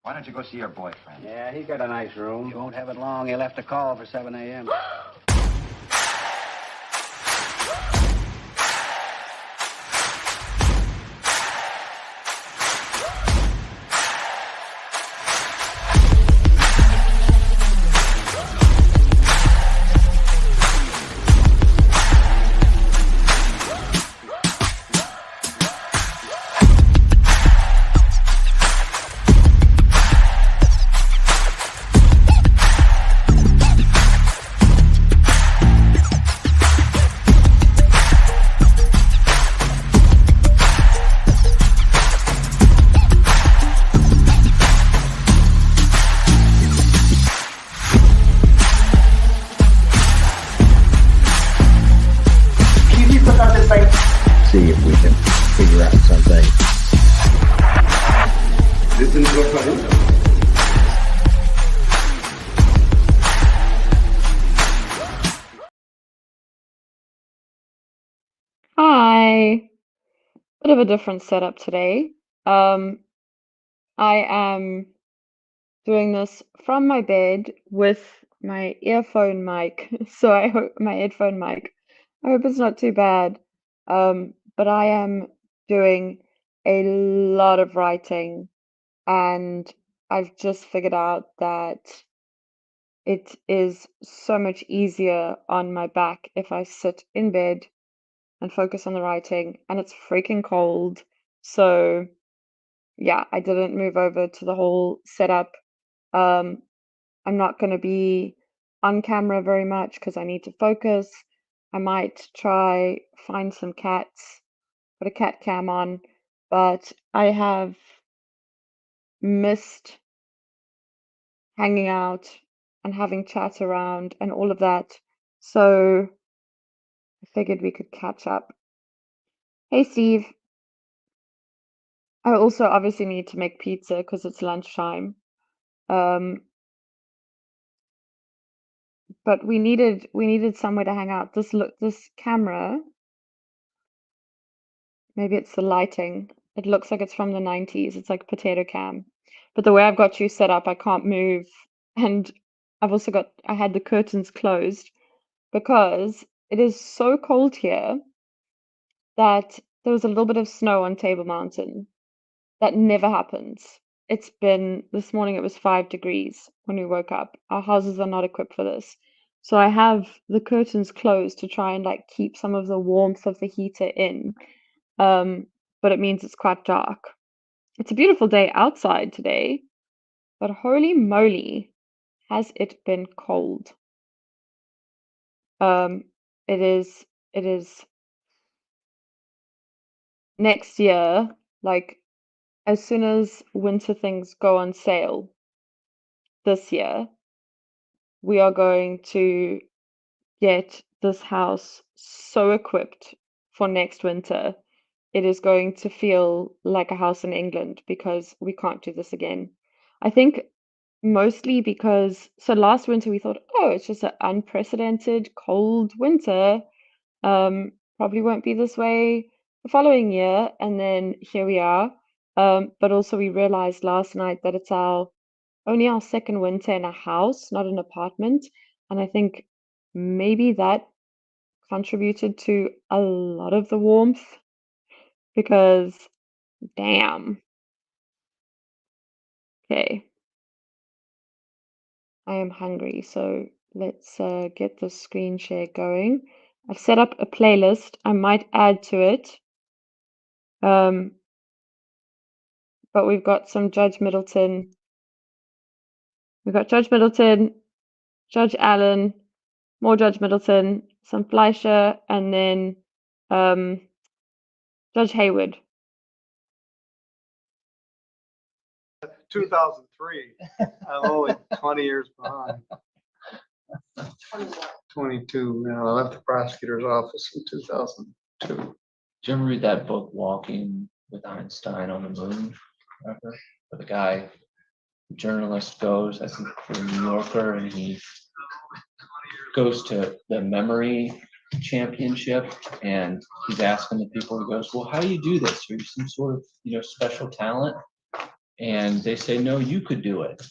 Why don't you go see your boyfriend? Yeah, he's got a nice room. You won't have it long. He'll have to call for 7 a.m. See if we can figure out something. Listen to your phone. Hi. Bit of a different setup today. I am doing this from my bed with my earphone mic. So I hope my headphone mic. I hope it's not too bad. But I am doing a lot of writing, and I've just figured out that it is so much easier on my back if I sit in bed and focus on the writing, and it's freaking cold. So yeah, I didn't move over to the whole setup. Um, I'm not going to be on camera very much because I need to focus. I might try find some cats, put a cat cam on, but I have missed hanging out and having chat around and all of that. So I figured we could catch up. Hey, Steve. I also obviously need to make pizza because it's lunchtime. Um, but we needed somewhere to hang out. This camera, maybe it's the lighting. It looks like it's from the 90s. It's like potato cam. But the way I've got you set up, I can't move. And I had the curtains closed because it is so cold here that there was a little bit of snow on Table Mountain. That never happens. This morning it was 5 degrees when we woke up. Our houses are not equipped for this. So I have the curtains closed to try and like keep some of the warmth of the heater in. But it means it's quite dark. It's a beautiful day outside today, but holy moly, has it been cold. Um, it is next year, like as soon as winter things go on sale this year, we are going to get this house so equipped for next winter. It is going to feel like a house in England because we can't do this again. I think mostly because, so last winter we thought, oh, it's just an unprecedented cold winter. Probably won't be this way the following year. And then here we are. But also we realized last night that it's only our second winter in a house, not an apartment. And I think maybe that contributed to a lot of the warmth because damn. Okay. I am hungry, so let's get the screen share going. I've set up a playlist. I might add to it. But we've got some Judge Middleton. We've got Judge Middleton, Judge Allen, more Judge Middleton, some Fleischer, and then Judge Hayward. 2003. I'm only 20 years behind. 22. I left the prosecutor's office in 2002. Did you ever read that book, Walking with Einstein on the Moon? Remember? Where the journalist goes, I think, for the New Yorker, and he goes to the memory championship, and he's asking the people, he goes, well, how do you do this? Are you some sort of, special talent? And they say, no, you could do it.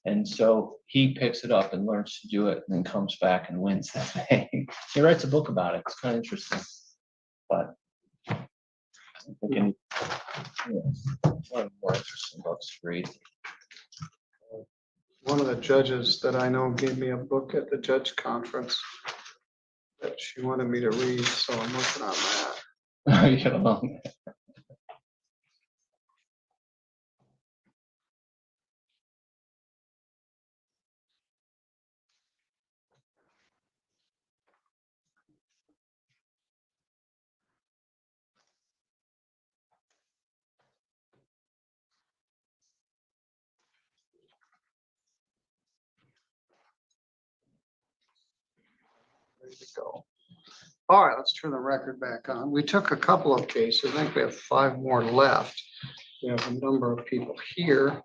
And so he picks it up and learns to do it and then comes back and wins that thing. He writes a book about it. It's kind of interesting. But I think one of the more interesting books to read. One of the judges that I know gave me a book at the judge conference that she wanted me to read, so I'm working on that. You know, Ready to go. All right, let's turn the record back on. We took a couple of cases. I think we have 5 more left. We have a number of people here.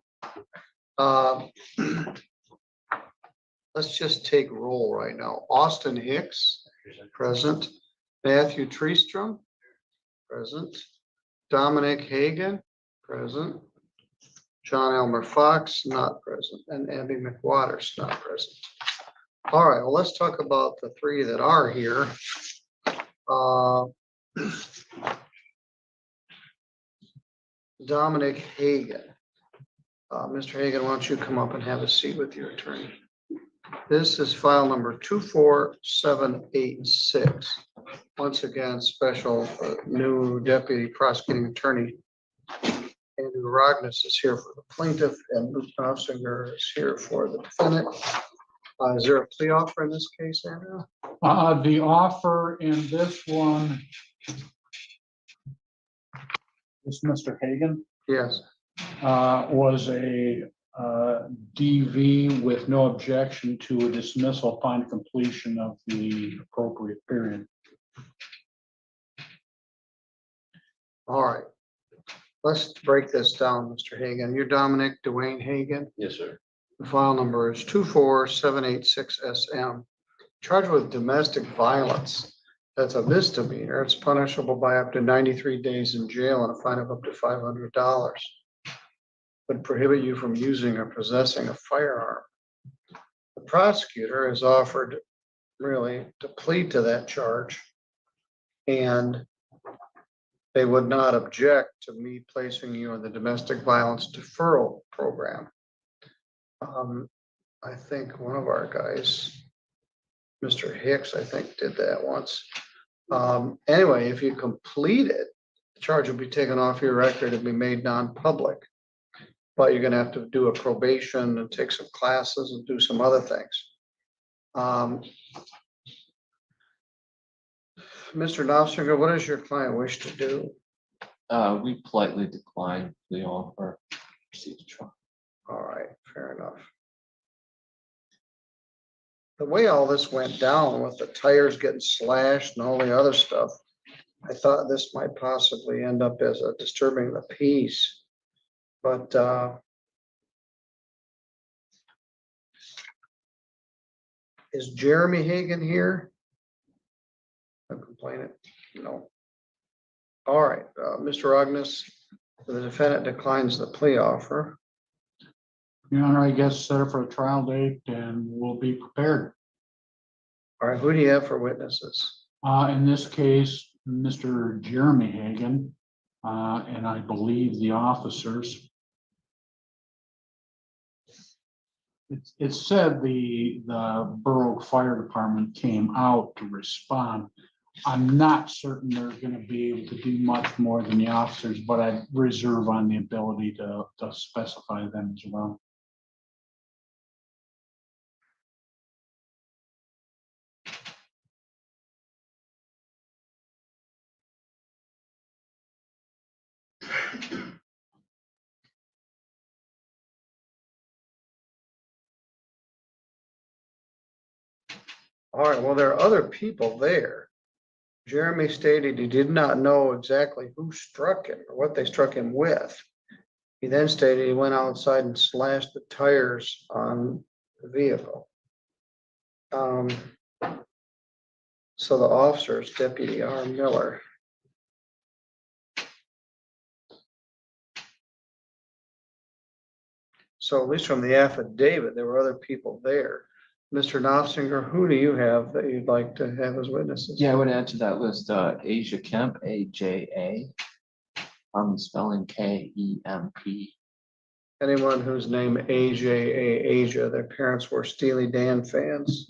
Let's just take roll right now. Austin Hicks, present. Matthew Treestrom, present. Dominic Hagan, present. John Elmer Fox, not present. And Abby McWaters, not present. All right, well, let's talk about the 3 that are here. Dominic Hagan. Mr. Hagan, why don't you come up and have a seat with your attorney? This is file number 24786. Once again, special new deputy prosecuting attorney Andrew Rognus is here for the plaintiff and Luke Knopfinger is here for the defendant. Is there a plea offer in this case, Andrew? The offer in this one is Mr. Hagan, Yes. was a DV with no objection to a dismissal upon completion of the appropriate period. All right. Let's break this down, Mr. Hagan. You're Dominic Dwayne Hagan. Yes, sir. The file number is 24786SM. Charged with domestic violence. That's a misdemeanor. It's punishable by up to 93 days in jail and a fine of up to $500. Would prohibit you from using or possessing a firearm. The prosecutor has offered really to plead to that charge, and they would not object to me placing you in the domestic violence deferral program. I think one of our guys, Mr. Hicks, I think did that once. Anyway, if you complete it, the charge will be taken off your record and be made non-public. But you're gonna have to do a probation and take some classes and do some other things. Mr. Knopfinger, what does your client wish to do? we politely decline the offer. Proceed to trial. All right, fair enough. The way all this went down with the tires getting slashed and all the other stuff, I thought this might possibly end up as a disturbing the peace. But is Jeremy Hagan here? I'm complaining. No. All right, Mr. Rognus, the defendant declines the plea offer. Your Honor, I guess set up for a trial date and we'll be prepared. All right, who do you have for witnesses? In this case, Mr. Jeremy Hagan, and I believe the officers. It's said the Borough Fire Department came out to respond. I'm not certain they're going to be able to do much more than the officers, but I reserve on the ability to specify them as well. All right, well, there are other people there. Jeremy stated he did not know exactly who struck him or what they struck him with. He then stated he went outside and slashed the tires on the vehicle. So the officer is Deputy R. Miller. So at least from the affidavit, there were other people there. Mr. Knopfinger, who do you have that you'd like to have as witnesses? Yeah, I would add to that list, Asia Kemp, AJA. Spelling KEMP. Anyone whose name Asia, their parents were Steely Dan fans.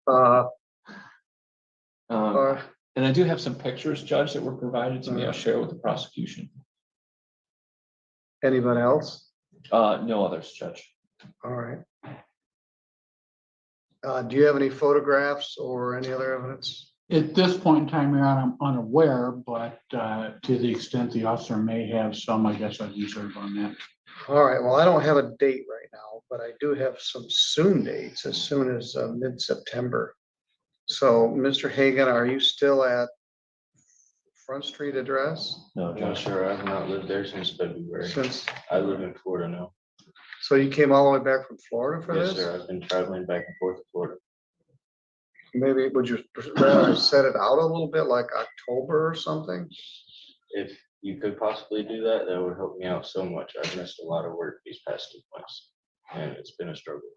Uh, or- And I do have some pictures, Judge, that were provided to me. I'll share with the prosecution. Anyone else? No others, Judge. All right. Do you have any photographs or any other evidence? At this point in time, Your Honor, I'm unaware, but to the extent the officer may have some, I guess I'd reserve on that. All right, well, I don't have a date right now, but I do have some soon dates, as soon as mid-September. So, Mr. Hagan, are you still at Front Street address? No, I'm not Judge. sure. I've not lived there since February. Since, I live in Florida now. so you came all the way back from Florida for Yes, this? sir. I've been traveling back and forth to Florida. Maybe, would you rather set it out a little bit, like October or something? If you could possibly do that, that would help me out so much. I've missed a lot of work these past 2 months, and it's been a struggle.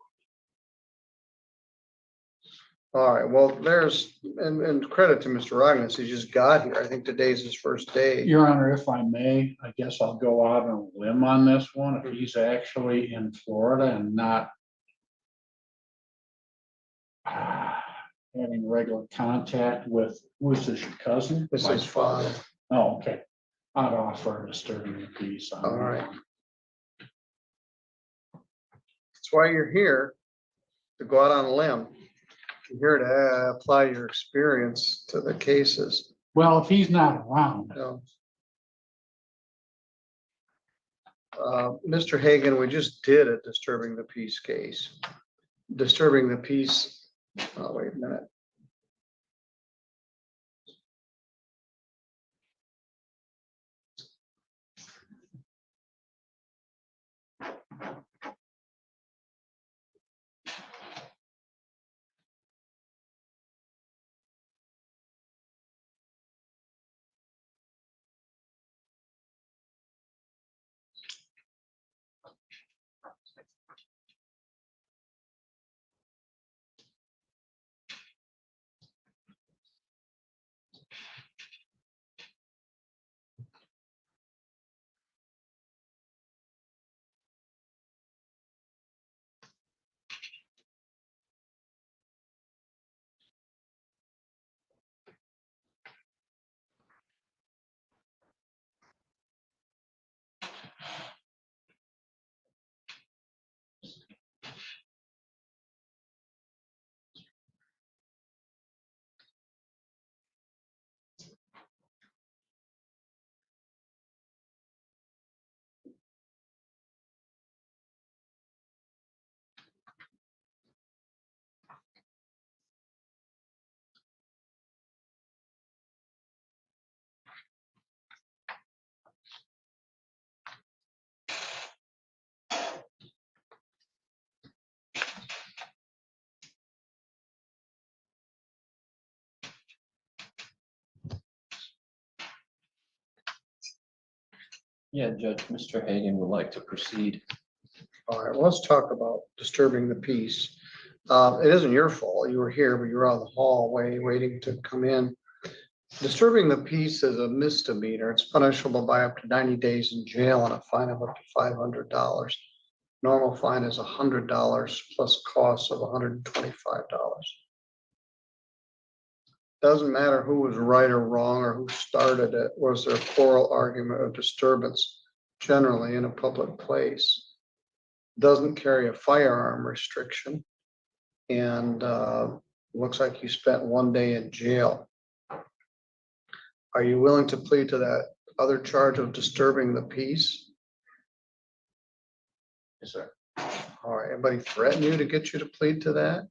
All right, well, there's, and credit to Mr. Rognus, he just got here. I think today's his first day. Your Honor, if I may, I guess I'll go out on a limb on this one. If he's actually in Florida and not having regular contact with, who's this, your cousin? This is fine. Oh, okay. I'd offer disturbing the peace. on All that right. one. That's why you're here, to go out on a limb. You're here to apply your experience to the cases. Well, if he's not around, you know. Mr. Hagan, we just did a disturbing the peace case. Disturbing the peace, oh, wait a minute. Yeah, Judge, Mr. Hagan would like to proceed. All right, well, let's talk about disturbing the peace. It isn't your fault. You were here, but you were out in the hallway waiting to come in. Disturbing the peace is a misdemeanor. It's punishable by up to 90 days in jail and a fine of up to $500. Normal fine is $100 plus costs of $125. Doesn't matter who was right or wrong or who started it. Was there a plural argument of disturbance generally in a public place? Doesn't carry a firearm restriction. And looks like you spent 1 day in jail. Are you willing to plead to that other charge of disturbing the peace? Yes, sir. All right, anybody threaten you to get you to plead to that?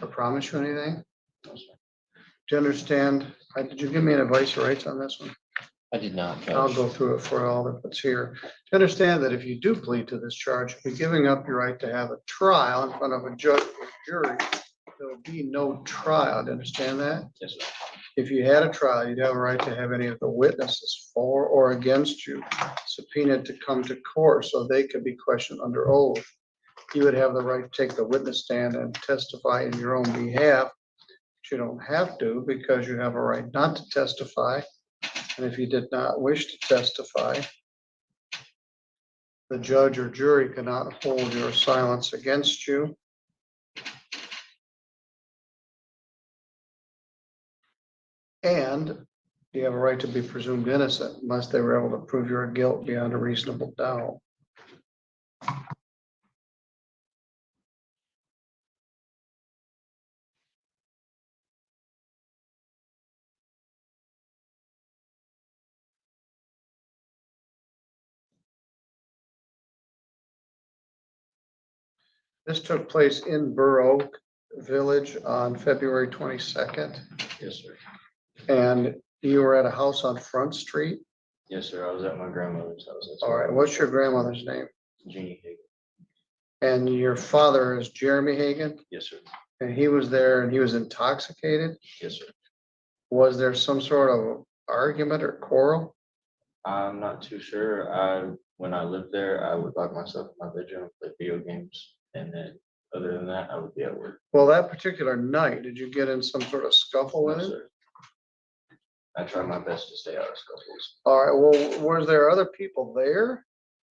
Or promise you anything? No, sir. Do you understand? Did you give me an advice or rights on this one? I did not, I'll Judge. go through it for all that's here. To understand that if you do plead to this charge, you'll be giving up your right to have a trial in front of a judge or jury. There will be no trial. Do you understand that? Yes, sir. If you had a trial, you'd have a right to have any of the witnesses for or against you subpoenaed to come to court so they could be questioned under oath. You would have the right to take the witness stand and testify in your own behalf. But you don't have to because you have a right not to testify. And if you did not wish to testify, the judge or jury cannot hold your silence against you. And you have a right to be presumed innocent unless they were able to prove your guilt beyond a reasonable doubt. This took place in Burr Oak Village on February 22nd. Yes, sir. And you were at a house on Front Street. Yes, sir. I was at my grandmother's house. That's All where right, I what's was. your grandmother's name? Jeannie Hagan. And your father is Jeremy Hagan, Yes, sir. and he was there and he was intoxicated. Yes, sir. Was there some sort of argument or quarrel? I'm not too sure. When I lived there, I would lock myself in my bedroom, play video games, and then other than that, I would be at work. Well, that particular night, did you get in some sort of scuffle No, with it? sir. I try my best to stay out of scuffles. All right, well, was there other people there?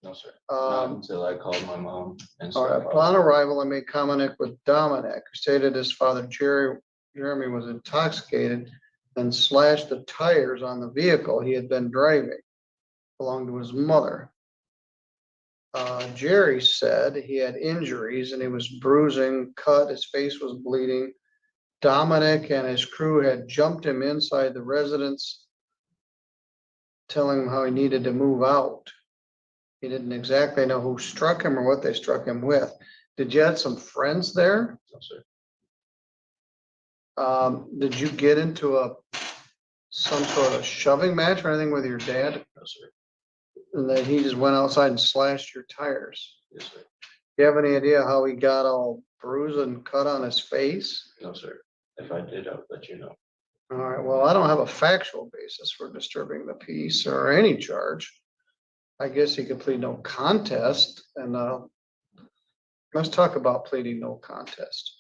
No, sir. Not Um, until I called my mom and all right, stuff. upon arrival, I made contact with Dominic, who stated his father Jeremy was intoxicated and slashed the tires on the vehicle he had been driving, belonged to his mother. Jerry said he had injuries and he was bruising, cut, his face was bleeding. Dominic and his crew had jumped him inside the residence, telling him how he needed to move out. He didn't exactly know who struck him or what they struck him with. Did you have some friends there? No, sir. Did you get into some sort of shoving match or anything with your dad? No, sir. And then he just went outside and slashed your tires? Yes, sir. You have any idea how he got all bruised and cut on his face? No, sir. If I did, I would let you know. All right, well, I don't have a factual basis for disturbing the peace or any charge. I guess he could plead no contest, and let's talk about pleading no contest.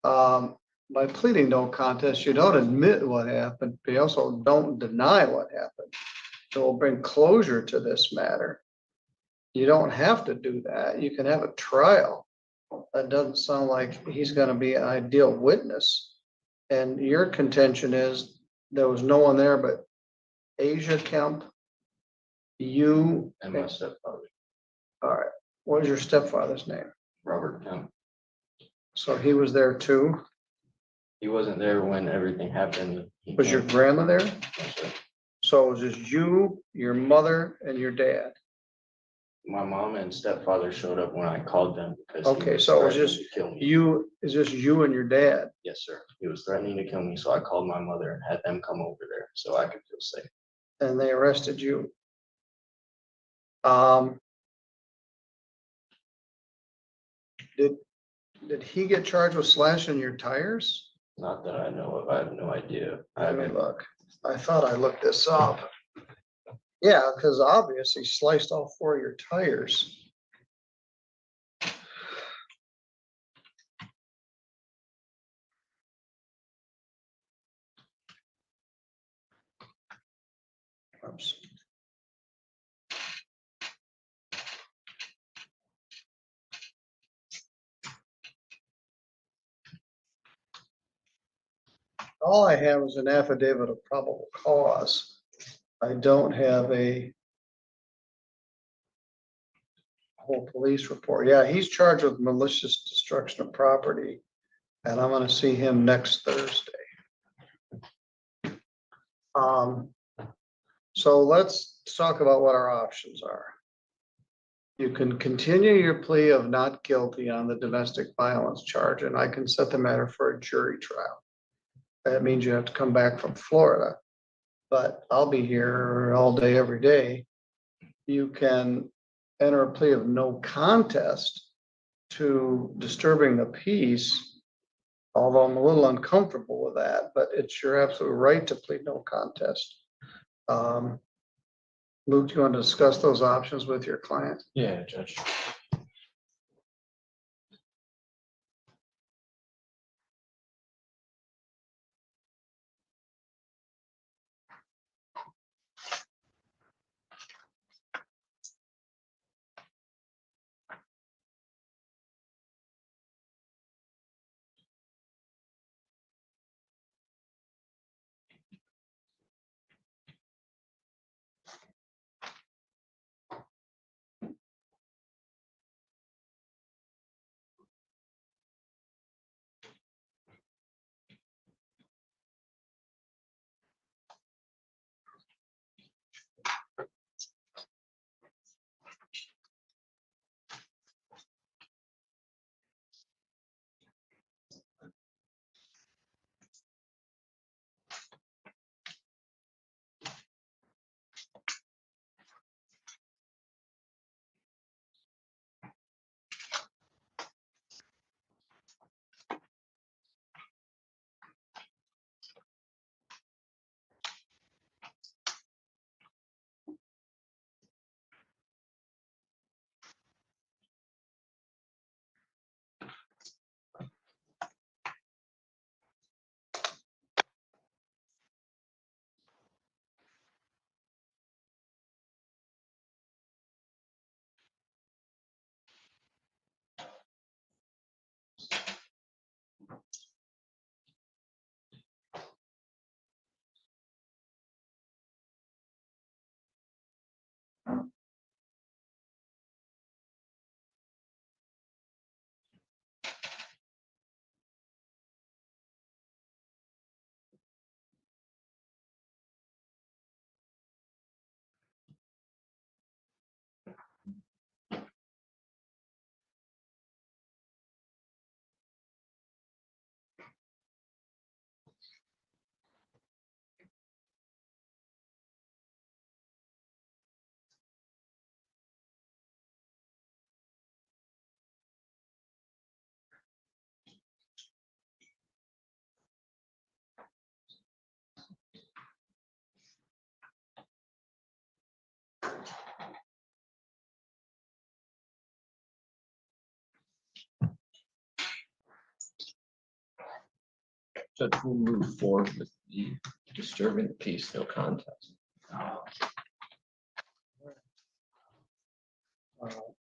By pleading no contest, you don't admit what happened, but you also don't deny what happened. So we'll bring closure to this matter. You don't have to do that. You can have a trial. That doesn't sound like he's gonna be an ideal witness. And your contention is there was no one there but Asia Kemp, you. And my stepfather, All right, what was your stepfather's name? Robert Kemp. So he was there too? He wasn't there when everything happened. He Was your came- grandma there? No, sir. So it was just you, your mother, and your dad? My mom and stepfather showed up when I called them because he Okay, was so it was threatening just to kill me. You, is this you and your dad? Yes, sir. He was threatening to kill me, so I called my mother and had them come over there so I could feel safe. And they arrested you? Did he get charged with slashing your tires? Not that I know of. I have no idea. I Let me haven't. look. I thought I looked this up. Yeah, because obviously sliced all four of your tires. Oops. All I have is an affidavit of probable cause. I don't have a whole police report. Yeah, he's charged with malicious destruction of property, and I'm gonna see him next Thursday. So let's talk about what our options are. You can continue your plea of not guilty on the domestic violence charge, and I can set the matter for a jury trial. That means you have to come back from Florida, but I'll be here all day, every day. You can enter a plea of no contest to disturbing the peace Although I'm a little uncomfortable with that, but it's your absolute right to plead no contest. Luke, do you want to discuss those options with your client? Yeah, Judge. Judge, we'll move forward with the disturbing the peace, no contest.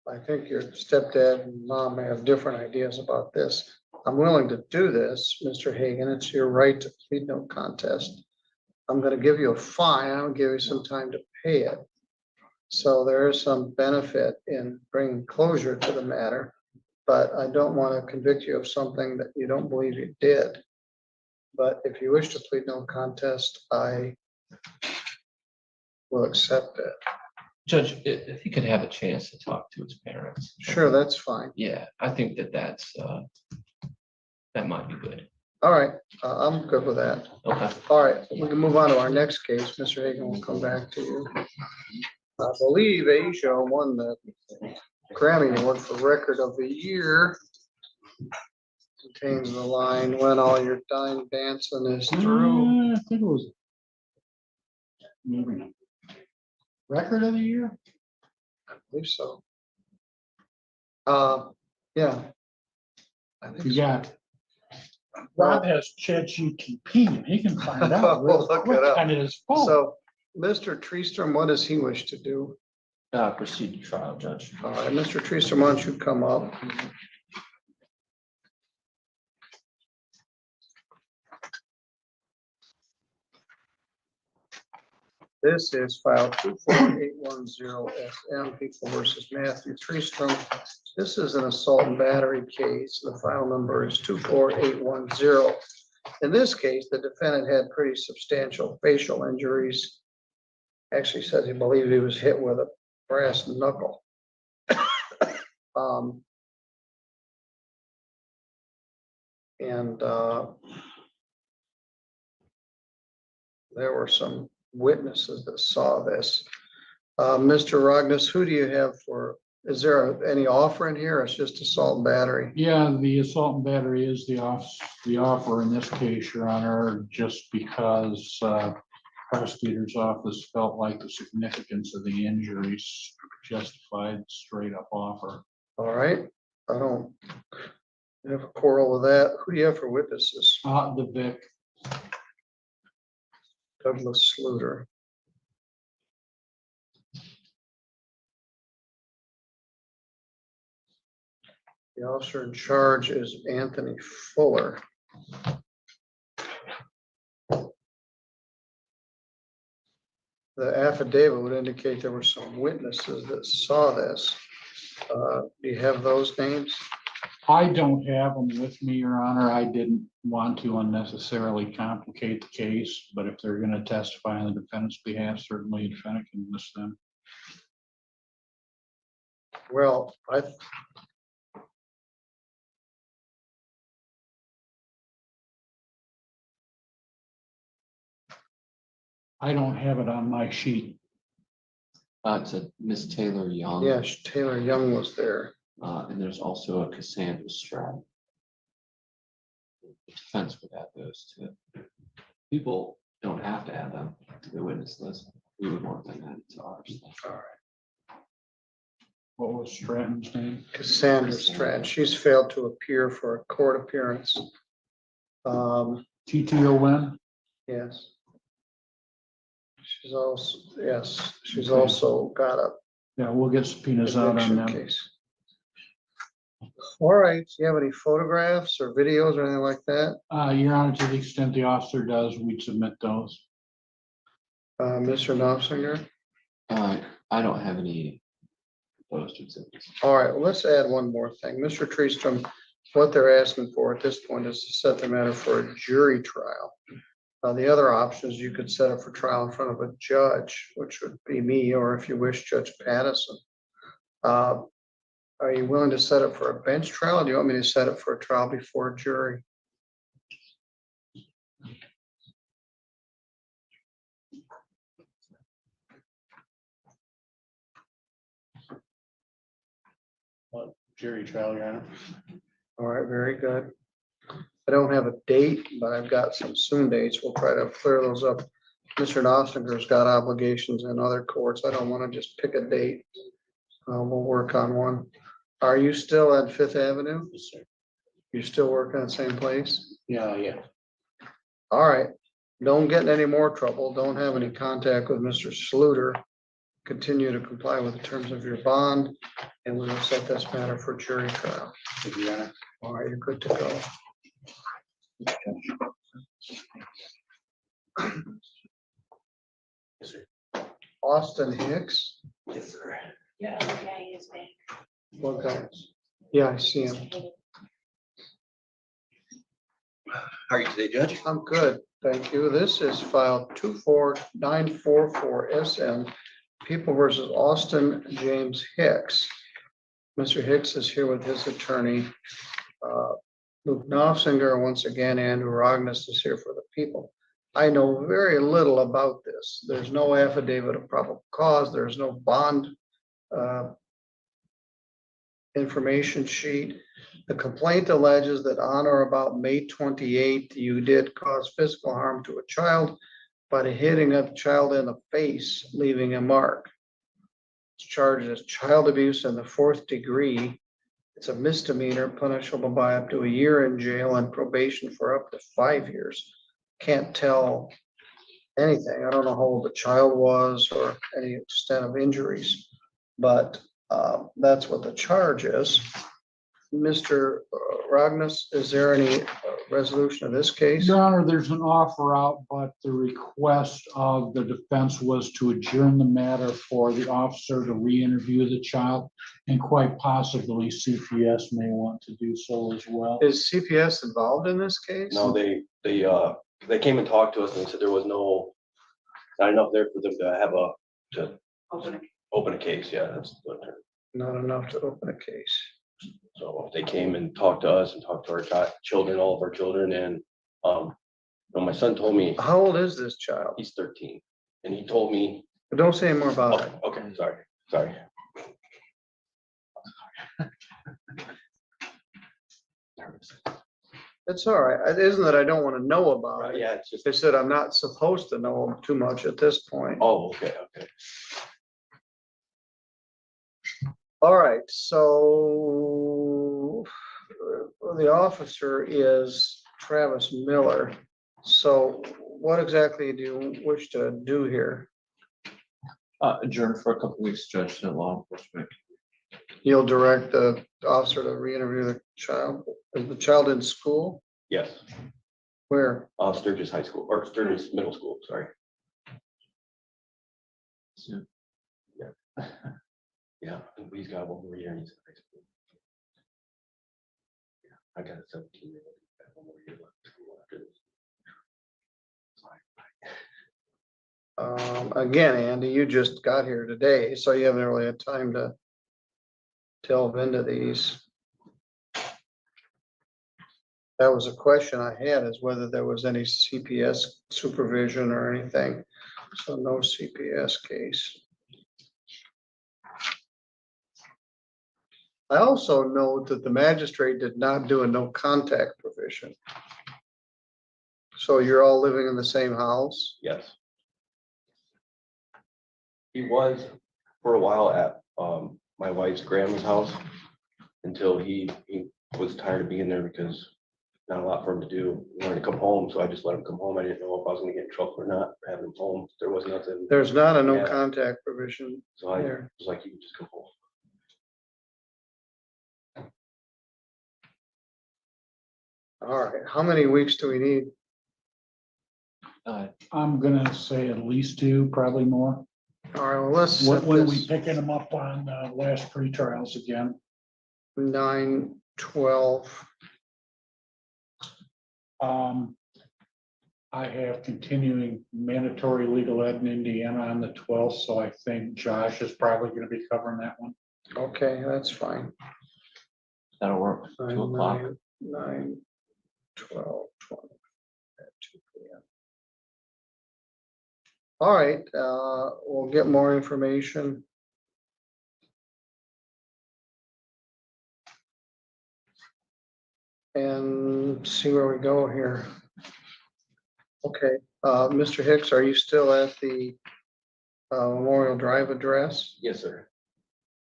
I think your stepdad and mom may have different ideas about this. I'm willing to do this, Mr. Hagan. It's your right to plead no contest. I'm gonna give you a fine. I'm gonna give you some time to pay it. So there is some benefit in bringing closure to the matter, but I don't want to convict you of something that you don't believe you did. But if you wish to plead no contest, I will accept it. Judge, if he could have a chance to talk to his parents. Sure, that's fine. Yeah, I think that's, that might be good. All right, I'm good with that. Okay. All right, we can move on to our next case. Mr. Hagan will come back to you. I believe Asia won the Grammy Award for Record of the Year. Contains the line, when all your time dancing is through. I think it was. Maybe not. Record of the year? I believe so. Yeah. I think You so. got. Rob has ChatGPT and he can find out real Look it quick up. on his phone. So, Mr. Treestrom, what does he wish to do? Proceed to trial, Judge. All right, Mr. Treestrom, why don't you come up? This is file 24810 SM, People versus Matthew Treestrom. This is an assault and battery case. The file number is 24810. In this case, the defendant had pretty substantial facial injuries. Actually says he believed he was hit with a brass knuckle. There were some witnesses that saw this. Mr. Rognus, who do you have for is there any offer in here? It's just assault and battery. Yeah, the assault and battery is the offer in this case, Your Honor, just because prosecutor's office felt like the significance of the injuries justified straight up offer. All right, I don't have a quarrel with that. Who do you have for witnesses? The Vic, Douglas Sluter. The officer in charge is Anthony Fuller. The affidavit would indicate there were some witnesses that saw this. Do you have those names? I don't have them with me, Your Honor. I didn't want to unnecessarily complicate the case, but if they're gonna testify on the defendant's behalf, certainly the defendant can list them. Well, I don't have it on my sheet. It's a Miss Taylor Young. yes, Taylor Young was there. And there's also a Cassandra Stroud. The defense would have those too. People don't have to add them to the witness list. We would want them added to ours. All right. What was Stratton's name? Cassandra Stroud. She's failed to appear for a court appearance. TTON? Yes. She's also, yes, she's Okay. also got a Yeah, we'll get subpoenas out on conviction them. case. All right, do you have any photographs or videos or anything like that? Your Honor, to the extent the officer does, we'd submit those. Mr. Knopfinger? I don't have any proposed exhibits. All right, well, let's add one more thing. Mr. Treestrom, what they're asking for at this point is to set the matter for a jury trial. The other options, you could set it for trial in front of a judge, which would be me, or if you wish, Judge Pattison. Are you willing to set it for a bench trial? Or do you want me to set it for a trial before a jury? Jury trial, Your Honor. All right, very good. I don't have a date, but I've got some soon dates. We'll try to clear those up. Mr. Knopfinger's got obligations in other courts. I don't want to just pick a date. We'll work on one. Are you still at Fifth Avenue? Yes, sir. You still working at the same place? Yeah. All right. Don't get in any more trouble. Don't have any contact with Mr. Sluter. Continue to comply with the terms of your bond, and we will set this matter for jury trial. Thank you, Your Honor. All right, you're good to go. Yes, sir. Austin Hicks, Yes, sir. what guys? Yeah, I see him. How are you today, Judge? I'm good, thank you. This is file 24944 SM, People versus Austin James Hicks. Mr. Hicks is here with his attorney. Luke Knopfinger, once again, Andrew Rognus is here for the people. I know very little about this. There's no affidavit of probable cause. There's no bond information sheet. The complaint alleges that on or about May 28th, you did cause physical harm to a child by hitting a child in the face, leaving a mark. It's charged as child abuse in the 4th degree. It's a misdemeanor punishable by up to a year in jail and probation for up to 5 years. Can't tell anything. I don't know how old the child was or any extent of injuries, but that's what the charge is. Mr. Rognus, is there any resolution of this case? Your Honor, there's an offer out, but the request of the defense was to adjourn the matter for the officer to re-interview the child, and quite possibly CPS may want to do so as well. Is CPS involved in this case? No, they came and talked to us and said there was not enough there for them to open a case. Yeah, that's what they're. Not enough to open a case. So they came and talked to us and talked to our children, all of our children, and my son told me How old is this child? he's 13, and he told me, But don't say any more about it. okay, sorry. It's all right. It isn't that I don't want to know about Right, it. yeah, it's just, They said I'm not supposed to know too much at this point. oh, okay, okay. All right, so the officer is Travis Miller. So what exactly do you wish to do here? Adjourn for a couple weeks, judge to law enforcement. You'll direct the officer to re-interview the child. Is the child in school? Yes, Where? Sturgis High School, or Sturgis Middle School, sorry. So, Yeah, and he's got one more year and he's in high school. Yeah, I got a 17-year-old, got one more year left of school after this. Again, Andy, you just got here today, so you haven't really had time to delve into these. That was a question I had, is whether there was any CPS supervision or anything. So no CPS case. I also note that the magistrate did not do a no contact provision. So you're all living in the same house? Yes. He was for a while at my wife's grandma's house until he was tired of being there because not a lot for him to do. He wanted to come home, so I just let him come home. I didn't know if I was gonna get in trouble or not for having him home. There was nothing. There's not a no Yeah. contact provision So I there. was like, you can just come home. All right, how many weeks do we need? I'm gonna say at least 2, probably more. All right, well, let's set When are we this picking them up on last pre-trials again? 9/12. I have continuing mandatory legal ed in Indiana on the 12th, so I think Josh is probably gonna be covering that one. Okay, that's fine. that'll work, 2 o'clock. 9/12/20 at 2 p.m. All right, we'll get more information. And see where we go here. Okay, Mr. Hicks, are you still at the Memorial Drive address? Yes, sir.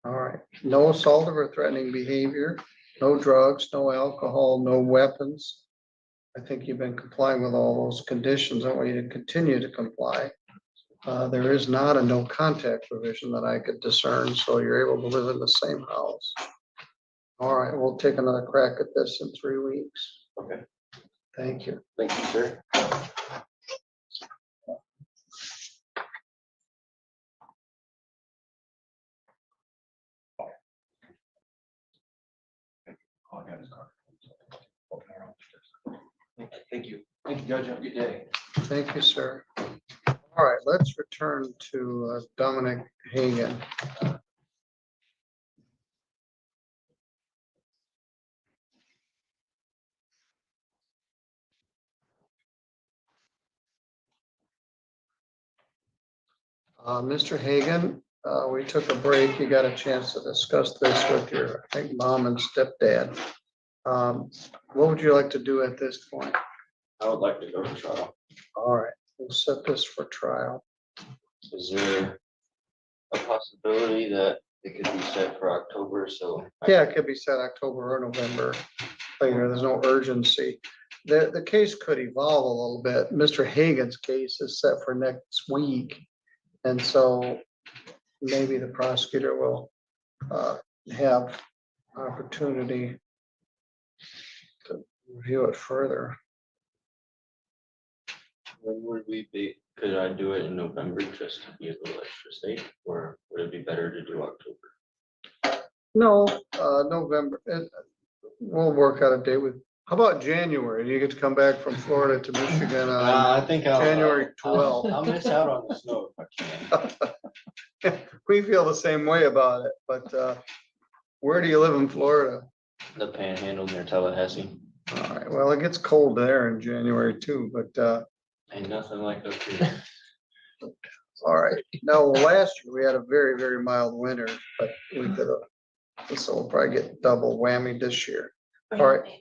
All right, no assaultive or threatening behavior, no drugs, no alcohol, no weapons. I think you've been complying with all those conditions. I want you to continue to comply. There is not a no contact provision that I could discern, so you're able to live in the same house. All right, we'll take another crack at this in 3 weeks. Okay, Thank you. thank you, sir. Oh, I got his card. Thank you. Thank you, Judge. Have a good day. Thank you, sir. All right, let's return to Dominic Hagan. Mr. Hagan, we took a break. You got a chance to discuss this with your, I think, mom and stepdad. What would you like to do at this point? I would like to go to trial. All right, we'll set this for trial. Is there a possibility that it could be set for October, so? Yeah, it could be set October or November. Later, there's no urgency. The case could evolve a little bit. Mr. Hagan's case is set for next week. And so maybe the prosecutor will have opportunity to review it further. When would we be, could I do it in November just to be a little extra safe, or would it be better to do October? No, November, we'll work out a date with, how about January? Do you get to come back from Florida to Michigan on I think I'll. January 12th? I'll miss out on the snow if I can. We feel the same way about it, but where do you live in Florida? The Panhandle near Tallahassee. All right, well, it gets cold there in January too, but Ain't nothing like up here. all right. No, last year we had a very, very mild winter, but we could So we'll probably get double whammy this year. All right.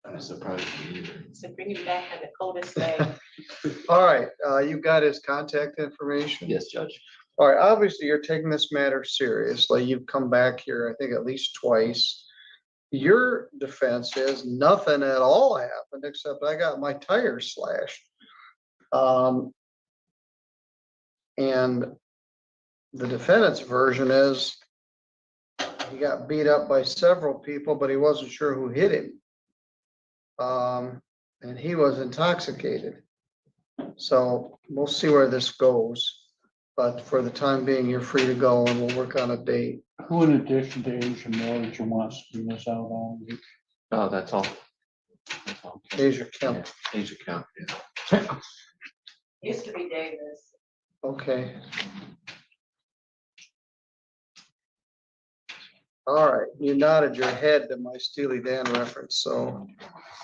I'm surprised you either. So bring him back on the coldest day. All right, you got his contact information? Yes, Judge. All right, obviously you're taking this matter seriously. You've come back here, I think at least twice. Your defense is nothing at all happened except I got my tires slashed. And the defendant's version is he got beat up by several people, but he wasn't sure who hit him. And he was intoxicated. So we'll see where this goes. But for the time being, you're free to go and we'll work on a date. Who in addition to Asia Moore that you want to do this out on? Oh, that's all. That's all. Asia Kemp. Asia Kemp, yeah. Used to be Davis. Okay. All right, you nodded your head to my Steely Dan reference, so.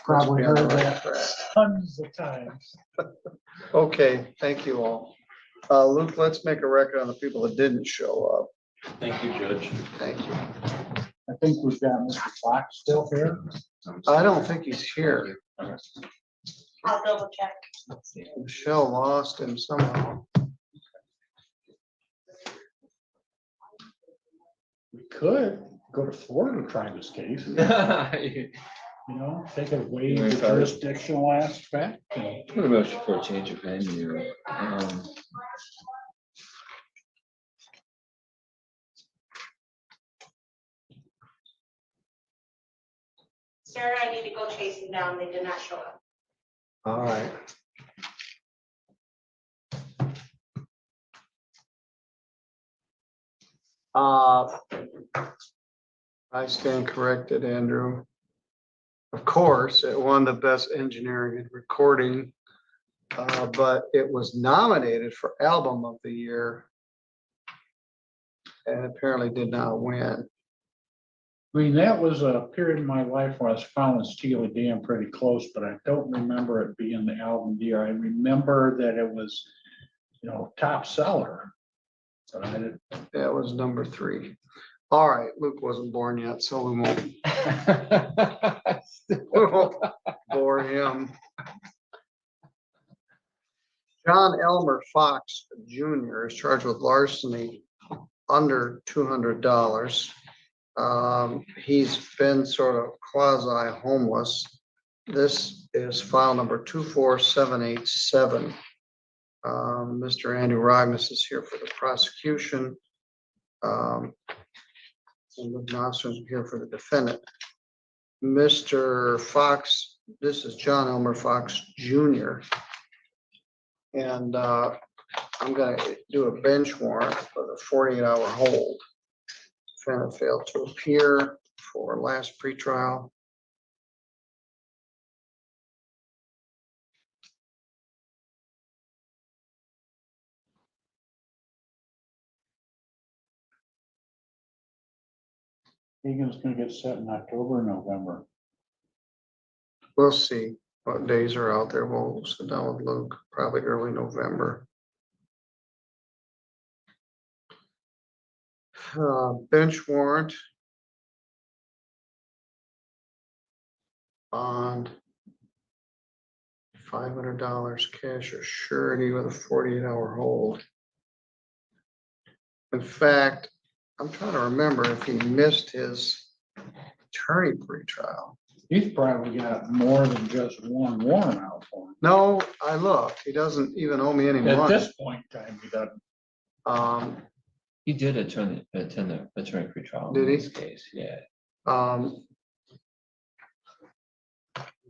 Probably must be on heard the right that track. tons of times. Okay, thank you all. Luke, let's make a record on the people that didn't show up. Thank you, Judge. Thank you. I think we've got Mr. Fox still here. I don't think he's here. I'll double check. Michelle lost him somehow. We could go to Florida and try this case, you know, take it away the jurisdictional aspect. and- What about for a change of venue? Sarah, I need to go chase them down. They did not show up. All right. I stand corrected, Andrew. Of course, it won the best engineering and recording, but it was nominated for album of the year and apparently did not win. I mean, that was a period in my life where I was following Steely Dan pretty close, but I don't remember it being the album of the year. I remember that it was, you know, top seller. But I didn't. That was number 3. All right, Luke wasn't born yet, so we won't bore him. John Elmer Fox Jr. is charged with larceny under $200. He's been sort of quasi homeless. This is file number 24787. Mr. Andrew Rognus is here for the prosecution. And Luke Nostrum is here for the defendant. Mr. Fox, this is John Elmer Fox Jr. And I'm gonna do a bench warrant for the 48-hour hold. Defendant failed to appear for last pretrial. Egan's gonna get set in October or November. We'll see what days are out there. We'll sit down with Luke, probably early November. Bench warrant. Bond. $500 cash or surety with a 48-hour hold. In fact, I'm trying to remember if he missed his attorney pretrial. He's probably got more than just one warrant out for him. No, I looked. He doesn't even owe me any At money. this point in time, he doesn't. He did attend the attorney pretrial. Did in he? this case, yeah.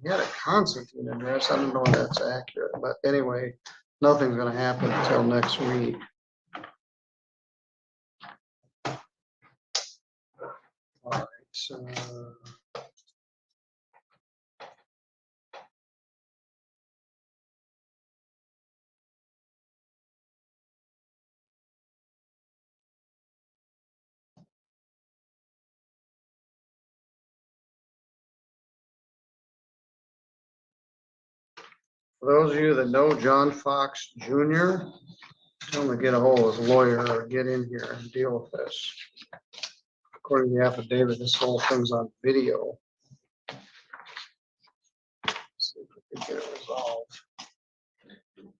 He had a Constantine address. I don't know if that's accurate, but anyway, nothing's gonna happen until next week. All right, so. For those of you that know John Fox Jr., tell him to get a hold of his lawyer or get in here and deal with this. According to the affidavit, this whole thing's on video. See if we can get it resolved.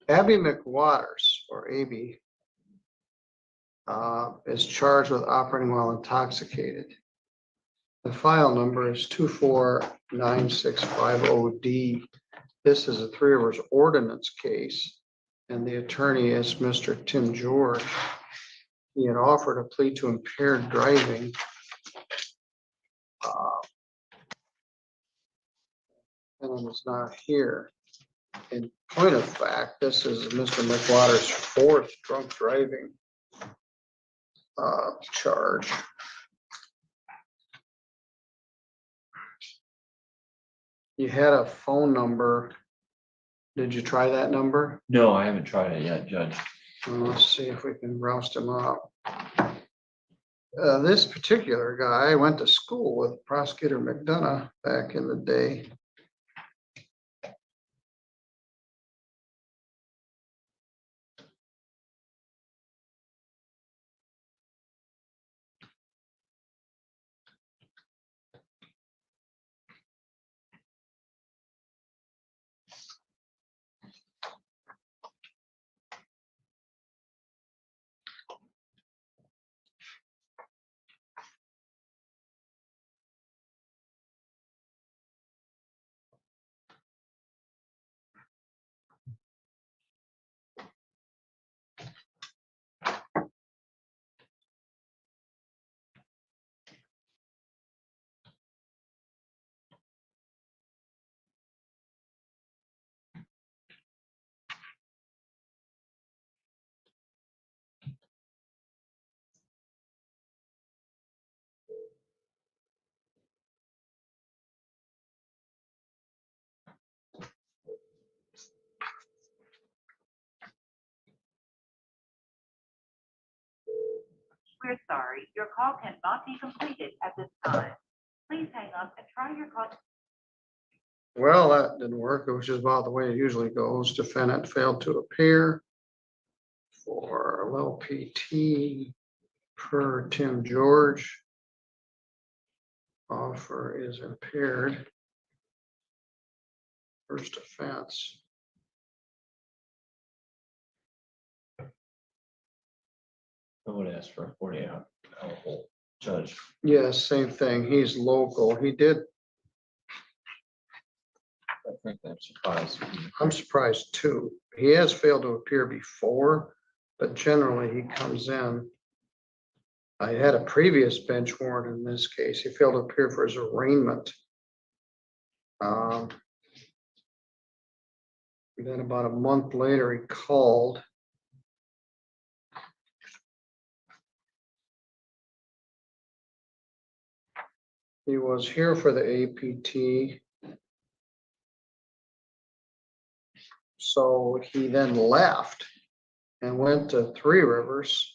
Abby McWaters, or Abby, is charged with operating while intoxicated. The file number is 249650D. This is a Three Rivers ordinance case, and the attorney is Mr. Tim George. He had offered a plea to impaired driving. And it was not here. In point of fact, this is Mr. McWater's fourth drunk driving charge. You had a phone number. Did you try that number? No, I haven't tried it yet, Judge. Let's see if we can roust him up. This particular guy went to school with Prosecutor McDonough back in the day. We're sorry, your call cannot be completed at this time. Please hang up and try your call. Well, that didn't work, which is about the way it usually goes. Defendant failed to appear for low PT per Tim George. Offer is impaired. First offense. I would ask for a 48-hour hold, Judge. Yes, same thing. He's local. He did. I think I'm surprised. I'm surprised too. He has failed to appear before, but generally he comes in. I had a previous bench warrant in this case. He failed to appear for his arraignment. Then about a month later, he called. He was here for the APT. So he then left and went to Three Rivers.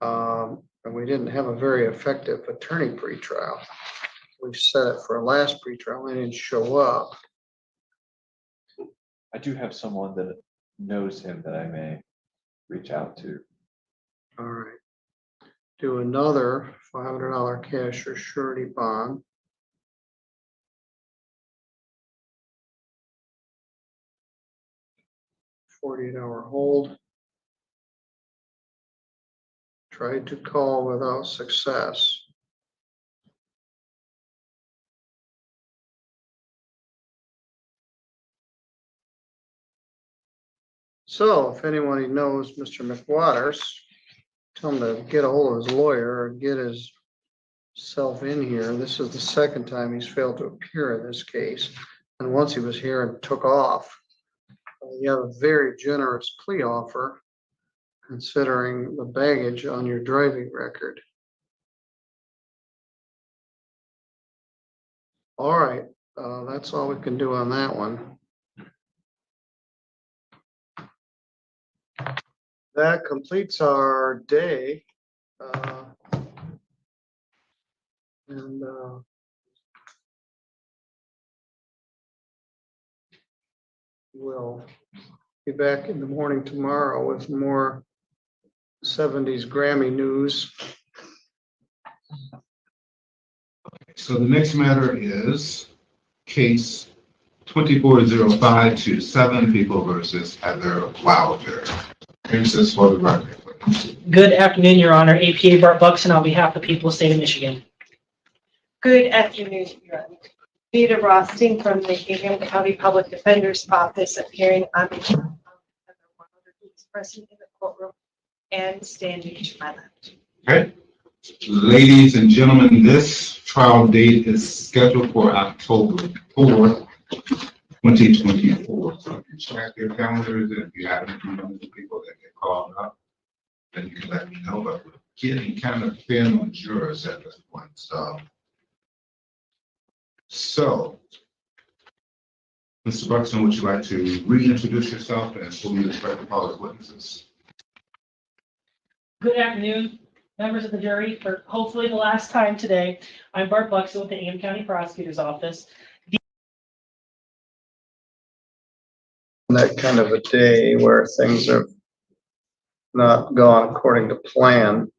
And we didn't have a very effective attorney pretrial. We set it for a last pretrial. They didn't show up. I do have someone that knows him that I may reach out to. All right. Do another $500 cash or surety bond. $48-hour hold. Tried to call without success. So if anybody knows Mr. McWaters, tell him to get a hold of his lawyer or get his self in here. This is the second time he's failed to appear in this case. And once he was here and took off. You have a very generous plea offer considering the baggage on your driving record. All right, that's all we can do on that one. That completes our day. We'll be back in the morning tomorrow with more 70s Grammy news. So the next matter is case 240527, People versus Heather Wilder. Princess for the record. Good afternoon, Your Honor. APA Bart Buxton on behalf of the people of the state of Michigan. Good afternoon, Your Honor. Rita Rosting from the Ingham County Public Defender's Office, appearing on behalf of Heather Wilder, who is present in the courtroom and standing to my left. Okay. Ladies and gentlemen, this trial date is scheduled for October 4th, 2024. So if you check your calendars, and if you have any people that get called up, then you can let me know. But we're getting kind of thin on jurors at this point. So, Mr. Buxton, would you like to reintroduce yourself and who you expect to call as witnesses? Good afternoon, members of the jury, for hopefully the last time today. I'm Bart Buxton with the Ingham County Prosecutor's Office. That kind of a day where things have not gone according to plan.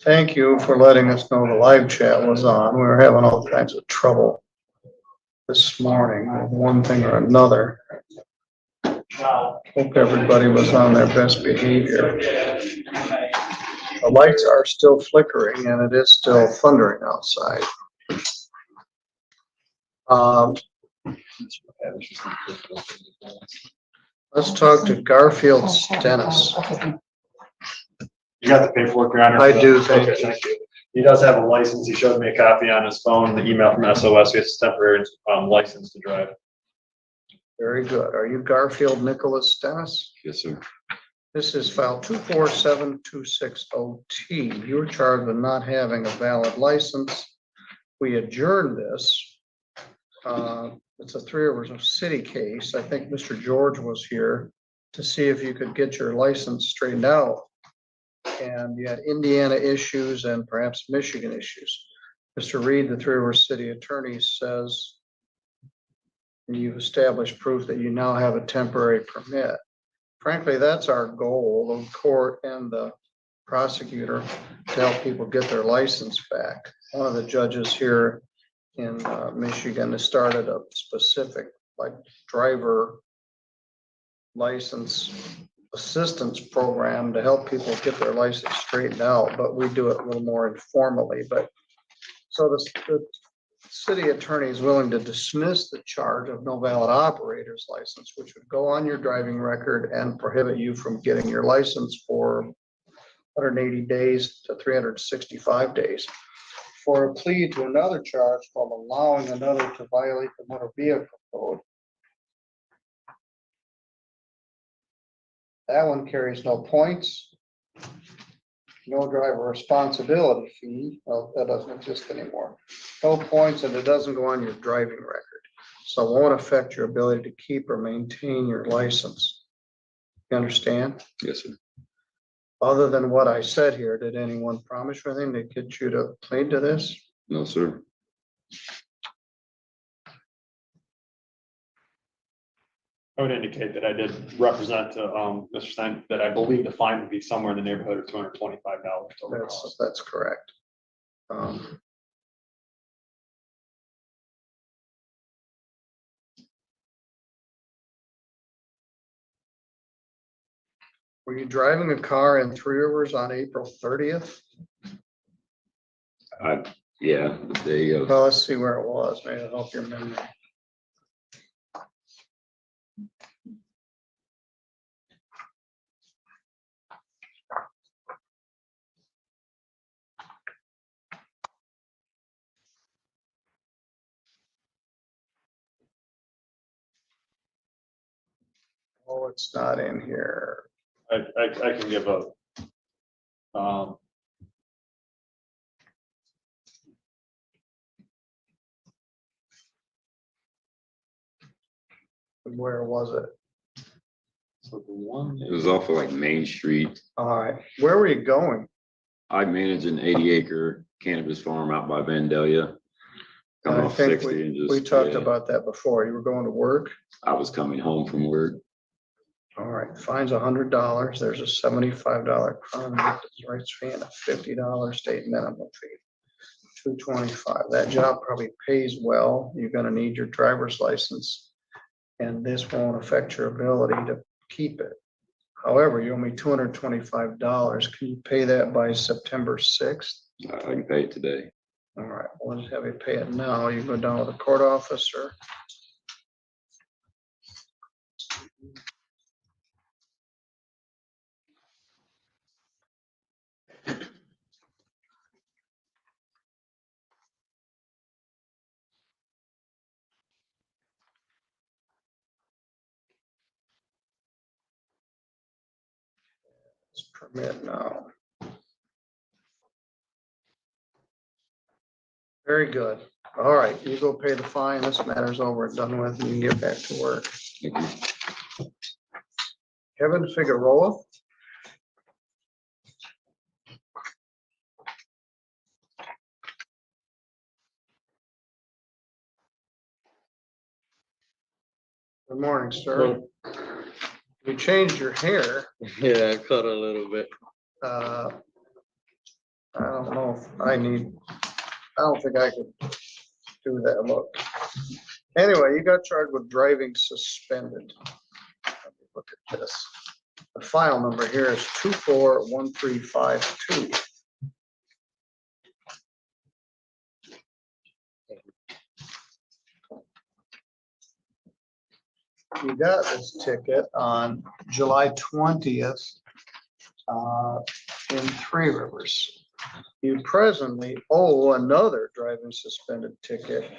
Thank you for letting us know the live chat was on. We were having all kinds of trouble this morning with one thing or another. Hope everybody was on their best behavior. The lights are still flickering and it is still thundering outside. Let's talk to Garfield Stennis. You got the paperwork, Your Honor? I do, thank Okay, you. thank you. He does have a license. He showed me a copy on his phone, the email from SOS. He has a temporary license to drive. Very good. Are you Garfield Nicholas Stennis? Yes, sir. This is file 247260T. You were charged with not having a valid license. We adjourned this. It's a 3 over city case. I think Mr. George was here to see if you could get your license straightened out. And you had Indiana issues and perhaps Michigan issues. Mr. Reed, the 3 River City Attorney, says you've established proof that you now have a temporary permit. Frankly, that's our goal, the court and the prosecutor, to help people get their license back. One of the judges here in Michigan has started a specific driver license assistance program to help people get their license straightened out, but we do it a little more informally. But so the city attorney is willing to dismiss the charge of no valid operator's license, which would go on your driving record and prohibit you from getting your license for 180 days to 365 days. For a plea to another charge called allowing another to violate the motor vehicle code, that one carries no points, no driver responsibility fee. Well, that doesn't exist anymore. No points, and it doesn't go on your driving record. So it won't affect your ability to keep or maintain your license. You understand? Yes, sir. Other than what I said here, did anyone promise you anything to get you to plead to this? No, sir. I would indicate that I did represent to Mr. Stein that I believe the fine would be somewhere in the neighborhood of $225. That's correct. Were you driving a car in Three Rivers on April 30th? Yeah, the day of. Well, let's see where it was. Maybe it'll help your memory. Oh, it's not in here. I can give a Um, Where was it? so the one. It was off of like Main Street. All right, where were you going? I manage an 80-acre cannabis farm out by Vandalia. Coming I off think 60 and we just, talked yeah, about that before. You were going to work. I was coming home from work. All right, fines $100. There's a $75 permit rights fee and a $50 state minimum fee. $225. That job probably pays well. You're gonna need your driver's license. And this won't affect your ability to keep it. However, you owe me $225. Can you pay that by September 6th? I can pay it today. All right, we'll just have you pay it now. You go down to the court office or. Let's permit now. Very good. All right, you go pay the fine. This matter's over and done with, and you can get back to work. Thank you. Kevin Figueroa. Good morning, sir. You changed your hair. Yeah, I cut a little bit. I don't know if I don't think I could do that look. Anyway, you got charged with driving suspended. Let me look at this. The file number here is 241352. You got this ticket on July 20th in Three Rivers. You presently owe another driving suspended ticket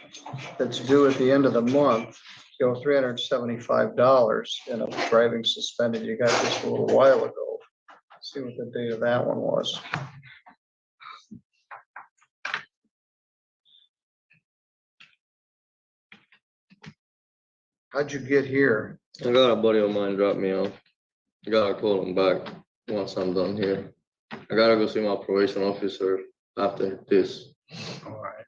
that's due at the end of the month. You owe $375 in a driving suspended. You got this a little while ago. See what the date of that one was. How'd you get here? I got a buddy of mine drop me off. I gotta call him back once I'm done here. I gotta go see my probation officer after this. All right.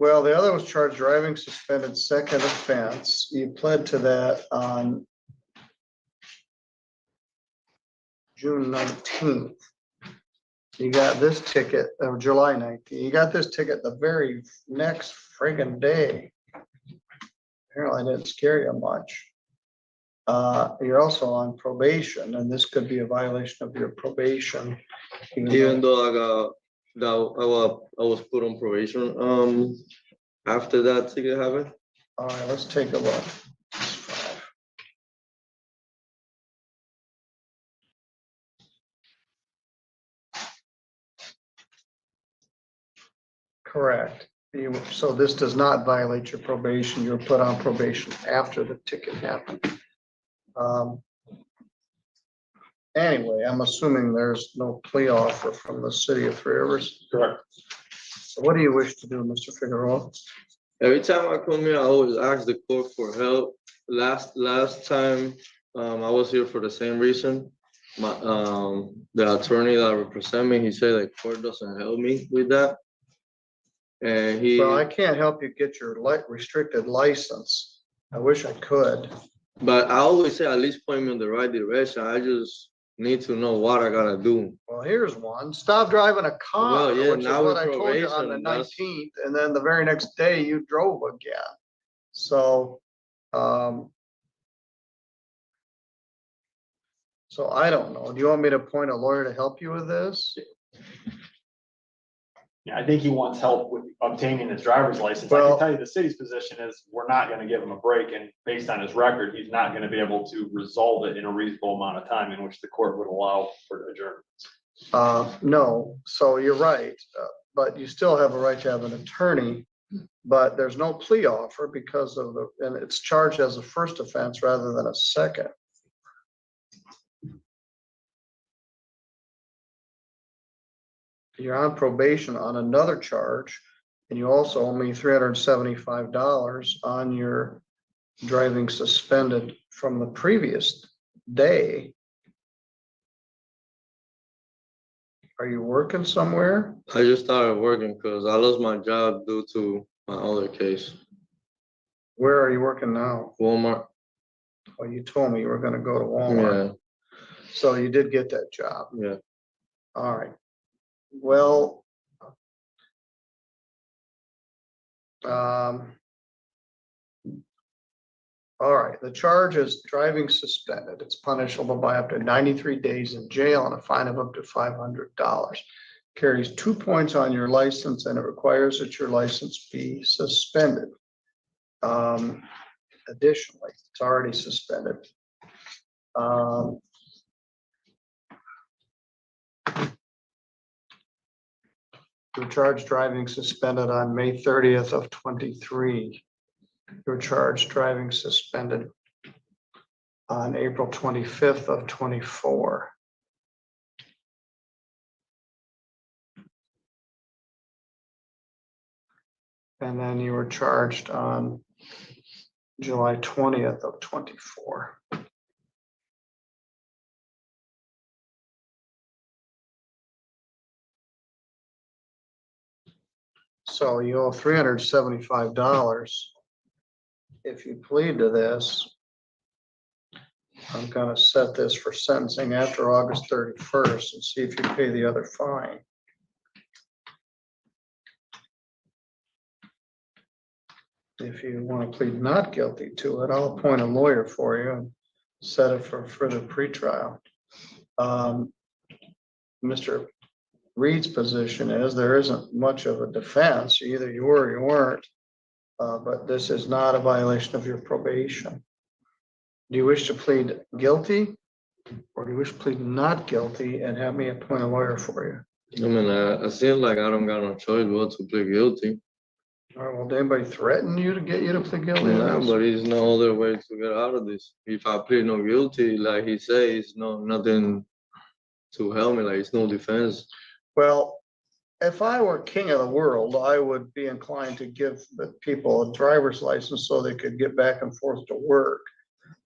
Well, the other was charged driving suspended second offense. You pled to that on June 19th. You got this ticket, or July 19th. You got this ticket the very next friggin' day. Apparently it didn't scare you much. You're also on probation, and this could be a violation of your probation. Even though I was put on probation, after that ticket happened. All right, let's take a look. Correct. So this does not violate your probation. You were put on probation after the ticket happened. Anyway, I'm assuming there's no plea offer from the city of Three Rivers. Correct. So what do you wish to do, Mr. Figueroa? Every time I come here, I always ask the court for help. Last time, I was here for the same reason. The attorney that represent me, he said the court doesn't help me with that. And Well, I can't help you get your restricted license. I wish I could. But I always say at least point me in the right direction. I just need to know what I gotta do. Well, here's one. Stop driving a car, Well, yeah, which is now what with I told you on the probation, that's- 19th, and then the very next day you drove again. So, so I don't know. Do you want me to appoint a lawyer to help you with this? Yeah, I think he wants help with obtaining his driver's license. I Well- can tell you the city's position is, we're not gonna give him a break, and based on his record, he's not gonna be able to resolve it in a reasonable amount of time in which the court would allow for adjournment. No, so you're right, but you still have a right to have an attorney. But there's no plea offer because of and it's charged as a first offense rather than a second. You're on probation on another charge, and you also owe me $375 on your driving suspended from the previous day. Are you working somewhere? I just started working because I lost my job due to my other case. Where are you working now? Walmart. Well, you told me you were gonna go to Walmart. So you did get that job. Yeah. All right. Well, all right, the charge is driving suspended. It's punishable by up to 93 days in jail and a fine of up to $500. Carries 2 points on your license, and it requires that your license be suspended. Additionally, it's already suspended. You were charged driving suspended on May 30th of 23. You were charged driving suspended on April 25th of 24. And then you were charged on July 20th of 24. So you owe $375. If you plead to this, I'm gonna set this for sentencing after August 31st and see if you pay the other fine. If you want to plead not guilty to it, I'll appoint a lawyer for you and set it for further pretrial. Mr. Reed's position is there isn't much of a defense. Either you were or you weren't. But this is not a violation of your probation. Do you wish to plead guilty? Or do you wish to plead not guilty and have me appoint a lawyer for you? I mean, I feel like I don't got no choice but to plead guilty. All right, well, did anybody threaten you to get you to plead guilty? No, but there's no other way to get out of this. If I plead no guilty, like he says, nothing to help me, like it's no defense. Well, if I were king of the world, I would be inclined to give the people a driver's license so they could get back and forth to work.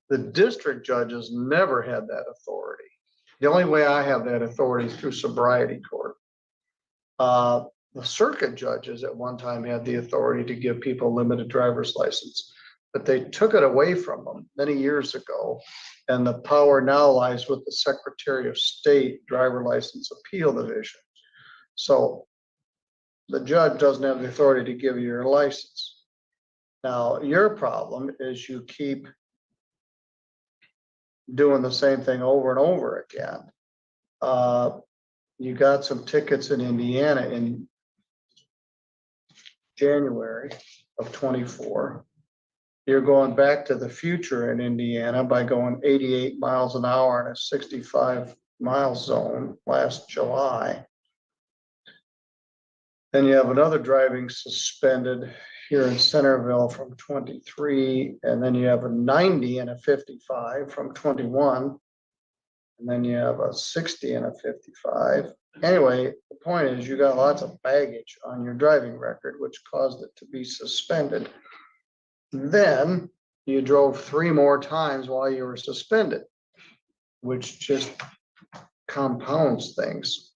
The district judges never had that authority. The only way I have that authority is through sobriety court. The circuit judges at one time had the authority to give people a limited driver's license, but they took it away from them many years ago. And the power now lies with the Secretary of State Driver License Appeal Division. So the judge doesn't have the authority to give you your license. Now, your problem is you keep doing the same thing over and over again. You got some tickets in Indiana in January of 24. You're going back to the future in Indiana by going 88 miles an hour in a 65-mile zone last July. Then you have another driving suspended here in Centerville from 23, and then you have a 90 and a 55 from 21, and then you have a 60 and a 55. Anyway, the point is you got lots of baggage on your driving record, which caused it to be suspended. Then you drove 3 more times while you were suspended, which just compounds things.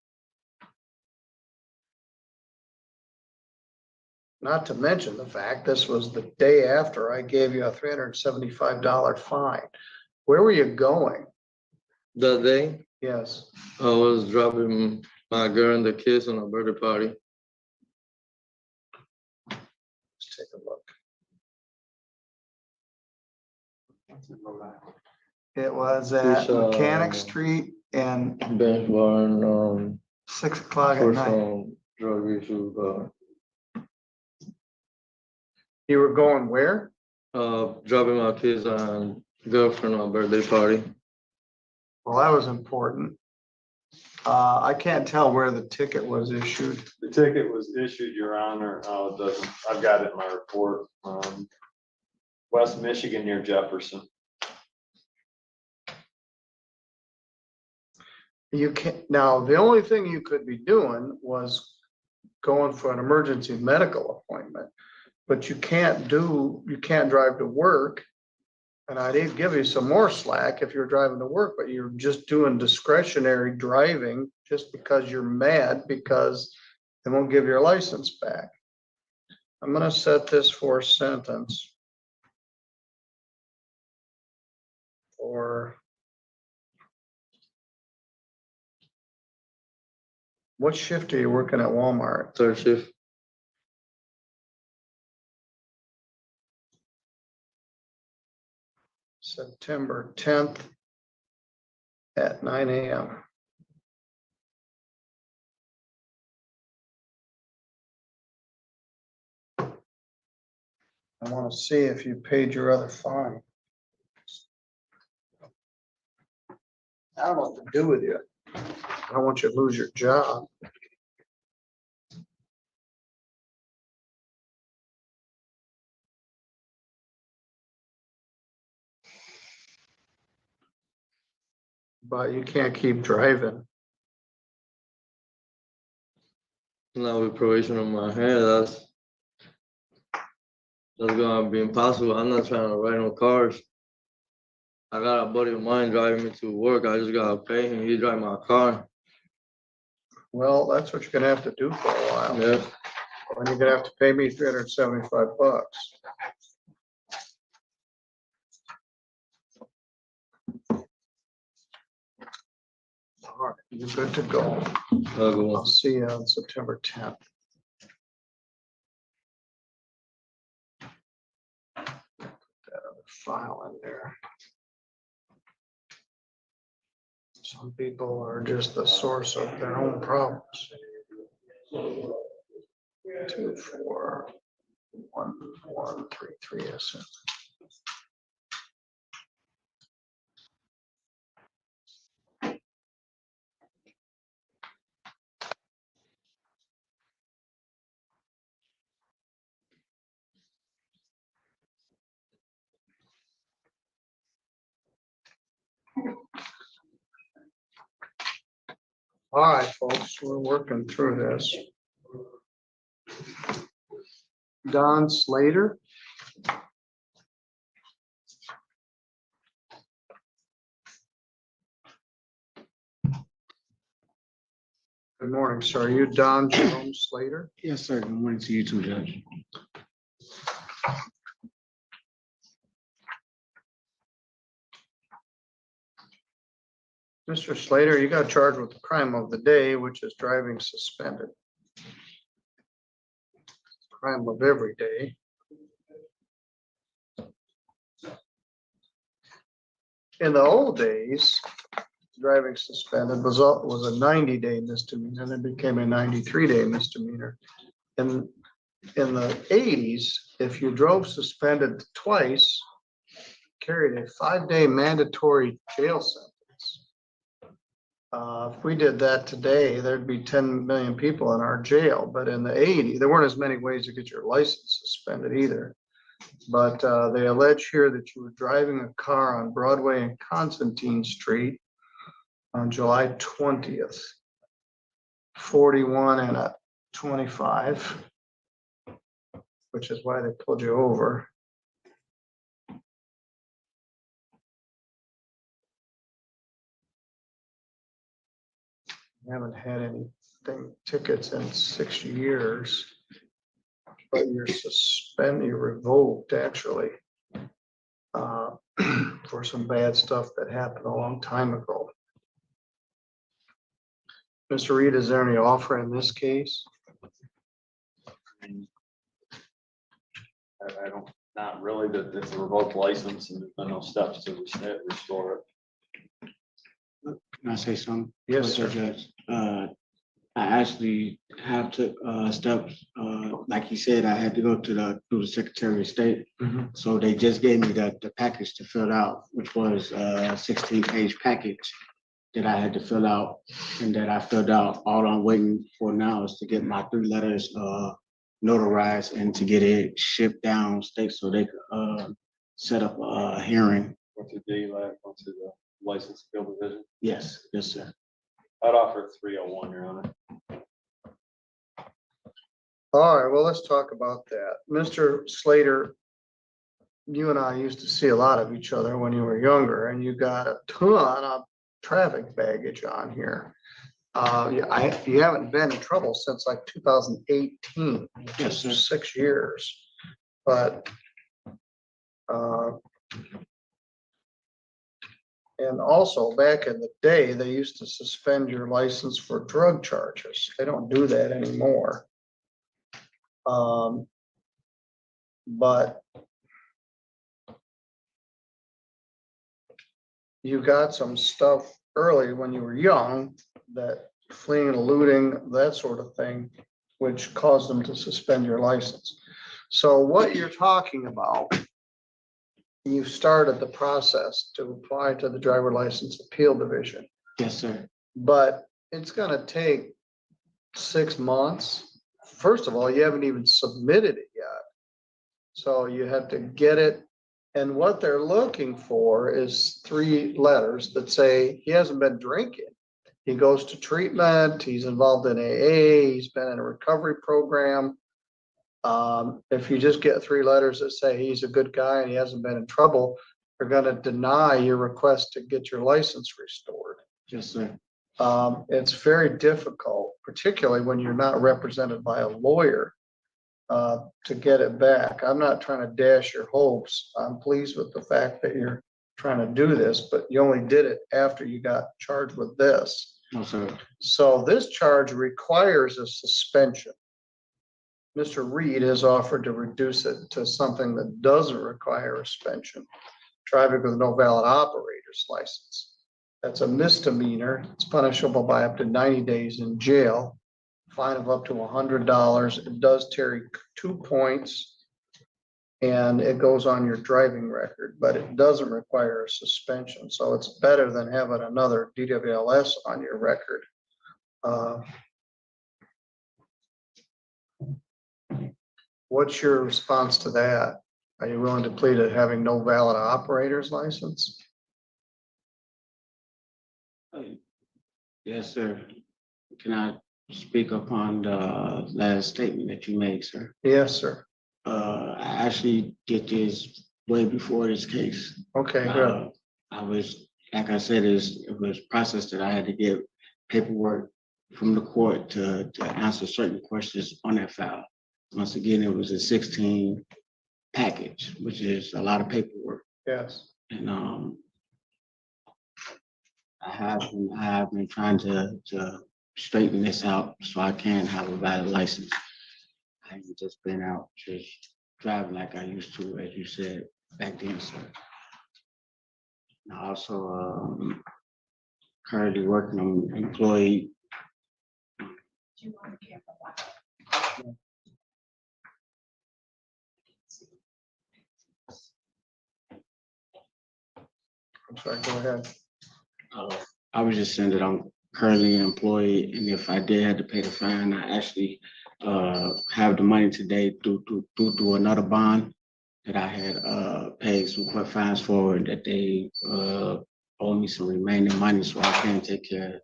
Not to mention the fact this was the day after I gave you a $375 fine. Where were you going? That day, Yes. I was dropping my girl and the kids on a birthday party. Let's take a look. It was at Mechanic Street and Bench barn, 6 o'clock at night. drug issue, You were going where? dropping my kids and girlfriend on birthday party. Well, that was important. I can't tell where the ticket was issued. The ticket was issued, Your Honor. It doesn't, I've got it in my report. West Michigan near Jefferson. You can't, now, the only thing you could be doing was going for an emergency medical appointment. But you can't drive to work. And I did give you some more slack if you're driving to work, but you're just doing discretionary driving just because you're mad because they won't give your license back. I'm gonna set this for a sentence. Or what shift are you working at Walmart? Third shift. September 10th at 9 a.m. I want to see if you paid your other fine. I don't know what to do with you. I don't want you to lose your job. But you can't keep driving. Now with probation on my head, that's gonna be impossible. I'm not trying to ride no cars. I got a buddy of mine driving me to work. I just gotta pay him. He drive my car. Well, that's what you're gonna have to do for a while. Yeah. And you're gonna have to pay me $375. All right, you're good to go. I'll see you on September 10th. Put that other file in there. Some people are just the source of their own problems. 241133 SM. All right, folks, we're working through this. Don Slater. Good morning, sir. Are you Don Jerome Slater? Yes, sir. Good morning to you too, Judge. Mr. Slater, you got charged with the crime of the day, which is driving suspended. Crime of every day. In the old days, driving suspended was a 90-day misdemeanor, and it became a 93-day misdemeanor. In the 80s, if you drove suspended twice, carried a 5-day mandatory jail sentence. If we did that today, there'd be 10 million people in our jail. But in the 80s, there weren't as many ways to get your license suspended either. But they allege here that you were driving a car on Broadway and Constantine Street on July 20th, 41 and a 25, which is why they pulled you over. Haven't had anything tickets in 6 years, but you're revoked actually for some bad stuff that happened a long time ago. Mr. Reed, is there any offer in this case? I don't, not really, that it's a revoked license and there's been no steps to restore it. Can I say something? Yes, sir. Judge? I actually have to, steps, like he said, I had to go through the Secretary of State. So they just gave me the package to fill out, which was a 16-page package that I had to fill out and that I filled out. All I'm waiting for now is to get my 3 letters, notarized and to get it shipped down state so they could, set up a hearing. What's the day left onto the license appeal division? Yes, yes, sir. I'd offer 301, Your Honor. All right, well, let's talk about that. Mr. Slater, you and I used to see a lot of each other when you were younger, and you got a ton of traffic baggage on here. You haven't been in trouble since like 2018, Yes, sir. 6 years. But and also back in the day, they used to suspend your license for drug charges. They don't do that anymore. But you got some stuff early when you were young, that fleeing, eluding, that sort of thing, which caused them to suspend your license. So what you're talking about, you started the process to apply to the driver license appeal division, Yes, sir. but it's gonna take 6 months. First of all, you haven't even submitted it yet. So you have to get it. And what they're looking for is 3 letters that say he hasn't been drinking. He goes to treatment, he's involved in AA, he's been in a recovery program. If you just get 3 letters that say he's a good guy and he hasn't been in trouble, they're gonna deny your request to get your license restored. Yes, sir. It's very difficult, particularly when you're not represented by a lawyer, to get it back. I'm not trying to dash your hopes. I'm pleased with the fact that you're trying to do this, but you only did it after you got charged with this. No, sir. So this charge requires a suspension. Mr. Reed has offered to reduce it to something that doesn't require a suspension. Driving with no valid operator's license. That's a misdemeanor. It's punishable by up to 90 days in jail. Fine of up to $100. It does carry 2 points. And it goes on your driving record, but it doesn't require a suspension. So it's better than having another DWLS on your record. What's your response to that? Are you willing to plead to having no valid operator's license? Yes, sir. Can I speak upon the last statement that you made, sir? Yes, sir. I actually did this way before this case. Okay, good. I was, like I said, it was processed that I had to get paperwork from the court to answer certain questions on that file. Once again, it was a 16 package, which is a lot of paperwork. Yes. And I have been trying to straighten this out so I can have a valid license. I haven't just been out just driving like I used to, as you said back then, sir. And I also currently working on employee. I'm sorry, go ahead. I was just saying that I'm currently an employee, and if I did have to pay the fine, I actually have the money today through another bond that I had paid some court fines for, that they owe me some remaining money, so I can take care of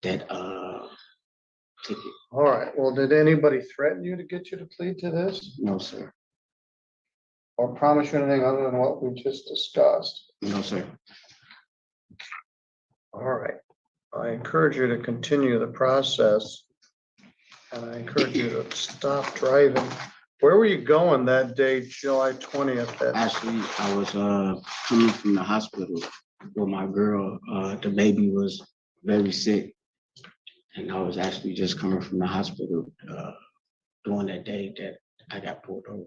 that ticket. All right, well, did anybody threaten you to get you to plead to this? No, sir. Or promise you anything other than what we just discussed? No, sir. All right, I encourage you to continue the process. And I encourage you to stop driving. Where were you going that day, July 20th? Actually, I was coming from the hospital with my girl. The baby was very sick. And I was actually just coming from the hospital during that day that I got pulled over.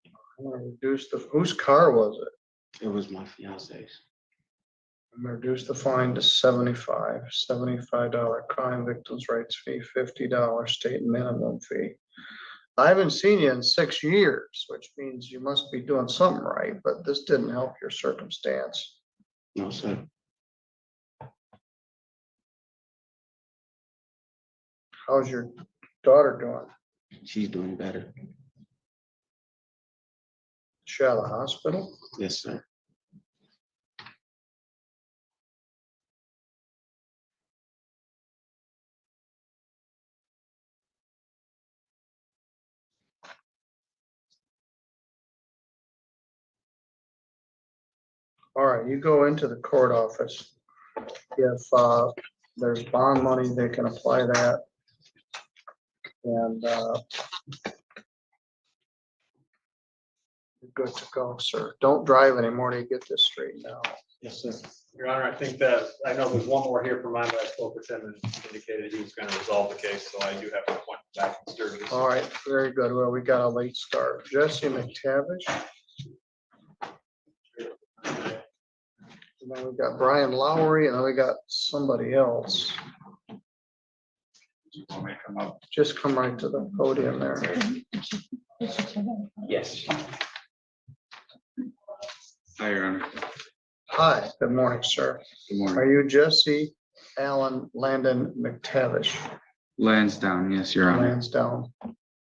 I want to reduce whose car was it? It was my fiance's. Reduce the fine to $75 crime victims' rights fee, $50 state minimum fee. I haven't seen you in 6 years, which means you must be doing something right, but this didn't help your circumstance. No, sir. How's your daughter doing? She's doing better. She out of the hospital? Yes, sir. All right, you go into the court office. If there's bond money, they can apply that. And you're good to go, sir. Don't drive anymore till you get this straightened out. Yes, sir. Your Honor, I think that, I know there's one more here for mine, but I spoke with him and indicated he was gonna resolve the case, so I do have to point back and stir this. All right, very good. Well, we got a late start. Jesse McTavish. And then we got Brian Lowry, and then we got somebody else. Just come right to the podium there. Yes. Hi, Your Honor. Hi, good morning, sir. Good morning. Are you Jesse Allen Landon McTavish? Lansdowne, yes, Your Honor. Lansdowne.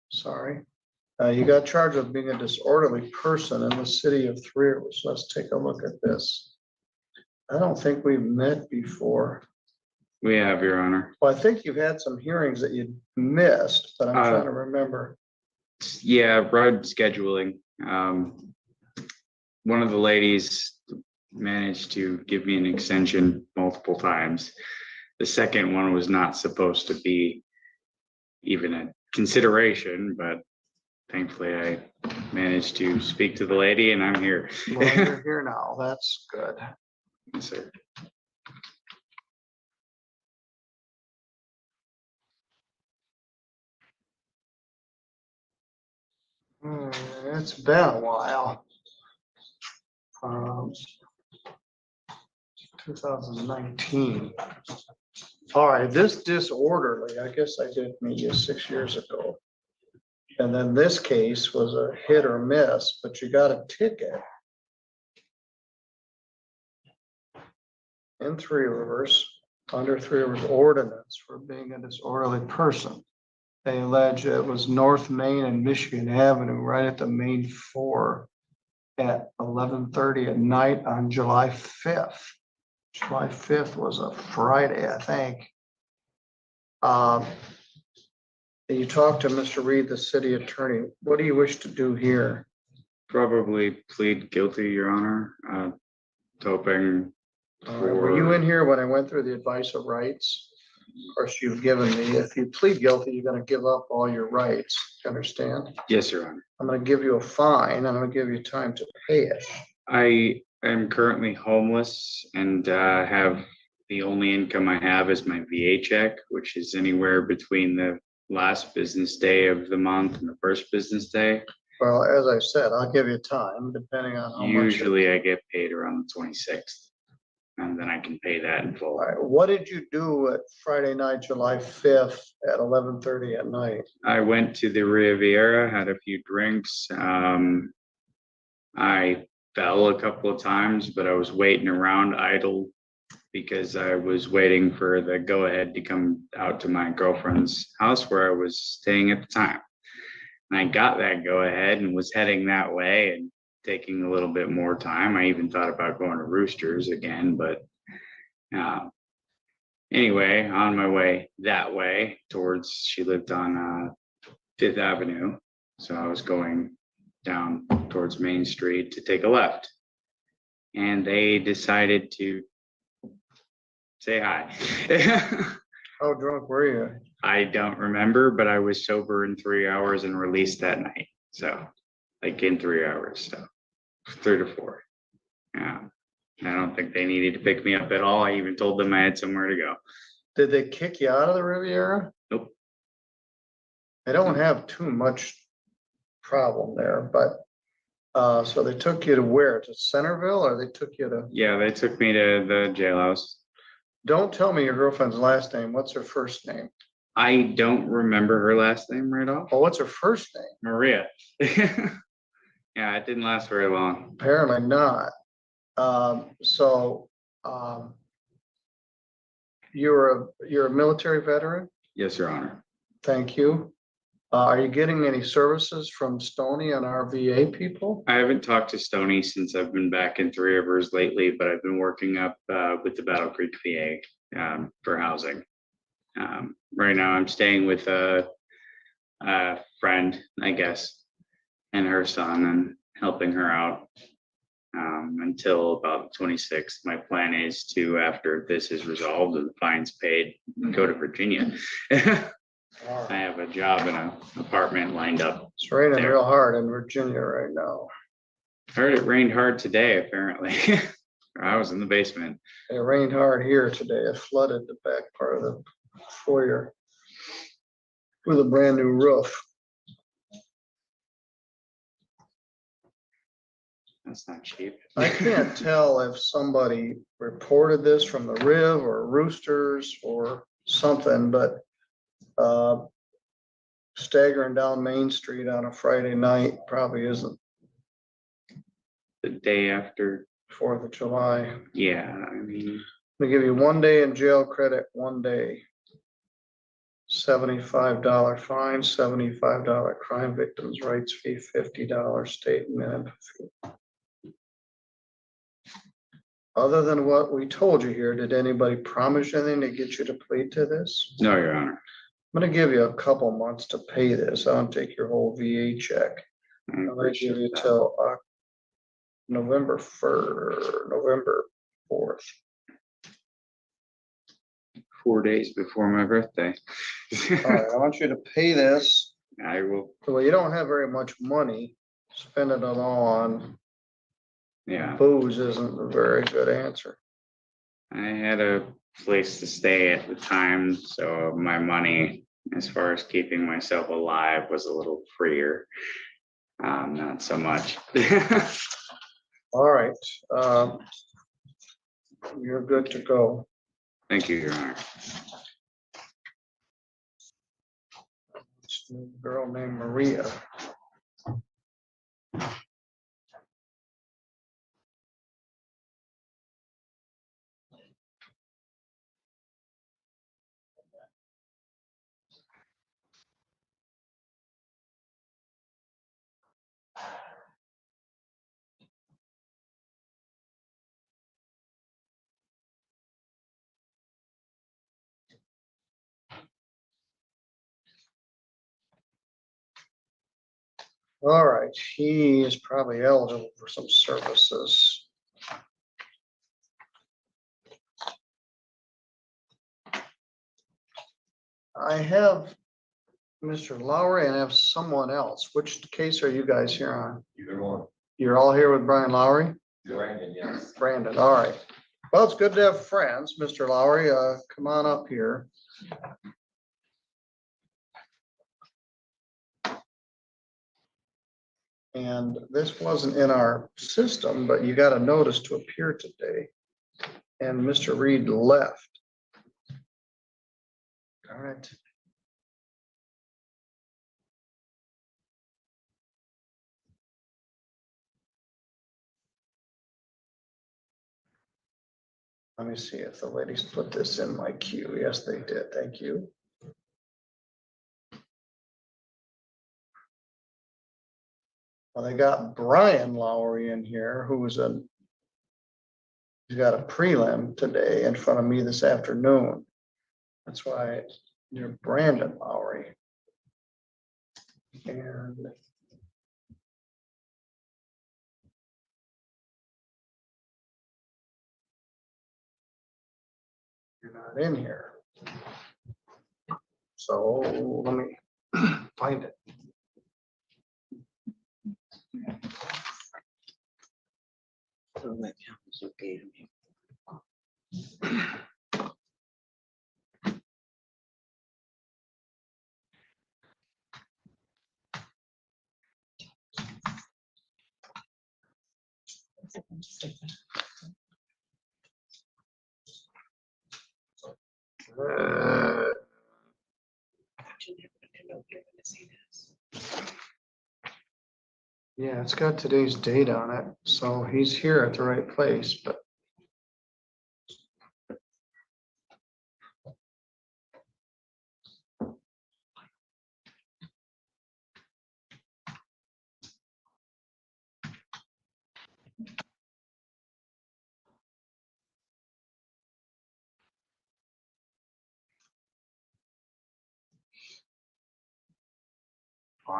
Sorry. You got charged with being a disorderly person in the city of Three Rivers. Let's take a look at this. I don't think we've met before. We have, Your Honor. Well, I think you've had some hearings that you missed, but I'm trying to remember. Yeah, road scheduling. One of the ladies managed to give me an extension multiple times. The second one was not supposed to be even a consideration, but thankfully I managed to speak to the lady and I'm here. Well, you're here now. That's good. Yes, sir. It's been a while. 2019. All right, this disorderly, I guess I did meet you 6 years ago. And then this case was a hit or miss, but you got a ticket in Three Rivers, under Three Rivers ordinance for being a disorderly person. They allege it was North Main and Michigan Avenue, right at the main 4 at 11:30 at night on July 5th. July 5th was a Friday, I think. You talked to Mr. Reed, the city attorney. What do you wish to do here? Probably plead guilty, Your Honor. Hoping Were you in here when I went through the advice of rights? Of course, you've given me, if you plead guilty, you're gonna give up all your rights. Do you understand? Yes, Your Honor. I'm gonna give you a fine. I'm gonna give you time to pay it. I am currently homeless and have the only income I have is my VA check, which is anywhere between the last business day of the month and the first business day. Well, as I said, I'll give you time depending on how much. Usually I get paid around the 26th. And then I can pay that in full. All right, what did you do at Friday night, July 5th at 11:30 at night? I went to the Riviera, had a few drinks. I fell a couple of times, but I was waiting around idle because I was waiting for the go ahead to come out to my girlfriend's house where I was staying at the time. And I got that go ahead and was heading that way and taking a little bit more time. I even thought about going to Roosters again, but anyway, on my way that way towards, she lived on 5th Avenue. So I was going down towards Main Street to take a left. And they decided to say hi. How drunk were you? I don't remember, but I was sober in 3 hours and released that night. So like in 3 hours, so 3 to 4. Yeah. I don't think they needed to pick me up at all. I even told them I had somewhere to go. Did they kick you out of the Riviera? Nope. I don't have too much problem there, but So they took you to where? To Centerville or they took you to, Yeah, they took me to the jailhouse. don't tell me your girlfriend's last name. What's her first name? I don't remember her last name right off. Oh, what's her first name? Maria. Yeah, it didn't last very long. Apparently not. So, you're a military veteran? Yes, Your Honor. Thank you. Are you getting any services from Stony and our VA people? I haven't talked to Stony since I've been back in Three Rivers lately, but I've been working up with the Battle Creek VA for housing. Right now, I'm staying with a friend, I guess, and her son, and helping her out until about the 26th. My plan is to, after this is resolved and the fines paid, go to Virginia. I have a job in an apartment lined up. It's raining there. real hard in Virginia right now. Heard it rained hard today, apparently. I was in the basement. It rained hard here today. It flooded the back part of the foyer with a brand new roof. That's not cheap. I can't tell if somebody reported this from the Riv or Roosters or something, but staggering down Main Street on a Friday night probably isn't The day after, 4th of July. yeah, I mean, They give you 1 day in jail credit, 1 day. $75 fine, $75 crime victims' rights fee, $50 state minimum fee. Other than what we told you here, did anybody promise anything to get you to plead to this? no, Your Honor. I'm gonna give you a couple months to pay this. I don't take your whole VA check. I I'm gonna appreciate give you that. till November 4th. 4 days before my birthday. All right, I want you to pay this. I will, Well, you don't have very much money. Spending it all on yeah. booze isn't a very good answer. I had a place to stay at the time, so my money, as far as keeping myself alive, was a little freer. Not so much. All right, you're good to go. Thank you, Your Honor. It's a girl named Maria. All right, he is probably eligible for some services. I have Mr. Lowry and I have someone else. Which case are you guys here on? Either one. You're all here with Brian Lowry? Brandon, yes. Brandon, all right. Well, it's good to have friends. Mr. Lowry, come on up here. And this wasn't in our system, but you got a notice to appear today. And Mr. Reed left. All right. Let me see if the ladies put this in my queue. Yes, they did. Thank you. Well, they got Brian Lowry in here, who was he's got a prelim today in front of me this afternoon. That's why you're Brandon Lowry. And you're not in here. So let me find it. So that was okay to me. Yeah, it's got today's date on it, so he's here at the right place, but.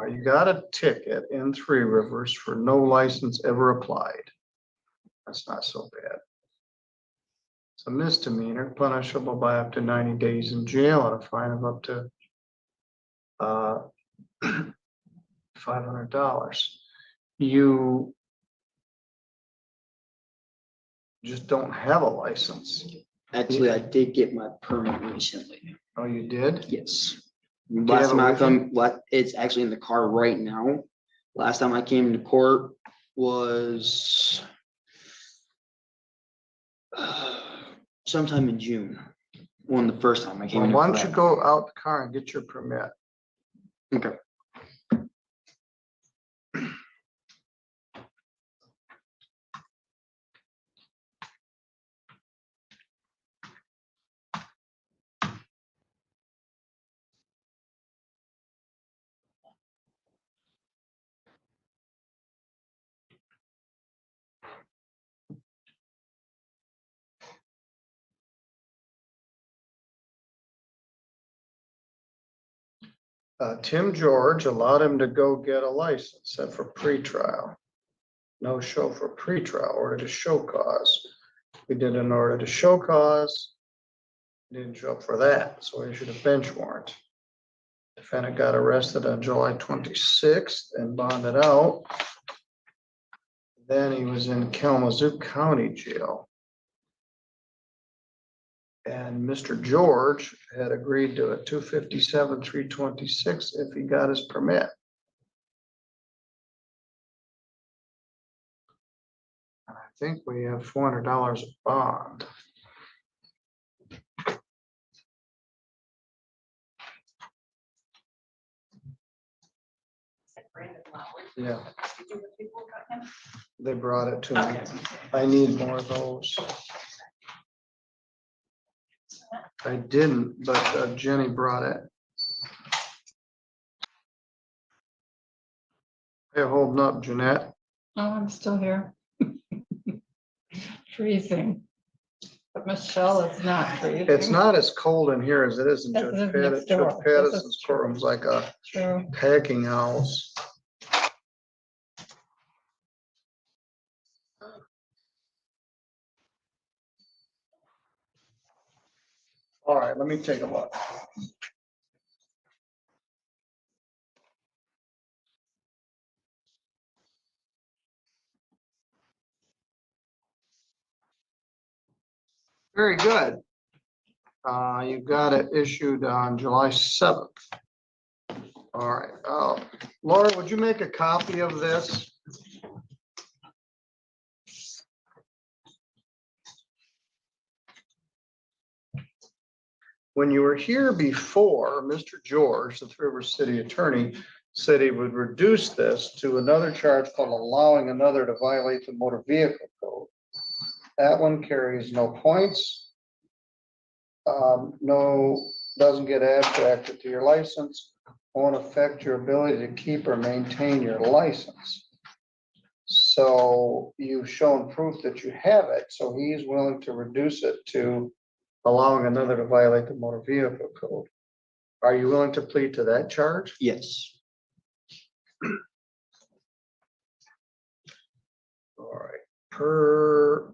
You got a ticket in Three Rivers for no license ever applied. That's not so bad. It's a misdemeanor punishable by up to 90 days in jail and a fine of up to $500. You just don't have a license. Actually, I did get my permit recently. Oh, you did? Yes. Do you Last have it time I with you? come, it's actually in the car right now. Last time I came to court was sometime in June. One the first time I came. Well, in why for don't you that. go out the car and get your permit? Okay. Tim George allowed him to go get a license set for pretrial. No show for pretrial, order to show cause. We did an order to show cause. Didn't show up for that, so we issued a bench warrant. Defendant got arrested on July 26th and bonded out. Then he was in Kalamazoo County Jail. And Mr. George had agreed to a $257, $326 if he got his permit. And I think we have $400 bond. Yeah, they brought it to me. I need more of those. I didn't, but Jenny brought it. Hey, holding up, Jeanette. Oh, I'm still here. Freezing. But Michelle is not freezing. It's not as cold in here as it is in Yes, Judge it is next door. Judge Patterson's courtroom's like a True. packing house. All right, let me take a look. Very good. You got it issued on July 7th. All right, Laura, would you make a copy of this? When you were here before, Mr. George, the Three Rivers City Attorney, said he would reduce this to another charge called allowing another to violate the motor vehicle code. That one carries no points. Doesn't get abstracted to your license, won't affect your ability to keep or maintain your license. So you've shown proof that you have it, so he's willing to reduce it to allowing another to violate the motor vehicle code. Are you willing to plead to that charge? Yes. All right, per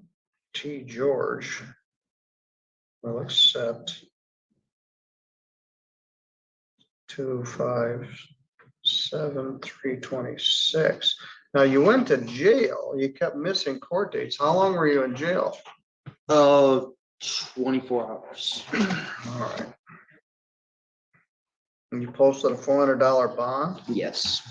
T. George, will accept 257,326. Now you went to jail. You kept missing court dates. How long were you in jail? 24 hours. All right. And you posted a $400 bond? Yes.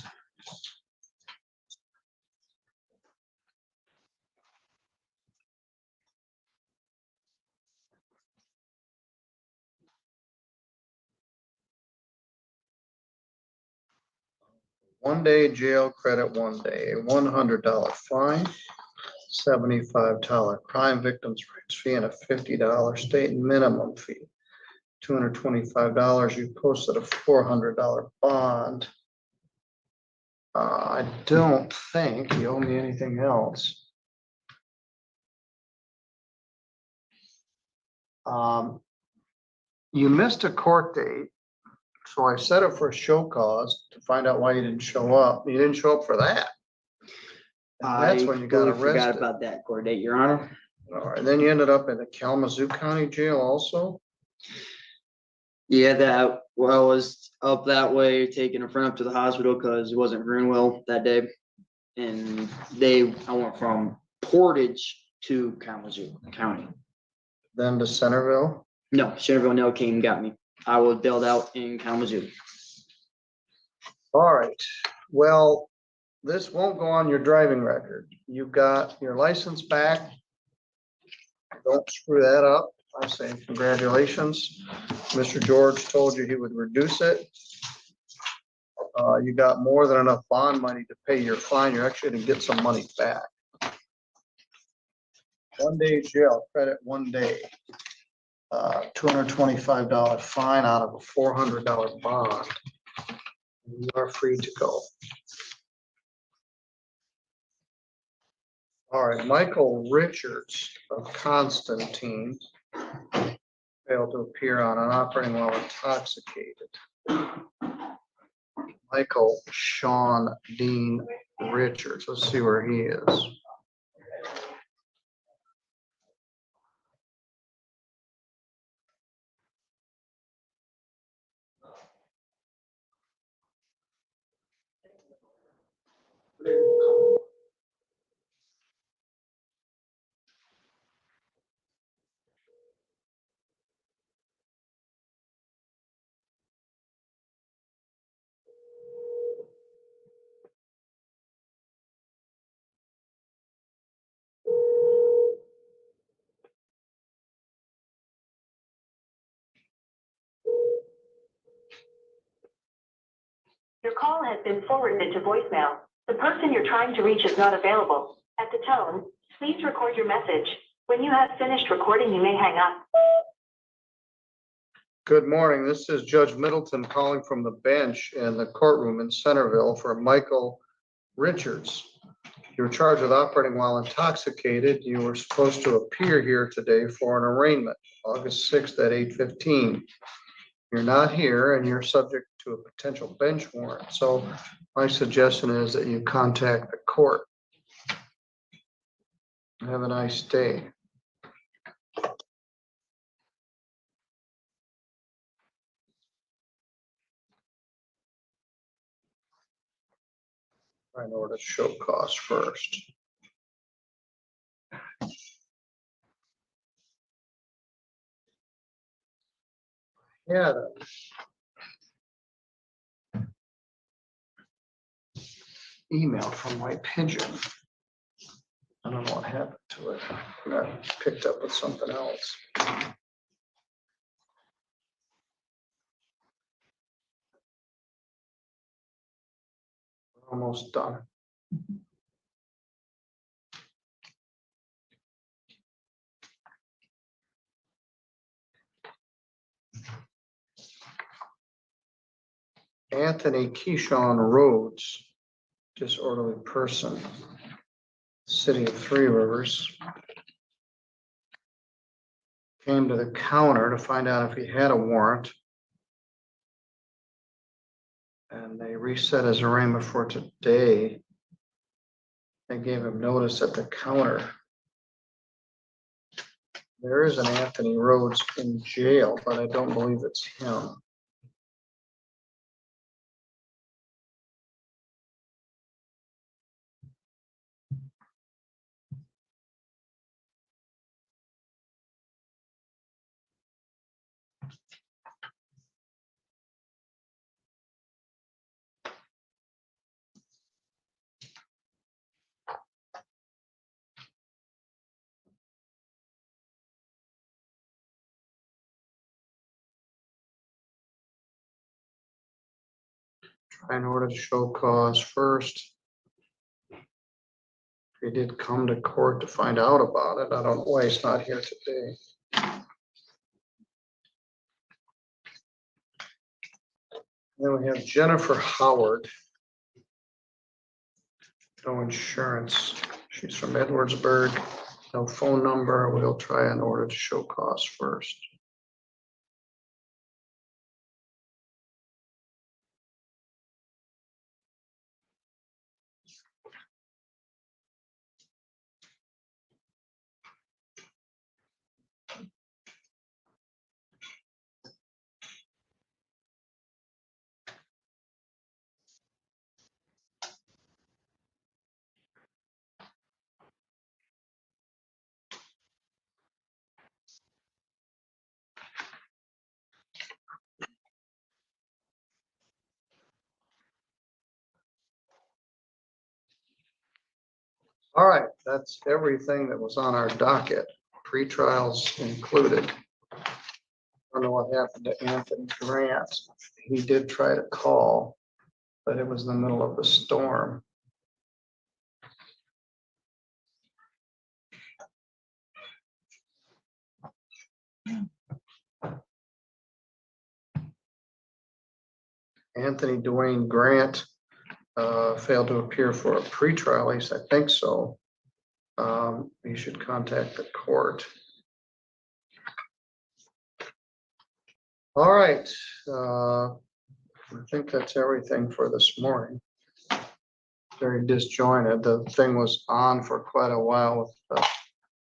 1 day jail credit, 1 day, $100 fine, $75 crime victims rights fee, and a $50 state minimum fee. $225, you posted a $400 bond. I don't think you owe me anything else. You missed a court date, so I set up for a show cause to find out why you didn't show up. You didn't show up for that. And that's when you got totally forgot arrested. about that court date, Your Honor. All right, then you ended up in the Kalamazoo County Jail also. Yeah, that, well, I was up that way, taking a friend up to the hospital because he wasn't doing well that day. And I went from Portage to Kalamazoo County. Then to Centerville. No, Centerville never came and got me. I was bailed out in Kalamazoo. All right, well, this won't go on your driving record. You got your license back. Don't screw that up. I say congratulations. Mr. George told you he would reduce it. You got more than enough bond money to pay your fine. You're actually gonna get some money back. 1 day jail credit, 1 day. $225 fine out of a $400 bond. You are free to go. All right, Michael Richards of Constantine failed to appear on an operating while intoxicated. Michael Sean Dean Richards. Let's see where he is. Your call has been forwarded to voicemail. The person you're trying to reach is not available. At the tone, please record your message. When you have finished recording, you may hang up. Good morning. This is Judge Middleton calling from the bench in the courtroom in Centerville for Michael Richards. You were charged with operating while intoxicated. You were supposed to appear here today for an arraignment, August 6th at 8:15. You're not here and you're subject to a potential bench warrant. So my suggestion is that you contact the court. Have a nice day. I know where to show cause first. Yeah. Email from my pigeon. I don't know what happened to it. Got picked up with something else. Almost done. Anthony Keyshawn Rhodes, disorderly person, City of Three Rivers. Came to the counter to find out if he had a warrant. And they reset his arraignment for today. They gave him notice at the counter. There is an Anthony Rhodes in jail, but I don't believe it's him. try in order to show cause first. He did come to court to find out about it. I don't know why he's not here today. Then we have Jennifer Howard. No insurance. She's from Edwardsburg. No phone number. We'll try in order to show cause first. All right, that's everything that was on our docket, pre-trials included. I don't know what happened to Anthony Grant. He did try to call, but it was in the middle of the storm. Anthony Dwayne Grant failed to appear for a pretrial, at least I think so. You should contact the court. All right, I think that's everything for this morning. Very disjointed. The thing was on for quite a while with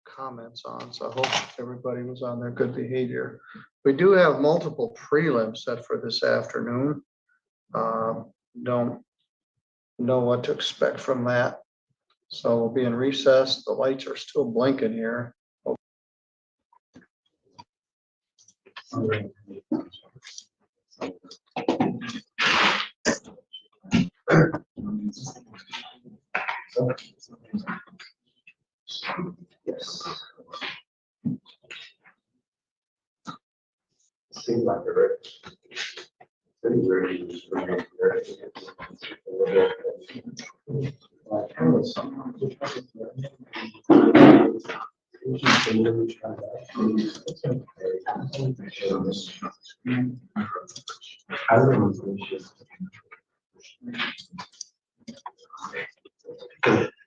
comments on, so I hope everybody was on their good behavior. We do have multiple prelims set for this afternoon. Don't know what to expect from that. So we'll be in recess. The lights are still blinking here. Yes. Seems like a pretty ready.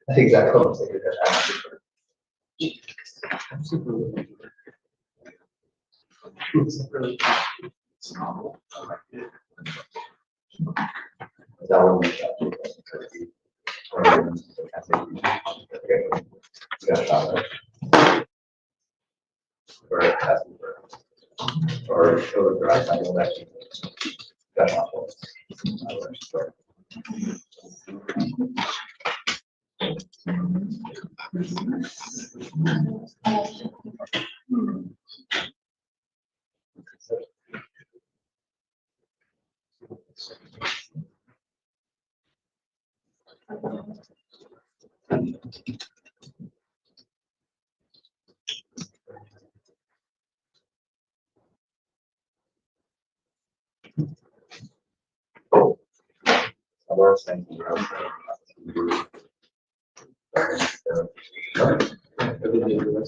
That's exactly what I'm saying. Or show the drive cycle that that's not what.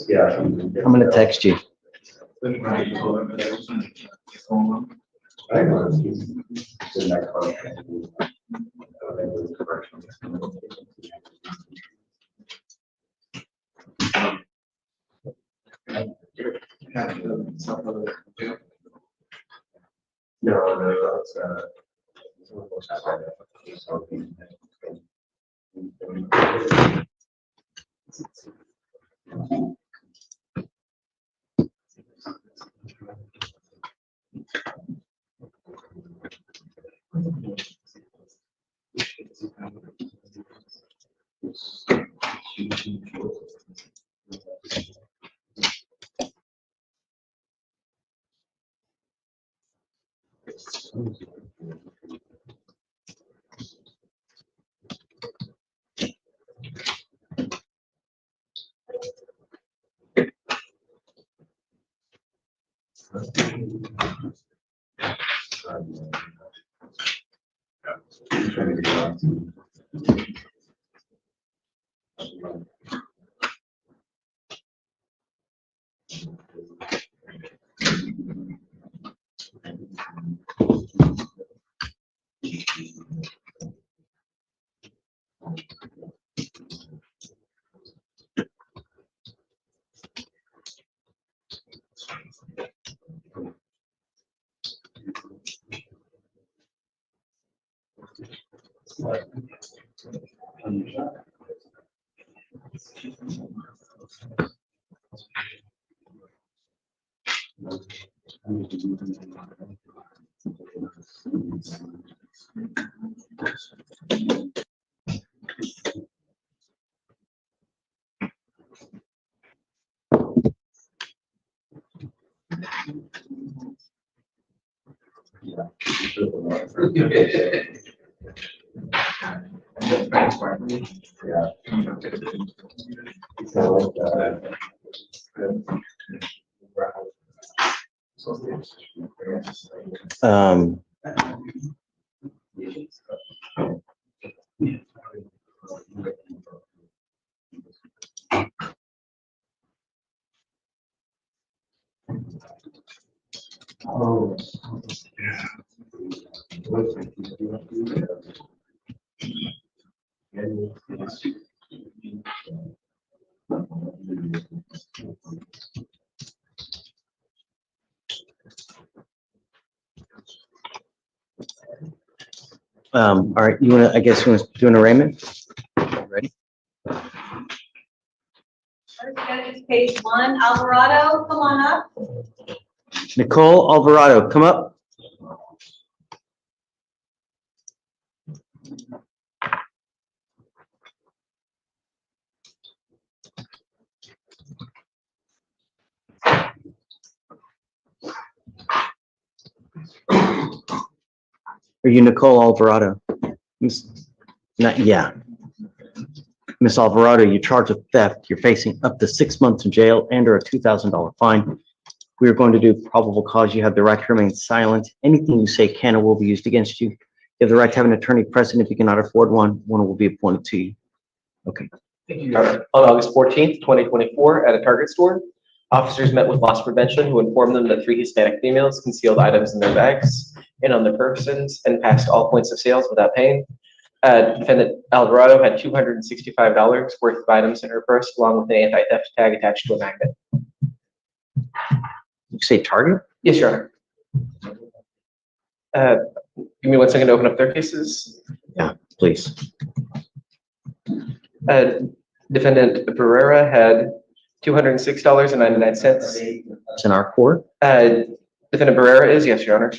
Yeah. I'm gonna text you. No, Um, all right, you wanna, I guess you wanna do an arraignment? Ready? First judge is page 1. Alvarado, come on up. Nicole Alvarado, come up. Are you Nicole Alvarado? Yeah. Miss Alvarado, you're charged with theft. You're facing up to 6 months in jail and or a $2,000 fine. We are going to do probable cause. You have the right to remain silent. Anything you say can or will be used against you. You have the right to have an attorney present. If you cannot afford one will be appointed to you. Okay. Thank you, Your Honor. On August 14th, 2024, at a Target store, officers met with loss prevention who informed them that 3 Hispanic females concealed items in their bags and on their persons and passed all points of sales without paying. Defendant Alvarado had $265 worth of items in her purse, along with an anti-theft tag attached to a magnet. You say Target? Yes, Your Honor. Give me 1 second to open up their cases. Yeah, please. Defendant Barrera had $206.99. It's in our court? Defendant Barrera is, yes, Your Honor.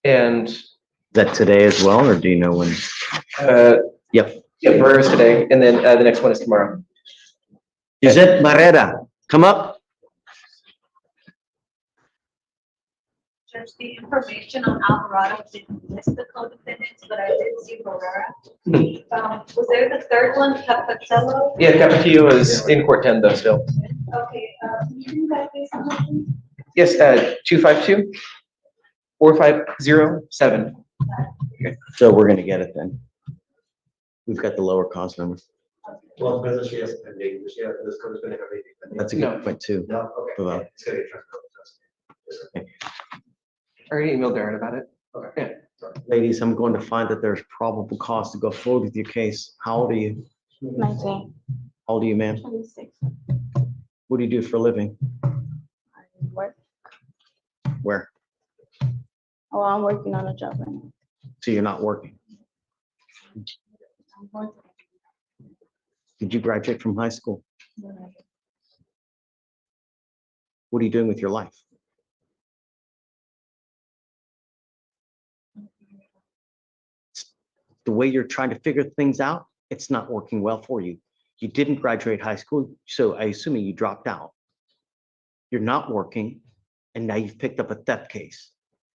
And Is that today as well, or do you know when? Yep. Yeah, Barrera is today, and then the next one is tomorrow. Gisette Barrera, come up. Judge, the information on Alvarado didn't list the co-defendants, but I did see Barrera. Was there the third one, Capatello? Yeah, Capetillo is in court 10 though still. Okay, can you do that based on? Yes, 252-4507. Okay. So we're gonna get it then. We've got the lower cause number. Well, because she has pending, this code is going to have anything pending. That's a good point too. No, okay. About- It's gonna get transferred. I already emailed Darren about it. Okay. Ladies, I'm going to find that there's probable cause to go forward with your case. How old are you? 19. How old are you, ma'am? 26. What do you do for a living? Work. Where? Oh, I'm working on a job right now. So you're not working. I'm working. Did you graduate from high school? What are you doing with your life? The way you're trying to figure things out, it's not working well for you. You didn't graduate high school, so I assume you dropped out. You're not working, and now you've picked up a theft case.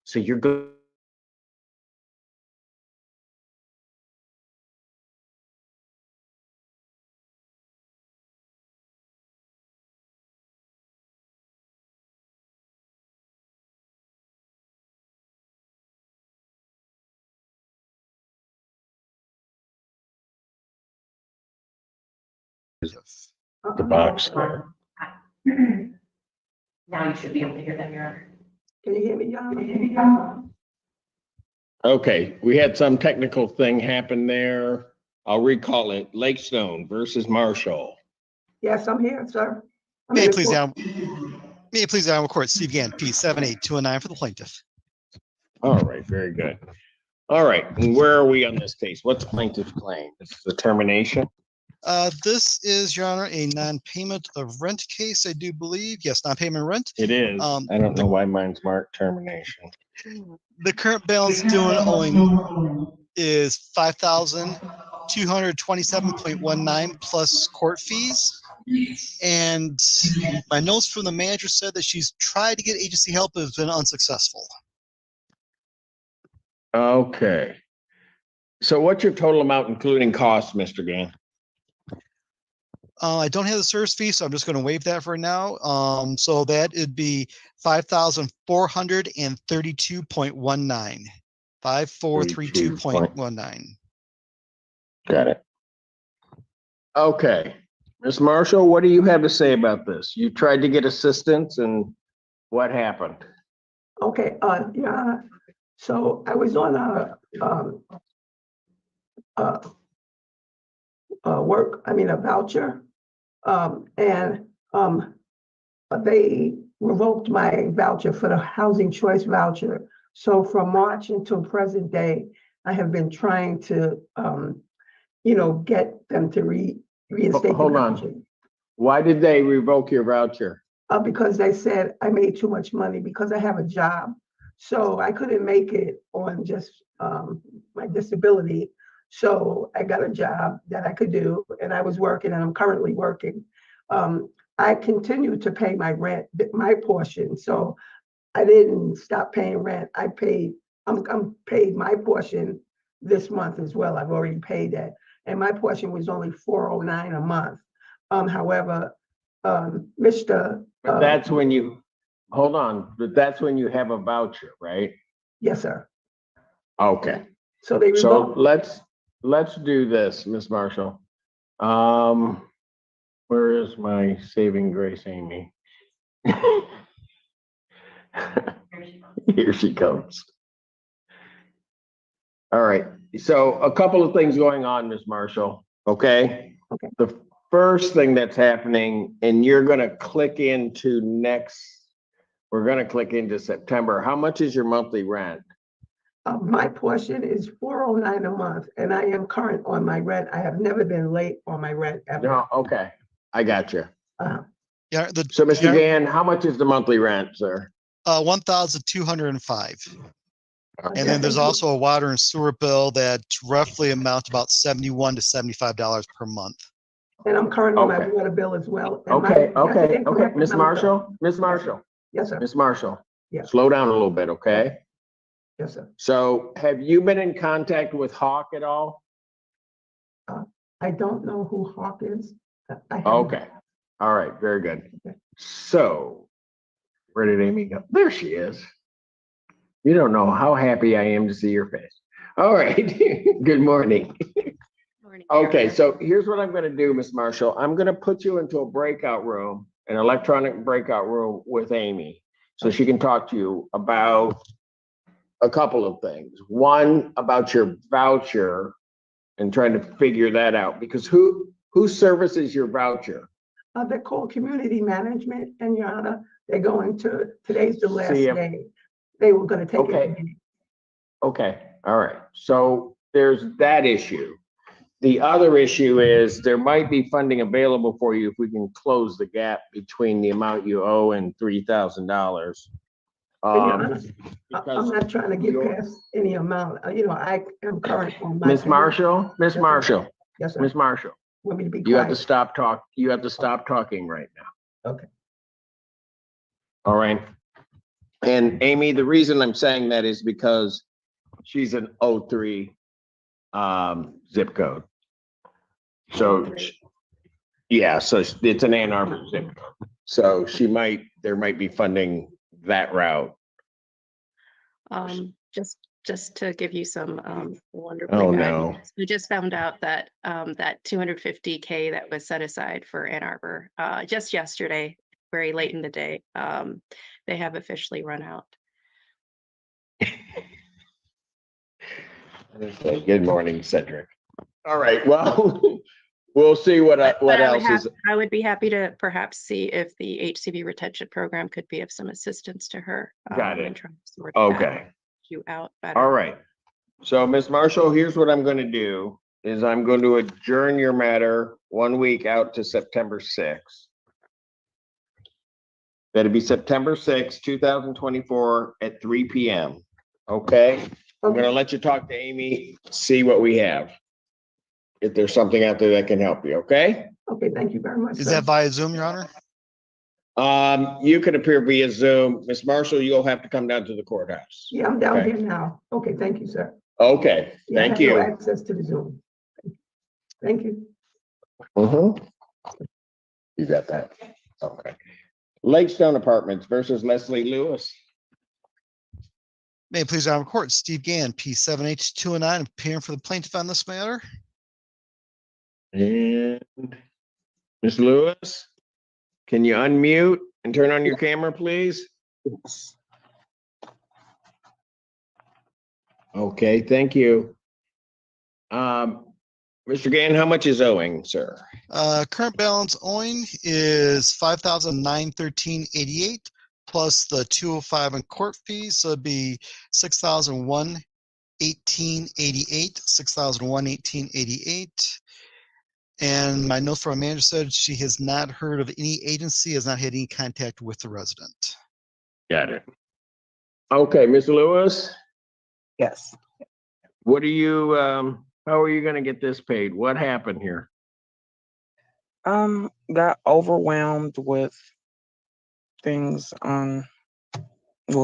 So you're good. plaintiff. The box. Now you should be able to hear them, Your Honor. Can you hear me, Your Honor? Okay, we had some technical thing happen there. I'll recall it. Lake Stone versus Marshall. Yes, I'm here, sir. I'm May in it please court. the Honorable Court, Steve Gann, P 78209 for the plaintiff. All right, very good. All right, and where are we on this case? What's plaintiff's claim? This is the termination? This is, Your Honor, a non-payment of rent case, I do believe. Yes, non-payment rent. It is. I don't know why mine's marked termination. The current balance due and owing is $5,227.19 plus court fees. And my notes from the manager said that she's tried to get agency help, but has been unsuccessful. Okay. So what's your total amount, including costs, Mr. Gann? I don't have the service fee, so I'm just going to waive that for now. So that would be $5,432.19. 5432.19. Got it. Okay. Ms. Marshall, what do you have to say about this? You tried to get assistance and what happened? Okay, yeah, so I was on a voucher. And they revoked my voucher for the housing choice voucher. So from March until present day, I have been trying to, get them to reinstate the Hold voucher. on. Why did they revoke your voucher? Because they said I made too much money because I have a job. So I couldn't make it on just my disability. So I got a job that I could do, and I was working, and I'm currently working. I continue to pay my rent, my portion. So I didn't stop paying rent. I'm paid my portion this month as well. I've already paid that. And my portion was only $409 a month. However, Mr. But that's when you, hold on, but that's when you have a voucher, right? Yes, sir. Okay. So they So revoked. let's do this, Ms. Marshall. Where is my saving grace, Amy? Here she comes. All right, so a couple of things going on, Ms. Marshall, okay? Okay. The first thing that's happening, and you're gonna click into we're gonna click into September. How much is your monthly rent? My portion is $409 a month, and I am current on my rent. I have never been late on my rent ever. No, okay, I got you. Yeah. So, Mr. Gann, how much is the monthly rent, sir? 1,205. And then there's also a water and sewer bill that roughly amount to about $71 to $75 per month. And I'm current on my Okay. water bill as well. And Okay, my- okay, that's okay, Ms. incorrect Marshall, Ms. Marshall, Yes, sir. Ms. Marshall. Yes. Slow down a little bit, okay? Yes, sir. So have you been in contact with Hawk at all? I don't know who Hawk is. I haven't- Okay, all right, very good. So, where did Amy go? There she is. You don't know how happy I am to see your face. All right, good morning. Okay, so here's what I'm gonna do, Ms. Marshall. I'm gonna put you into a breakout room, an electronic breakout room with Amy, so she can talk to you about a couple of things. One, about your voucher and trying to figure that out, because who services your voucher? They're called community management, and Your Honor, they're going to, today's the last See, day. They were gonna take Okay. it. Okay, all right. So there's that issue. The other issue is there might be funding available for you if we can close the gap between the amount you owe and $3,000. And Your Honor, I'm because not trying to get you're- past any amount. I am current on my. Ms. Marshall, Ms. Yes, sir. Marshall, Yes, sir. Ms. Marshall, Want me to be you have to quiet? stop you have to stop talking right now. Okay. All right. And Amy, the reason I'm saying that is because she's an 03 zip code. So, yeah, so it's an Ann Arbor zip code. So there might be funding that route. Just just to give you some wonderfully Oh, bad no. news. We just found out that that 250K that was set aside for Ann Arbor just yesterday, very late in the day, they have officially run out. Okay, good morning, Cedric. All right, well, we'll see what But else is. I would be happy to perhaps see if the HCB retention program could be of some assistance to her. Got it. in trying to sort Okay. you out better. All right. So, Ms. Marshall, here's what I'm going to do is I'm going to adjourn your matter 1 week out to September 6th. That'll be September 6th, 2024 at 3 p.m. Okay? I'm going to let you talk to Amy, see what we have. If there's something out there that can help you, okay? Okay, thank you very much. Is sir. that via Zoom, Your Honor? You can appear via Zoom. Ms. Marshall, you'll have to come down to the courthouse. Yeah, I'm down Okay. here now. Okay, thank you, sir. Okay, Yeah, I thank have no you. access to the Zoom. Thank you. You got that. Okay. Lakestone Apartments versus Leslie Lewis. May it please the Honorable Court, Steve Gann, P7H209, appearing for the plaintiff on this matter. And Ms. Lewis, can you unmute and turn on your camera, please? Okay, thank you. Mr. Gann, how much is owing, sir? Current balance owing is $5,913.88 plus the 205 in court fees, so it'd be $6,118.88, $6,118.88. And my note from our manager said she has not heard of any agency, has not had any contact with the resident. Got it. Okay, Ms. Lewis? Yes. What are you, how are you gonna get this paid? What happened here? Got overwhelmed with things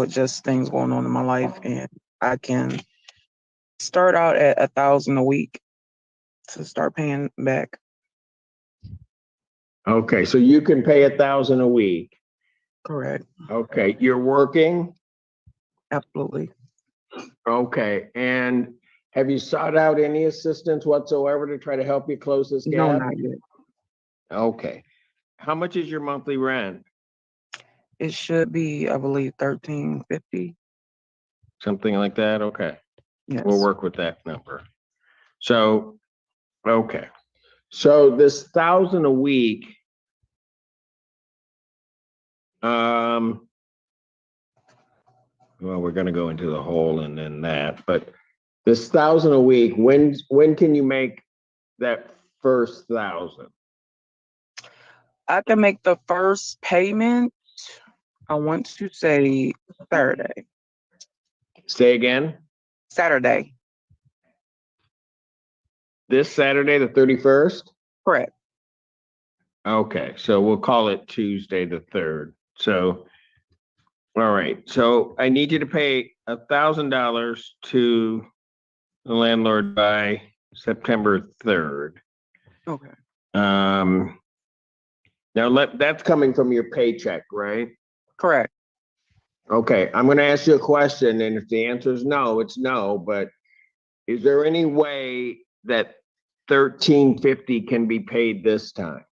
just things going on in my life, and I can start out at $1,000 a week to start paying back. Okay, so you can pay $1,000 a week. Correct. Okay, you're working? Absolutely. Okay, and have you sought out any assistance whatsoever to try to help you close this No, gap? not yet. Okay. How much is your monthly rent? It should be, I believe, $1,350. Something like that? Okay. Yes. We'll work with that number. So, okay. So this $1,000 a week, well, we're gonna go into the whole and then that, but this $1,000 a week, when can you make that first 1,000? I can make the first payment, I want to say Saturday. Say again? Saturday. This Saturday, the 31st? Correct. Okay, so we'll call it Tuesday, the 3rd. So, all right, so I need you to pay $1,000 to the landlord by September 3rd. Okay. Now that's coming from your paycheck, right? Correct. Okay, I'm gonna ask you a question, and if the answer is no, it's no, but is there any way that $1,350 can be paid this time?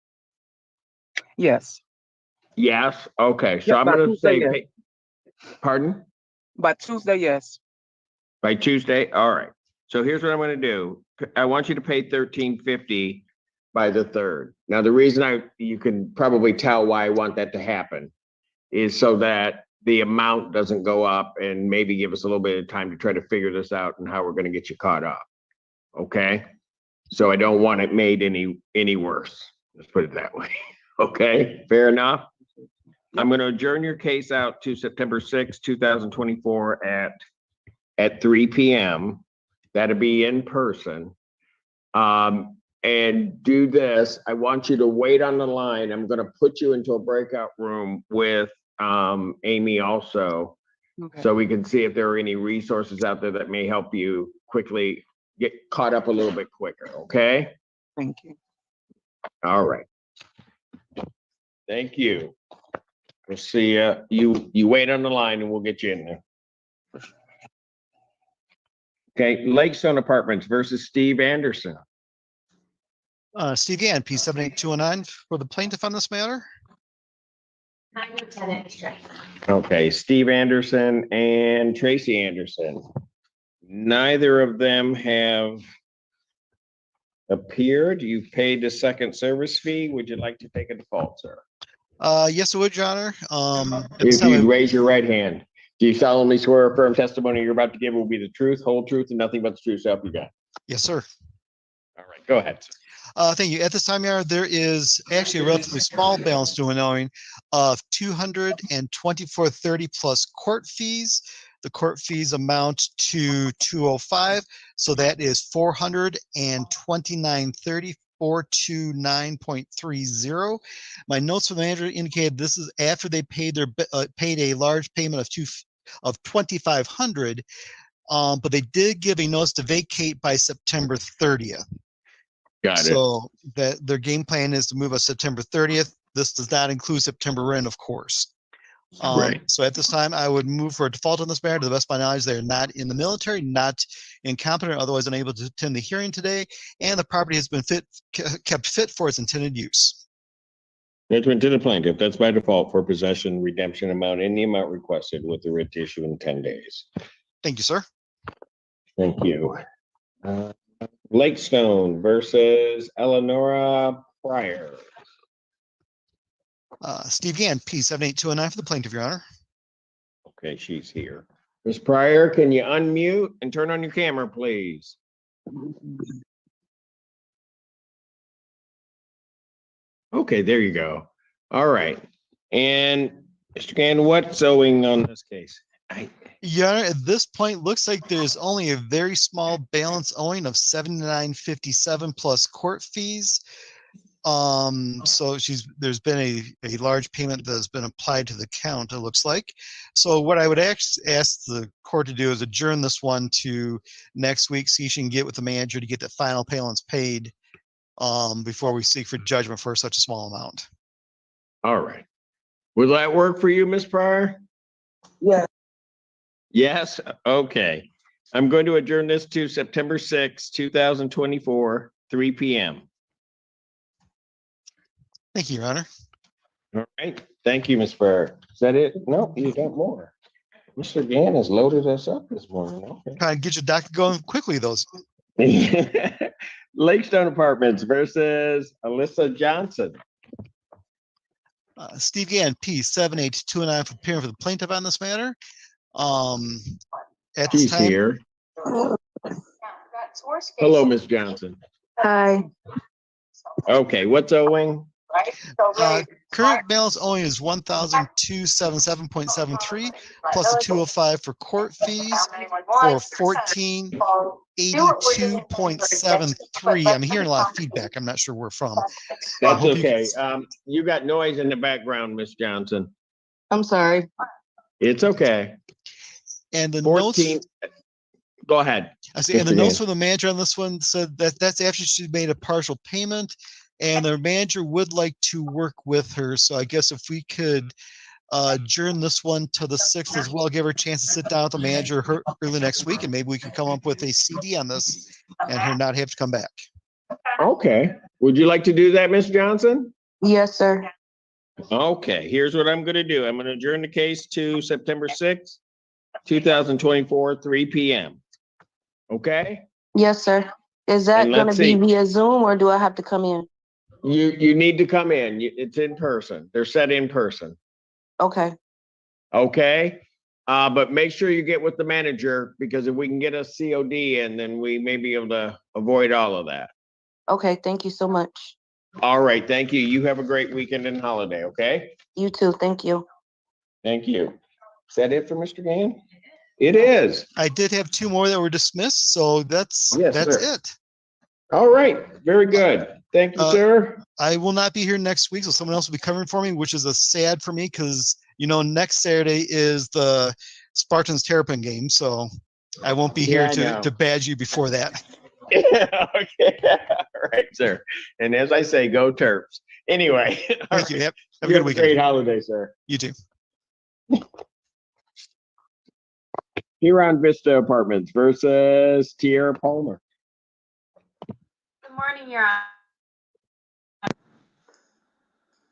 Yes. Yes, okay, so Yeah, I'm by gonna Tuesday, say, yes. Pardon? By Tuesday, yes. By Tuesday, all right. So here's what I'm gonna do. I want you to pay $1,350 by the 3rd. Now, the reason you can probably tell why I want that to happen is so that the amount doesn't go up and maybe give us a little bit of time to try to figure this out and how we're gonna get you caught up. Okay? So I don't want it made any worse. Let's put it that way. Okay, fair enough? I'm gonna adjourn your case out to September 6th, 2024 at 3 p.m. That'll be in person. And do this, I want you to wait on the line. I'm gonna put you into a breakout room with Amy also. Okay. So we can see if there are any resources out there that may help you quickly get caught up a little bit quicker, okay? Thank you. All right. Thank you. We'll see you. You wait on the line and we'll get you in there. Okay, Lakestone Apartments versus Steve Anderson. Steve Gann, P 78209 for the plaintiff on this matter. 9 or 10 extra. Okay, Steve Anderson and Tracy Anderson. Neither of them have appeared. You've paid the second service fee. Would you like to take a default, sir? Yes, I would, Your Honor. At this If time, you raise your right hand, do you solemnly swear a firm testimony you're about to give will be the truth, whole truth, and nothing but the truth, so help you God? yes, sir. All right, go ahead, sir. Thank you. At this time, Your Honor, there is actually a relatively small balance due and owing of $224.30 plus court fees. The court fees amount to $205, so that is $429.30. 429.30. My notes from the manager indicated this is after they paid paid a large payment of $2,500, but they did give a notice to vacate by September 30th. Got it. So that their game plan is to move us September 30th. This does not include September end, of course. Right. So at this time, I would move for a default on this matter. To the best of my knowledge, they're not in the military, not incompetent, otherwise unable to attend the hearing today, and the property has been kept fit for its intended use. Judgment to the plaintiff. That's by default for possession redemption amount in the amount requested with the writ to issue in 10 days. Thank you, sir. Thank you. Lakestone versus Eleonora Pryor. Steve Gann, P 78209 for the plaintiff, Your Honor. Okay, she's here. Ms. Pryor, can you unmute and turn on your camera, please? Okay, there you go. All right. And Mr. Gann, what's owing on this case? Your Honor, at this point, looks like there's only a very small balance owing of $79.57 plus court fees. So there's been a large payment that has been applied to the account, it looks like. So what I would ask the court to do is adjourn this one to next week, see if she can get with the manager to get the final payments paid before we seek for judgment for such a small amount. All right. Will that work for you, Ms. Pryor? Yeah. Yes? Okay. I'm going to adjourn this to September 6, 2024, 3 p.m. Thank you, Your Honor. All right. Thank you, Ms. Pryor. Is that it? No, you got more. Mr. Gann has loaded us up this morning. Okay. Trying to get your docket going quickly, those. Lakestone Apartments versus Alyssa Johnson. Steve Gann, P 78209 for appearing for the plaintiff on this matter. At this She's time, here. Hello, Ms. Johnson. Hi. Okay, what's owing? Current balance owing is $1,277.73 plus a 205 for court fees for $1,482.73. I'm hearing a lot of feedback. I'm not sure where from. That's okay. You got noise in the background, Miss Johnson. I'm sorry. It's okay. And the 14. notes. Go ahead. I see. And the Mr. notes Gann. from the manager on this one said that that's after she made a partial payment, and the manager would like to work with her. So I guess if we could adjourn this one to the 6th as well, give her a chance to sit down with the manager early next week, and maybe we could come up with a CD on this and her not have to come back. Okay. Would you like to do that, Miss Johnson? Yes, sir. Okay, here's what I'm going to do. I'm going to adjourn the case to September 6th, 2024, 3 p.m. Okay? Yes, sir. Is that And going to let's be see. via Zoom or do I have to come in? You need to come in. It's in person. They're set in person. Okay. Okay? But make sure you get with the manager, because if we can get a COD in, then we may be able to avoid all of that. Okay. Thank you so much. All right, thank you. You have a great weekend and holiday, okay? You too. Thank you. Thank you. Is that it for Mr. Gann? It is. I did have 2 more that were dismissed, so that's sir. it. All right, very good. Thank you, sir. I will not be here next week, so someone else will be covering for me, which is a sad for me because, next Saturday is the Spartans Terrapin game, so I won't be here to badge you before that. Okay, all right, sir. And as I say, go Terps. Anyway. Thank you. Have a You good have weekend. Great holiday, sir. You too. Huron Vista Apartments versus Tierra Palmer. Good morning, Your Honor.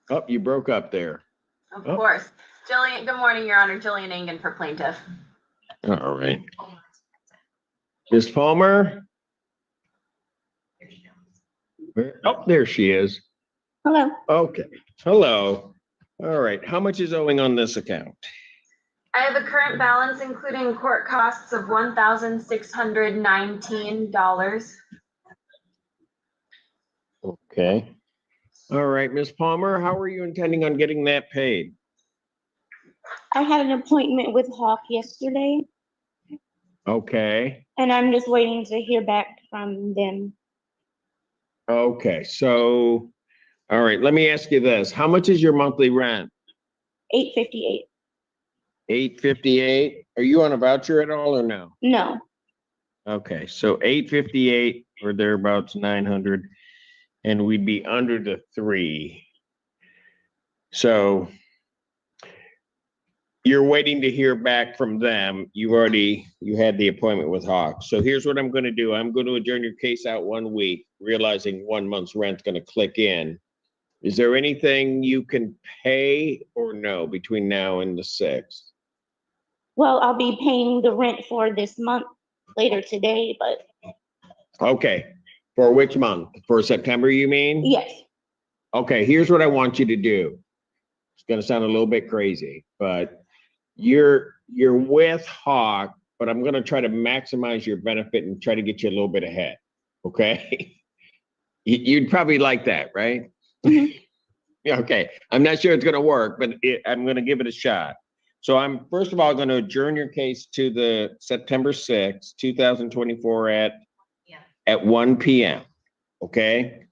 Oh, you broke up there. Of Oh. course. Jillian, good morning, Your Honor. Jillian Engen for plaintiff. All right. Ms. Palmer? Oh, there she is. Hello. Okay. Hello. All right. How much is owing on this account? I have a current balance, including court costs, of $1,619. Okay. All right, Ms. Palmer, how are you intending on getting that paid? I had an appointment with Hawk yesterday, Okay. and I'm just waiting to hear back from them. Okay. So, all right, let me ask you this. How much is your monthly rent? $858. $858. Are you on a voucher at all or no? No. Okay, so $858 or thereabouts 900, and we'd be under the 3. So you're waiting to hear back from them. You had the appointment with Hawk. So here's what I'm going to do. I'm going to adjourn your case out 1 week, realizing 1 month's rent's going to click in. Is there anything you can pay or no between now and the 6th? Well, I'll be paying the rent for this month later today, but Okay, for which month? For September, you mean? yes. Okay, here's what I want you to do. It's gonna sound a little bit crazy, but you're with Hawk, but I'm gonna try to maximize your benefit and try to get you a little bit ahead, okay? You'd probably like that, right? Yeah, okay, I'm not sure it's gonna work, but I'm gonna give it a shot. So I'm first of all gonna adjourn your case to the September 6th, 2024 at 1 p.m. Okay?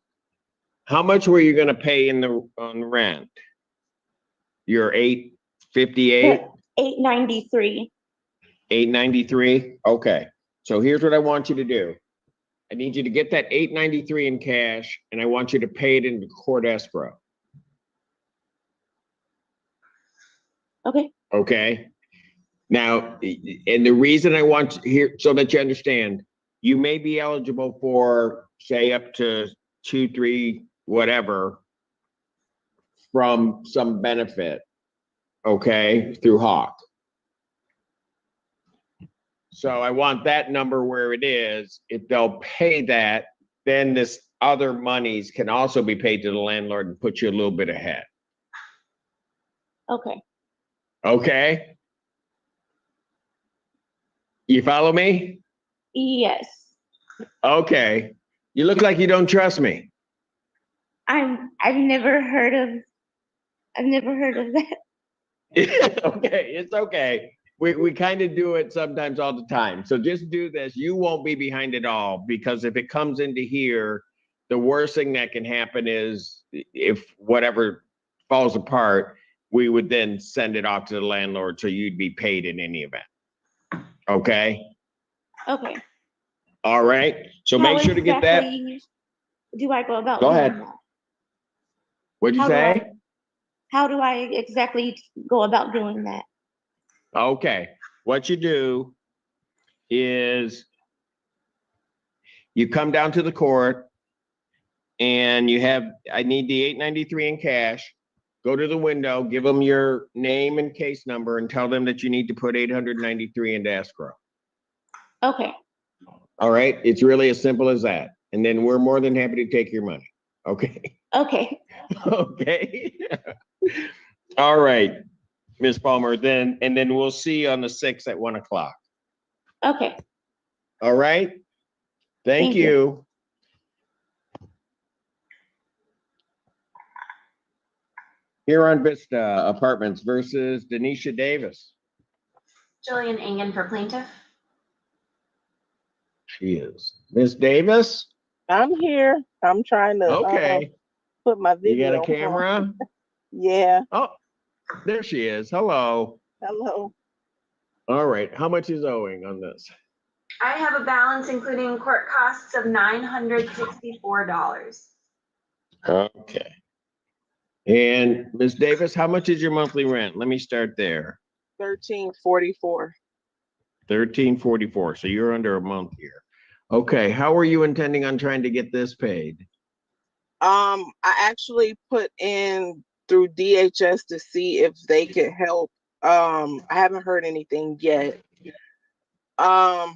How much were you gonna pay on rent? Your $858? $893. $893? Okay. So here's what I want you to do. I need you to get that $893 in cash, and I want you to pay it into court escrow. Okay. Okay? Now, and the reason I want here, so that you understand, you may be eligible for, say, up to 2, 3, whatever, from some benefit, okay, through Hawk. So I want that number where it is. If they'll pay that, then this other monies can also be paid to the landlord and put you a little bit ahead. Okay. Okay? You follow me? Yes. Okay. You look like you don't trust me. I've never heard of that. Okay, it's okay. We kind of do it sometimes all the time. So just do this. You won't be behind it all, because if it comes into here, the worst thing that can happen is if whatever falls apart, we would then send it off to the landlord, so you'd be paid in any event. Okay? Okay. All right. So How make sure to get that. exactly do I go about Go doing ahead. that? What'd you say? How do I exactly go about doing that? Okay, what you do is you come down to the court and I need the $893 in cash. Go to the window, give them your name and case number, and tell them that you need to put $893 into escrow. Okay. All right, it's really as simple as that. And then we're more than happy to take your money. Okay. Okay. Okay. All right, Ms. Palmer, and then we'll see you on the 6th at 1 o'clock. Okay. All right. Thank you. Huron Vista Apartments versus Denisha Davis. Jillian Engen for plaintiff. She is. Ms. Davis? I'm here. I'm trying to Okay. put my You video got a camera? on. Yeah. Oh, there she is. Hello. Hello. All right. How much is owing on this? I have a balance, including court costs, of $964. Okay. And Ms. Davis, how much is your monthly rent? Let me start there. $13.44. 1344. So you're under a month here. Okay, how are you intending on trying to get this paid? I actually put in through DHS to see if they could help. I haven't heard anything yet. I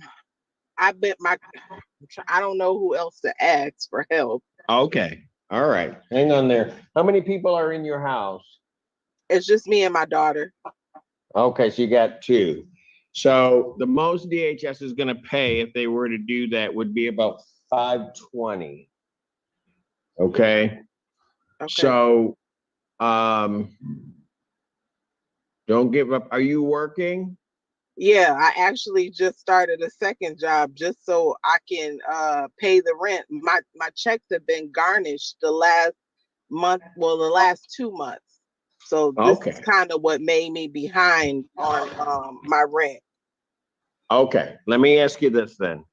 don't know who else to ask for help. Okay, all right, hang on there. How many people are in your house? It's just me and my daughter. Okay, so you got two. So the most DHS is gonna pay if they were to do that would be about $520. Okay? So, don't give up. Are you working? Yeah, I actually just started a second job just so I can pay the rent. My checks have been garnished the last month, well, the last 2 months. So this is kind of what made me behind on my rent. Okay, let me ask you this then.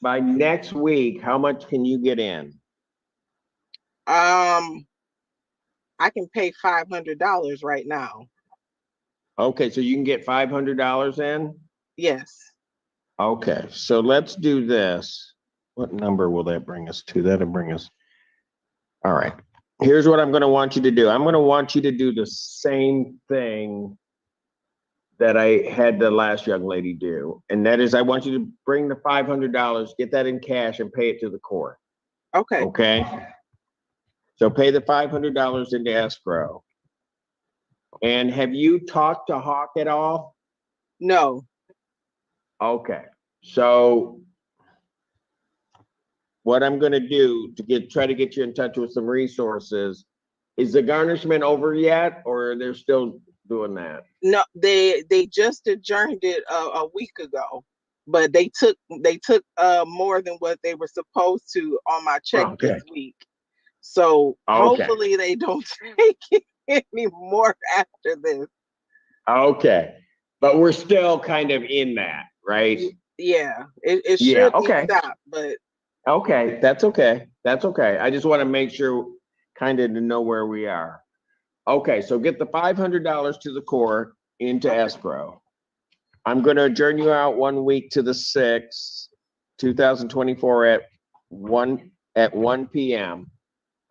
By next week, how much can you get in? I can pay $500 right now. Okay, so you can get $500 in? Yes. Okay, so let's do this. What number will that bring us to? That'll bring us. All right. Here's what I'm going to want you to do. I'm going to want you to do the same thing that I had the last young lady do. And that is I want you to bring the $500, get that in cash and pay it to the court. Okay. Okay. So pay the $500 into escrow. And have you talked to Hawk at all? No. Okay. So what I'm going to do to try to get you in touch with some resources, is the garnishment over yet, or they're still doing that? No, they just adjourned it a week ago, but they took more than what they were supposed to on my check this week. So hopefully they don't take any more after this. Okay, but we're still kind of in that, right? Yeah, it should be stopped, but okay, that's okay. That's okay. I just want to make sure kind of to know where we are. Okay, so get the $500 to the court into escrow. I'm going to adjourn you out 1 week to the 6th, 2024 at 1 p.m.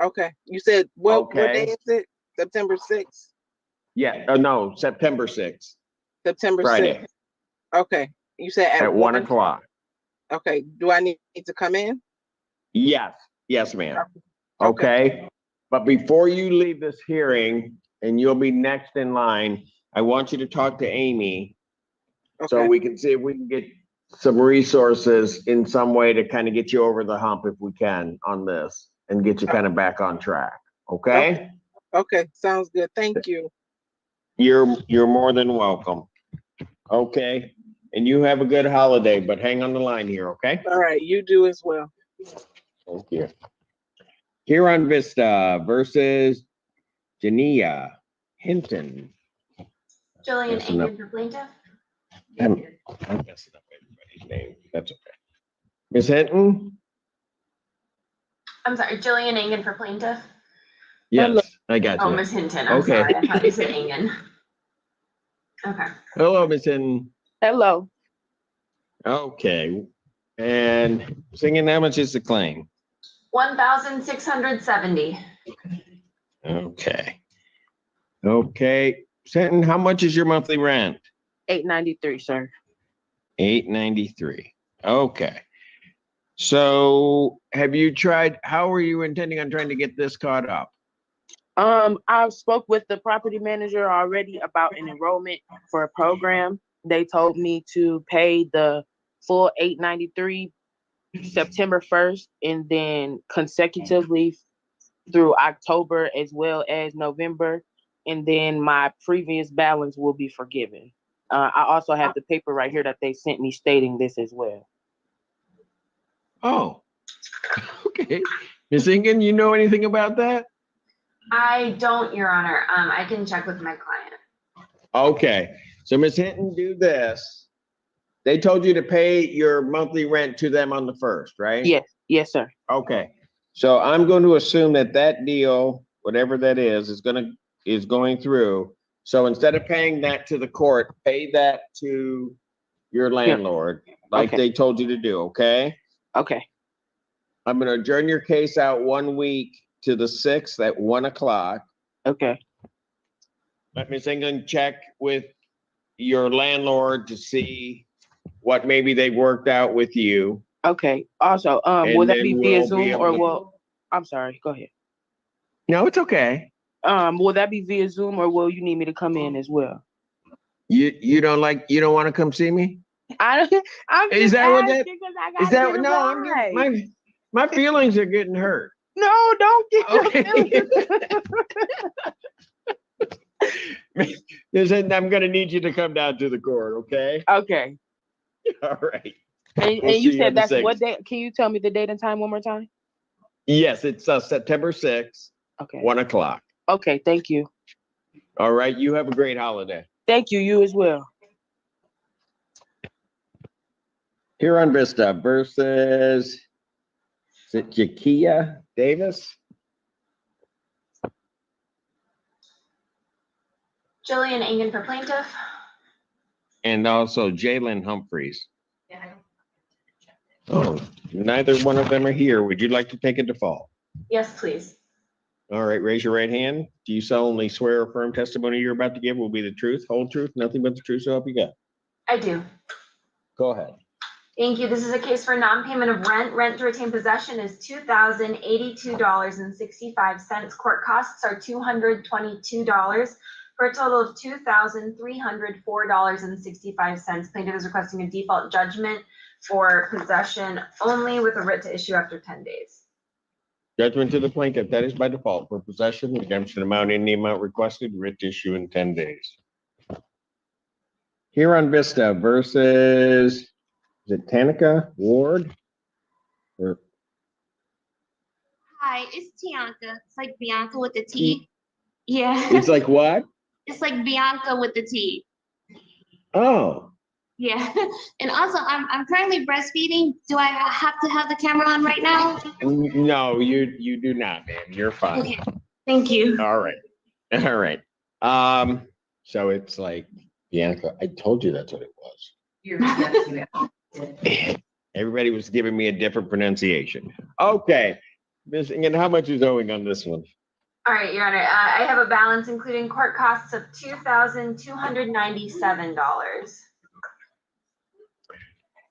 Okay. You said what day is it? September 6th? Yeah, no, September 6th. September Friday. 6th. Okay. You said at 1 o'clock. Okay. Do I need to come in? Yes, ma'am. Okay. But before you leave this hearing, and you'll be next in line, I want you to talk to Amy so we can see if we can get some resources in some way to kind of get you over the hump if we can on this and get you kind of back on track. Okay? Okay. Sounds good. Thank you. You're more than welcome. Okay. And you have a good holiday, but hang on the line here, okay? All right. You do as well. Thank you. Huron Vista versus Jania Hinton. Jillian Messing up. Aiken for plaintiff. I'm messing up everybody's name. That's okay. Miss Hinton? I'm sorry, Jillian Aiken for plaintiff. Yes, I got you. Oh, Miss Hinton. I'm sorry. I thought you said Aiken. Okay. Hello, Miss Hinton. Hello. Okay. And singing, how much is the claim? 1,670. Okay. Okay. Hinton, how much is your monthly rent? $893, sir. $893. Okay. So have you tried, how are you intending on trying to get this caught up? I spoke with the property manager already about an enrollment for a program. They told me to pay the full $893 September 1st and then consecutively through October as well as November. And then my previous balance will be forgiven. I also have the paper right here that they sent me stating this as well. Oh, okay. Ms. Ingen, you know anything about that? I don't, Your Honor. I can check with my client. Okay. So Ms. Hinton, do this. They told you to pay your monthly rent to them on the 1st, right? Yes. Yes, sir. Okay. So I'm going to assume that that deal, whatever that is going through. So instead of paying that to the court, pay that to your landlord, like Okay. they told you to do, okay? Okay. I'm gonna adjourn your case out 1 week to the 6th at 1 o'clock. Okay. Let Ms. England check with your landlord to see what maybe they worked out with you. Okay. Also, will And that then be via we'll be Zoom able or to- will? I'm sorry. Go ahead. No, it's okay. Will that be via Zoom or will you need me to come in as well? You don't want to come see me? I'm Is just that what that? asking 'cause I Is gotta that get it no? I'm right. getting, my feelings are getting hurt. No, don't get your Okay. feelings. I'm gonna need you to come down to the court, okay? Okay. All right. And, We'll and you see said on the that's 6th. what day? Can you tell me the date and time one more time? Yes, it's September 6th, Okay. 1 o'clock. Okay. Thank you. All right. You have a great holiday. Thank you. You as well. Here on Vista versus, is it Jakia Davis? Jillian Engen for plaintiff. And also Jalen Humphreys. Oh, neither one of them are here. Would you like to take a default? Yes, please. All right, raise your right hand. Do you solemnly swear or affirm testimony you're about to give will be the truth, whole truth, nothing but the truth, so help you God? I do. Go ahead. Thank you. This is a case for non-payment of rent. Rent to retain possession is $2,082.65. Court costs are $222 for a total of $2,304.65. Plaintiff is requesting a default judgment for possession only with a writ to issue after 10 days. Judgment to the plaintiff, that is by default for possession, redemption amount in the amount requested, writ issue in 10 days. Here on Vista versus, is it Tanika Ward? Or Hi, it's Tianka. It's like Bianca with the T. Yeah. it's like what? It's like Bianca with the T. Oh, Yeah. And also, I'm currently breastfeeding. Do I have to have the camera on right now? no, you do not, man. You're fine. Okay. Thank you. All right. All right. So it's like Bianca, I told you that's what it was. Everybody was giving me a different pronunciation. Okay. Ms. Ingen, how much is owing on this one? All right, Your Honor, I have a balance including court costs of $2,297.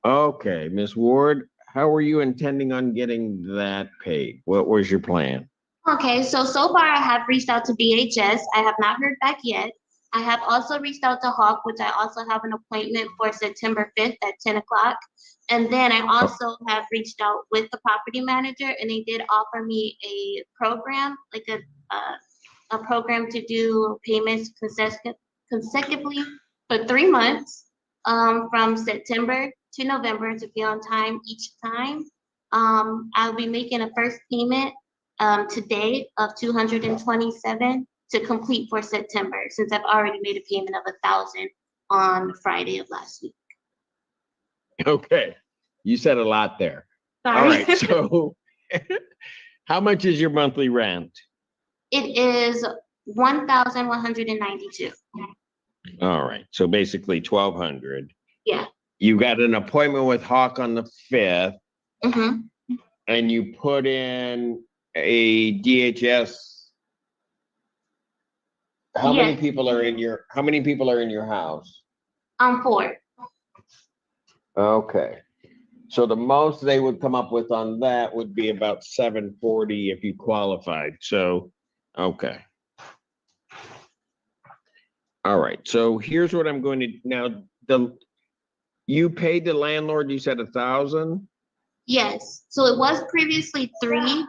Okay, Ms. Ward, how are you intending on getting that paid? What was your plan? Okay, so far I have reached out to BHS. I have not heard back yet. I have also reached out to Hawk, which I also have an appointment for September 5th at 10 o'clock. And then I also have reached out with the property manager, and they did offer me a program, like a program to do payments consecutively for 3 months, from September to November to be on time each time. I'll be making a first payment today of $227 to complete for September, since I've already made a payment of $1,000 on Friday of last week. Okay, you said a lot there. Sorry. All right, so how much is your monthly rent? It is $1,192. All right, so basically 1,200. Yeah. You got an appointment with Hawk on the 5th, Mm-hmm. and you put in a DHS. How many people are in your house? 4. Okay. So the most they would come up with on that would be about $740 if you qualified. So, okay. All right. So here's what I'm going to now. You paid the landlord. You said $1,000. Yes. So it was previously 3,000.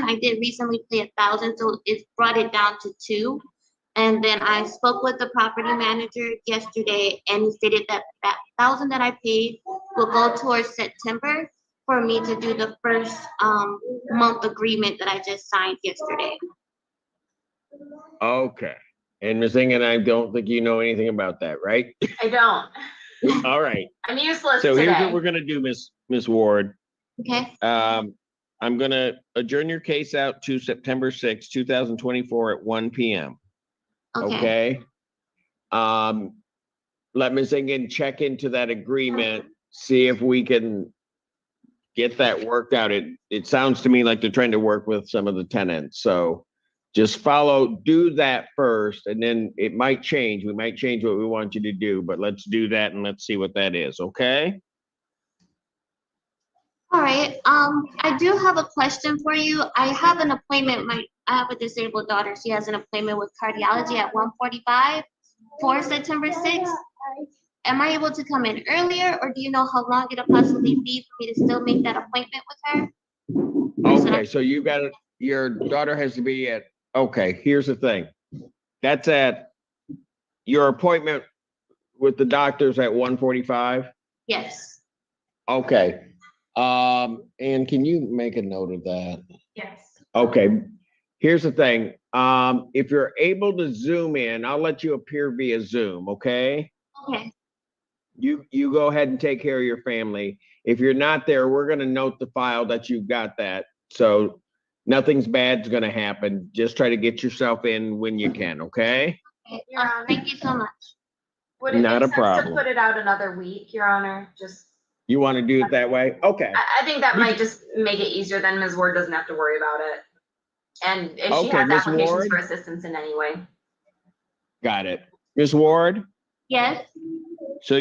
I did recently pay 1,000, so it brought it down to 2. And then I spoke with the property manager yesterday, and he stated that that 1,000 that I paid will go towards September for me to do the first month agreement that I just signed yesterday. Okay. And Ms. Ingen, I don't think you know anything about that, right? I don't. All right. I'm useless So today. here's what we're gonna do, Miss Ward. Okay. I'm gonna adjourn your case out to September 6th, 2024 at 1 p.m. Okay. Let Ms. Engen check into that agreement, see if we can get that worked out. It sounds to me like they're trying to work with some of the tenants, so just do that first, and then it might change. We might change what we want you to do, but let's do that and let's see what that is, okay? All right. I do have a question for you. I have an appointment. I have a disabled daughter. She has an appointment with cardiology at 1:45 for September 6th. Am I able to come in earlier, or do you know how long it'll possibly be for me to still make that appointment with her? Okay, so your daughter has to be at, okay, here's the thing. That's at your appointment with the doctors at 1:45? Yes. Okay. And can you make a note of that? Yes. Okay, here's the thing. If you're able to zoom in, I'll let you appear via Zoom, okay? Okay. You go ahead and take care of your family. If you're not there, we're gonna note the file that you've got that. So nothing's bad's gonna happen. Just try to get yourself in when you can, okay? Thank you so much. Would it Not make a sense to problem. put it out another week, Your Honor? Just, You want to do it that way? Okay. I think that might just make it easier, then Ms. Ward doesn't have to worry about it. And if she Okay, has Ms. applications Ward? for assistance in any way. Got it. Ms. Ward? Yes. So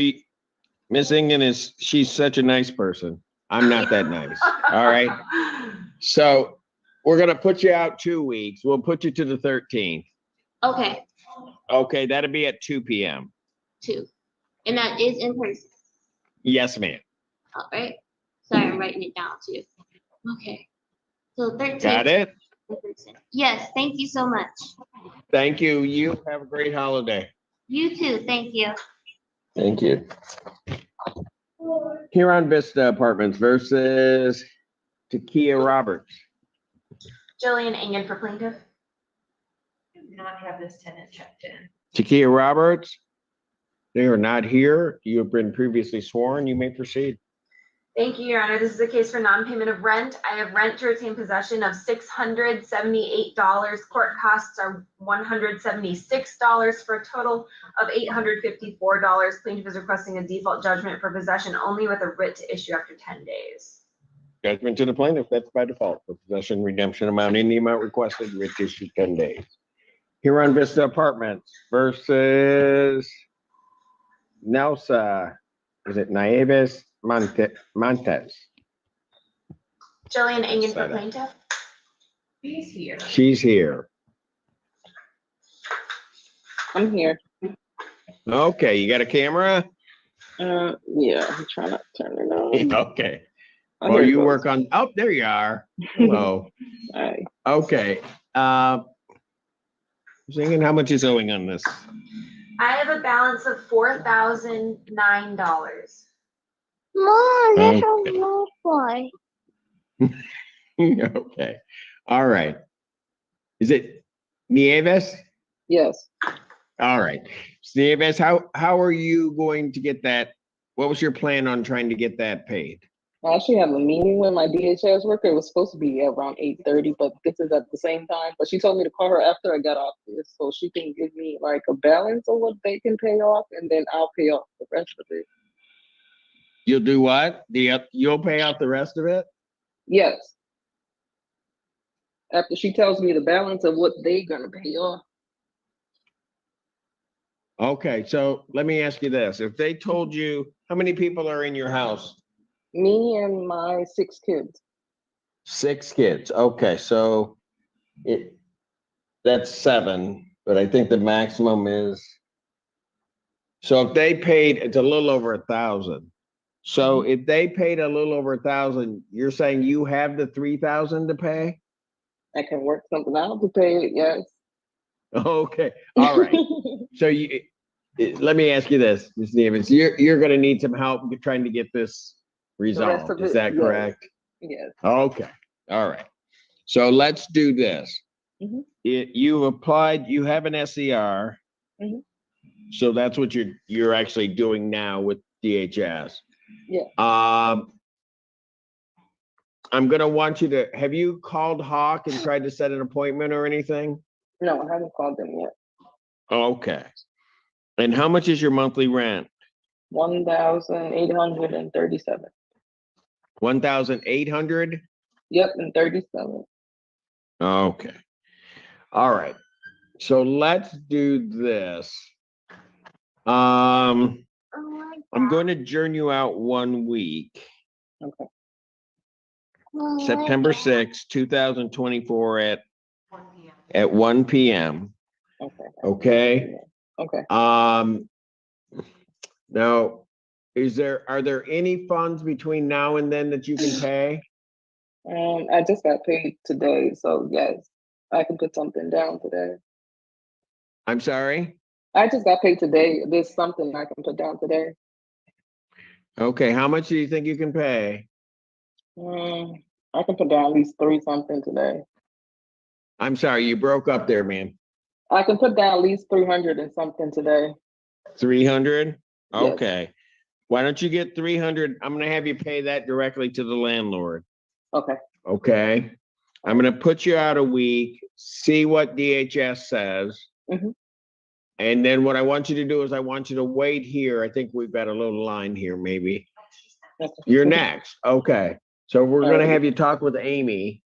Miss Engen she's such a nice person. I'm not that nice. All right. So we're gonna put you out 2 weeks. We'll put you to the 13th. Okay. Okay, that'll be at 2 p.m. 2. And that is in person. Yes, ma'am. All right. Sorry, I'm writing it down too. Okay. So 13. Got it? in person. Yes. Thank you so much. Thank you. You have a great holiday. You too. Thank you. Thank you. Huron Vista Apartments versus Takia Roberts. Jillian Engen for plaintiff. Do not have this tenant checked in. Takia Roberts, they are not here. You have been previously sworn. You may proceed. Thank you, Your Honor. This is a case for non-payment of rent. I have rent to retain possession of $678. Court costs are $176 for a total of $854. Plaintiff is requesting a default judgment for possession only with a writ to issue after 10 days. Judgment to the plaintiff, that's by default. For possession, redemption amount in the amount requested, writ issue 10 days. Huron Vista Apartments versus Nelsa, is it Nieves Montes? Jillian Engen for plaintiff. He's here. She's here. I'm here. Okay, you got a camera? Yeah, I'm trying to turn it on. Okay. Oh, Well, here it you goes. work on, oh, there you are. Hello. Hi. Okay. Singing, how much is owing on this? I have a balance of $4,009. Mom, that's a little boy. Okay. All right. Is it Nieves? Yes. All right. Nieves, how are you going to get that? What was your plan on trying to get that paid? I actually have a meeting with my DHS worker. It was supposed to be around 8:30, but this is at the same time. But she told me to call her after I got off this so she can give me like a balance of what they can pay off, and then I'll pay off the rest of it. You'll do what? You'll pay out the rest of it? Yes. After she tells me the balance of what they're gonna pay off. Okay, so let me ask you this. If they told you, how many people are in your house? Me and my 6 kids. 6 kids. Okay, so that's 7, but I think the maximum is, so if they paid, it's a little over 1,000. So if they paid a little over 1,000, you're saying you have the 3,000 to pay? I can work something out to pay it, yes. Okay, all right. So let me ask you this, Ms. Nieves, you're gonna need some help trying to get this resolved, is that correct? Yes. Okay, all right. So let's do this. Mhm. You applied, you have an SER. Mhm. So that's what you're actually doing now with DHS. Yeah. I'm gonna want you to, have you called Hawk and tried to set an appointment or anything? No, I haven't called them yet. Okay. And how much is your monthly rent? 1,837. 1,800? Yep, and 37. Okay. All right. So let's do this. I'm going to adjourn you out 1 week. Okay. September 6th, 2024 at 1 p.m. Okay. Okay. Okay. Now, are there any funds between now and then that you can pay? I just got paid today, so yes, I can put something down today. I'm sorry? I just got paid today. There's something I can put down today. Okay, how much do you think you can pay? I can put down at least 3 something today. I'm sorry, you broke up there, ma'am. I can put down at least 300 and something today. 300? Yes. Okay. Why don't you get 300? I'm gonna have you pay that directly to the landlord. Okay. Okay. I'm gonna put you out a week, see what DHS says. Mhm. And then what I want you to do is I want you to wait here. I think we've got a little line here, maybe. You're next. Okay. So we're gonna have you talk with Amy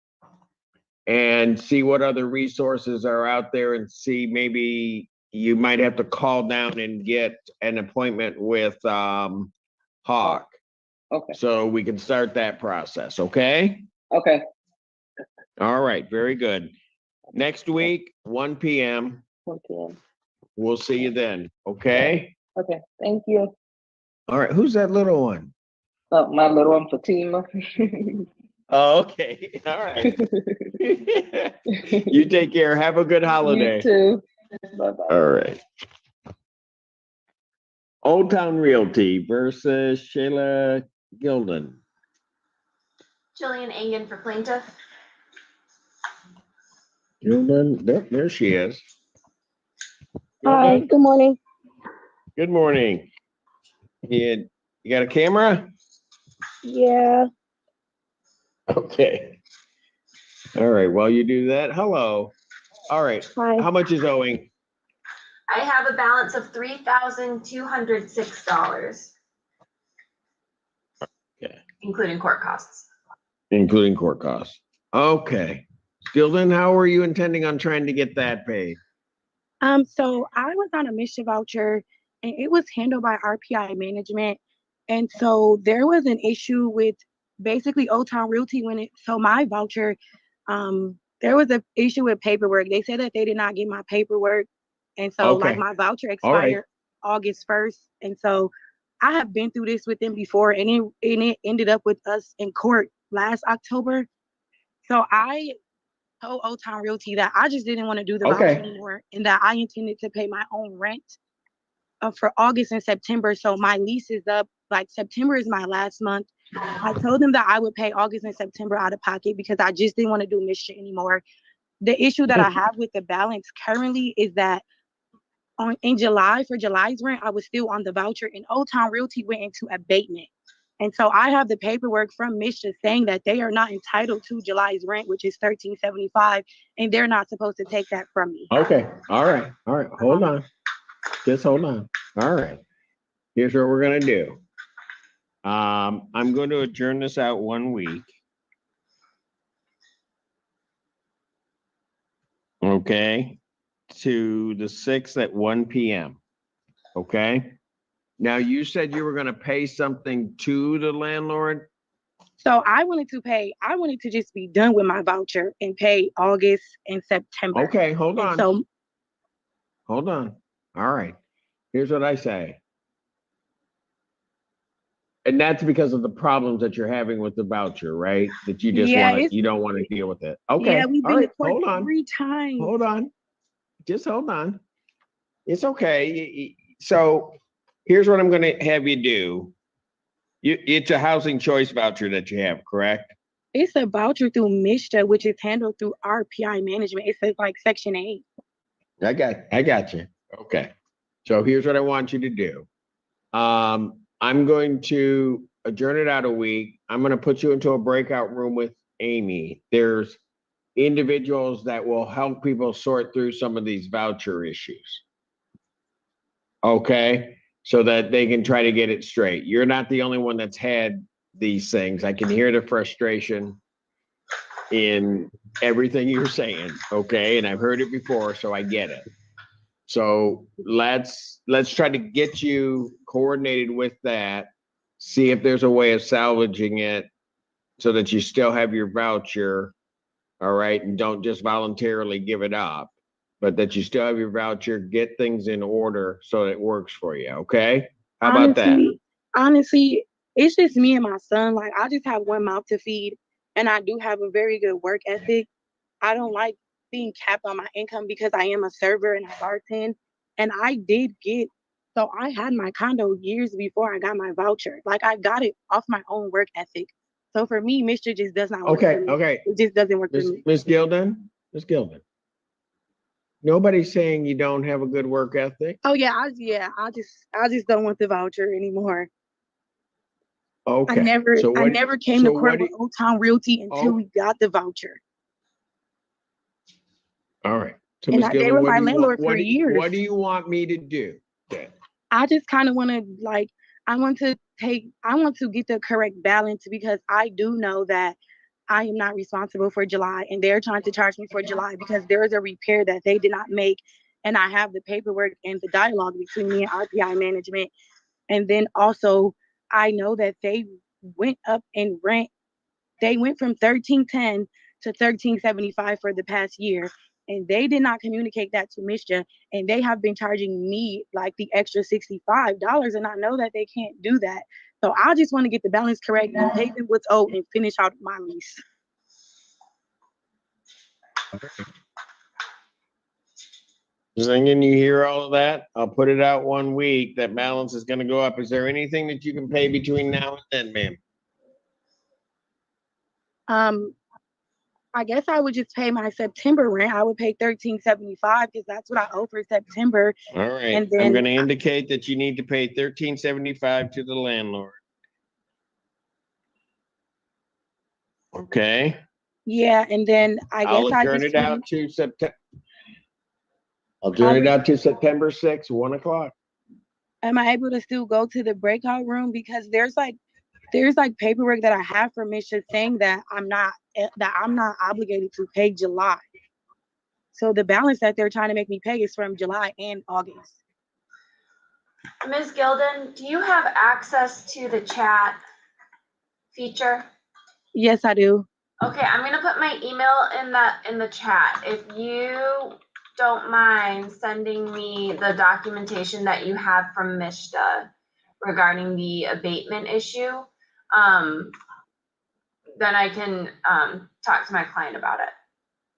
and see what other resources are out there and see maybe you might have to call down and get an appointment with Hawk. Okay. So we can start that process, okay? Okay. All right, very good. Next week, 1 p.m. 1 p.m. We'll see you then, okay? Okay. Thank you. All right, who's that little one? My little one, Fatima. Oh, okay. All right. You take care. Have a good holiday. You too. Bye-bye. All right. Old Town Realty versus Shayla Gilden. Jillian Engen for plaintiff. Gilden, there she is. Hi, Gilden, good morning. good morning. You got a camera? Yeah, Okay. All right, while you do that, hello. All right, hi. how much is owing? I have a balance of $3,206, Okay. including court costs. Including court costs. Okay. Gilden, how are you intending on trying to get that paid? So I was on a mission voucher and it was handled by RPI management. And so there was an issue with basically Old Town Realty so my voucher, there was an issue with paperwork. They said that they did not get my paperwork. And so like Okay. my voucher All right. expired August 1st. And so I have been through this with them before and it ended up with us in court last October. So I told Old Town Realty that I just didn't want to do the voucher Okay. anymore and that I intended to pay my own rent for August and September. So my lease is up, like September is my last month. I told them that I would pay August and September out of pocket because I just didn't want to do Michigan anymore. The issue that I have with the balance currently is that in July, for July's rent, I was still on the voucher and Old Town Realty went into abatement. And so I have the paperwork from Misha saying that they are not entitled to July's rent, which is $1,375, and they're not supposed to take that from me. Okay. All right. All right. Hold on. Just hold on. All right. Here's what we're gonna do. I'm going to adjourn this out 1 week. Okay, to the 6th at 1 p.m. Okay. Now you said you were gonna pay something to the landlord. So I wanted to just be done with my voucher and pay August and September. Okay, hold And on. so Hold on. All right. Here's what I say. And that's because of the problems that you're having with the voucher, right? That you just you don't want to deal with it. Okay. yeah, we've All been to right. court Hold on. 3 times. Hold on. Just hold on. It's okay. So here's what I'm going to have you do. It's a housing choice voucher that you have, correct? It's a voucher through MISHA, which is handled through RPI management. It says like Section 8. I got you. Okay. So here's what I want you to do. I'm going to adjourn it out a week. I'm going to put you into a breakout room with Amy. There's individuals that will help people sort through some of these voucher issues. Okay, so that they can try to get it straight. You're not the only one that's had these things. I can hear the frustration in everything you're saying, okay? And I've heard it before, so I get it. So let's try to get you coordinated with that. See if there's a way of salvaging it so that you still have your voucher, all right? And don't just voluntarily give it up, but that you still have your voucher, get things in order so it works for you, okay? How about that? Honestly, it's just me and my son. Like, I just have one mouth to feed, and I do have a very good work ethic. I don't like being capped on my income because I am a server and I bartend. And I did get, so I had my condo years before I got my voucher. Like, I got it off my own work ethic. So for me, Mr. just does not work for me. Okay. It just doesn't work for me. Miss Gilden, nobody's saying you don't have a good work ethic. Oh yeah, I just don't want the voucher anymore. Okay. I never came to court with Old Town Realty until we got the voucher. All right. So And Ms. they Gilden, were my landlord for years. what do you want me to do then? I just kind of want to I want to get the correct balance because I do know that I am not responsible for July and they're trying to charge me for July because there is a repair that they did not make. And I have the paperwork and the dialogue between me and RPI management. And then also I know that they went up in rent. They went from 1310 to 1375 for the past year. And they did not communicate that to Misha. And they have been charging me like the extra $65. And I know that they can't do that. So I just want to get the balance correct and pay them what's owed and finish out my lease. Zingin, you hear all of that? I'll put it out 1 week. That balance is going to go up. Is there anything that you can pay between now and then, ma'am? I guess I would just pay my September rent. I would pay $13.75 because that's what I owe for September. All right. And then I'm going to indicate that you need to pay $13.75 to the landlord. Okay. Yeah, and then I guess I'll I adjourn just it out to September. I'll adjourn it out to September 6th, 1 o'clock. am I able to still go to the breakout room because there's paperwork that I have from Misha saying that I'm not obligated to pay July. So the balance that they're trying to make me pay is from July and August. Ms. Gilden, do you have access to the chat feature? Yes, I do. Okay, I'm gonna put my email in the chat. If you don't mind sending me the documentation that you have from Mishta regarding the abatement issue, then I can talk to my client about it.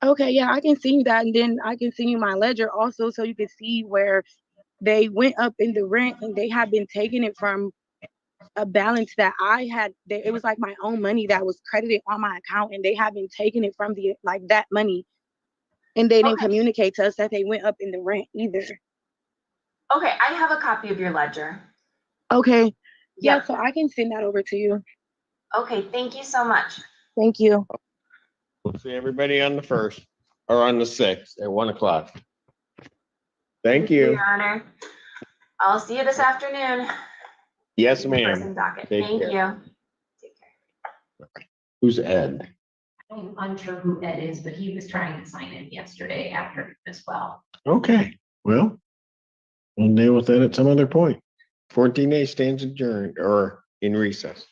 Okay, yeah, I can see that, and then I can send you my ledger also so you can see where they went up in the rent and they have been taking it from a balance that I had. It was like my own money that was credited on my account, and they have been taking it from that money, and they didn't communicate to us that they went up in the rent either. Okay, I have a copy of your ledger. Okay, yeah, Yep. so I can send that over to you. Okay, thank you so much. Thank you. We'll see everybody on the 1st or on the 6th at 1 o'clock. Thank you. Your Honor. I'll see you this afternoon. Yes, Person ma'am. docket. Take Thank care. you. Who's Ed? I'm unsure who Ed is, but he was trying to sign in yesterday after as well. Okay, well, we'll deal with that at some other point. 14 days stands adjourned or in recess.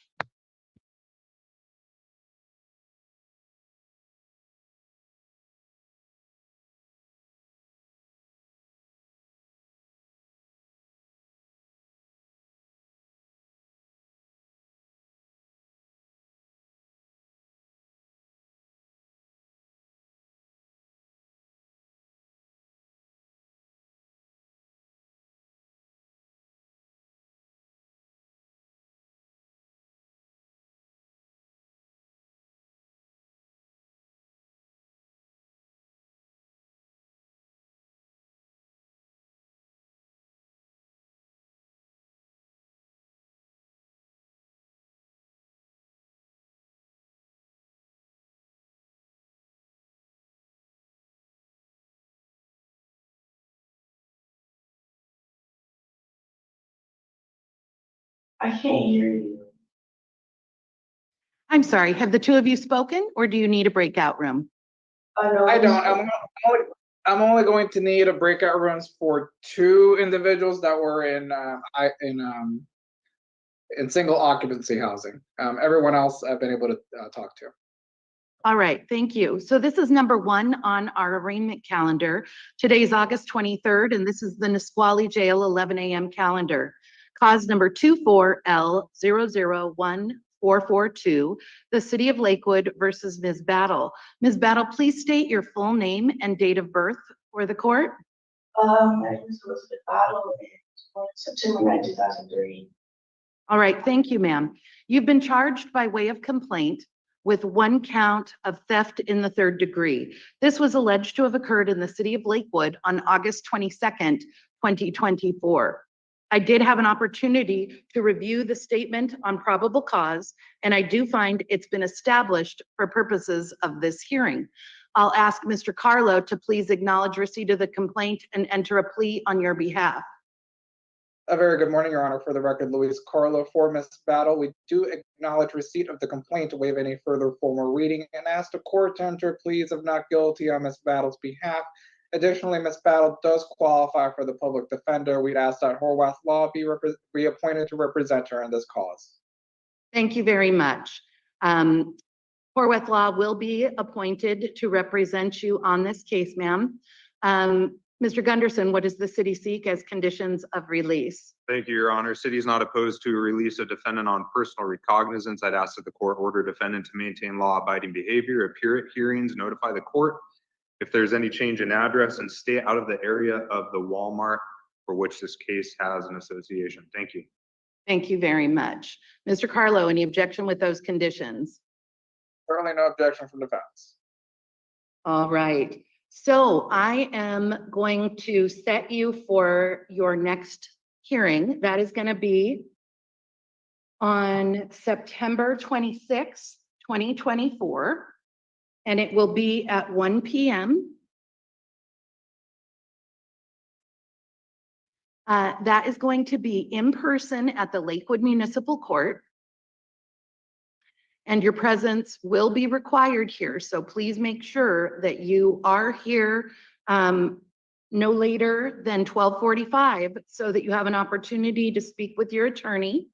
I can't hear you. I'm sorry, have the two of you spoken or do you need a breakout room? I don't. I'm only going to need a breakout rooms for 2 individuals that were in single occupancy housing. Everyone else I've been able to talk to. All right, thank you. So this is number 1 on our arraignment calendar. Today's August 23rd, and this is the Nisqually Jail 11 a.m. calendar. Cause number 24L001442, the City of Lakewood versus Ms. Battle. Ms. Battle, please state your full name and date of birth for the court. My name is Elizabeth Battle, and on September 9, 2003. All right, thank you, ma'am. You've been charged by way of complaint with 1 count of theft in the 3rd degree. This was alleged to have occurred in the City of Lakewood on August 22nd, 2024. I did have an opportunity to review the statement on probable cause, and I do find it's been established for purposes of this hearing. I'll ask Mr. Carlo to please acknowledge receipt of the complaint and enter a plea on your behalf. A very good morning, Your Honor. For the record, Luis Carlo for Ms. Battle. We do acknowledge receipt of the complaint to waive any further formal reading and ask the court to enter pleas of not guilty on Ms. Battle's behalf. Additionally, Ms. Battle does qualify for the public defender. We'd ask that Horwath Law be reappointed to represent her in this cause. Thank you very much. Horwath Law will be appointed to represent you on this case, ma'am. Mr. Gunderson, what does the city seek as conditions of release? Thank you, Your Honor. City is not opposed to release a defendant on personal recognizance. I'd ask that the court order defendant to maintain law-abiding behavior, appear at hearings, notify the court if there's any change in address, and stay out of the area of the Walmart for which this case has an association. Thank you. Thank you very much. Mr. Carlo, any objection with those conditions? Certainly no objection from defense. All right. So I am going to set you for your next hearing. That is going to be on September 26th, 2024, and it will be at 1 p.m. That is going to be in person at the Lakewood Municipal Court. And your presence will be required here. So please make sure that you are here no later than 12:45 so that you have an opportunity to speak with your attorney.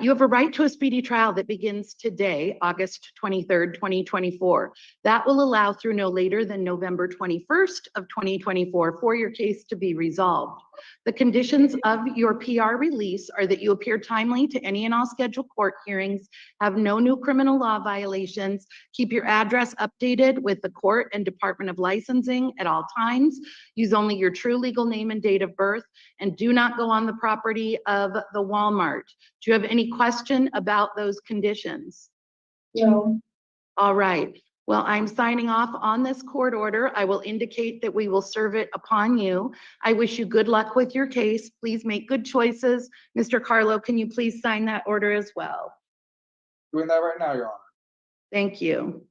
You have a right to a speedy trial that begins today, August 23rd, 2024. That will allow through no later than November 21st of 2024 for your case to be resolved. The conditions of your PR release are that you appear timely to any and all scheduled court hearings, have no new criminal law violations, keep your address updated with the court and Department of Licensing at all times, use only your true legal name and date of birth, and do not go on the property of the Walmart. Do you have any question about those conditions? No. All right. Well, I'm signing off on this court order. I will indicate that we will serve it upon you. I wish you good luck with your case. Please make good choices. Mr. Carlo, can you please sign that order as well? Doing that right now, Your Honor. Thank you.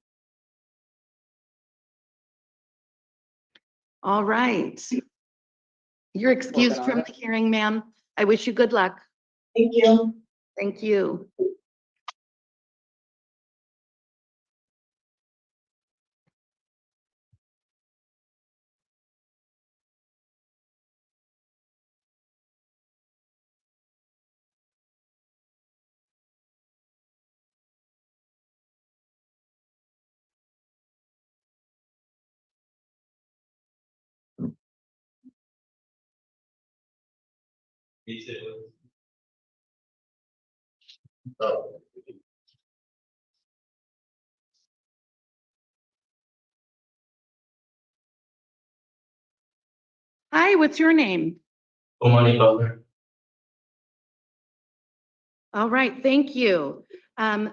All right. You're excused from the hearing, ma'am. I wish you good luck. Thank you. Thank you. Hi, what's your name? Omani Butler. All right, thank you.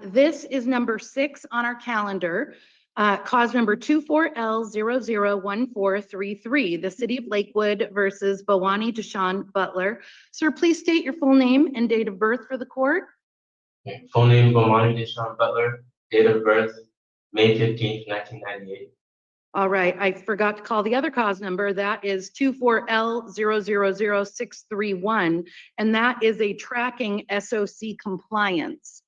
This is number 6 on our calendar, cause number 24L001433, the City of Lakewood versus Bawani Deshaun Butler. Sir, please state your full name and date of birth for the court. Full name Bomani Deshaun Butler. Date of birth May 15th, 1998. All right, I forgot to call the other cause number. That is 24L000631, and that is a tracking SOC compliance.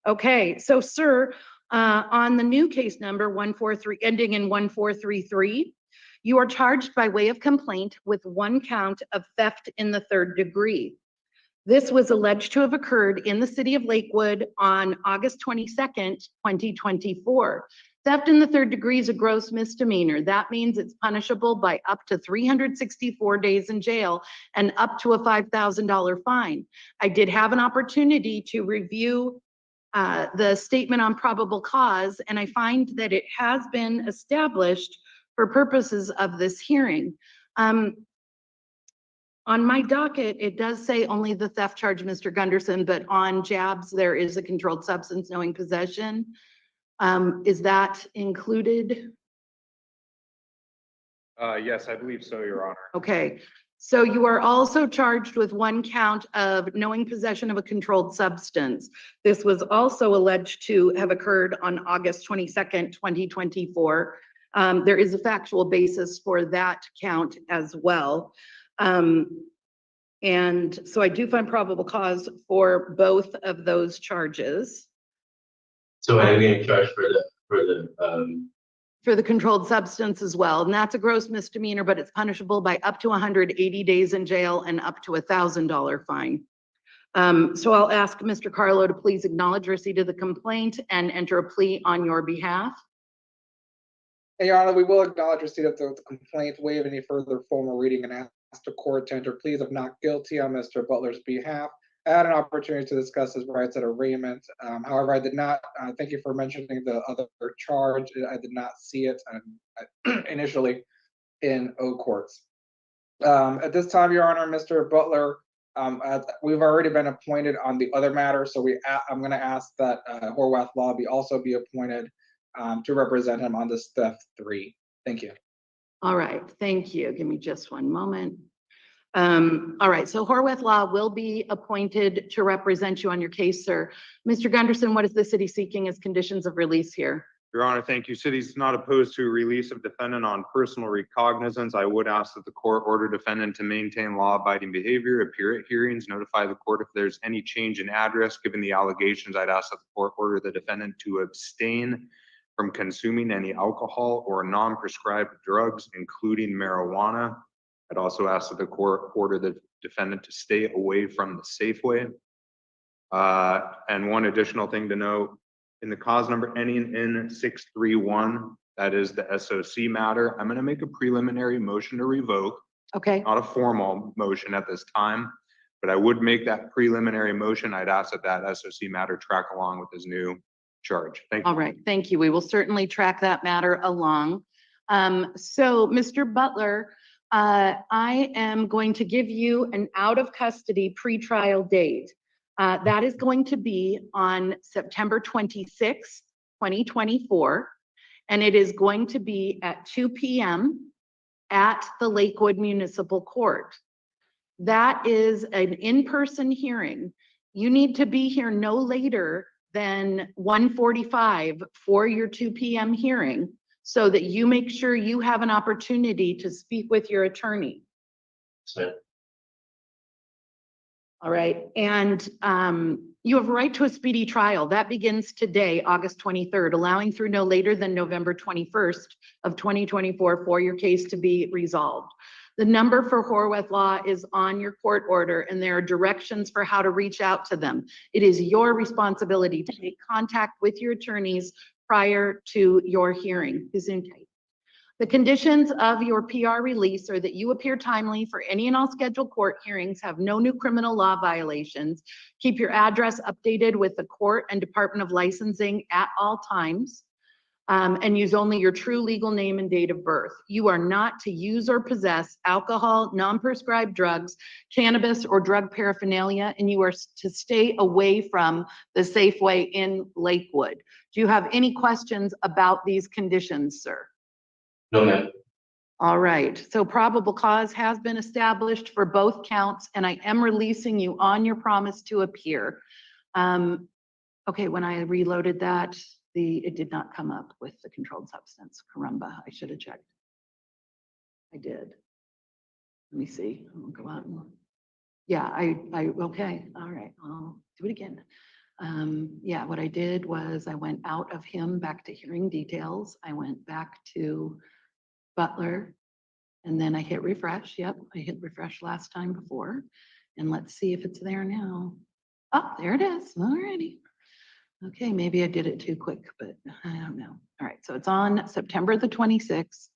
Okay, so sir, on the new case number 143, ending in 1433, you are charged by way of complaint with one count of theft in the third degree. This was alleged to have occurred in the city of Lakewood on August 22nd, 2024. Theft in the third degree is a gross misdemeanor. That means it's punishable by up to 364 days in jail and up to a $5,000 fine. I did have an opportunity to review the statement on probable cause, and I find that it has been established for purposes of this hearing. On my docket, it does say only the theft charge, Mr. Gunderson, but on JABS, there is a controlled substance knowing possession. Is that included? Yes, I believe so, Your Honor. Okay, so you are also charged with one count of knowing possession of a controlled substance. This was also alleged to have occurred on August 22nd, 2024. There is a factual basis for that count as well. And so I do find probable cause for both of those charges. So I'm getting charged for the controlled substance as well, and that's a gross misdemeanor, but it's punishable by up to 180 days in jail and up to $1,000 fine. So I'll ask Mr. Carlo to please acknowledge receipt of the complaint and enter a plea on your behalf. And Your Honor, we will acknowledge receipt of the complaint, waive any further formal reading, and ask the court to enter pleas of not guilty on Mr. Butler's behalf. I had an opportunity to discuss his rights at arraignment. However, I did not, thank you for mentioning the other charge. I did not see it initially in O courts. At this time, Your Honor, Mr. Butler, we've already been appointed on the other matter, so I'm going to ask that Horwath Law also be appointed to represent him on this theft 3. Thank you. All right, thank you. Give me just one moment. All right, so Horwath Law will be appointed to represent you on your case, sir. Mr. Gunderson, what is the city seeking as conditions of release here? Your Honor, thank you. City's not opposed to release of defendant on personal recognizance. I would ask that the court order defendant to maintain law-abiding behavior, appear at hearings, notify the court if there's any change in address. Given the allegations, I'd ask that the court order the defendant to abstain from consuming any alcohol or non-prescribed drugs, including marijuana. I'd also ask that the court order the defendant to stay away from the Safeway. And one additional thing to note, in the cause number ending in 631, that is the SOC matter, I'm going to make a preliminary motion to revoke. Okay. Not a formal motion at this time, but I would make that preliminary motion. I'd ask that that SOC matter track along with his new charge. Thank you. All right, thank you. We will certainly track that matter along. So, Mr. Butler, I am going to give you an out of custody pretrial date. That is going to be on September 26, 2024, and it is going to be at 2 p.m. at the Lakewood Municipal Court. That is an in-person hearing. You need to be here no later than 1:45 for your 2 p.m. hearing so that you make sure you have an opportunity to speak with your attorney. All right, and you have a right to a speedy trial. That begins today, August 23rd, allowing through no later than November 21st of 2024 for your case to be resolved. The number for Horwath Law is on your court order, and there are directions for how to reach out to them. It is your responsibility to make contact with your attorneys prior to your hearing. The conditions of your PR release are that you appear timely for any and all scheduled court hearings, have no new criminal law violations, keep your address updated with the court and Department of Licensing at all times, and use only your true legal name and date of birth. You are not to use or possess alcohol, non-prescribed drugs, cannabis, or drug paraphernalia, and you are to stay away from the Safeway in Lakewood. Do you have any questions about these conditions, sir? No, ma'am. All right, so probable cause has been established for both counts, and I am releasing you on your promise to appear. Okay, when I reloaded that, it did not come up with the controlled substance. Caramba, I should have checked. I did. Let me see. I'll go out and, yeah, okay, all right, I'll do it again. Yeah, what I did was I went out of him back to hearing details. I went back to Butler, and then I hit refresh. Yep, I hit refresh last time before. And let's see if it's there now. Oh, there it is. Alrighty. Okay, maybe I did it too quick, but I don't know. All right, so it's on September the 26th.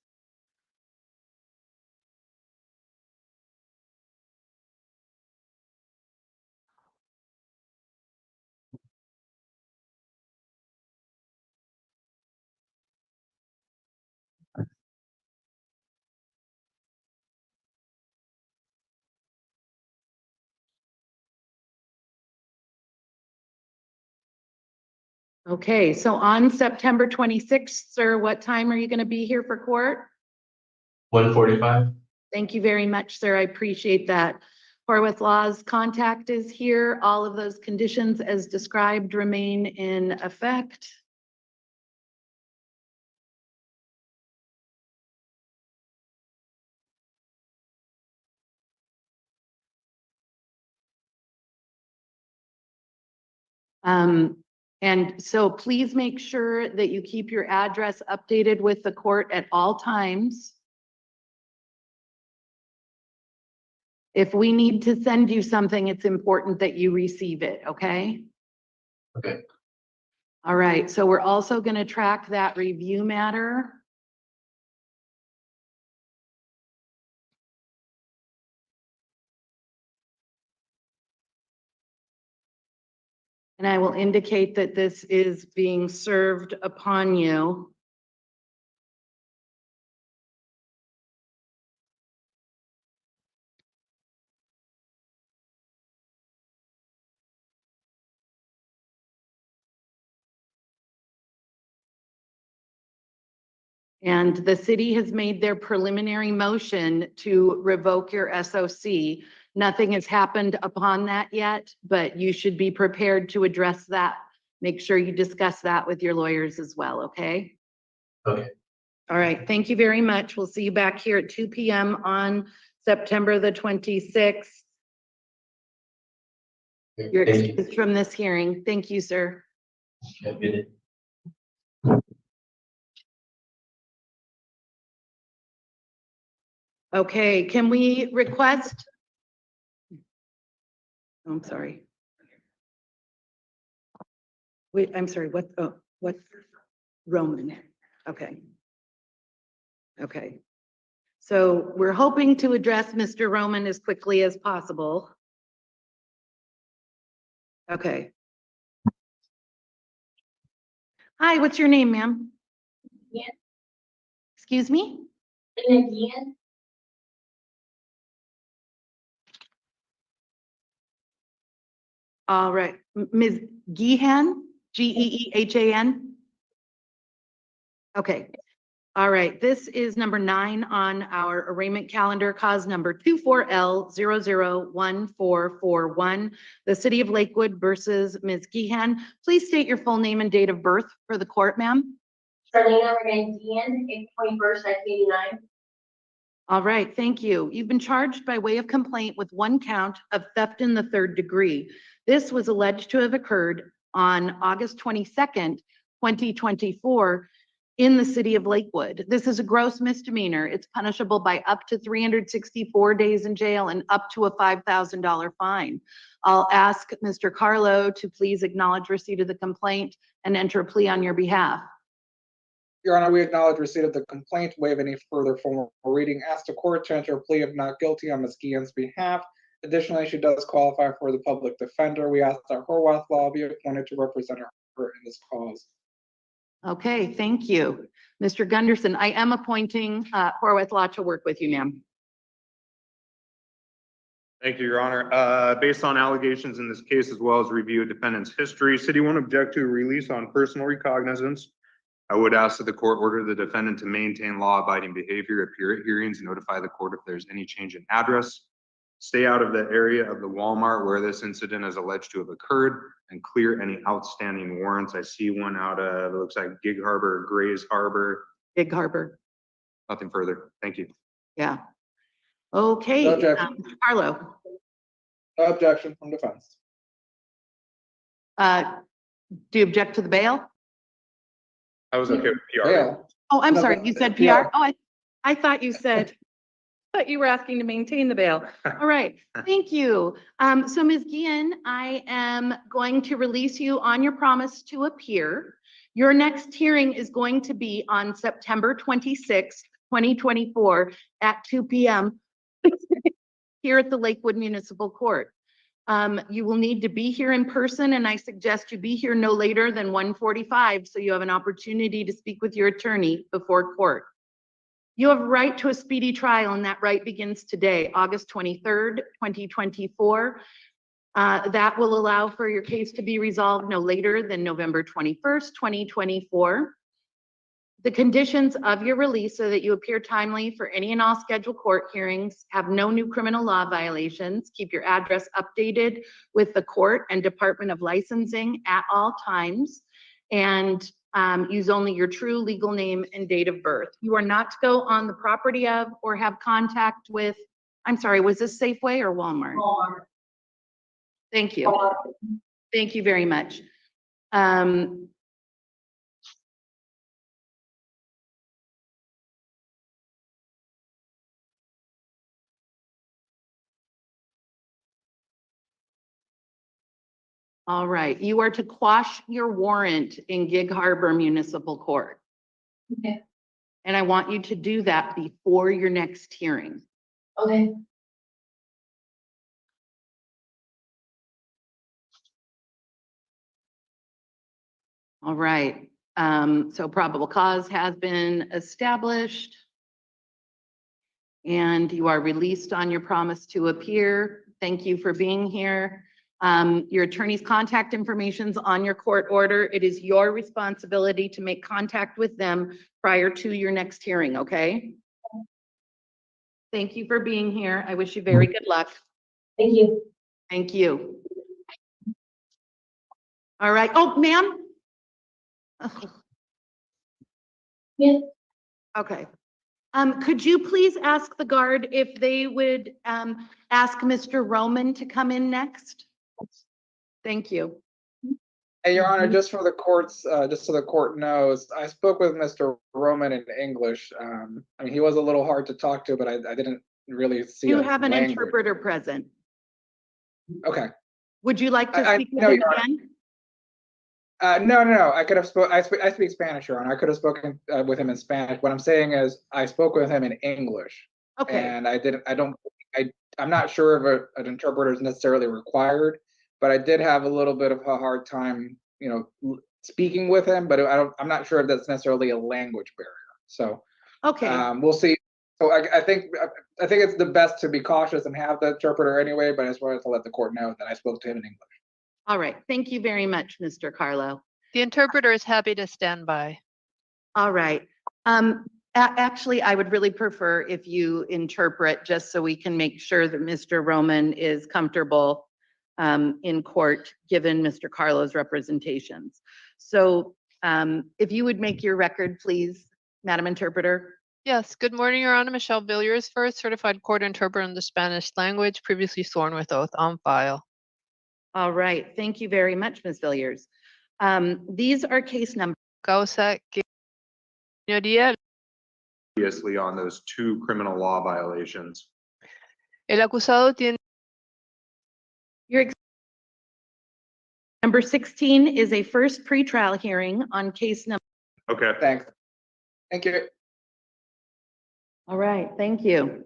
Okay, so on September 26th, sir, what time are you going to be here for court? 1:45. Thank you very much, sir. I appreciate that. Horwath Law's contact is here. All of those conditions as described remain in effect. And so please make sure that you keep your address updated with the court at all times. If we need to send you something, it's important that you receive it, okay? Okay. All right, so we're also going to track that review matter. And I will indicate that this is being served upon you. And the city has made their preliminary motion to revoke your SOC. Nothing has happened upon that yet, but you should be prepared to address that. Make sure you discuss that with your lawyers as well, okay? Okay. All right, thank you very much. We'll see you back here at 2 p.m. on September the 26th. You're Thank you. excused from this hearing. Thank you, sir. Have a good day. Okay, can we request? I'm sorry. Wait, I'm sorry, what, oh, what? Roman, okay. Okay. So we're hoping to address Mr. Roman as quickly as possible. Okay. Hi, what's your name, ma'am? Yeah. Excuse me? And again, All right, Ms. Geehan, Geehan? Okay. All right, this is number 9 on our arraignment calendar, cause number 24L001441, the City of Lakewood versus Ms. Geehan. Please state your full name and date of birth for the court, ma'am. Charlene Regan, April 21st, 1989. All right, thank you. You've been charged by way of complaint with 1 count of theft in the 3rd degree. This was alleged to have occurred on August 22nd, 2024 in the City of Lakewood. This is a gross misdemeanor. It's punishable by up to 364 days in jail and up to a $5,000 fine. I'll ask Mr. Carlo to please acknowledge receipt of the complaint and enter a plea on your behalf. Your Honor, we acknowledge receipt of the complaint, waive any further formal reading, ask the court to enter a plea of not guilty on Ms. Guillen's behalf. Additionally, she does qualify for the public defender. We ask that Horwath Law be appointed to represent her in this cause. Okay, thank you. Mr. Gunderson, I am appointing Horwath Law to work with you, ma'am. Thank you, Your Honor. Based on allegations in this case, as well as review of defendant's history, city won't object to release on personal recognizance. I would ask that the court order the defendant to maintain law-abiding behavior, appear at hearings, and notify the court if there's any change in address. Stay out of the area of the Walmart where this incident is alleged to have occurred and clear any outstanding warrants. I see one out of, it looks like Gig Harbor, or Grays Harbor. Gig Harbor. Nothing further. Thank you. Yeah. Okay, No objection. Carlo, No objection from defense. do you object to the bail? I was okay with PR. Bail. Oh, I'm No, sorry, but you said PR. PR? Oh, I thought you said, thought you were asking to maintain the bail. All right, thank you. So Ms. Guillen, I am going to release you on your promise to appear. Your next hearing is going to be on September 26th, 2024 at 2 p.m. here at the Lakewood Municipal Court. You will need to be here in person, and I suggest you be here no later than 1:45 so you have an opportunity to speak with your attorney before court. You have a right to a speedy trial, and that right begins today, August 23rd, 2024. That will allow for your case to be resolved no later than November 21st, 2024. The conditions of your release so that you appear timely for any and all scheduled court hearings, have no new criminal law violations, keep your address updated with the court and Department of Licensing at all times, and use only your true legal name and date of birth. You are not to go on the property of or have contact with, I'm sorry, was this Safeway or Walmart? Walmart. Thank you. Thank you very much. All right, you are to quash your warrant in Gig Harbor Municipal Court. Okay. And I want you to do that before your next hearing. Okay. All right, so probable cause has been established. And you are released on your promise to appear. Thank you for being here. Your attorney's contact information is on your court order. It is your responsibility to make contact with them prior to your next hearing, okay? Thank you for being here. I wish you very good luck. Thank you. Thank you. All right. Oh, ma'am. Yeah. Okay. Could you please ask the guard if they would ask Mr. Roman to come in next? Thank you. Hey, Your Honor, just for the courts, just so the court knows, I spoke with Mr. Roman in English. I mean, he was a little hard to talk to, but I didn't really see You a have an language. interpreter present. Okay. Would you like to I speak with know, him Your again? No. I could have I speak Spanish, Your Honor. I could have spoken with him in Spanish. What I'm saying is, I spoke with him in English. Okay. And I'm not sure if an interpreter is necessarily required, but I did have a little bit of a hard time, speaking with him. But I'm not sure if that's necessarily a language barrier. So, Okay. we'll see. So I think it's the best to be cautious and have the interpreter anyway. But I just wanted to let the court know that I spoke to him in English. All right. Thank you very much, Mr. Carlo. The interpreter is happy to stand by. All right. Actually, I would really prefer if you interpret, just so we can make sure that Mr. Roman is comfortable in court, given Mr. Carlo's representations. So if you would make your record, please, Madam Interpreter. Yes, good morning, Your Honor. Michelle Villiers first, certified court interpreter in the Spanish language, previously sworn with oath on file. All right. Thank you very much, Ms. Villiers. These are case numbers. Causa que señoría, Previously on those 2 criminal law violations. el acusado tiene. Number 16 is a first pretrial hearing on case number. Okay. Thanks. Thank you. All right. Thank you.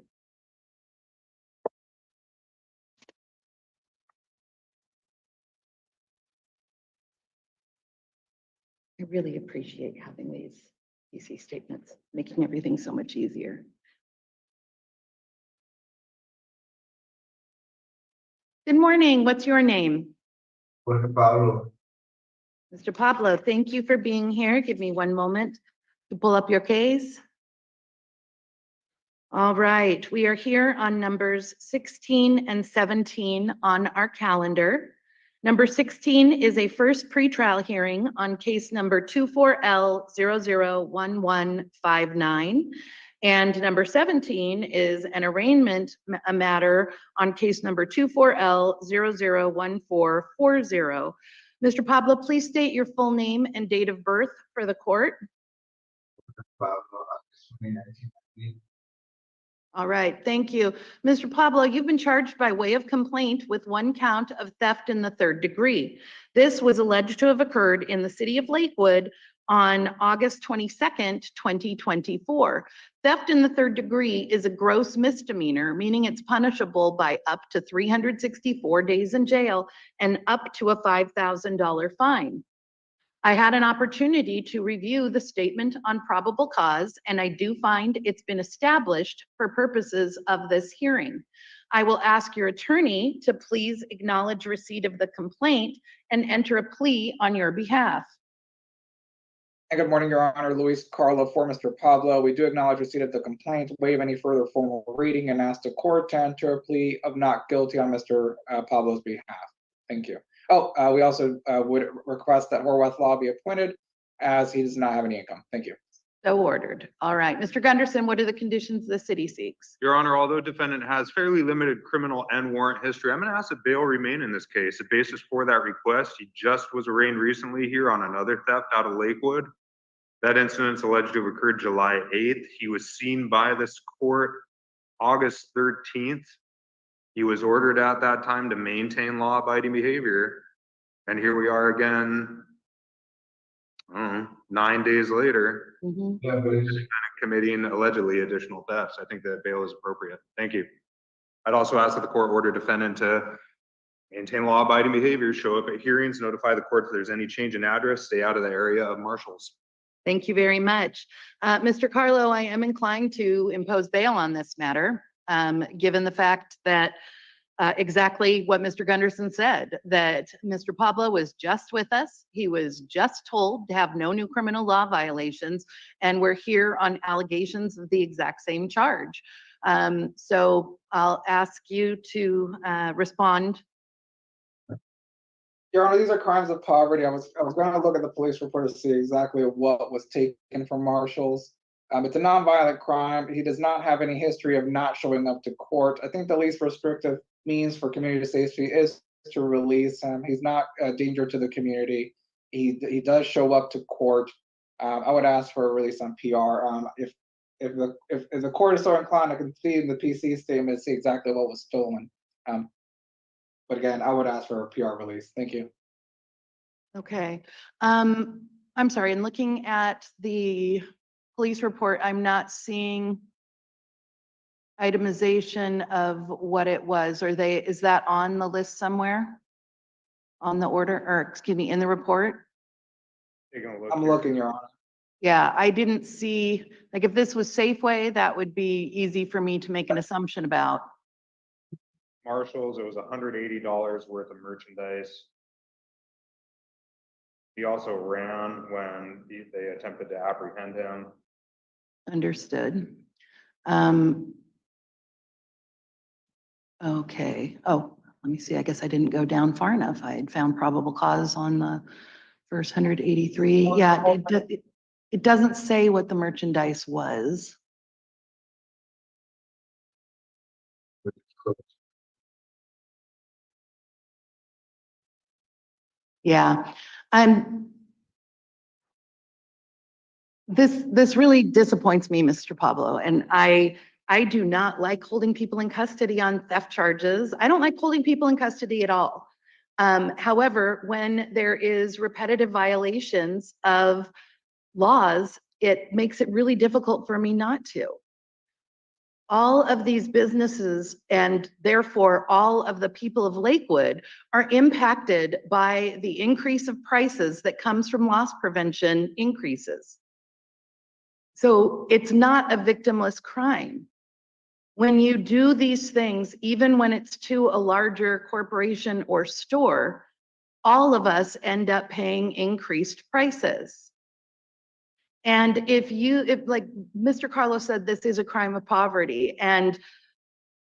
I really appreciate having these easy statements, making everything so much easier. Good morning. What's your name? Pablo. Mr. Pablo, thank you for being here. Give me one moment to pull up your case. All right, we are here on numbers 16 and 17 on our calendar. Number 16 is a first pretrial hearing on case number 24L001159. And number 17 is an arraignment matter on case number 24L001440. Mr. Pablo, please state your full name and date of birth for the court. All right, thank you. Mr. Pablo, you've been charged by way of complaint with one count of theft in the third degree. This was alleged to have occurred in the city of Lakewood on August 22nd, 2024. Theft in the third degree is a gross misdemeanor, meaning it's punishable by up to 364 days in jail and up to a $5,000 fine. I had an opportunity to review the statement on probable cause, and I do find it's been established for purposes of this hearing. I will ask your attorney to please acknowledge receipt of the complaint and enter a plea on your behalf. And good morning, Your Honor. Luis Carlo for Mr. Pablo. We do acknowledge receipt of the complaint, waive any further formal reading, and ask the court to enter a plea of not guilty on Mr. Pablo's behalf. Thank you. Oh, we also would request that Horwath Law be appointed as he does not have any income. Thank you. So ordered. All right, Mr. Gunderson, what are the conditions the city seeks? Your Honor, although defendant has fairly limited criminal and warrant history, I'm going to ask that bail remain in this case. The basis for that request, he just was arraigned recently here on another theft out of Lakewood. That incident's alleged to have occurred July 8th. He was seen by this court August 13th. He was ordered at that time to maintain law-abiding behavior. And here we are again, I don't know, 9 days later, committing allegedly additional thefts. I think that bail is appropriate. Thank you. I'd also ask that the court order defendant to maintain law-abiding behavior, show up at hearings, notify the court if there's any change in address, stay out of the area of marshals. Thank you very much. Mr. Carlo, I am inclined to impose bail on this matter, given the fact that exactly what Mr. Gunderson said, that Mr. Pablo was just with us. He was just told to have no new criminal law violations, and we're here on allegations of the exact same charge. So I'll ask you to respond. Your Honor, these are crimes of poverty. I was going to look at the police report to see exactly what was taken from marshals. It's a nonviolent crime. He does not have any history of not showing up to court. I think the least restrictive means for community safety is to release him. He's not a danger to the community. He does show up to court. I would ask for a release on PR. If the court is so inclined, I can see in the PC statement, see exactly what was stolen. But again, I would ask for a PR release. Thank you. Okay. I'm sorry, in looking at the police report, I'm not seeing itemization of what it was. Is that on the list somewhere? On the order, or excuse me, in the report? I'm looking, Your Honor. Yeah, I didn't see, like if this was Safeway, that would be easy for me to make an assumption about. Marshals, it was $180 worth of merchandise. He also ran when they attempted to apprehend him. Understood. Okay. Oh, let me see. I guess I didn't go down far enough. I had found probable cause on the first 183. Yeah, it doesn't say what the merchandise was. Yeah, this really disappoints me, Mr. Pablo, and I do not like holding people in custody on theft charges. I don't like holding people in custody at all. However, when there is repetitive violations of laws, it makes it really difficult for me not to. All of these businesses, and therefore all of the people of Lakewood, are impacted by the increase of prices that comes from loss prevention increases. So it's not a victimless crime. When you do these things, even when it's to a larger corporation or store, all of us end up paying increased prices. And if like Mr. Carlos said, this is a crime of poverty, and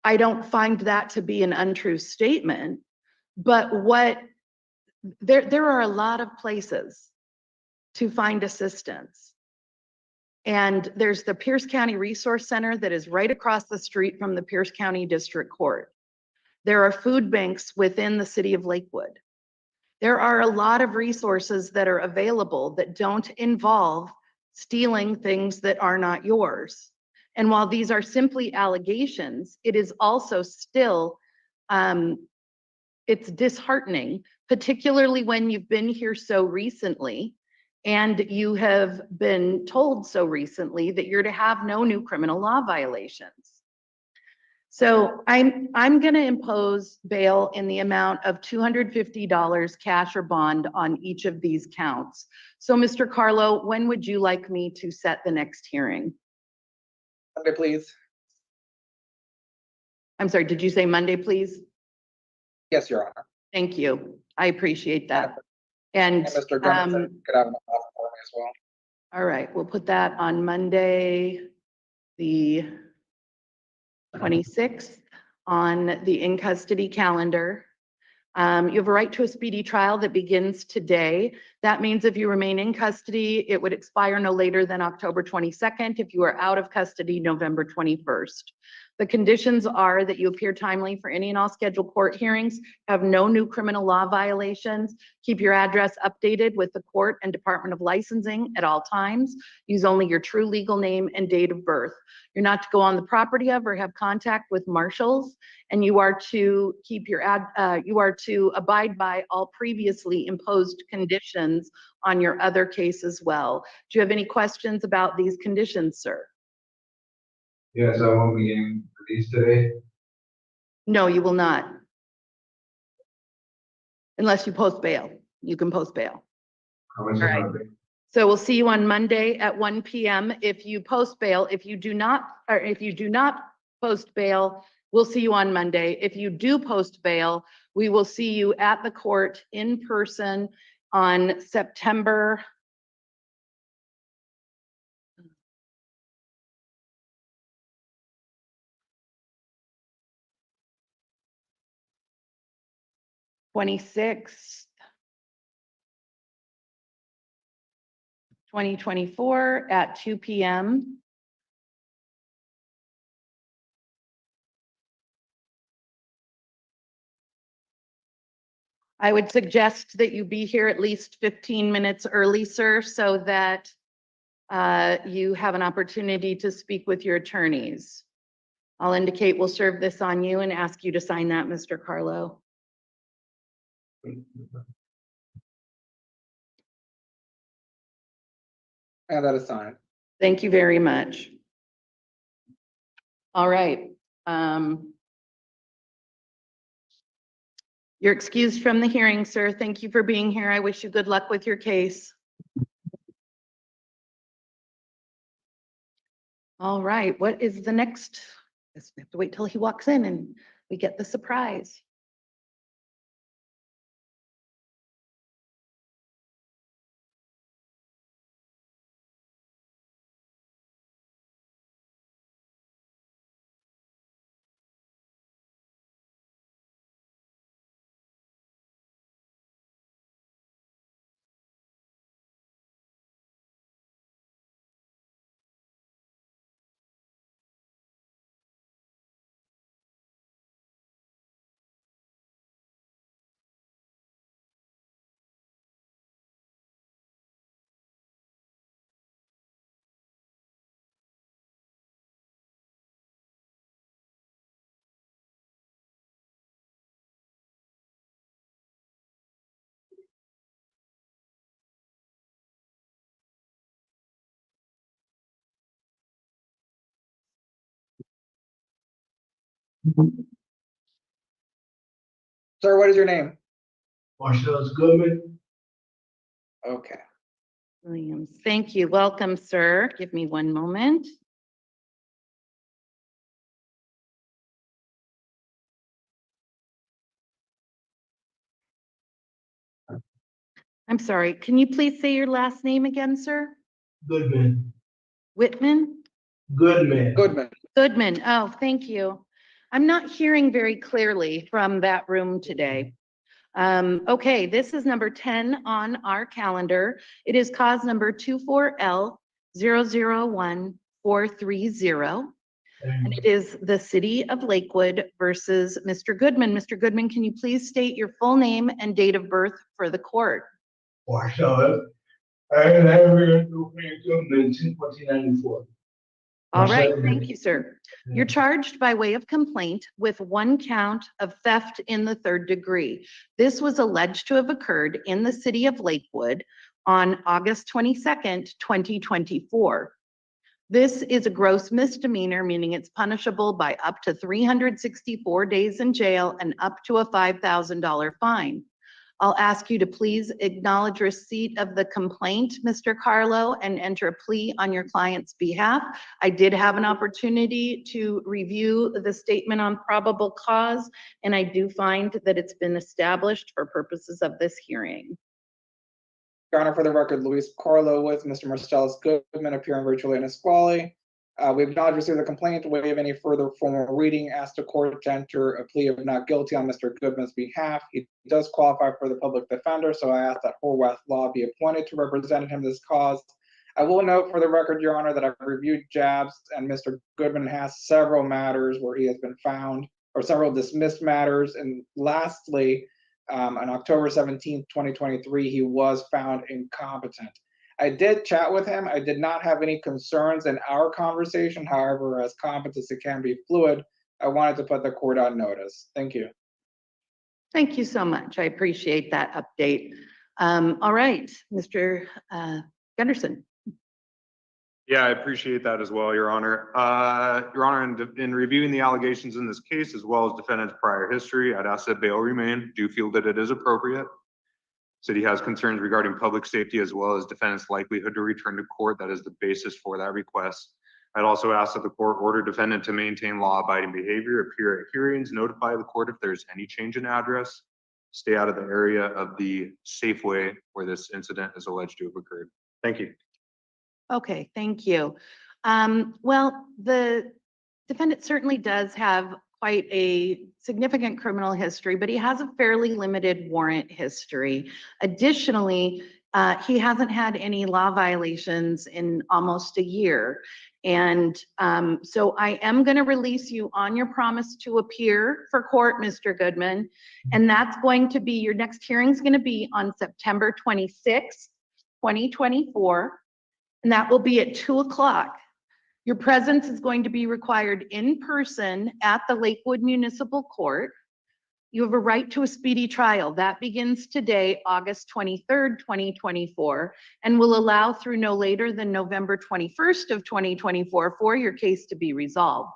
I don't find that to be an untrue statement, but there are a lot of places to find assistance. And there's the Pierce County Resource Center that is right across the street from the Pierce County District Court. There are food banks within the city of Lakewood. There are a lot of resources that are available that don't involve stealing things that are not yours. And while these are simply allegations, it is also still, it's disheartening, particularly when you've been here so recently and you have been told so recently that you're to have no new criminal law violations. So I'm going to impose bail in the amount of $250 cash or bond on each of these counts. So Mr. Carlo, when would you like me to set the next hearing? Monday, please. I'm sorry, did you say Monday, please? Yes, Your Honor. Thank you. I appreciate that. And Mr. Gunn could have an offer for me as well. all right, we'll put that on Monday, the 26th on the in custody calendar. You have a right to a speedy trial that begins today. That means if you remain in custody, it would expire no later than October 22nd. If you are out of custody, November 21st. The conditions are that you appear timely for any and all scheduled court hearings, have no new criminal law violations, keep your address updated with the court and Department of Licensing at all times, use only your true legal name and date of birth. You're not to go on the property of or have contact with marshals, and you are to keep your you are to abide by all previously imposed conditions on your other case as well. Do you have any questions about these conditions, sir? Yes, I won't be getting released today. No, you will not. Unless you post bail. You can post bail. How much is All right. my bail? So we'll see you on Monday at 1 p.m. If you post bail, if you do not post bail, we'll see you on Monday. If you do post bail, we will see you at the court in person on September 26th, 2024 at 2 p.m. I would suggest that you be here at least 15 minutes early, sir, so that you have an opportunity to speak with your attorneys. I'll indicate we'll serve this on you and ask you to sign that, Mr. Carlo. And that is signed. Thank you very much. All right. You're excused from the hearing, sir. Thank you for being here. I wish you good luck with your case. All right, what is the next? Guess we have to wait till he walks in and we get the surprise. Sir, what is your name? Marcel's Goodman. Okay. Williams, thank you. Welcome, sir. Give me one moment. I'm sorry, can you please say your last name again, sir? Goodman. Whitman? Goodman. Goodman. Goodman. Oh, thank you. I'm not hearing very clearly from that room today. Okay, this is number 10 on our calendar. It is cause number 24L001430. And it is the City of Lakewood versus Mr. Goodman. Mr. Goodman, can you please state your full name and date of birth for the court? Watch out. I have Goodman since 1994. All right, thank you, sir. You're charged by way of complaint with one count of theft in the third degree. This was alleged to have occurred in the City of Lakewood on August 22nd, 2024. This is a gross misdemeanor, meaning it's punishable by up to 364 days in jail and up to a $5,000 fine. I'll ask you to please acknowledge receipt of the complaint, Mr. Carlo, and enter a plea on your client's behalf. I did have an opportunity to review the statement on probable cause, and I do find that it's been established for purposes of this hearing. Your Honor, for the record, Luis Carlo with Mr. Marcellus Goodman appearing virtually in Nisqually. We acknowledge receipt of the complaint, waive any further formal reading, ask the court to enter a plea of not guilty on Mr. Goodman's behalf. He does qualify for the public defender, so I ask that Horwath Law be appointed to represent him in this cause. I will note for the record, Your Honor, that I've reviewed JABS and Mr. Goodman has several matters where he has been found, or several dismissed matters. And lastly, on October 17th, 2023, he was found incompetent. I did chat with him. I did not have any concerns in our conversation. However, as competency can be fluid, I wanted to put the court on notice. Thank you. Thank you so much. I appreciate that update. All right, Mr. Gunderson. Yeah, I appreciate that as well, Your Honor. Your Honor, in reviewing the allegations in this case, as well as defendant's prior history, I'd ask that bail remain. Do feel that it is appropriate. City has concerns regarding public safety as well as defendant's likelihood to return to court. That is the basis for that request. I'd also ask that the court order defendant to maintain law-abiding behavior, appear at hearings, notify the court if there's any change in address, stay out of the area of the Safeway where this incident is alleged to have occurred. Thank you. Okay, thank you. Well, the defendant certainly does have quite a significant criminal history, but he has a fairly limited warrant history. Additionally, he hasn't had any law violations in almost a year. And so I am going to release you on your promise to appear for court, Mr. Goodman. And that's going to be, your next hearing is going to be on September 26th, 2024. And that will be at 2 o'clock. Your presence is going to be required in person at the Lakewood Municipal Court. You have a right to a speedy trial. That begins today, August 23rd, 2024, and will allow through no later than November 21st of 2024 for your case to be resolved.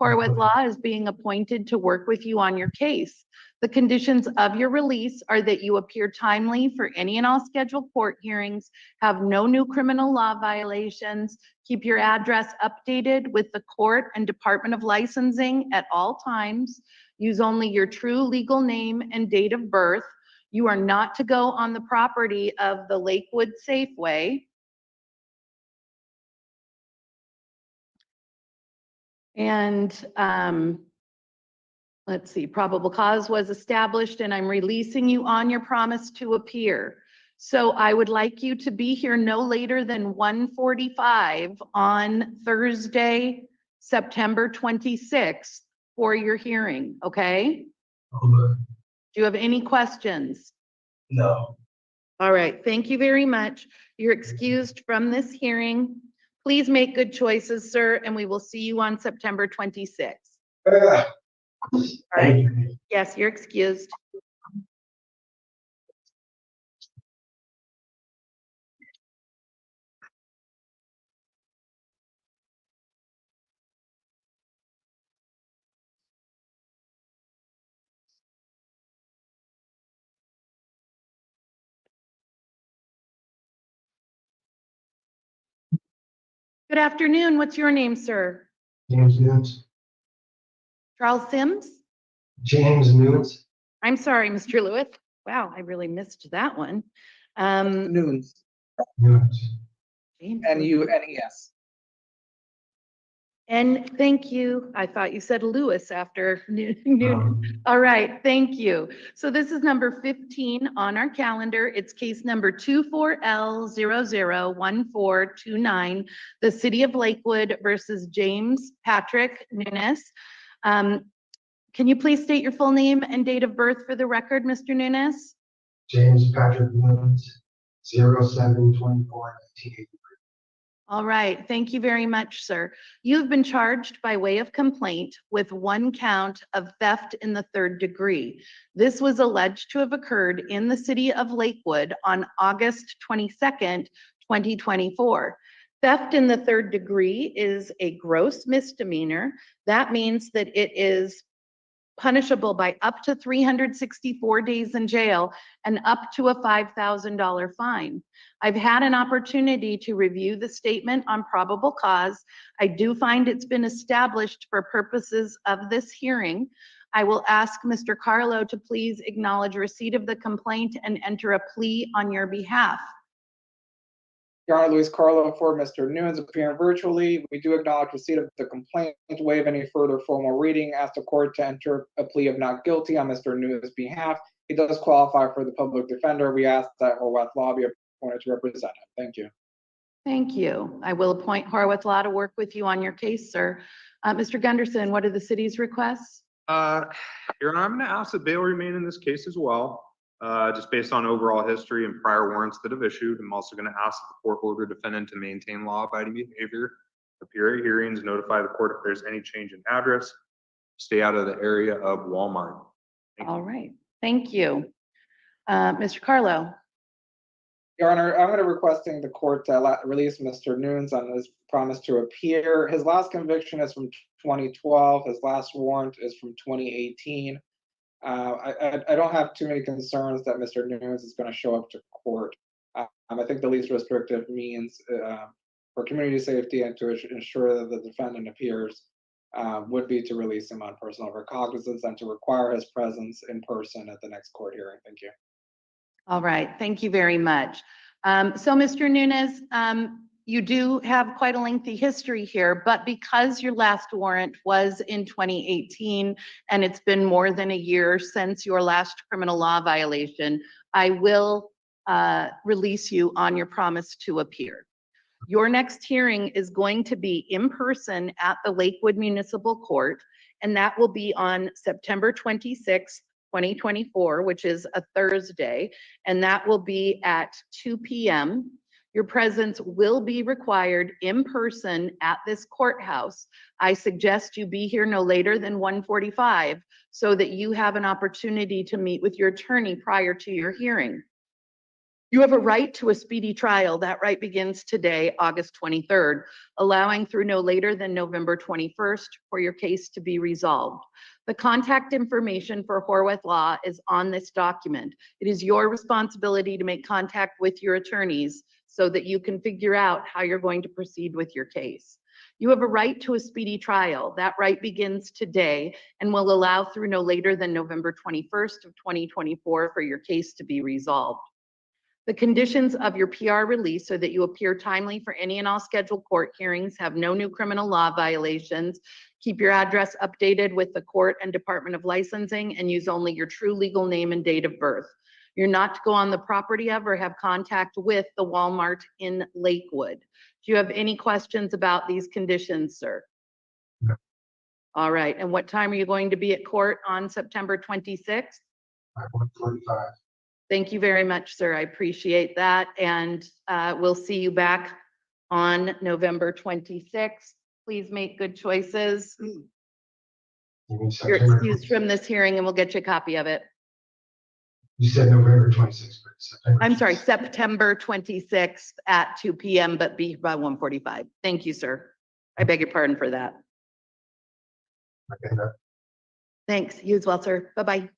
Horwath Law is being appointed to work with you on your case. The conditions of your release are that you appear timely for any and all scheduled court hearings, have no new criminal law violations, keep your address updated with the court and Department of Licensing at all times, use only your true legal name and date of birth. You are not to go on the property of the Lakewood Safeway. And let's see, probable cause was established and I'm releasing you on your promise to appear. So I would like you to be here no later than 1:45 on Thursday, September 26th for your hearing, okay? Okay. Do you have any questions? No. All right, thank you very much. You're excused from this hearing. Please make good choices, sir, and we will see you on September 26th. All right. Yes, you're excused. Good afternoon. What's your name, sir? James Nunes. Charles Sims? James Nunes. I'm sorry, Mr. Lewis. Wow, I really missed that one. Nunes. Nunes. James. N-U-N-E-S. And thank you. I thought you said Lewis after noon. All right, thank you. So this is number 15 on our calendar. It's case number 24L001429, the City of Lakewood versus James Patrick Nunes. Can you please state your full name and date of birth for the record, Mr. Nunes? James Patrick Williams, 07/24/1983. All right, thank you very much, sir. You've been charged by way of complaint with one count of theft in the third degree. This was alleged to have occurred in the city of Lakewood on August 22nd, 2024. Theft in the third degree is a gross misdemeanor. That means that it is punishable by up to 364 days in jail and up to a $5,000 fine. I've had an opportunity to review the statement on probable cause. I do find it's been established for purposes of this hearing. I will ask Mr. Carlo to please acknowledge receipt of the complaint and enter a plea on your behalf. Your Honor, Luis Carlo for Mr. Nunes appearing virtually. We do acknowledge receipt of the complaint, waive any further formal reading, ask the court to enter a plea of not guilty on Mr. Nunes' behalf. He does qualify for the public defender. We ask that Horwath Law be appointed to represent him. Thank you. Thank you. I will appoint Horwath Law to work with you on your case, sir. Mr. Gunderson, what are the city's requests? Your Honor, I'm going to ask that bail remain in this case as well. Just based on overall history and prior warrants that have issued. I'm also going to ask the court order defendant to maintain law-abiding behavior, appear at hearings, notify the court if there's any change in address, stay out of the area of Walmart. All right, thank you. Mr. Carlo. Your Honor, I'm going to requesting the court to release Mr. Nunes on his promise to appear. His last conviction is from 2012. His last warrant is from 2018. I don't have too many concerns that Mr. Nunes is going to show up to court. I think the least restrictive means for community safety and to ensure that the defendant appears would be to release him on personal recognizance and to require his presence in person at the next court hearing. Thank you. All right, thank you very much. So Mr. Nunes, you do have quite a lengthy history here, but because your last warrant was in 2018 and it's been more than a year since your last criminal law violation, I will release you on your promise to appear. Your next hearing is going to be in person at the Lakewood Municipal Court, and that will be on September 26th, 2024, which is a Thursday, and that will be at 2 p.m. Your presence will be required in person at this courthouse. I suggest you be here no later than 1:45 so that you have an opportunity to meet with your attorney prior to your hearing. You have a right to a speedy trial. That right begins today, August 23rd, allowing through no later than November 21st for your case to be resolved. The contact information for Horwath Law is on this document. It is your responsibility to make contact with your attorneys so that you can figure out how you're going to proceed with your case. You have a right to a speedy trial. That right begins today and will allow through no later than November 21st of 2024 for your case to be resolved. The conditions of your PR release so that you appear timely for any and all scheduled court hearings, have no new criminal law violations, keep your address updated with the court and Department of Licensing, and use only your true legal name and date of birth. You're not to go on the property of or have contact with the Walmart in Lakewood. Do you have any questions about these conditions, sir? No. All right, and what time are you going to be at court on September 26th? At 1:45. Thank you very much, sir. I appreciate that. And we'll see you back on November 26th. Please make good choices. You're excused from this hearing and we'll get you a copy of it. You said November 26th, but September. I'm sorry, September 26th at 2 p.m., but be by 1:45. Thank you, sir. I beg your pardon for that. Okay, no. Thanks. You as well, sir. Bye-bye.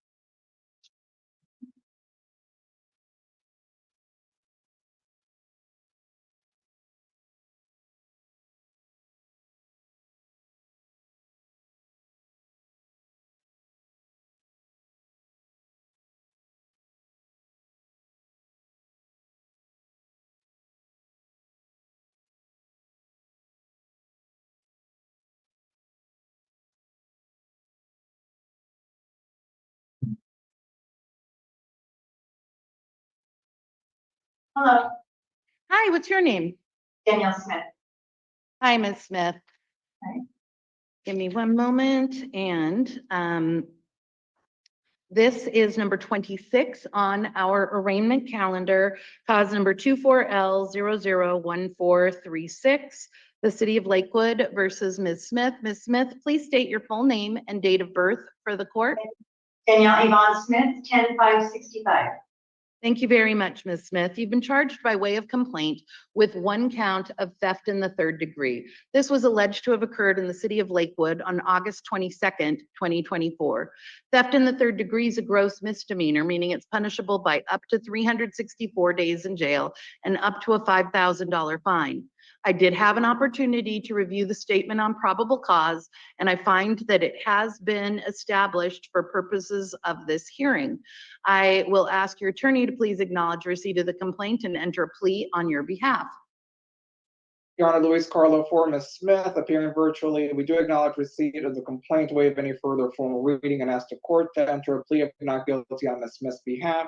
Hello, Hi, what's your name? Danielle Smith. Hi, Ms. Smith. Hi. Give me one moment, and this is number 26 on our arraignment calendar, cause number 24L001436, the City of Lakewood versus Ms. Smith. Ms. Smith, please state your full name and date of birth for the court. Danielle Yvonne Smith, 10565. Thank you very much, Ms. Smith. You've been charged by way of complaint with one count of theft in the third degree. This was alleged to have occurred in the City of Lakewood on August 22nd, 2024. Theft in the third degree is a gross misdemeanor, meaning it's punishable by up to 364 days in jail and up to a $5,000 fine. I did have an opportunity to review the statement on probable cause, and I find that it has been established for purposes of this hearing. I will ask your attorney to please acknowledge receipt of the complaint and enter a plea on your behalf. Your Honor, Luis Carlo for Ms. Smith, appearing virtually. We do acknowledge receipt of the complaint, waive any further formal reading, and ask the court to enter a plea of not guilty on Ms. Smith's behalf.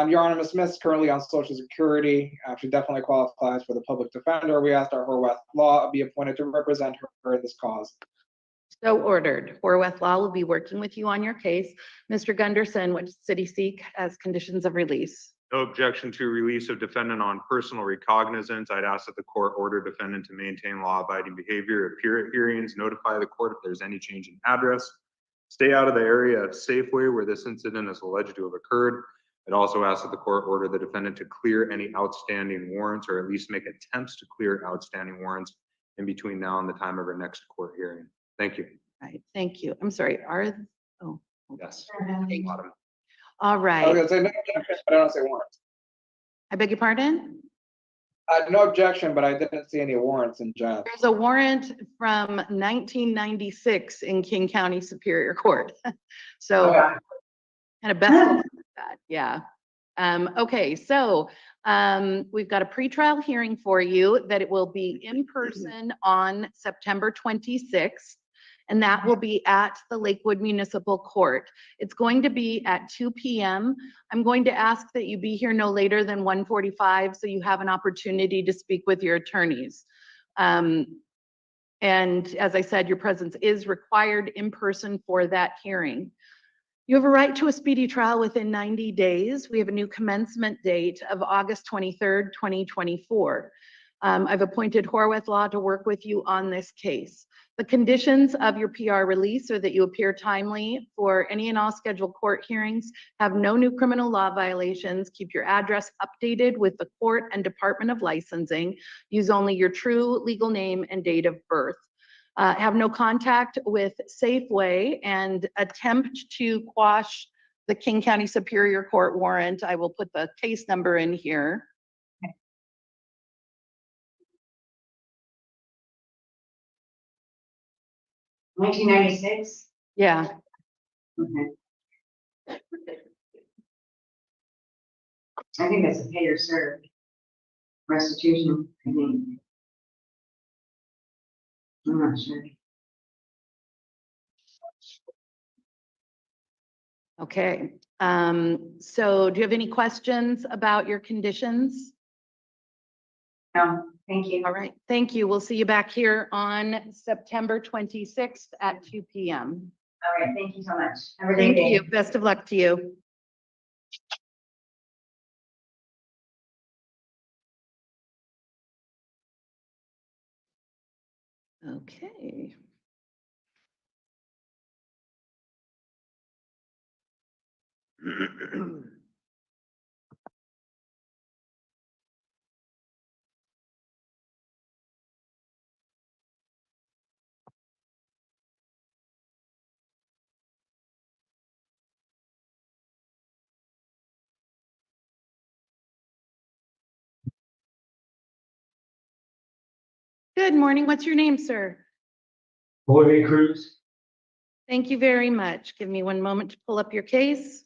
Your Honor, Ms. Smith is currently on Social Security. She definitely qualifies for the public defender. We asked our Horwath Law be appointed to represent her in this cause. So ordered. Horwath Law will be working with you on your case. Mr. Gunderson, what does the city seek as conditions of release? No objection to release of defendant on personal recognizance. I'd ask that the court order defendant to maintain law-abiding behavior, appear at hearings, notify the court if there's any change in address, stay out of the area of Safeway where this incident is alleged to have occurred. I'd also ask that the court order the defendant to clear any outstanding warrants, or at least make attempts to clear outstanding warrants in between now and the time of our next court hearing. Thank you. Right, thank you. I'm sorry, Yes. All I was right. gonna say no objection, but I don't say warrants. I beg your pardon? No objection, but I didn't see any warrants in job. There's a warrant from 1996 in King County Superior Court. So, Okay. kind of best of luck with that, yeah. Okay, so we've got a pretrial hearing for you that it will be in person on September 26th. And that will be at the Lakewood Municipal Court. It's going to be at 2 p.m. I'm going to ask that you be here no later than 1:45 so you have an opportunity to speak with your attorneys. And as I said, your presence is required in person for that hearing. You have a right to a speedy trial within 90 days. We have a new commencement date of August 23rd, 2024. I've appointed Horwath Law to work with you on this case. The conditions of your PR release are that you appear timely for any and all scheduled court hearings, have no new criminal law violations, keep your address updated with the court and Department of Licensing, use only your true legal name and date of birth. Have no contact with Safeway and attempt to quash the King County Superior Court warrant. I will put the case number in here. 1996? Yeah. Okay. I think that's a pay or serve restitution, I think. I'm not sure. Okay. So do you have any questions about your conditions? No, thank you. All right, thank you. We'll see you back here on September 26th at 2 p.m. All right, thank you so much. Have a great Thank day. you. Best of luck to you. Okay. Good morning. What's your name, sir? Jorge Cruz. Thank you very much. Give me one moment to pull up your case.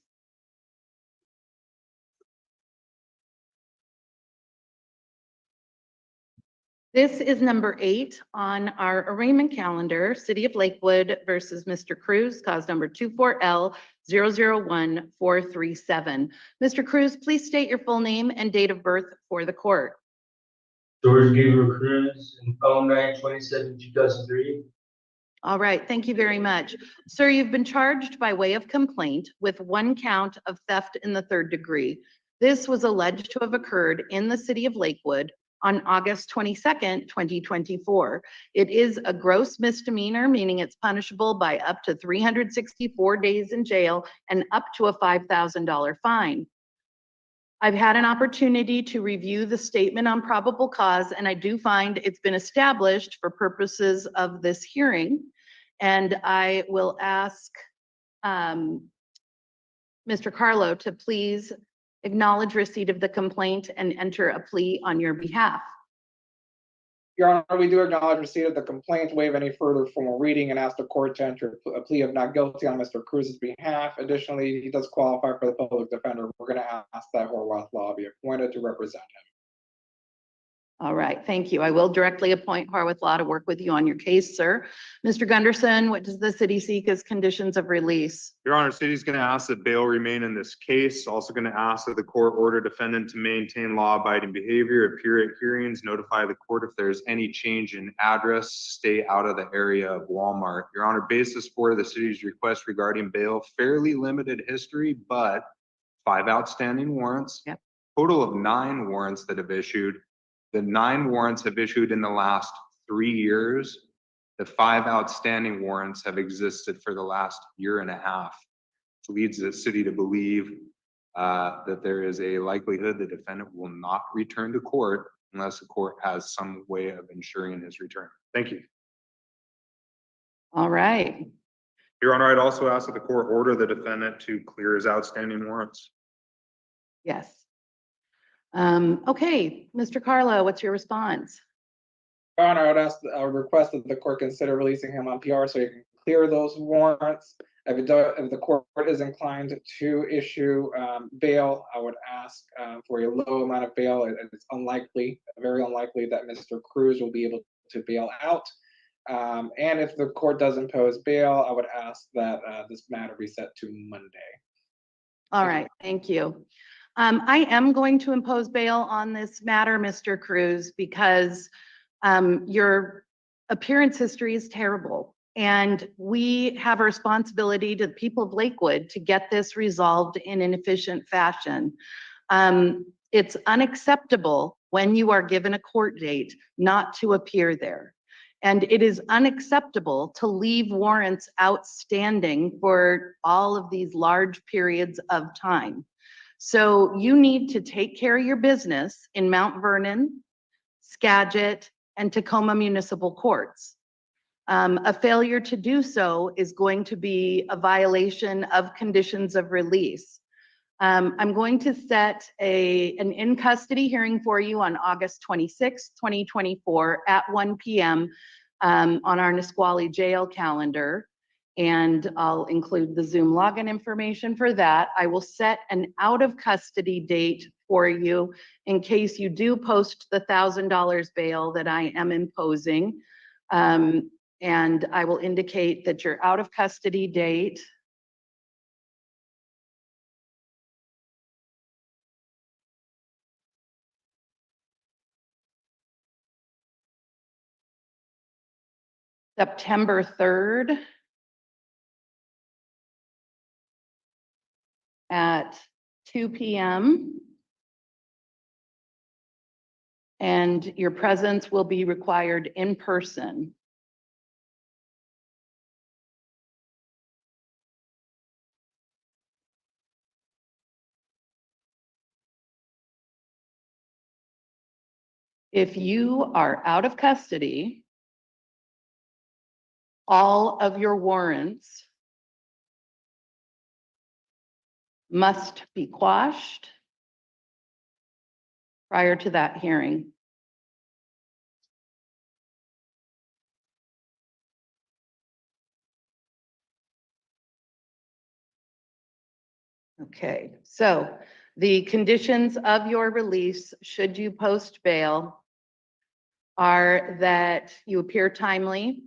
This is number 8 on our arraignment calendar, City of Lakewood versus Mr. Cruz, cause number 24L001437. Mr. Cruz, please state your full name and date of birth for the court. George Gabriel Cruz, and 09/27/2003. All right, thank you very much. Sir, you've been charged by way of complaint with 1 count of theft in the 3rd degree. This was alleged to have occurred in the City of Lakewood on August 22nd, 2024. It is a gross misdemeanor, meaning it's punishable by up to 364 days in jail and up to a $5,000 fine. I've had an opportunity to review the statement on probable cause, and I do find it's been established for purposes of this hearing. And I will ask Mr. Carlo to please acknowledge receipt of the complaint and enter a plea on your behalf. Your Honor, we do acknowledge receipt of the complaint, waive any further formal reading, and ask the court to enter a plea of not guilty on Mr. Cruz's behalf. Additionally, he does qualify for the public defender. We're going to ask that Horwath Law be appointed to represent him. All right, thank you. I will directly appoint Horwath Law to work with you on your case, sir. Mr. Gunderson, what does the city seek as conditions of release? Your Honor, city's going to ask that bail remain in this case. Also going to ask that the court order defendant to maintain law-abiding behavior, appear at hearings, notify the court if there's any change in address, stay out of the area of Walmart. Your Honor, basis for the city's request regarding bail, fairly limited history, but 5 outstanding warrants. Yep. Total of 9 warrants that have issued. The 9 warrants have issued in the last 3 years. The 5 outstanding warrants have existed for the last 1.5 years. Which leads the city to believe that there is a likelihood the defendant will not return to court unless the court has some way of ensuring his return. Thank you. All right. Your Honor, I'd also ask that the court order the defendant to clear his outstanding warrants. Yes. Okay, Mr. Carlo, what's your response? Your Honor, I would request that the court consider releasing him on PR so he can clear those warrants. If the court is inclined to issue bail, I would ask for a low amount of bail. It's unlikely, very unlikely, that Mr. Cruz will be able to bail out. And if the court does impose bail, I would ask that this matter be set to Monday. All right, thank you. I am going to impose bail on this matter, Mr. Cruz, because your appearance history is terrible. And we have a responsibility to the people of Lakewood to get this resolved in an efficient fashion. It's unacceptable when you are given a court date not to appear there. And it is unacceptable to leave warrants outstanding for all of these large periods of time. So you need to take care of your business in Mount Vernon, Skagit, and Tacoma Municipal Courts. A failure to do so is going to be a violation of conditions of release. I'm going to set an in-custody hearing for you on August 26, 2024 at 1 p.m. On our Nisqually jail calendar. And I'll include the Zoom login information for that. I will set an out of custody date for you in case you do post the $1,000 bail that I am imposing. And I will indicate that your out of custody date September 3rd at 2 p.m. And your presence will be required in person. If you are out of custody, all of your warrants must be quashed prior to that hearing. Okay, so the conditions of your release, should you post bail, are that you appear timely.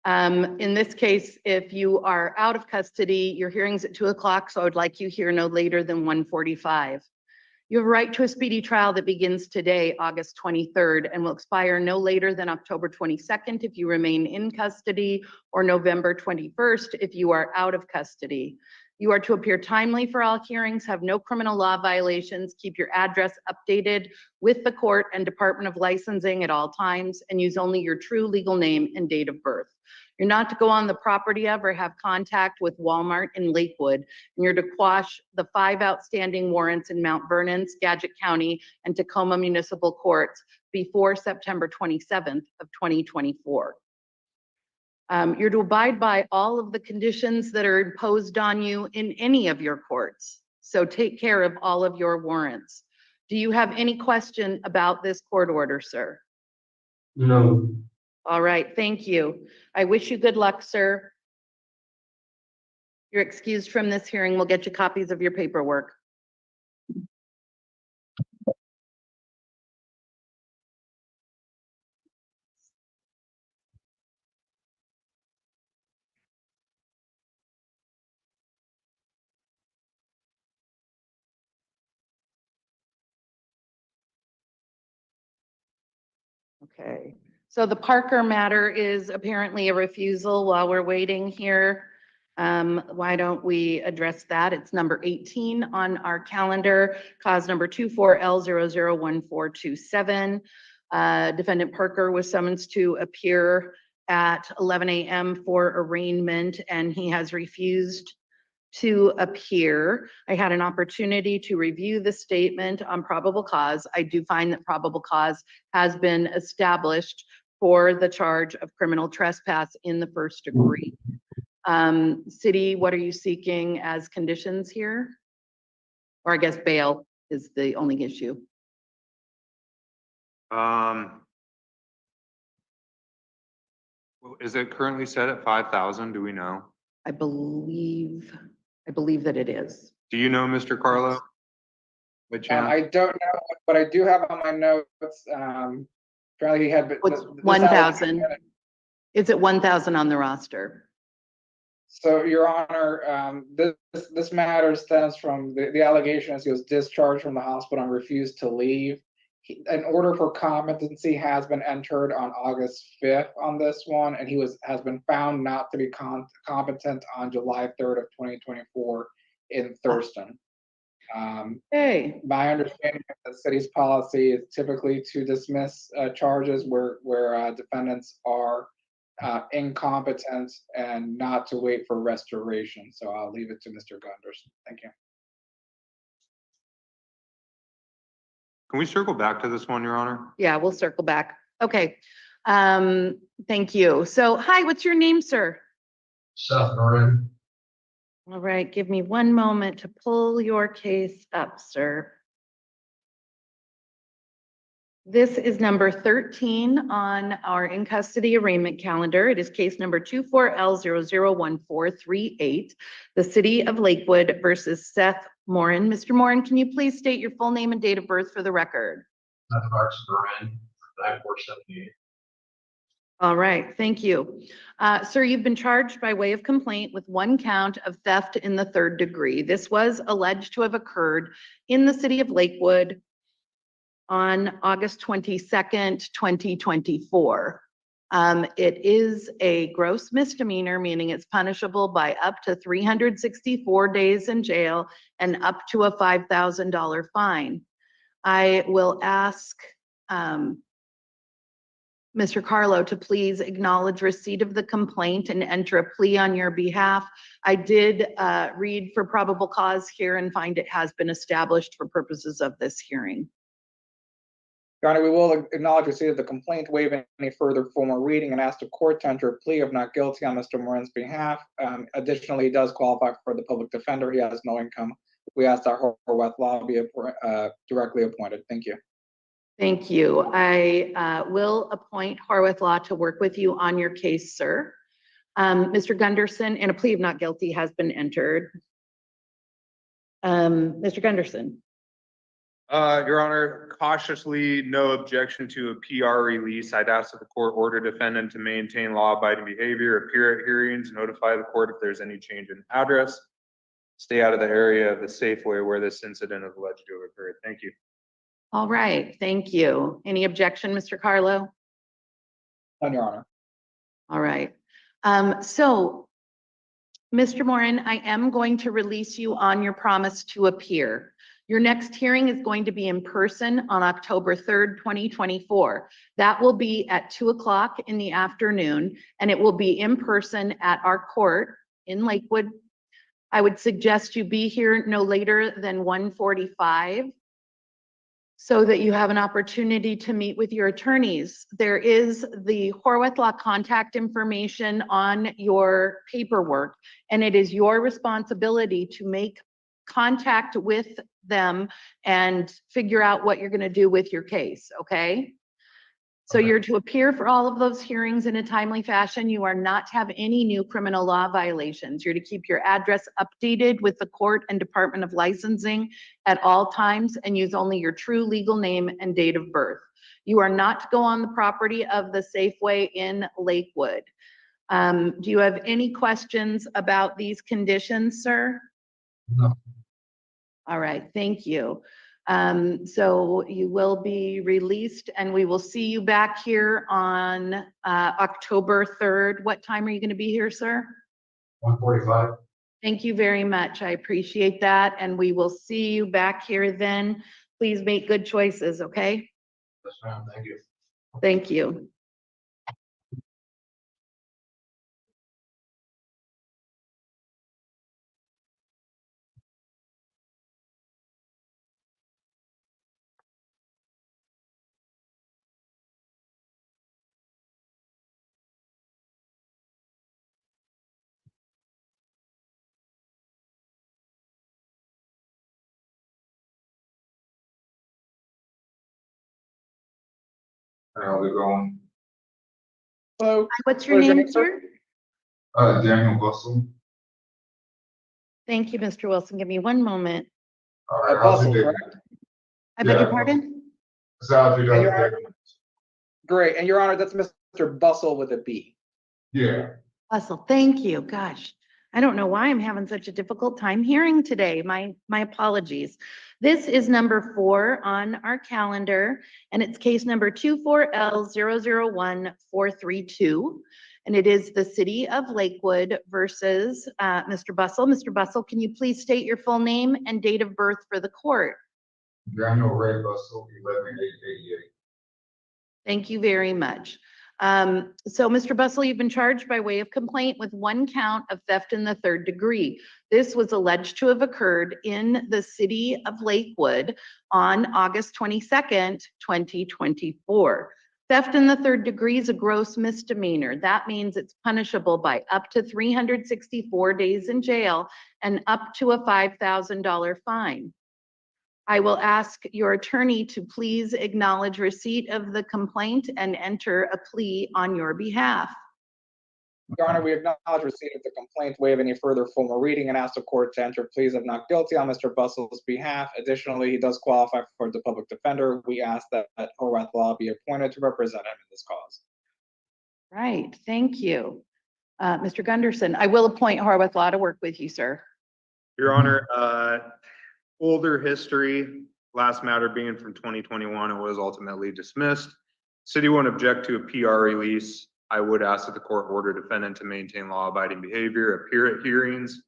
In this case, if you are out of custody, your hearing's at 2 o'clock, so I would like you here no later than 1:45. You have a right to a speedy trial that begins today, August 23rd, and will expire no later than October 22nd if you remain in custody, or November 21st if you are out of custody. You are to appear timely for all hearings, have no criminal law violations, keep your address updated with the court and Department of Licensing at all times, and use only your true legal name and date of birth. You're not to go on the property of or have contact with Walmart in Lakewood, and you're to quash the 5 outstanding warrants in Mount Vernon, Skagit County, and Tacoma Municipal Courts before September 27th of 2024. You're to abide by all of the conditions that are imposed on you in any of your courts. So take care of all of your warrants. Do you have any question about this court order, sir? No. All right, thank you. I wish you good luck, sir. You're excused from this hearing. We'll get you copies of your paperwork. Okay, so the Parker matter is apparently a refusal while we're waiting here. Why don't we address that? It's number 18 on our calendar, cause number 24L001427. Defendant Parker was summoned to appear at 11 a.m. for arraignment, and he has refused to appear. I had an opportunity to review the statement on probable cause. I do find that probable cause has been established for the charge of criminal trespass in the first degree. City, what are you seeking as conditions here? Or I guess bail is the only issue. Is it currently set at 5,000? Do we know? I believe that it is. Do you know, Mr. Carlo? By chance? I don't know, but I do have on my notes, apparently he had. What's 1,000? It's at 1,000 on the roster. So, Your Honor, this matter stems from the allegations he was discharged from the hospital and refused to leave. An order for competency has been entered on August 5th on this one, and he has been found not to be competent on July 3rd of 2024 in Thurston. Hey. My understanding of the city's policy is typically to dismiss charges where defendants are incompetent and not to wait for restoration. So I'll leave it to Mr. Gunderson. Thank you. Can we circle back to this one, Your Honor? Yeah, we'll circle back. Okay. Thank you. So, hi, what's your name, sir? Seth Norton. All right, give me one moment to pull your case up, sir. This is number 13 on our in custody arraignment calendar. It is case number 24L001438, the City of Lakewood versus Seth Morin. Mr. Morin, can you please state your full name and date of birth for the record? Seth Marks Morin, 9478. All right, thank you. Sir, you've been charged by way of complaint with 1 count of theft in the 3rd degree. This was alleged to have occurred in the City of Lakewood on August 22nd, 2024. It is a gross misdemeanor, meaning it's punishable by up to 364 days in jail and up to a $5,000 fine. I will ask Mr. Carlo to please acknowledge receipt of the complaint and enter a plea on your behalf. I did read for probable cause here and find it has been established for purposes of this hearing. Your Honor, we will acknowledge receipt of the complaint, waive any further formal reading, and ask the court to enter a plea of not guilty on Mr. Morin's behalf. Additionally, he does qualify for the public defender. He has no income. We ask that Horwath Law be directly appointed. Thank you. Thank you. I will appoint Horwath Law to work with you on your case, sir. Mr. Gunderson, and a plea of not guilty has been entered. Mr. Gunderson. Your Honor, cautiously, no objection to a PR release. I'd ask that the court order defendant to maintain law-abiding behavior, appear at hearings, notify the court if there's any change in address, stay out of the area of the Safeway where this incident is alleged to have occurred. Thank you. All right, thank you. Any objection, Mr. Carlo? None, Your Honor. All right. So, Mr. Moran, I am going to release you on your promise to appear. Your next hearing is going to be in person on October 3rd, 2024. That will be at 2 o'clock in the afternoon, and it will be in person at our court in Lakewood. I would suggest you be here no later than 1:45 so that you have an opportunity to meet with your attorneys. There is the Horwath Law contact information on your paperwork, and it is your responsibility to make contact with them and figure out what you're going to do with your case, okay? So you're to appear for all of those hearings in a timely fashion. You are not to have any new criminal law violations. You're to keep your address updated with the court and Department of Licensing at all times and use only your true legal name and date of birth. You are not to go on the property of the Safeway in Lakewood. Do you have any questions about these conditions, sir? No. All right, thank you. So you will be released and we will see you back here on October 3rd. What time are you going to be here, sir? 1:45. Thank you very much. I appreciate that. And we will see you back here then. Please make good choices, okay? Yes, ma'am. Thank you. Thank you. How's it going? Hello. What's your What is your name, name, sir? sir? Daniel Bustle. Thank you, Mr. Wilson. Give me one moment. All right, how's Bustle, your day? correct? I beg Yeah, your pardon? So how's your And day? Your Honor, great. And Your Honor, that's Mr. Bustle with a B. Yeah. Russell, thank you. Gosh, I don't know why I'm having such a difficult time hearing today. My apologies. This is number 4 on our calendar, and it's case number 24L001432. And it is the City of Lakewood versus Mr. Bustle. Mr. Bustle, can you please state your full name and date of birth for the court? Daniel Ray Bustle, 11/8/88. Thank you very much. So Mr. Bustle, you've been charged by way of complaint with 1 count of theft in the 3rd degree. This was alleged to have occurred in the City of Lakewood on August 22nd, 2024. Theft in the 3rd degree is a gross misdemeanor. That means it's punishable by up to 364 days in jail and up to a $5,000 fine. I will ask your attorney to please acknowledge receipt of the complaint and enter a plea on your behalf. Your Honor, we acknowledge receipt of the complaint, waive any further formal reading, and ask the court to enter pleas of not guilty on Mr. Bustle's behalf. Additionally, he does qualify for the public defender. We ask that Horwath Law be appointed to represent him in this cause. Right, thank you. Mr. Gunderson, I will appoint Horwath Law to work with you, sir. Your Honor, older history, last matter being from 2021, it was ultimately dismissed. City won't object to a PR release. I would ask that the court order defendant to maintain law-abiding behavior, appear at hearings,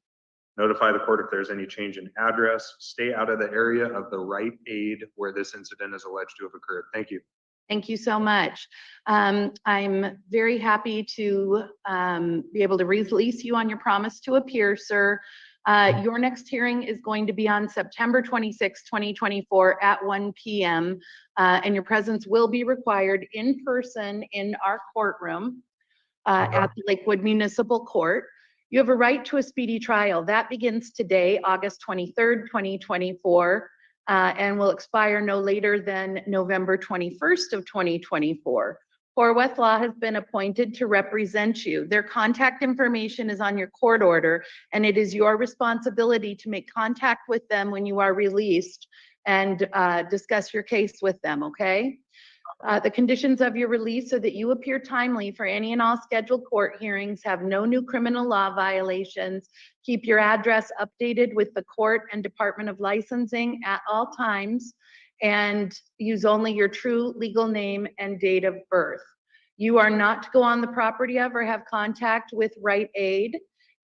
notify the court if there's any change in address, stay out of the area of the right aid where this incident is alleged to have occurred. Thank you. Thank you so much. I'm very happy to be able to release you on your promise to appear, sir. Your next hearing is going to be on September 26, 2024 at 1 p.m. And your presence will be required in person in our courtroom at the Lakewood Municipal Court. You have a right to a speedy trial. That begins today, August 23rd, 2024, and will expire no later than November 21st of 2024. Horwath Law has been appointed to represent you. Their contact information is on your court order, and it is your responsibility to make contact with them when you are released and discuss your case with them, okay? The conditions of your release so that you appear timely for any and all scheduled court hearings, have no new criminal law violations, keep your address updated with the court and Department of Licensing at all times, and use only your true legal name and date of birth. You are not to go on the property of or have contact with Rite Aid.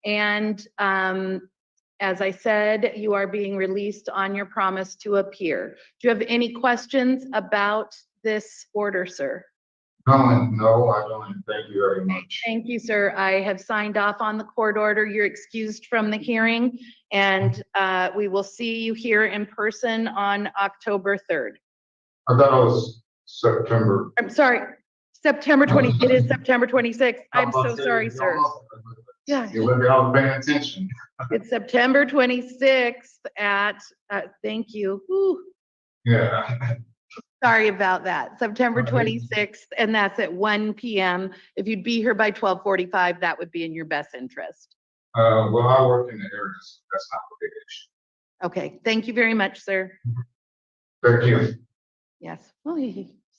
And as I said, you are being released on your promise to appear. Do you have any questions about this order, sir? No, I don't. Thank you very much. Thank you, sir. I have signed off on the court order. You're excused from the hearing, and we will see you here in person on October 3rd. I thought it was September. I'm sorry, September 20, it is September 26th. I'm so sorry, sir. Yeah. You would be all paying attention. It's September 26th at, thank you. Whew. Yeah. Sorry about that. September 26th, and that's at 1 p.m. If you'd be here by 12:45, that would be in your best interest. Well, I work in the area, so that's not a big issue. Okay, thank you very much, sir. Thank you. Yes, well,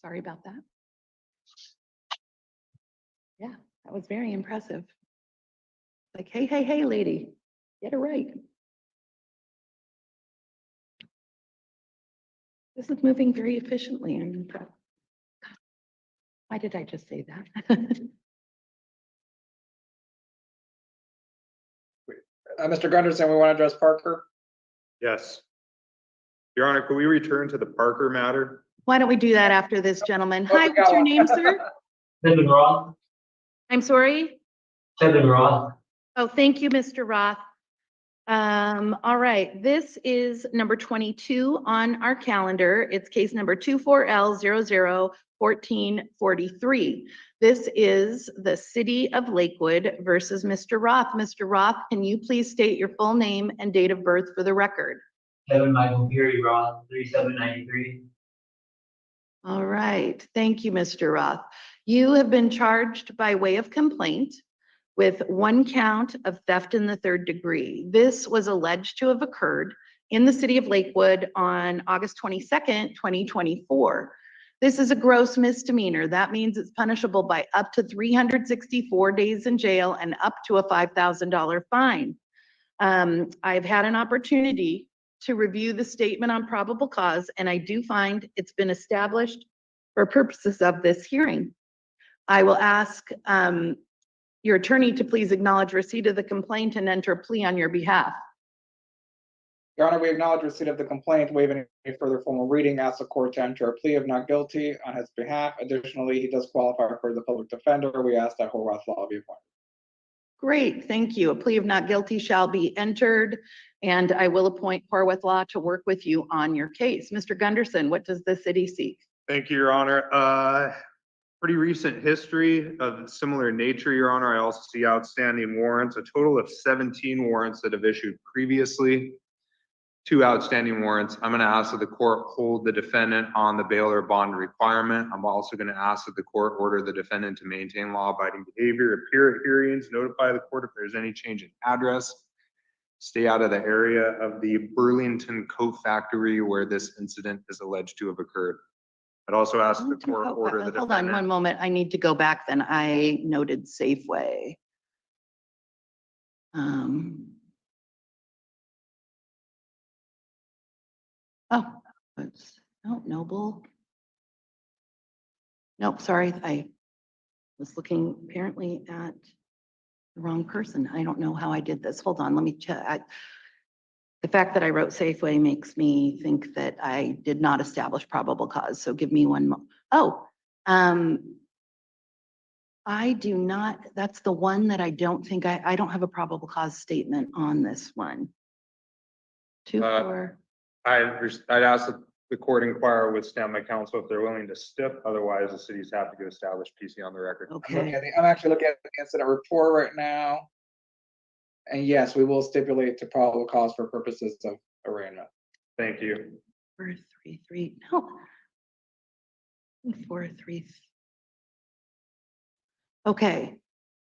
sorry about that. Yeah, that was very impressive. Like, hey, lady, get it right. This is moving very efficiently. I'm impressed. Why did I just say that? Mr. Gunderson, we want to address Parker. Yes. Your Honor, could we return to the Parker matter? Why don't we do that after this, gentleman? Hi, what's your name, sir? Kevin Roth. I'm sorry? Kevin Roth. Oh, thank you, Mr. Roth. All right, this is number 22 on our calendar. It's case number 24L001443. This is the City of Lakewood versus Mr. Roth. Mr. Roth, can you please state your full name and date of birth for the record? Kevin Michael Peary Roth, 3793. All right, thank you, Mr. Roth. You have been charged by way of complaint with one count of theft in the third degree. This was alleged to have occurred in the City of Lakewood on August 22nd, 2024. This is a gross misdemeanor. That means it's punishable by up to 364 days in jail and up to a $5,000 fine. I've had an opportunity to review the statement on probable cause, and I do find it's been established for purposes of this hearing. I will ask your attorney to please acknowledge receipt of the complaint and enter a plea on your behalf. Your Honor, we acknowledge receipt of the complaint, waive any further formal reading, ask the court to enter a plea of not guilty on his behalf. Additionally, he does qualify for the public defender. We ask that Horwath Law be appointed. Great, thank you. A plea of not guilty shall be entered, and I will appoint Horwath Law to work with you on your case. Mr. Gunderson, what does the city seek? Thank you, Your Honor. Pretty recent history of similar nature, Your Honor. I also see outstanding warrants, a total of 17 warrants that have issued previously, 2 outstanding warrants. I'm going to ask that the court hold the defendant on the bail or bond requirement. I'm also going to ask that the court order the defendant to maintain law-abiding behavior, appear at hearings, notify the court if there's any change in address, stay out of the area of the Burlington Coat Factory where this incident is alleged to have occurred. I'd also ask the court order the defendant. Hold on one moment. I need to go back then. I noted Safeway. Noble. Nope, sorry. I was looking apparently at the wrong person. I don't know how I did this. Hold on, let me check. The fact that I wrote Safeway makes me think that I did not establish probable cause. So give me one moment. Oh, I do not, that's the one that I don't think, I don't have a probable cause statement on this one. 2-4. I'd ask that the court inquire with standby counsel if they're willing to stip. Otherwise, the city's happy to establish PC on the record. Okay. I'm actually looking at the incident report right now. And yes, we will stipulate to probable cause for purposes of arraignment. Thank you. 433, no. 433. Okay,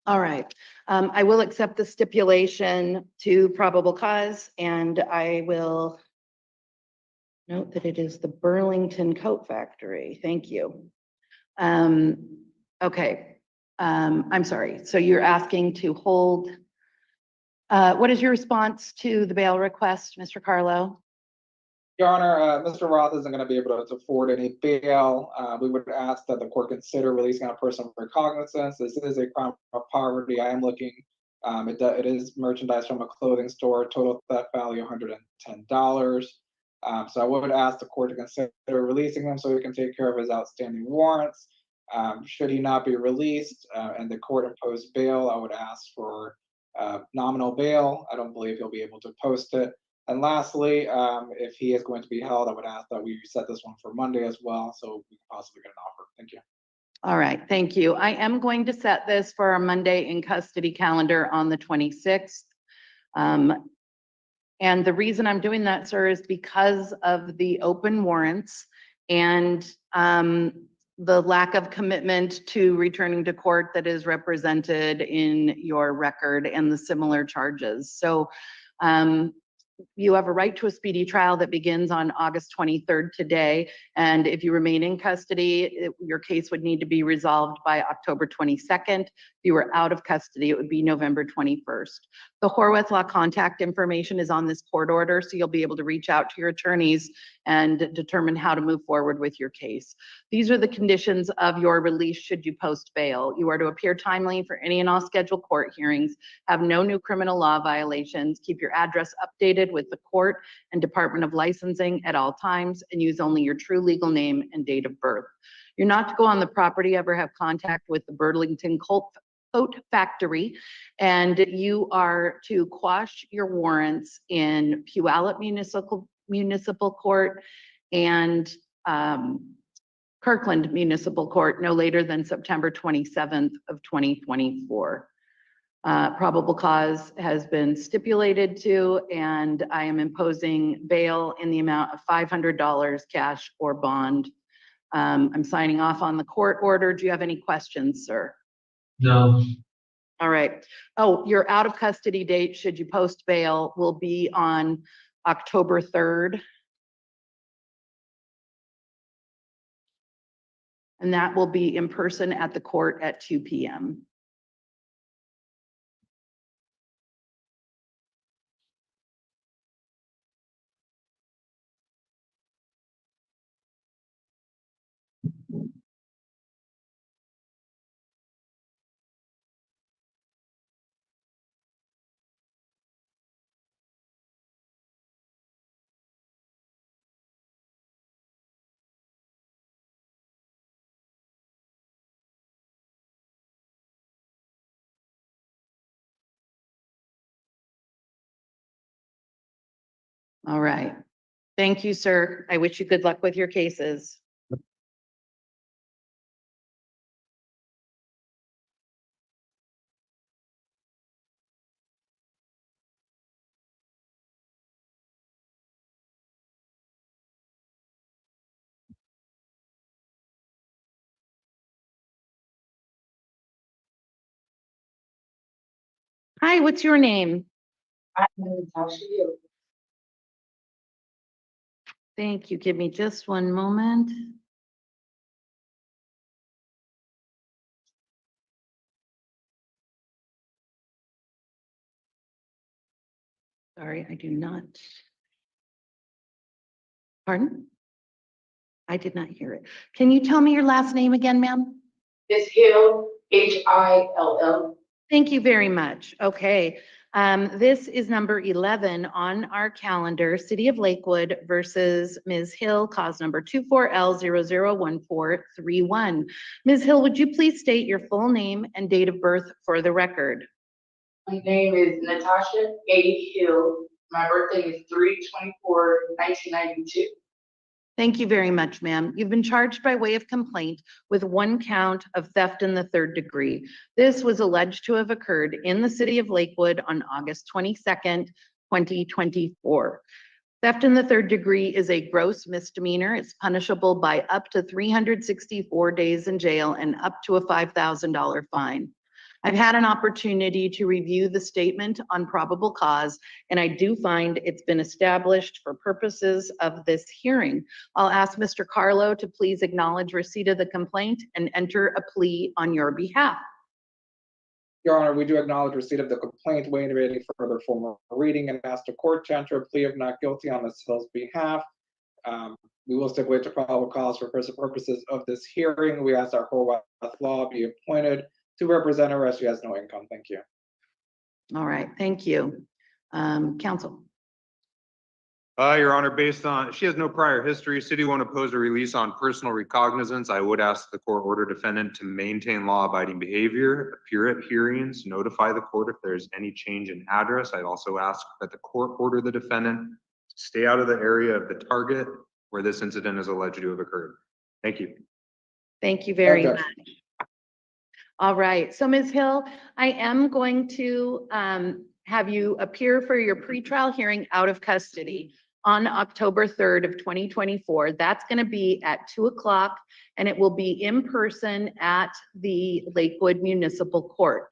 all right. I will accept the stipulation to probable cause, and I will Note that it is the Burlington Coat Factory. Thank you. Okay, I'm sorry. So you're asking to hold, what is your response to the bail request, Mr. Carlo? Your Honor, Mr. Roth isn't going to be able to afford any bail. We would ask that the court consider releasing a person for recognizance. This is a crime of poverty. I am looking, it is merchandise from a clothing store, total theft value $110. So I would ask the court to consider releasing him so he can take care of his outstanding warrants. Should he not be released and the court impose bail, I would ask for nominal bail. I don't believe he'll be able to post it. And lastly, if he is going to be held, I would ask that we set this one for Monday as well, so we can possibly get an offer. Thank you. All right, thank you. I am going to set this for our Monday in custody calendar on the 26th. And the reason I'm doing that, sir, is because of the open warrants and the lack of commitment to returning to court that is represented in your record and the similar charges. So you have a right to a speedy trial that begins on August 23rd today. And if you remain in custody, your case would need to be resolved by October 22nd. If you were out of custody, it would be November 21st. The Horwath Law contact information is on this court order, so you'll be able to reach out to your attorneys and determine how to move forward with your case. These are the conditions of your release should you post bail. You are to appear timely for any and all scheduled court hearings, have no new criminal law violations, keep your address updated with the court and Department of Licensing at all times, and use only your true legal name and date of birth. You're not to go on the property, ever have contact with the Burlington Coat Factory, and you are to quash your warrants in Puyallup Municipal Court and Kirkland Municipal Court no later than September 27th of 2024. Probable cause has been stipulated to, and I am imposing bail in the amount of $500 cash or bond. I'm signing off on the court order. Do you have any questions, sir? No. All right. Oh, your out of custody date, should you post bail, will be on October 3rd. And that will be in person at the court at 2 p.m. All right. Thank you, sir. I wish you good luck with your cases. Hi, what's your name? Thank you. Give me just one moment. Sorry, I do not. Pardon? I did not hear it. Can you tell me your last name again, ma'am? It's Hill, Hill. Thank you very much. Okay. This is number 11 on our calendar, City of Lakewood versus Ms. Hill, cause number 24L001431. Ms. Hill, would you please state your full name and date of birth for the record? My name is Natasha A. Hill. My birthday is 3/24/1992. Thank you very much, ma'am. You've been charged by way of complaint with one count of theft in the third degree. This was alleged to have occurred in the city of Lakewood on August 22nd, 2024. Theft in the third degree is a gross misdemeanor. It's punishable by up to 364 days in jail and up to a $5,000 fine. I've had an opportunity to review the statement on probable cause, and I do find it's been established for purposes of this hearing. I'll ask Mr. Carlo to please acknowledge receipt of the complaint and enter a plea on your behalf. Your Honor, we do acknowledge receipt of the complaint, waiving any further formal reading, and ask the court to enter a plea of not guilty on Ms. Hill's behalf. We will stipulate to probable cause for purposes of this hearing. We ask that Horwath Law be appointed to represent her as she has no income. Thank you. All right, thank you. Counsel. Your Honor, based on, she has no prior history. City won't oppose a release on personal recognizance. I would ask the court order defendant to maintain law-abiding behavior, appear at hearings, notify the court if there's any change in address. I'd also ask that the court order the defendant to stay out of the area of the target where this incident is alleged to have occurred. Thank you. Thank you very much. All right, so Ms. Hill, I am going to have you appear for your pretrial hearing out of custody on October 3rd of 2024. That's going to be at 2 o'clock, and it will be in person at the Lakewood Municipal Court.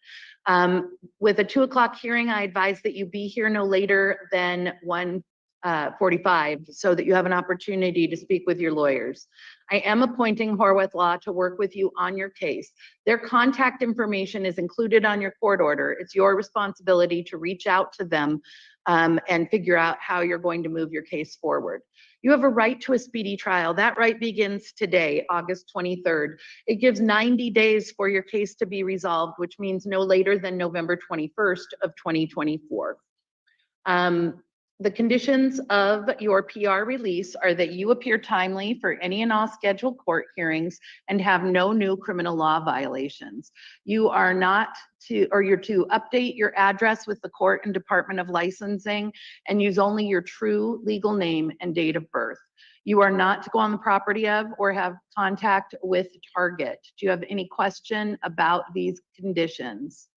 With a 2 o'clock hearing, I advise that you be here no later than 1:45 so that you have an opportunity to speak with your lawyers. I am appointing Horwath Law to work with you on your case. Their contact information is included on your court order. It's your responsibility to reach out to them and figure out how you're going to move your case forward. You have a right to a speedy trial. That right begins today, August 23rd. It gives 90 days for your case to be resolved, which means no later than November 21st of 2024. The conditions of your PR release are that you appear timely for any and all scheduled court hearings and have no new criminal law violations. You are not to, or you're to update your address with the court and Department of Licensing and use only your true legal name and date of birth. You are not to go on the property of or have contact with Target. Do you have any question about these conditions?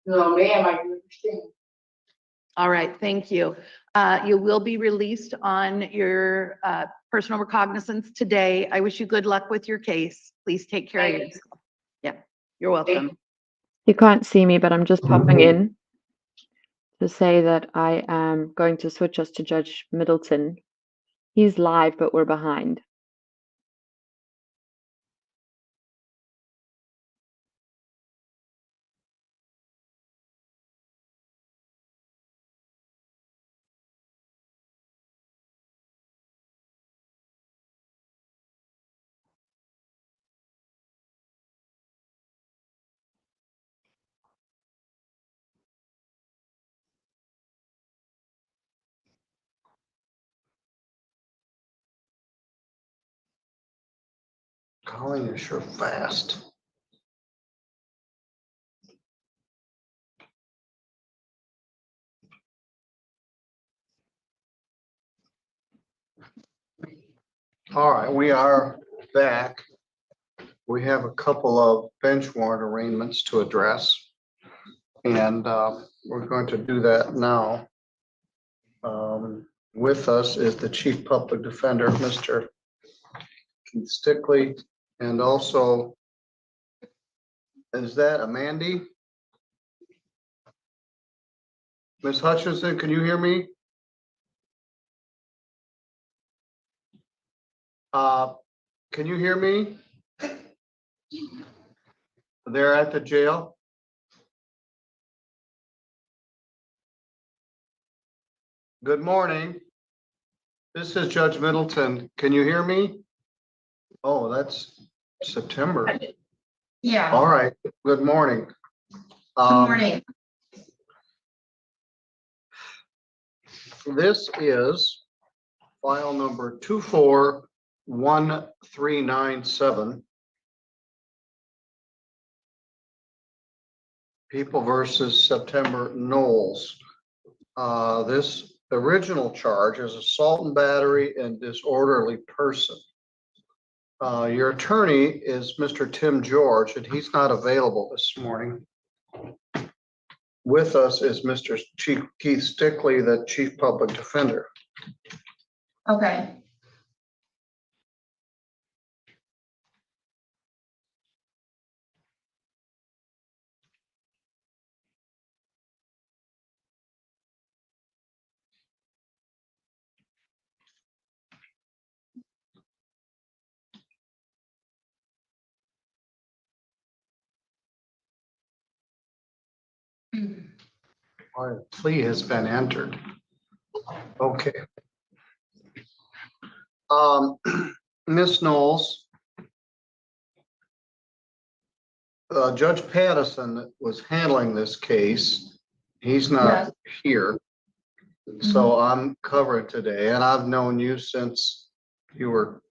No, ma'am, I understand. All right, thank you. You will be released on your personal recognizance today. I wish you good luck with your case. Please take care of yourself. Yeah, you're welcome. You can't see me, but I'm just popping in to say that I am going to switch us to Judge Middleton. He's live, but we're behind. Calling is sure fast. All right, we are back. We have a couple of bench warrant arraignments to address, and we're going to do that now. With us is the Chief Public Defender, Mr. Keith Stickley, and also, is that Amanda? Ms. Hutchinson, can you hear me? Can you hear me? They're at the jail. Good morning. This is Judge Middleton. Can you hear me? Oh, that's September. Yeah. All right. Good morning. Good morning. This is file number 241397. People versus September Knowles. This original charge is assault and battery and disorderly person. Your attorney is Mr. Tim George, and he's not available this morning. With us is Mr. Chief Keith Stickley, the Chief Public Defender. Okay. All right, plea has been entered. Okay. Ms. Knowles. Judge Pattison that was handling this case, he's not here. So I'm covering today, and I've known you since you were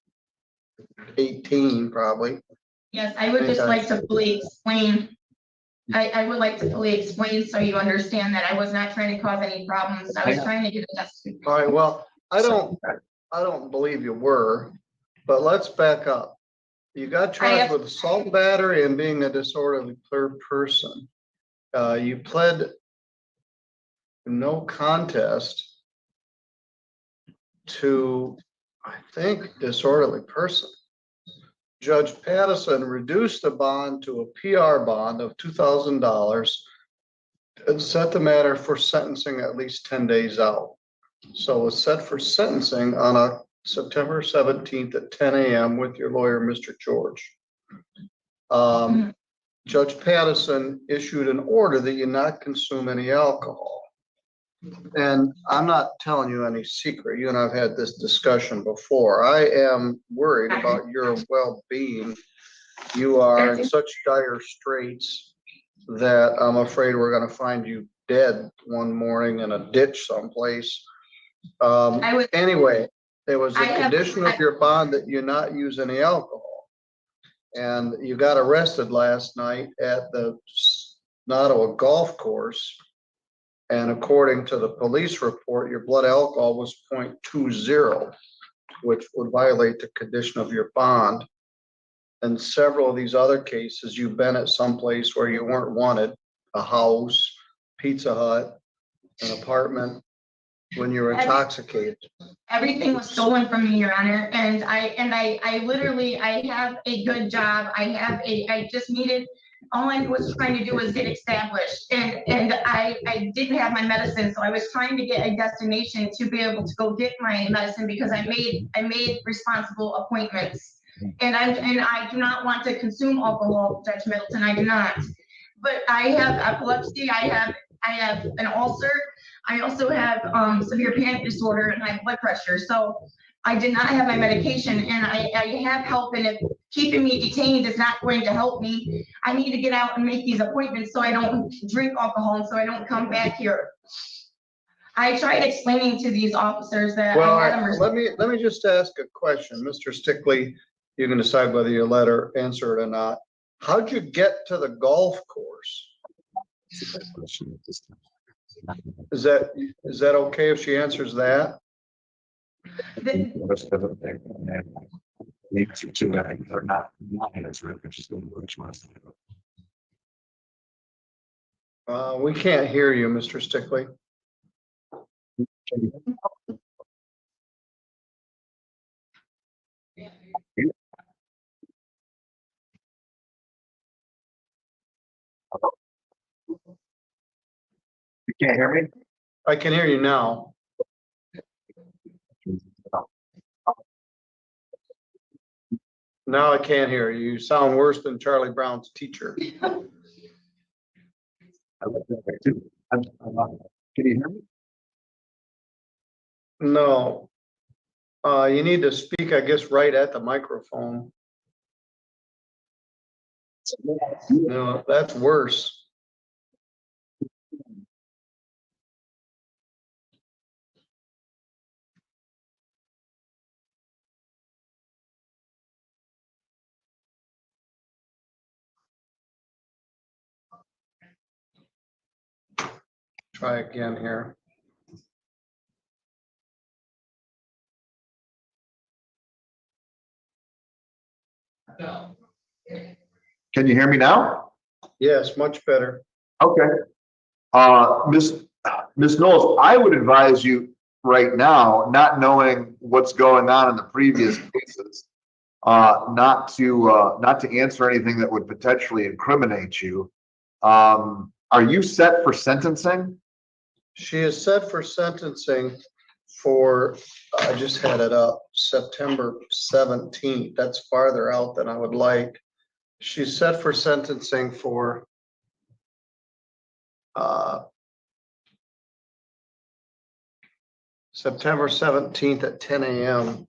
18, probably. Yes, I would just like to fully explain. I would like to fully explain so you understand that I was not trying to cause any problems. I was trying to get a justice. All right, well, I don't believe you were, but let's back up. You got charged with assault and battery and being a disorderly third person. You pled no contest to, I think, disorderly person. Judge Pattison reduced the bond to a PR bond of $2,000 and set the matter for sentencing at least 10 days out. So it was set for sentencing on a September 17th at 10 a.m. with your lawyer, Mr. George. Judge Pattison issued an order that you not consume any alcohol. And I'm not telling you any secret. You and I've had this discussion before. I am worried about your well-being. You are in such dire straits that I'm afraid we're going to find you dead one morning in a ditch someplace. Anyway, there was a condition of your bond that you not use any alcohol. And you got arrested last night at the Nottawa golf course. And according to the police report, your blood alcohol was 0.20, which would violate the condition of your bond. And several of these other cases, you've been at some place where you weren't wanted, a house, Pizza Hut, an apartment, when you were intoxicated. Everything was stolen from me, Your Honor. And I literally, I have a good job. I just needed, all I was trying to do was get established. And I didn't have my medicine. So I was trying to get a destination to be able to go get my medicine because I made responsible appointments. And I do not want to consume alcohol, Judge Middleton, I do not. But I have epilepsy, I have an ulcer. I also have severe panic disorder and high blood pressure. So I did not have my medication and I have help, and if keeping me detained is not going to help me, I need to get out and make these appointments so I don't drink alcohol and so I don't come back here. I tried explaining to these officers that Well, I had them. let me just ask a question. Mr. Stickley, you can decide whether you let her answer it or not. How'd you get to the golf course? Is that okay if she answers that? We can't hear you, Mr. Stickley. You can't hear me? I can hear you now. Now I can't hear you. You sound worse than Charlie Brown's teacher. Can you hear me? No. You need to speak, I guess, right at the microphone. No, that's worse. Try again here. Can you hear me now? Yes, much better. Okay. Ms. Knowles, I would advise you right now, not knowing what's going on in the previous cases, not to answer anything that would potentially incriminate you. Are you set for sentencing? She is set for sentencing for, I just had it up, September 17th. That's farther out than I would like. She's set for sentencing for September 17th at 10 a.m.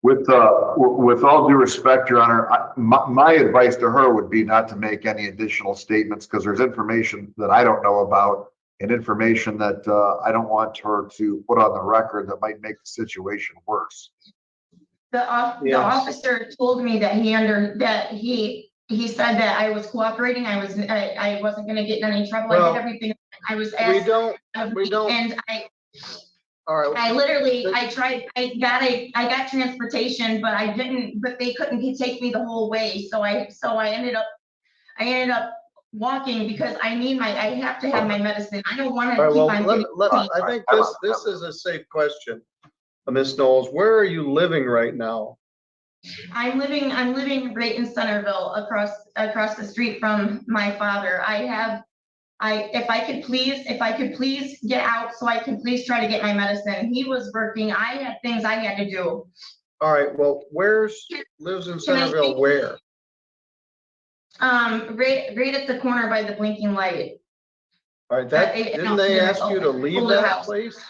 With all due respect, Your Honor, my advice to her would be not to make any additional statements because there's information that I don't know about and information that I don't want her to put on the record that might make the situation worse. The officer told me that he said that I was cooperating. I wasn't gonna get in any trouble. I Well, did everything I was asked. We don't. And All right. I got transportation, but they couldn't take me the whole way. So I ended up walking because I have to have my medicine. I don't want to All right, keep well, on getting. I think this is a safe question. Ms. Knowles, where are you living right now? I'm living right in Centerville, across the street from my father. If I could please get out so I can please try to get my medicine. He was working. I had things I had to do. All right, well, lives in Centerville, where? Right at the corner by the blinking light. All right, didn't they ask you to leave that place?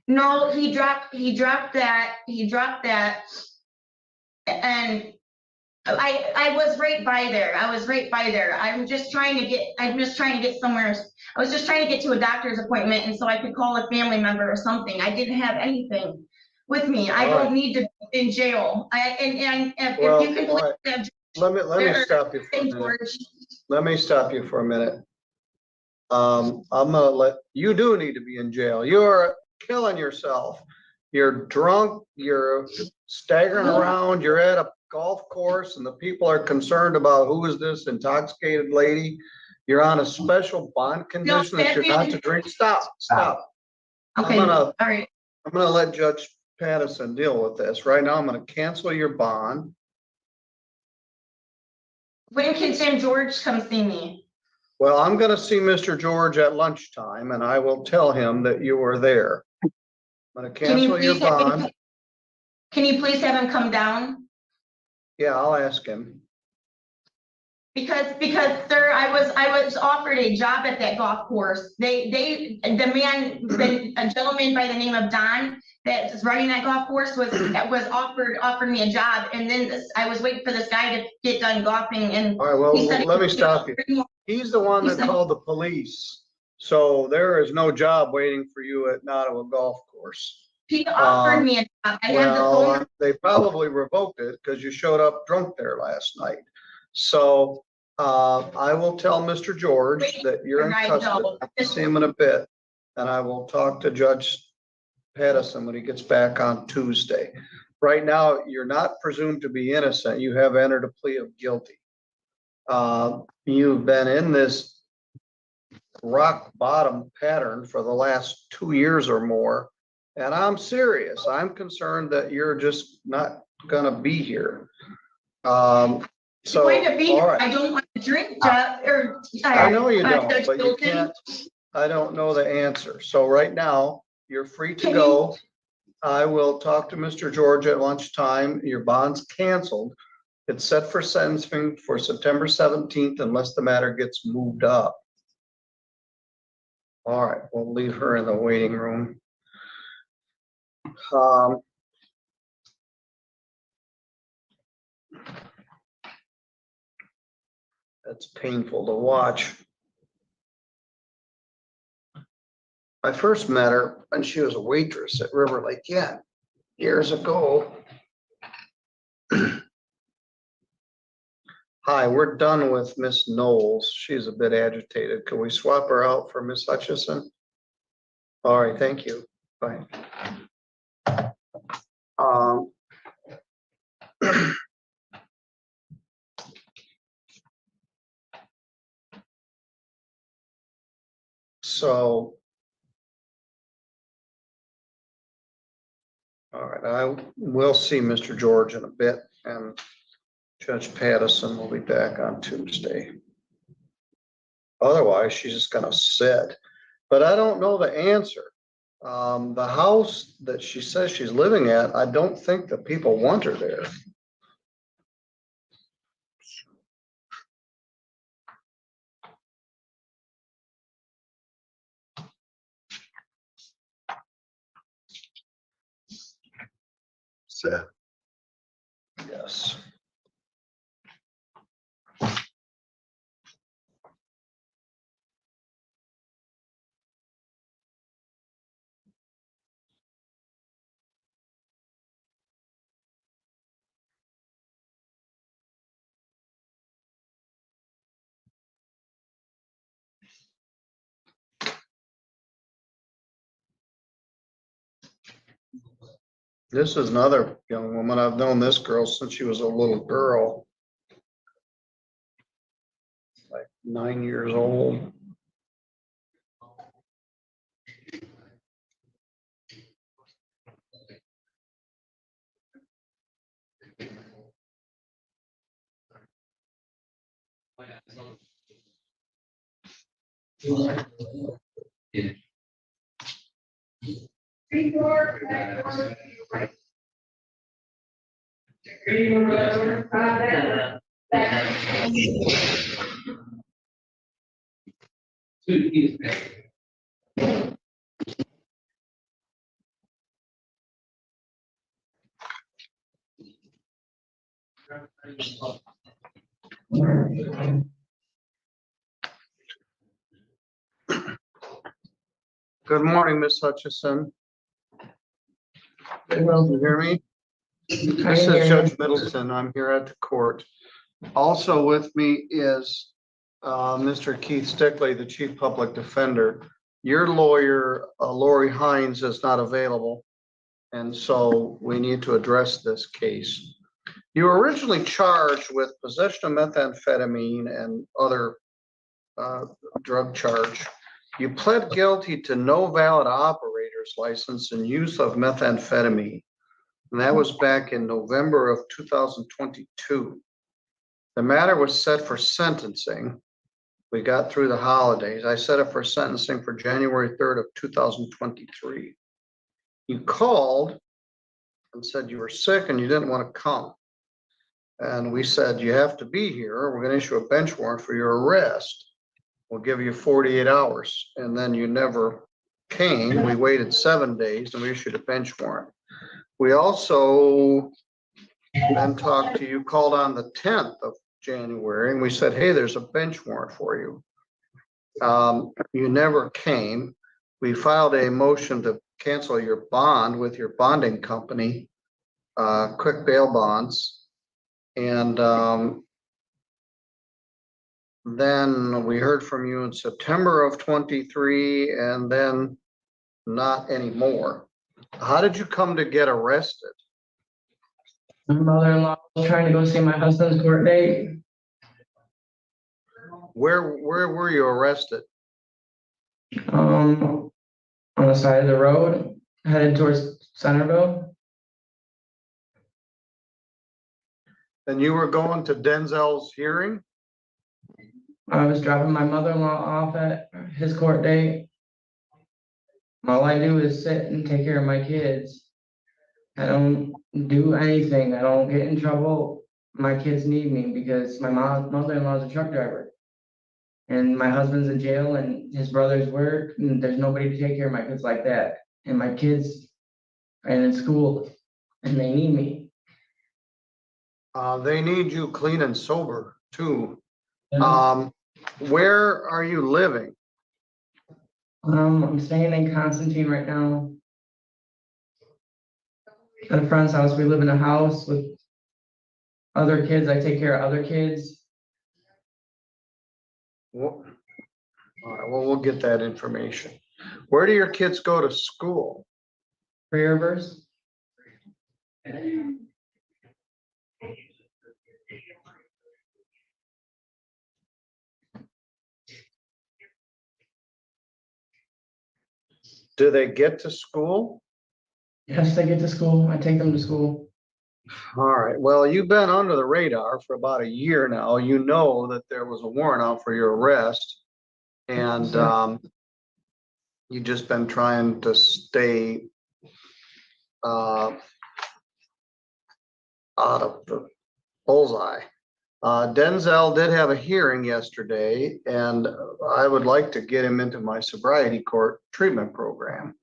No, he dropped that, and I was right by there. I'm just trying to get somewhere. I was just trying to get to a doctor's appointment, and so I could call a family member or something. I didn't have anything with me. I don't need to be in jail. If you can please let me stop you for a minute. Let me stop you for a minute. I'm gonna you do need to be in jail. You're killing yourself. You're drunk, you're staggering around, you're at a golf course and the people are concerned about who is this intoxicated lady. You're on a special bond condition that you're not to drink. Stop. Okay, all right. I'm gonna let Judge Pattison deal with this. Right now, I'm gonna cancel your bond. When can Sam George come see me? Well, I'm gonna see Mr. George at lunchtime and I will tell him that you were there. I'm gonna cancel your bond. Can you please have him come down? Yeah, I'll ask him. Because sir, I was offered a job at that golf course. A gentleman by the name of Don that is running that golf course offered me a job, and then I was waiting for this guy to get done golfing, and all right, well, let me stop you. He's the one that called the police. So there is no job waiting for you at Nottawa Golf Course. He offered me a job. I have the phone. They probably revoked it because you showed up drunk there last night. So I will tell Mr. George that you're in custody. I'll see him in a bit. And I will talk to Judge Pattison when he gets back on Tuesday. Right now, you're not presumed to be innocent. You have entered a plea of guilty. You've been in this rock bottom pattern for the last 2 years or more. And I'm serious. I'm concerned that you're just not gonna be here. So, all right. I don't want to drink, I know you don't, but you can't. I don't know the answer. So right now, you're free to go. I will talk to Mr. George at lunchtime. Your bond's canceled. It's set for sentencing for September 17th unless the matter gets moved up. All right, we'll leave her in the waiting room. That's painful to watch. I first met her when she was a waitress at River Lake Inn years ago. Hi, we're done with Miss Knowles. She's a bit agitated. Could we swap her out for Miss Hutchison? All right, thank you. Bye. So, all right, I will see Mr. George in a bit, and Judge Pattison will be back on Tuesday. Otherwise, she's just gonna sit, but I don't know the answer. The house that she says she's living at, I don't think the people want her there. So, Yes. This is another young woman. I've known this girl since she was a little girl. Like 9 years old. Good morning, Miss Hutchison. Can you hear me? This is Judge Middleton. I'm here at the court. Also with me is Mr. Keith Stickley, the Chief Public Defender. Your lawyer, Lori Hines, is not available, and so we need to address this case. You were originally charged with possession of methamphetamine and other drug charge. You pled guilty to no valid operator's license and use of methamphetamine. And that was back in November of 2022. The matter was set for sentencing. We got through the holidays. I set it for sentencing for January 3rd of 2023. You called and said you were sick and you didn't want to come. And we said, you have to be here. We're going to issue a bench warrant for your arrest. We'll give you 48 hours. And then you never came. We waited 7 days and we issued a bench warrant. We also then talked to you, called on the 10th of January, and we said, hey, there's a bench warrant for you. You never came. We filed a motion to cancel your bond with your bonding company, Quick Bail Bonds. And then we heard from you in September of 23, and then not anymore. How did you come to get arrested? My mother-in-law was trying to go see my husband's court date. Where were you arrested? On the side of the road, headed towards Centerville. And you were going to Denzel's hearing? I was dropping my mother-in-law off at his court date. All I do is sit and take care of my kids. I don't do anything. I don't get in trouble. My kids need me because my mother-in-law is a truck driver. And my husband's in jail and his brothers work and there's nobody to take care of my kids like that. And my kids are in school and they need me. They need you clean and sober too. Where are you living? I'm staying in Constantine right now. At a friend's house. We live in a house with other kids. I take care of other kids. Well, all right, well, we'll get that information. Where do your kids go to school? Free Rivers. Do they get to school? Yes, they get to school. I take them to school. All right, well, you've been under the radar for about a year now. You know that there was a warrant out for your arrest. And you've just been trying to stay out of the bullseye. Denzel did have a hearing yesterday, and I would like to get him into my sobriety court treatment program.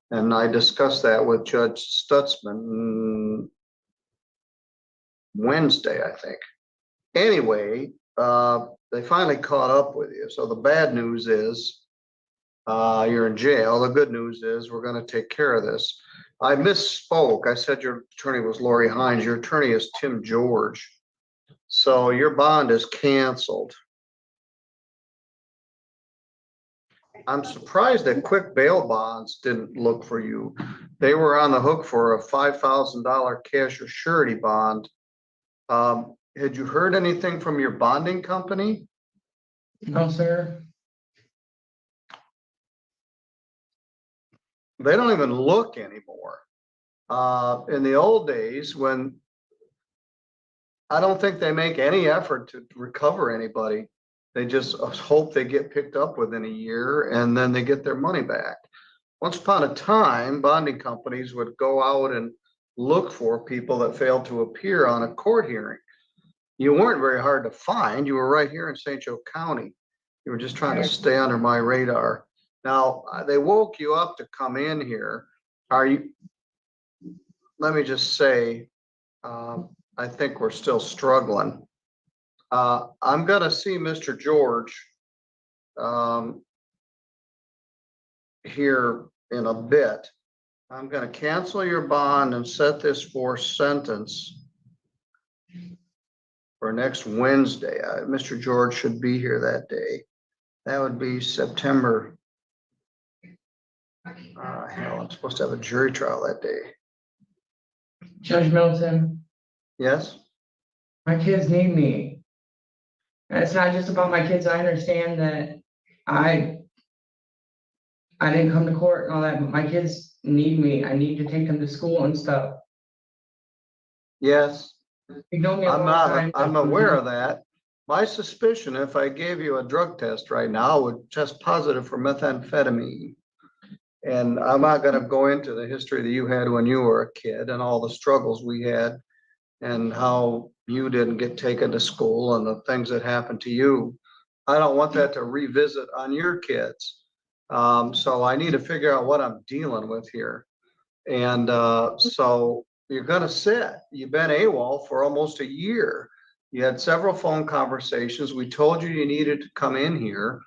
And I discussed that with Judge Stutzman. Wednesday, I think. Anyway, they finally caught up with you. So the bad news is you're in jail. The good news is we're going to take care of this. I misspoke. I said your attorney was Lori Hines. Your attorney is Tim George. So your bond is canceled. I'm surprised that Quick Bail Bonds didn't look for you. They were on the hook for a $5,000 cash or surety bond. Had you heard anything from your bonding company? No, sir. They don't even look anymore. In the old days, when I don't think they make any effort to recover anybody. They just hope they get picked up within a year and then they get their money back. Once upon a time, bonding companies would go out and look for people that failed to appear on a court hearing. You weren't very hard to find. You were right here in St. Joe County. You were just trying to stay under my radar. Now, they woke you up to come in here. Let me just say, I think we're still struggling. I'm gonna see Mr. George here in a bit. I'm gonna cancel your bond and set this for sentence for next Wednesday. Mr. George should be here that day. That would be September. Hell, I'm supposed to have a jury trial that day. Judge Milton, Yes? my kids need me. And it's not just about my kids. I understand that I didn't come to court and all that, but my kids need me. I need to take them to school and stuff. Yes. You know me a long time. I'm aware of that. My suspicion, if I gave you a drug test right now, would test positive for methamphetamine. And I'm not gonna go into the history that you had when you were a kid and all the struggles we had and how you didn't get taken to school and the things that happened to you. I don't want that to revisit on your kids. So I need to figure out what I'm dealing with here. And so you're gonna sit. You've been AWOL for almost a year. You had several phone conversations. We told you you needed to come in here.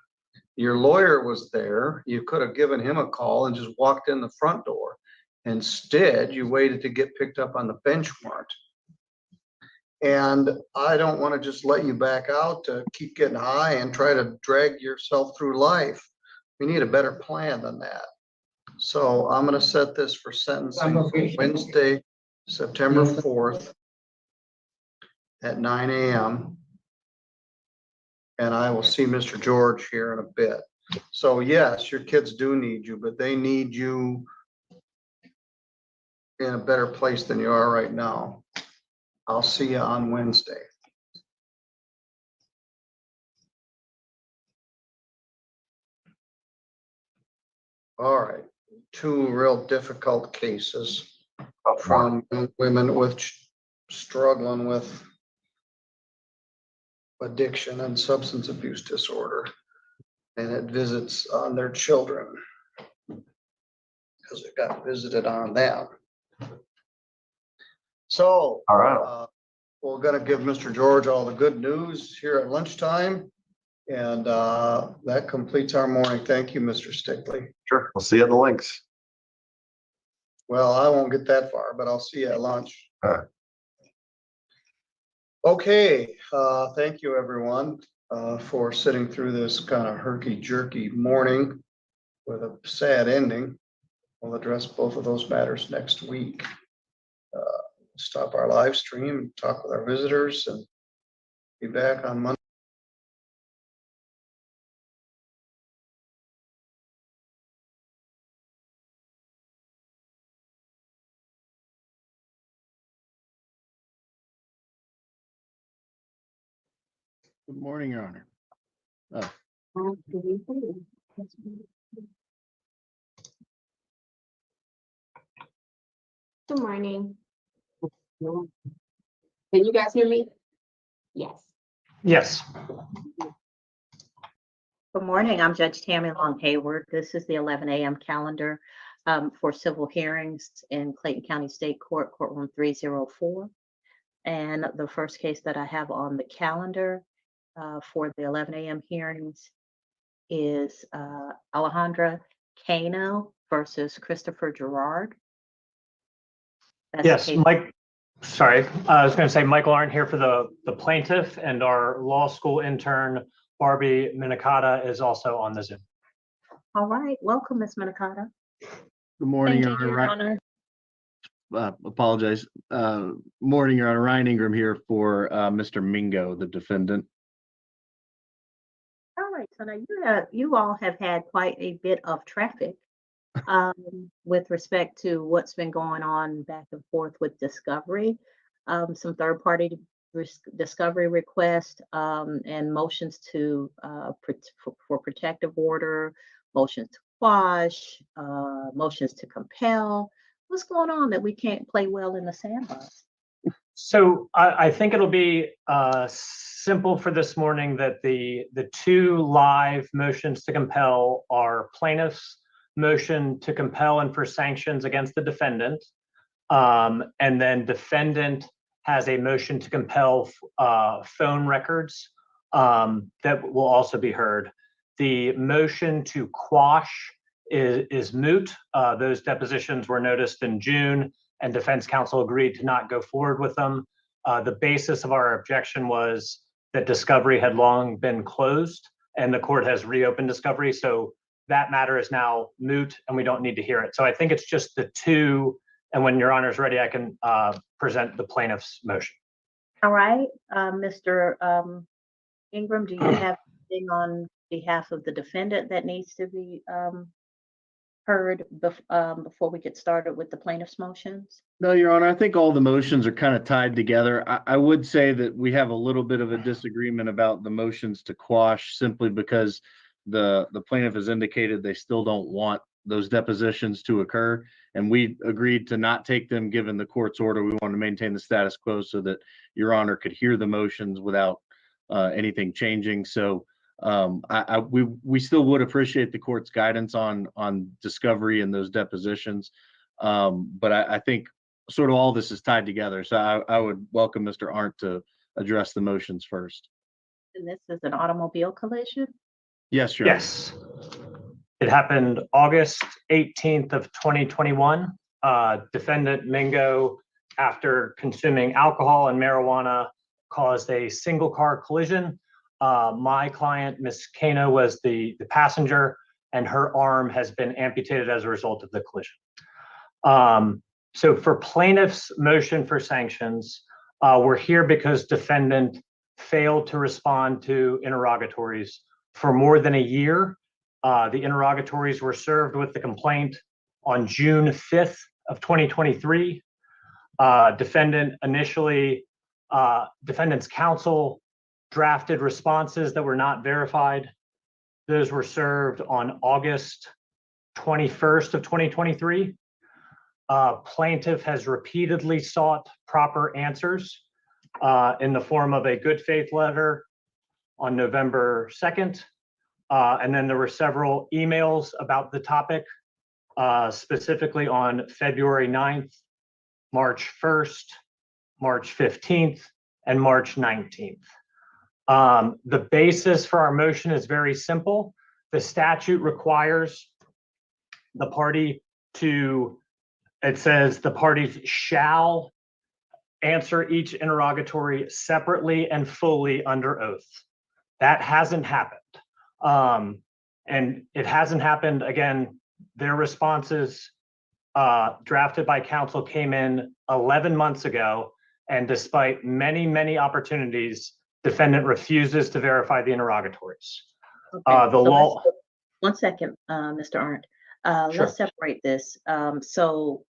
Your lawyer was there. You could have given him a call and just walked in the front door. Instead, you waited to get picked up on the bench warrant. And I don't want to just let you back out to keep getting high and try to drag yourself through life. We need a better plan than that. So I'm going to set this for sentencing for Wednesday, September 4th at 9 a.m. And I will see Mr. George here in a bit. So yes, your kids do need you, but they need you in a better place than you are right now. I'll see you on Wednesday. All right, two real difficult cases from women struggling with addiction and substance abuse disorder. And it visits on their children because it got visited on them. So, all right, we're going to give Mr. George all the good news here at lunchtime. And that completes our morning. Thank you, Mr. Stickley. Sure. We'll see you in the links. Well, I won't get that far, but I'll see you at lunch. All right. Okay. Thank you, everyone, for sitting through this kind of herky-jerky morning with a sad ending. We'll address both of those matters next week. Stop our live stream, talk with our visitors, and be back on Monday. Good morning, Your Honor. Good morning. Can you guys hear me? Yes. Yes. Good morning. I'm Judge Tammy Long Hayward. This is the 11 a.m. calendar for civil hearings in Clayton County State Court, courtroom 304. And the first case that I have on the calendar for the 11 a.m. hearings is Alejandra Cano versus Christopher Gerard. That's the Yes, case. Mike, sorry, I was going to say Michael Arndt here for the plaintiff, and our law school intern, Barbie Minicata, is also on the Zoom. All right, welcome, Ms. Minicata. Good morning, Thank you, Your Your Honor. Apologize. Morning, Your Honor. Ryan Ingram here for Mr. Mingo, the defendant. All right, so now you all have had quite a bit of traffic with respect to what's been going on back and forth with discovery, some third-party discovery requests, and motions to for protective order, motions to quash, motions to compel. What's going on that we can't play well in the sandbox? So I think it'll be simple for this morning that the two live motions to compel are plaintiff's motion to compel and for sanctions against the defendant, and then defendant has a motion to compel phone records that will also be heard. The motion to quash is moot. Those depositions were noticed in June, and defense counsel agreed to not go forward with them. The basis of our objection was that discovery had long been closed and the court has reopened discovery. So that matter is now moot and we don't need to hear it. So I think it's just the two. And when Your Honor is ready, I can present the plaintiff's motion. All right, Mr. Ingram, do you have anything on behalf of the defendant that needs to be heard before we get started with the plaintiff's motions? No, Your Honor, I think all the motions are kind of tied together. I would say that we have a little bit of a disagreement about the motions to quash simply because the plaintiff has indicated they still don't want those depositions to occur. And we agreed to not take them given the court's order. We want to maintain the status quo so that Your Honor could hear the motions without anything changing. So we still would appreciate the court's guidance on discovery and those depositions. But I think sort of all this is tied together. So I would welcome Mr. Arndt to address the motions first. And this is an automobile collision? Yes, Your Honor. Yes. It happened August 18th of 2021. Defendant Mingo, after consuming alcohol and marijuana, caused a single car collision. My client, Ms. Cano, was the passenger, and her arm has been amputated as a result of the collision. So for plaintiff's motion for sanctions, we're here because defendant failed to respond to interrogatories for more than a year. The interrogatories were served with the complaint on June 5th of 2023. Defendant's counsel drafted responses that were not verified. Those were served on August 21st of 2023. Plaintiff has repeatedly sought proper answers in the form of a good faith letter on November 2nd. And then there were several emails about the topic, specifically on February 9th, March 1st, March 15th, and March 19th. The basis for our motion is very simple. The statute requires the party it says the parties shall answer each interrogatory separately and fully under oath. That hasn't happened. And it hasn't happened, again, their responses drafted by counsel came in 11 months ago, and despite many, many opportunities, defendant refuses to verify the interrogatories. Okay, one second, Mr. Arndt. Sure. Let's separate this. So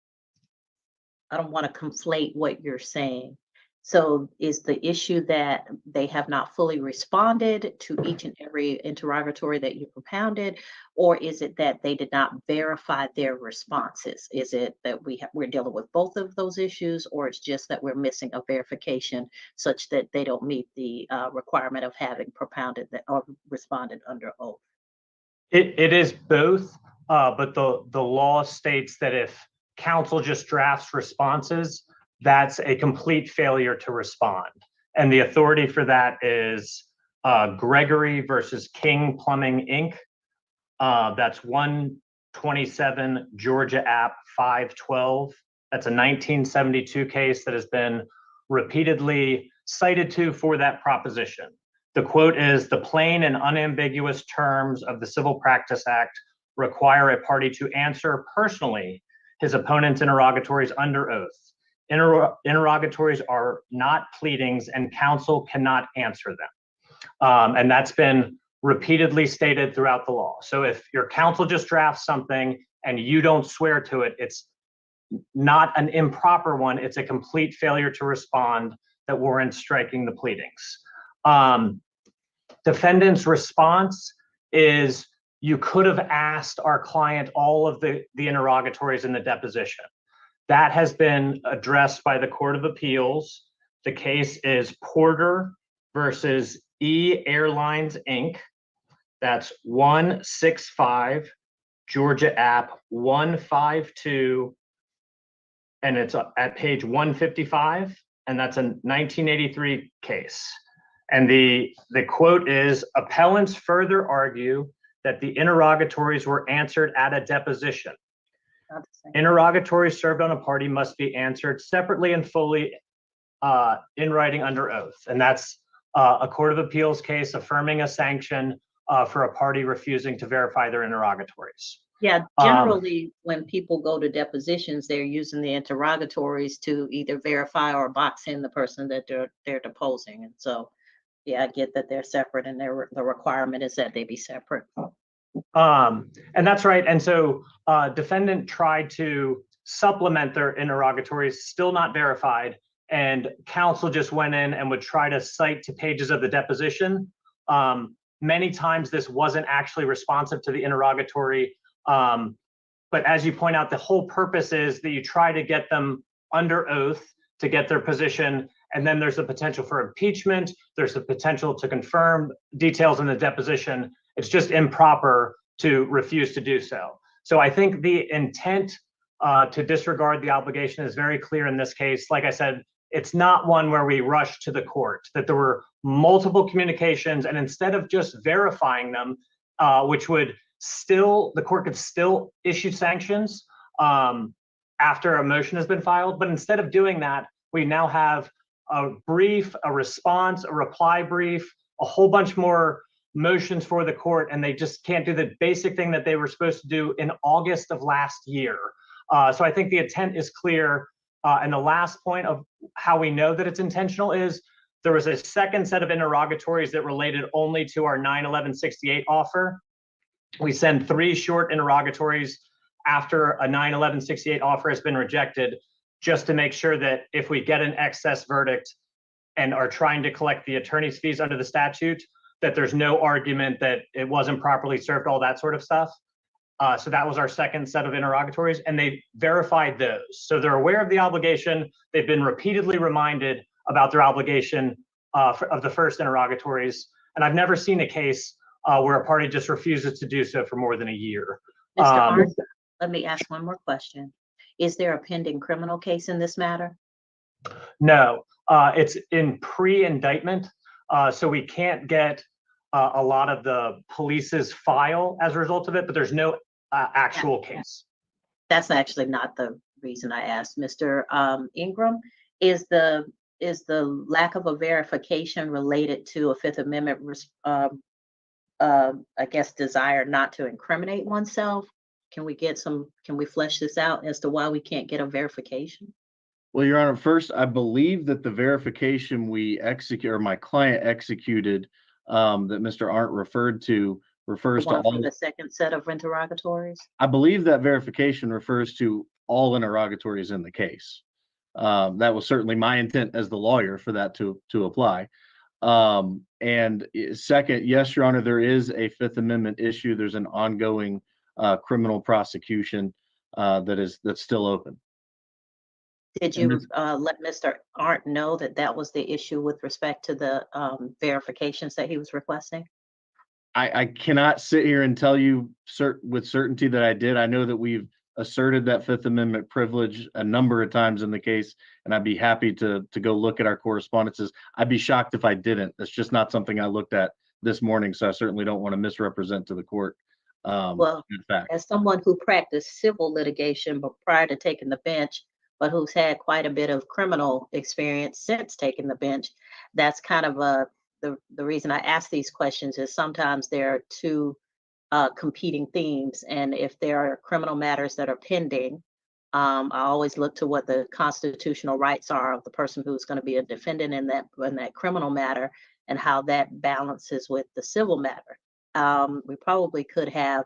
I don't want to conflate what you're saying. So is the issue that they have not fully responded to each and every interrogatory that you propounded, or is it that they did not verify their responses? Is it that we're dealing with both of those issues, or it's just that we're missing a verification such that they don't meet the requirement of having propounded that or responded under oath? It is both, but the law states that if counsel just drafts responses, that's a complete failure to respond. And the authority for that is Gregory versus King Plumbing, Inc. That's 127 Georgia App 512. That's a 1972 case that has been repeatedly cited to for that proposition. The quote is, "The plain and unambiguous terms of the Civil Practice Act require a party to answer personally his opponent's interrogatories under oath. Interrogatories are not pleadings and counsel cannot answer them." And that's been repeatedly stated throughout the law. So if your counsel just drafts something and you don't swear to it, it's not an improper one, it's a complete failure to respond that warrants striking the pleadings. Defendant's response is, you could have asked our client all of the interrogatories in the deposition. That has been addressed by the Court of Appeals. The case is Porter versus E Airlines, Inc. That's 165 Georgia App 152, and it's at page 155, and that's a 1983 case. And the quote is, "Appellants further argue that the interrogatories were answered at a deposition. Interrogatories served on a party must be answered separately and fully in writing under oath." And that's a Court of Appeals case affirming a sanction for a party refusing to verify their interrogatories. Yeah, generally, when people go to depositions, they're using the interrogatories to either verify or box in the person that they're deposing. And so, yeah, I get that they're separate, and the requirement is that they be separate. And that's right. And so defendant tried to supplement their interrogatories, still not verified, and counsel just went in and would try to cite to pages of the deposition. Many times this wasn't actually responsive to the interrogatory. But as you point out, the whole purpose is that you try to get them under oath to get their position. And then there's the potential for impeachment. There's the potential to confirm details in the deposition. It's just improper to refuse to do so. So I think the intent to disregard the obligation is very clear in this case. Like I said, it's not one where we rush to the court, that there were multiple communications, and instead of just verifying them, which would still, the court could still issue sanctions after a motion has been filed. But instead of doing that, we now have a brief, a response, a reply brief, a whole bunch more motions for the court, and they just can't do the basic thing that they were supposed to do in August of last year. So I think the intent is clear. And the last point of how we know that it's intentional is there was a second set of interrogatories that related only to our 9/11/68 offer. We send 3 short interrogatories after a 9/11/68 offer has been rejected, just to make sure that if we get an excess verdict and are trying to collect the attorney's fees under the statute, that there's no argument that it wasn't properly served, all that sort of stuff. So that was our second set of interrogatories, and they verified those. So they're aware of the obligation. They've been repeatedly reminded about their obligation of the first interrogatories. And I've never seen a case where a party just refuses to do so for more than a year. Mr. Arndt, let me ask one more question. Is there a pending criminal case in this matter? No, it's in pre-indictment. So we can't get a lot of the police's file as a result of it, but there's no actual case. That's actually not the reason I asked. Mr. Ingram, is the lack of a verification related to a Fifth Amendment, I guess, desire not to incriminate oneself? Can we flesh this out as to why we can't get a verification? Well, Your Honor, first, I believe that the verification we execute, or my client executed, that Mr. Arndt referred to, refers to all the second set of interrogatories. I believe that verification refers to all interrogatories in the case. That was certainly my intent as the lawyer for that to apply. And second, yes, Your Honor, there is a Fifth Amendment issue. There's an ongoing criminal prosecution that's still open. Did you let Mr. Arndt know that that was the issue with respect to the verifications that he was requesting? I cannot sit here and tell you with certainty that I did. I know that we've asserted that Fifth Amendment privilege a number of times in the case, and I'd be happy to go look at our correspondences. I'd be shocked if I didn't. That's just not something I looked at this morning, so I certainly don't want to misrepresent to the court. Well, in fact, as someone who practiced civil litigation, but prior to taking the bench, but who's had quite a bit of criminal experience since taking the bench, that's kind of the reason I ask these questions is sometimes there are two competing themes. And if there are criminal matters that are pending, I always look to what the constitutional rights are of the person who's going to be a defendant in that criminal matter and how that balances with the civil matter. We probably could have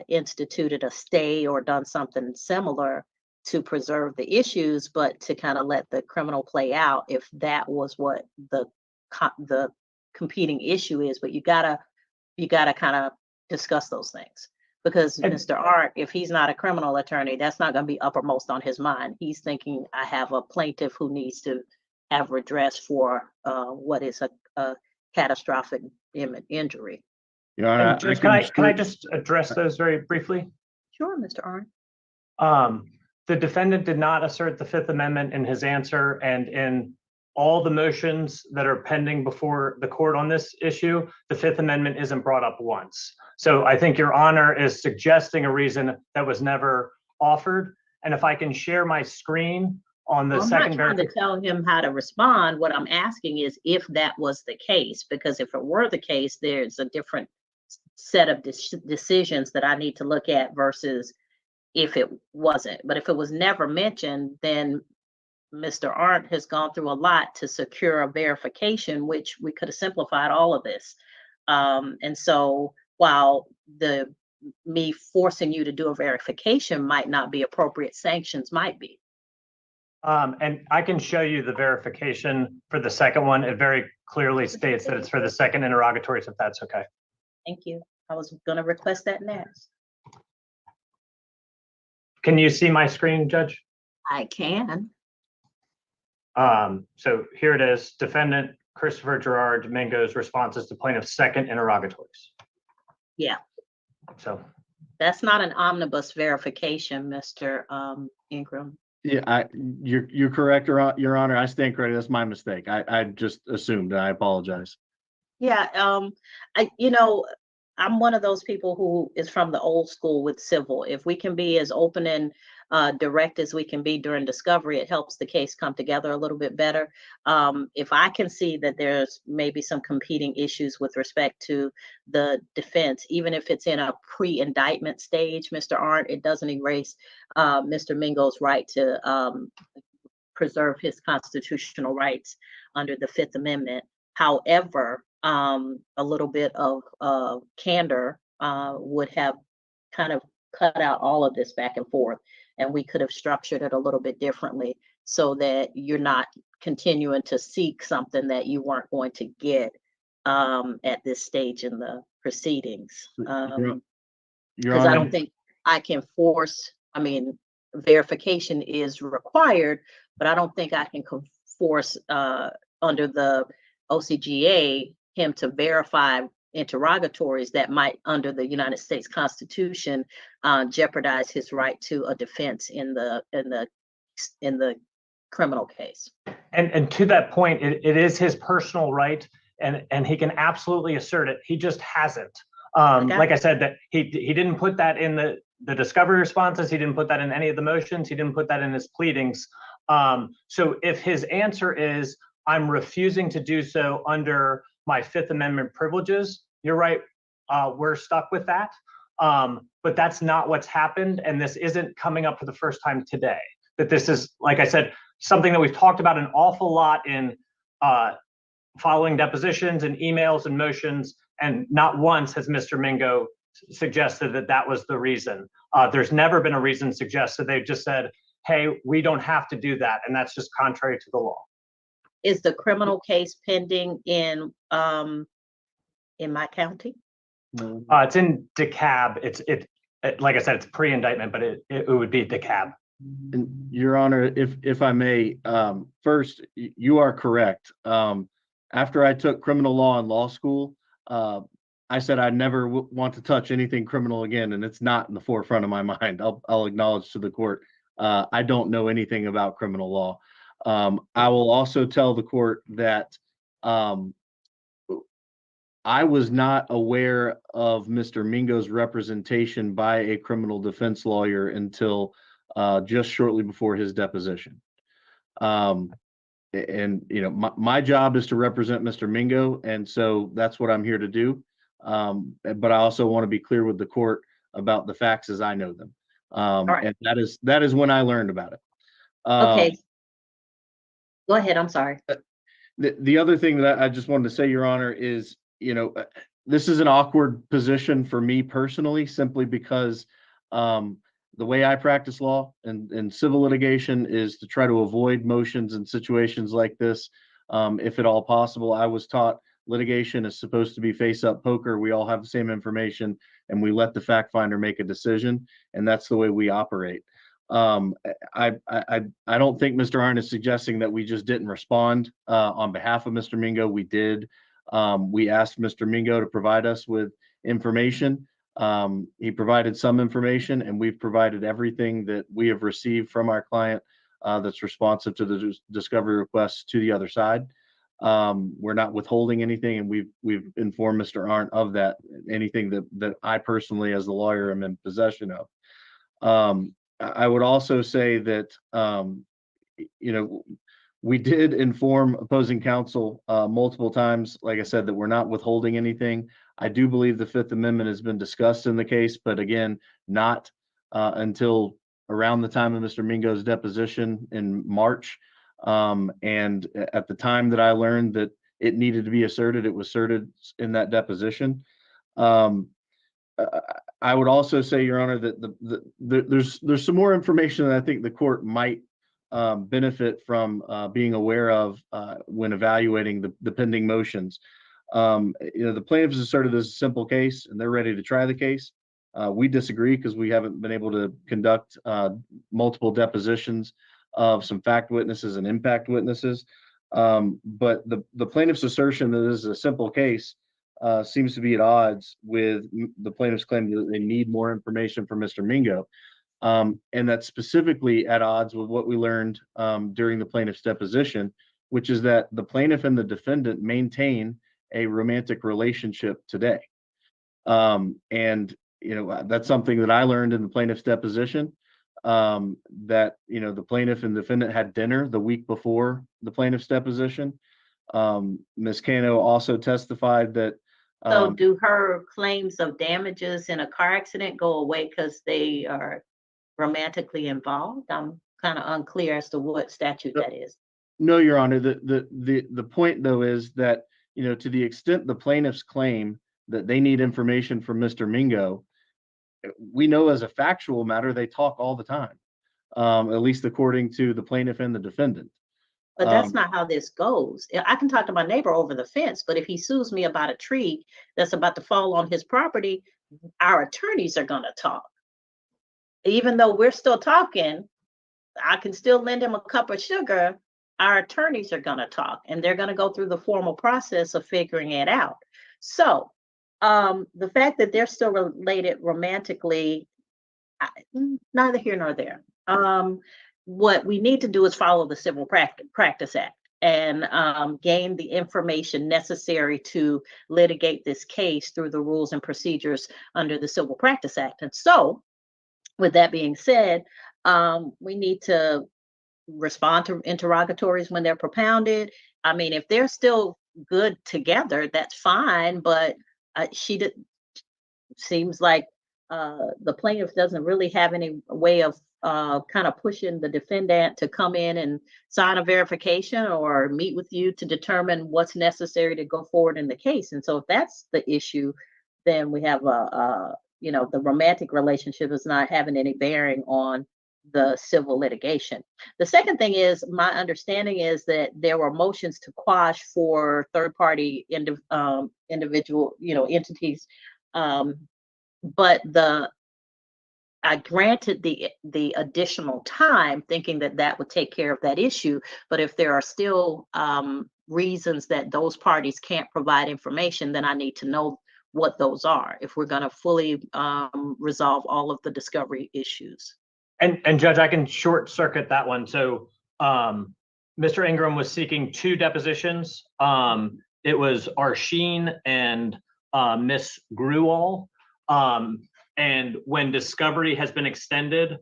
instituted a stay or done something similar to preserve the issues, but to kind of let the criminal play out if that was what the competing issue is. But you gotta kind of discuss those things, because Mr. Art, if he's not a criminal attorney, that's not going to be uppermost on his mind. He's thinking, I have a plaintiff who needs to have redress for what is a catastrophic injury. Your Honor, And Judge, can I just address those very briefly? Sure, Mr. Art. The defendant did not assert the Fifth Amendment in his answer, and in all the motions that are pending before the court on this issue, the Fifth Amendment isn't brought up once. So I think Your Honor is suggesting a reason that was never offered. And if I can share my screen on the I'm second not trying to tell him how to respond. What I'm asking is if that was the case, because if it were the case, there's a different set of decisions that I need to look at versus if it wasn't. But if it was never mentioned, then Mr. Art has gone through a lot to secure a verification, which we could have simplified all of this. And so while me forcing you to do a verification might not be appropriate, sanctions might be. And I can show you the verification for the second one. It very clearly states that it's for the second interrogatories, if that's okay. Thank you. I was going to request that next. Can you see my screen, Judge? I can. So here it is, defendant Christopher Gerard Domingo's responses to plaintiff's second interrogatories. Yeah. So that's not an omnibus verification, Mr. Ingram. yeah, you're correct, Your Honor. I stand corrected. That's my mistake. I just assumed. I apologize. Yeah, I'm one of those people who is from the old school with civil. If we can be as open and direct as we can be during discovery, it helps the case come together a little bit better. If I can see that there's maybe some competing issues with respect to the defense, even if it's in a pre-indictment stage, Mr. Arndt, it doesn't erase Mr. Mingo's right to preserve his constitutional rights under the Fifth Amendment. However, a little bit of candor would have kind of cut out all of this back and forth, and we could have structured it a little bit differently so that you're not continuing to seek something that you weren't going to get at this stage in the proceedings. Because I don't think I can force, verification is required, but I don't think I can force under the OCGA him to verify interrogatories that might, under the United States Constitution, jeopardize his right to a defense in the criminal case. And to that point, it is his personal right, and he can absolutely assert it. He just hasn't. Like I said, that he didn't put that in the discovery responses. He didn't put that in any of the motions. He didn't put that in his pleadings. So if his answer is, I'm refusing to do so under my Fifth Amendment privileges, you're right, we're stuck with that. But that's not what's happened, and this isn't coming up for the first time today. That this is, like I said, something that we've talked about an awful lot in following depositions and emails and motions, and not once has Mr. Mingo suggested that that was the reason. There's never been a reason suggested. They've just said, hey, we don't have to do that, and that's just contrary to the law. Is the criminal case pending in my county? It's in DeKalb. It like I said, it's pre-indictment, but it would be DeKalb. And Your Honor, if I may, first, you are correct. After I took criminal law in law school, I said I never want to touch anything criminal again, and it's not in the forefront of my mind. I'll acknowledge to the court, I don't know anything about criminal law. I will also tell the court that I was not aware of Mr. Mingo's representation by a criminal defense lawyer until just shortly before his deposition. And you know, my job is to represent Mr. Mingo, and so that's what I'm here to do. But I also want to be clear with the court about the facts as I know them. right. And that is when I learned about it. Okay. Go ahead, I'm sorry. The other thing that I just wanted to say, Your Honor, is, you know, this is an awkward position for me personally, simply because the way I practice law and civil litigation is to try to avoid motions in situations like this, if at all possible. I was taught litigation is supposed to be face-up poker. We all have the same information, and we let the fact finder make a decision, and that's the way we operate. I don't think Mr. Arnn is suggesting that we just didn't respond on behalf of Mr. Mingo. We did. We asked Mr. Mingo to provide us with information. He provided some information, and we've provided everything that we have received from our client that's responsive to the discovery requests to the other side. We're not withholding anything, and we've informed Mr. Arnn of that, anything that I personally as the lawyer am in possession of. I would also say that, you know, we did inform opposing counsel multiple times, like I said, that we're not withholding anything. I do believe the Fifth Amendment has been discussed in the case, but again, not until around the time of Mr. Mingo's deposition in March. And at the time that I learned that it needed to be asserted, it was asserted in that deposition. I would also say, Your Honor, that there's some more information that I think the court might benefit from being aware of when evaluating the pending motions. You know, the plaintiffs asserted this is a simple case, and they're ready to try the case. We disagree because we haven't been able to conduct multiple depositions of some fact witnesses and impact witnesses. But the plaintiff's assertion that this is a simple case seems to be at odds with the plaintiff's claim that they need more information from Mr. Mingo. And that's specifically at odds with what we learned during the plaintiff's deposition, which is that the plaintiff and the defendant maintain a romantic relationship today. And, you know, that's something that I learned in the plaintiff's deposition, that, you know, the plaintiff and defendant had dinner the week before the plaintiff's deposition. Ms. Cano also testified that. So do her claims of damages in a car accident go away because they are romantically involved? I'm kind of unclear as to what statute that is. No, Your Honor. The point though is that, you know, to the extent the plaintiffs claim that they need information from Mr. Mingo, we know as a factual matter they talk all the time, at least according to the plaintiff and the defendant. But that's not how this goes. I can talk to my neighbor over the fence, but if he sues me about a tree that's about to fall on his property, our attorneys are going to talk. Even though we're still talking, I can still lend him a cup of sugar. Our attorneys are going to talk, and they're going to go through the formal process of figuring it out. So the fact that they're still related romantically, neither here nor there. What we need to do is follow the Civil Practice Act and gain the information necessary to litigate this case through the rules and procedures under the Civil Practice Act. And so, with that being said, we need to respond to interrogatories when they're propounded. I mean, if they're still good together, that's fine, but seems like the plaintiff doesn't really have any way of kind of pushing the defendant to come in and sign a verification or meet with you to determine what's necessary to go forward in the case. And so if that's the issue, then we have you know, the romantic relationship is not having any bearing on the civil litigation. The second thing is, my understanding is that there were motions to quash for third-party individual, you know, entities, but I granted the additional time, thinking that that would take care of that issue. But if there are still reasons that those parties can't provide information, then I need to know what those are, if we're gonna fully resolve all of the discovery issues. And Judge, I can short circuit that one. So Mr. Ingram was seeking 2 depositions. It was Arsheen and Miss Gruwall. And when discovery has been extended,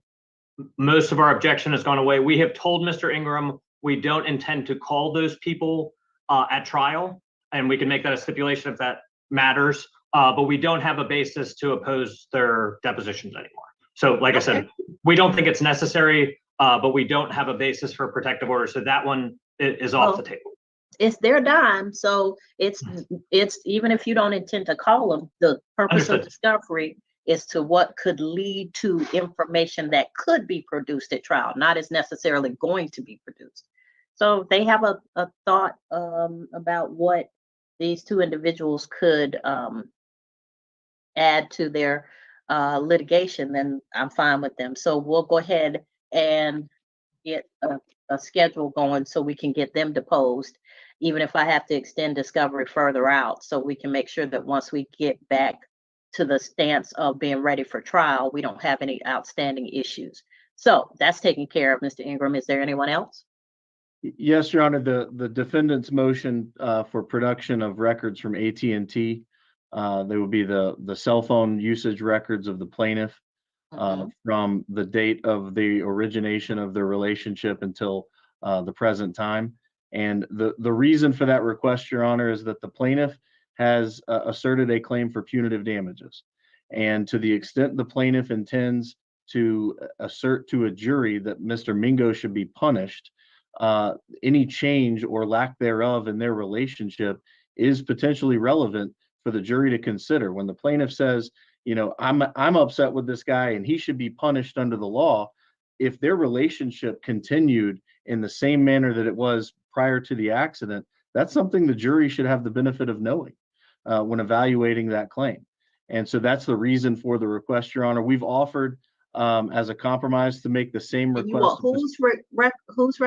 most of our objection has gone away. We have told Mr. Ingram we don't intend to call those people at trial, and we can make that a stipulation if that matters. But we don't have a basis to oppose their depositions anymore. So like I said, we don't think it's necessary, but we don't have a basis for a protective order. So that one is off the table. It's their dime, so it's even if you don't intend to call them, the purpose of discovery is to what could lead to information that could be produced at trial, not as necessarily going to be produced. So they have a thought about what these 2 individuals could add to their litigation, then I'm fine with them. So we'll go ahead and get a schedule going so we can get them deposed, even if I have to extend discovery further out, so we can make sure that once we get back to the stance of being ready for trial, we don't have any outstanding issues. So that's taken care of, Mr. Ingram. Is there anyone else? Yes, Your Honor, the defendant's motion for production of records from AT&T, they would be the cell phone usage records of the plaintiff from the date of the origination of their relationship until the present time. And the reason for that request, Your Honor, is that the plaintiff has asserted a claim for punitive damages. And to the extent the plaintiff intends to assert to a jury that Mr. Mingo should be punished, any change or lack thereof in their relationship is potentially relevant for the jury to consider. When the plaintiff says, you know, I'm upset with this guy and he should be punished under the law, if their relationship continued in the same manner that it was prior to the accident, that's something the jury should have the benefit of knowing when evaluating that claim. And so that's the reason for the request, Your Honor. We've offered as a compromise to make the same And request. whose records,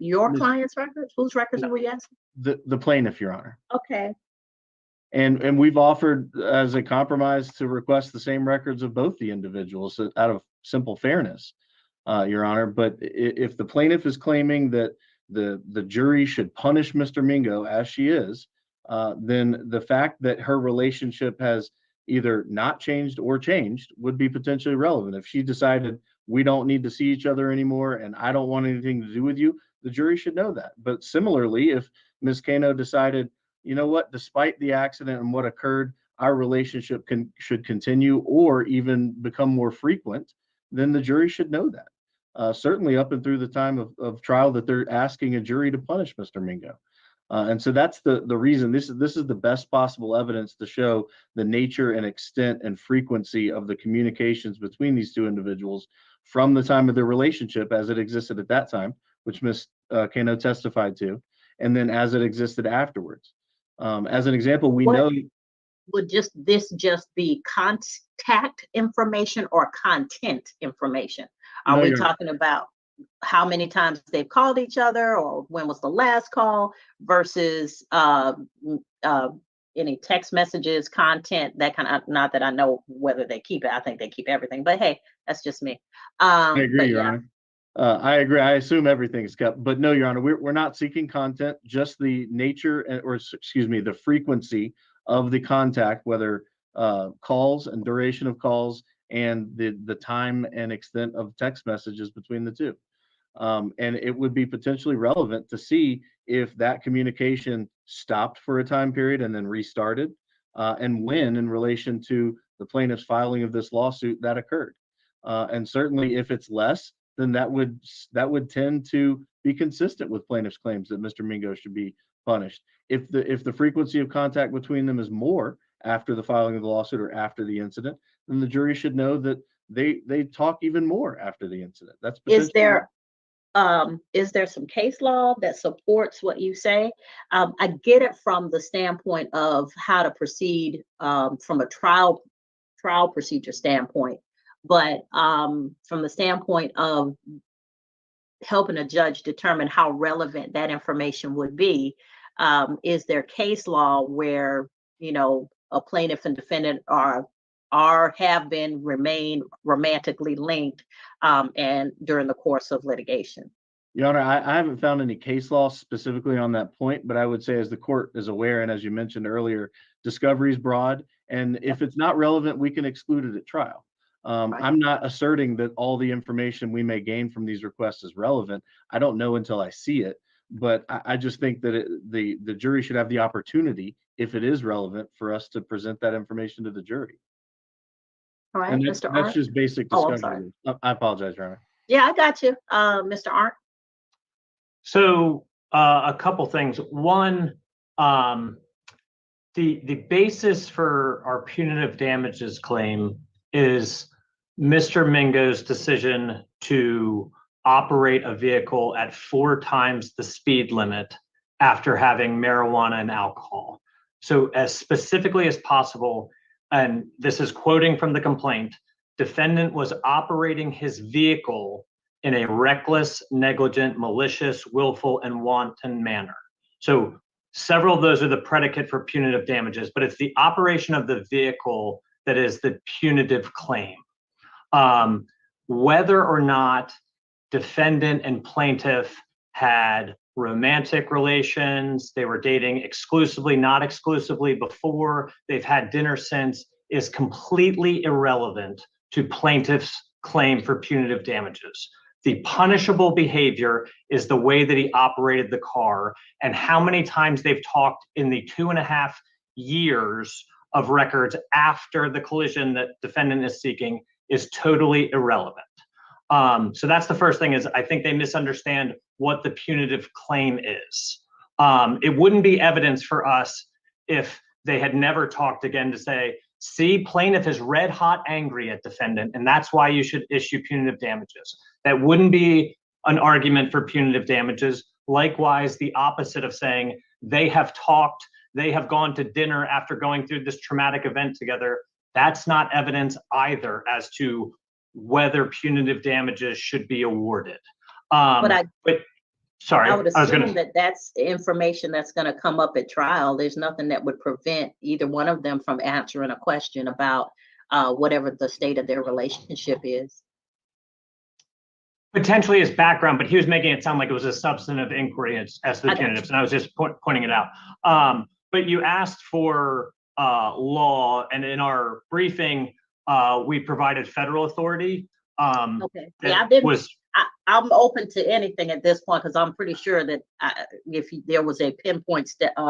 your client's records? Whose records were you asking? The plaintiff, Your Honor. Okay. And we've offered as a compromise to request the same records of both the individuals out of simple fairness, Your Honor. But if the plaintiff is claiming that the jury should punish Mr. Mingo as she is, then the fact that her relationship has either not changed or changed would be potentially relevant. If she decided we don't need to see each other anymore and I don't want anything to do with you, the jury should know that. But similarly, if Ms. Kano decided, you know what, despite the accident and what occurred, our relationship should continue or even become more frequent, then the jury should know that. Certainly up and through the time of trial that they're asking a jury to punish Mr. Mingo. And so that's the reason this is the best possible evidence to show the nature and extent and frequency of the communications between these 2 individuals from the time of their relationship as it existed at that time, which Ms. Kano testified to, and then as it existed afterwards. As an example, we know. Would this just be contact information or content information? Are we talking about how many times they've called each other or when was the last call versus any text messages, content, that kind of, not that I know whether they keep it. I think they keep everything, but hey, that's just me. I agree, Your Honor. I agree. I assume everything's kept, but no, Your Honor, we're not seeking content, just the nature or excuse me, the frequency of the contact, whether calls and duration of calls and the time and extent of text messages between the 2. And it would be potentially relevant to see if that communication stopped for a time period and then restarted, and when in relation to the plaintiff's filing of this lawsuit that occurred. And certainly if it's less, then that would tend to be consistent with plaintiff's claims that Mr. Mingo should be punished. If the frequency of contact between them is more after the filing of the lawsuit or after the incident, then the jury should know that they talk even more after the incident. That's potentially is there some case law that supports what you say? I get it from the standpoint of how to proceed from a trial procedure standpoint, but from the standpoint of helping a judge determine how relevant that information would be, is there case law where, you know, a plaintiff and defendant have been remain romantically linked and during the course of litigation. Your Honor, I haven't found any case law specifically on that point, but I would say as the court is aware, and as you mentioned earlier, discovery is broad, and if it's not relevant, we can exclude it at trial. I'm not asserting that all the information we may gain from these requests is relevant. I don't know until I see it, but I just think that the jury should have the opportunity, if it is relevant, for us to present that information to the jury. All right, And Mr. that's Arndt? just basic Oh, I'm discovery. I apologize, Your Honor. Yeah, I got you. Mr. Arndt? So a couple things. One, the basis for our punitive damages claim is Mr. Mingo's decision to operate a vehicle at 4 times the speed limit after having marijuana and alcohol. So as specifically as possible, and this is quoting from the complaint, defendant was operating his vehicle in a reckless, negligent, malicious, willful, and wanton manner. So several of those are the predicate for punitive damages, but it's the operation of the vehicle that is the punitive claim. Whether or not defendant and plaintiff had romantic relations, they were dating exclusively, not exclusively before, they've had dinner since, is completely irrelevant to plaintiff's claim for punitive damages. The punishable behavior is the way that he operated the car, and how many times they've talked in the 2.5 years of records after the collision that defendant is seeking is totally irrelevant. So that's the first thing, is I think they misunderstand what the punitive claim is. It wouldn't be evidence for us if they had never talked again to say, see, plaintiff is red hot angry at defendant, and that's why you should issue punitive damages. That wouldn't be an argument for punitive damages. Likewise, the opposite of saying they have talked, they have gone to dinner after going through this traumatic event together. That's not evidence either as to whether punitive damages should be awarded. Sorry, I would assume that that's information that's going to come up at trial. There's nothing that would prevent either one of them from answering a question about whatever the state of their relationship is. Potentially his background, but he was making it sound like it was a substantive inquiry as to the punitives, and I was just pointing it out. But you asked for law, and in our briefing, we provided federal authority. Okay. Yeah, I'm open to anything at this point, because I'm pretty sure that if there was a pinpoint site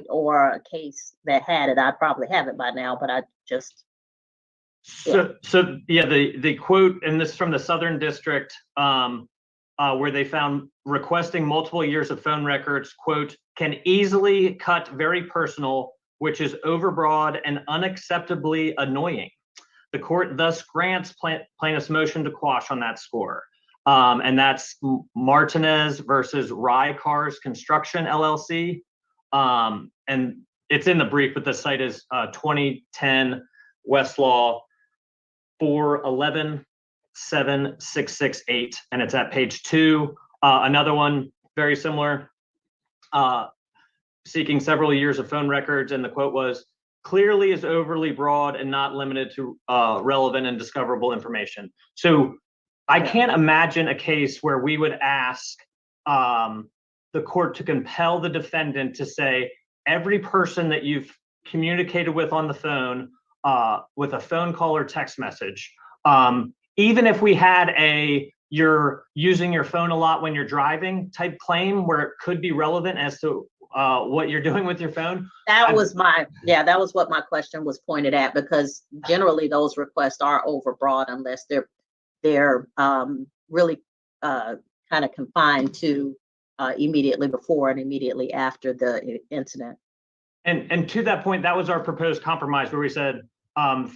or a case that had it, I'd probably have it by now, but I just. So yeah, the quote, and this is from the Southern District, where they found requesting multiple years of phone records, quote, can easily cut very personal, which is overbroad and unacceptably annoying. The court thus grants plaintiff's motion to quash on that score. And that's Martinez versus Rye Cars Construction, LLC. And it's in the brief, but the site is 2010 Westlaw 411-7668, and it's at page 2. Another one very similar, seeking several years of phone records, and the quote was, clearly is overly broad and not limited to relevant and discoverable information. So I can't imagine a case where we would ask the court to compel the defendant to say, every person that you've communicated with on the phone, with a phone call or text message, even if we had you're using your phone a lot when you're driving type claim where it could be relevant as to what you're doing with your phone. That was what my question was pointed at, because generally those requests are overbroad unless they're really kind of confined to immediately before and immediately after the incident. And to that point, that was our proposed compromise where we said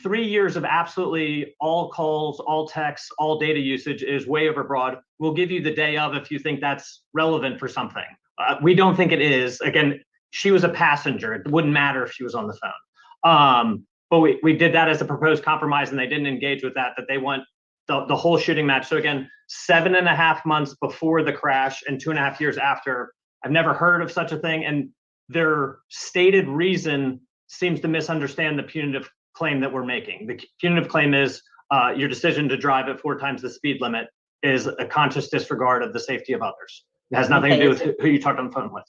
3 years of absolutely all calls, all texts, all data usage is way overbroad. We'll give you the day of if you think that's relevant for something. We don't think it is. Again, she was a passenger. It wouldn't matter if she was on the phone. But we did that as a proposed compromise, and they didn't engage with that they want the whole shooting match. So again, 7.5 months before the crash and 2.5 years after. I've never heard of such a thing. And their stated reason seems to misunderstand the punitive claim that we're making. The punitive claim is your decision to drive at 4 times the speed limit is a conscious disregard of the safety of others. It has nothing to do with who you talked on the phone with.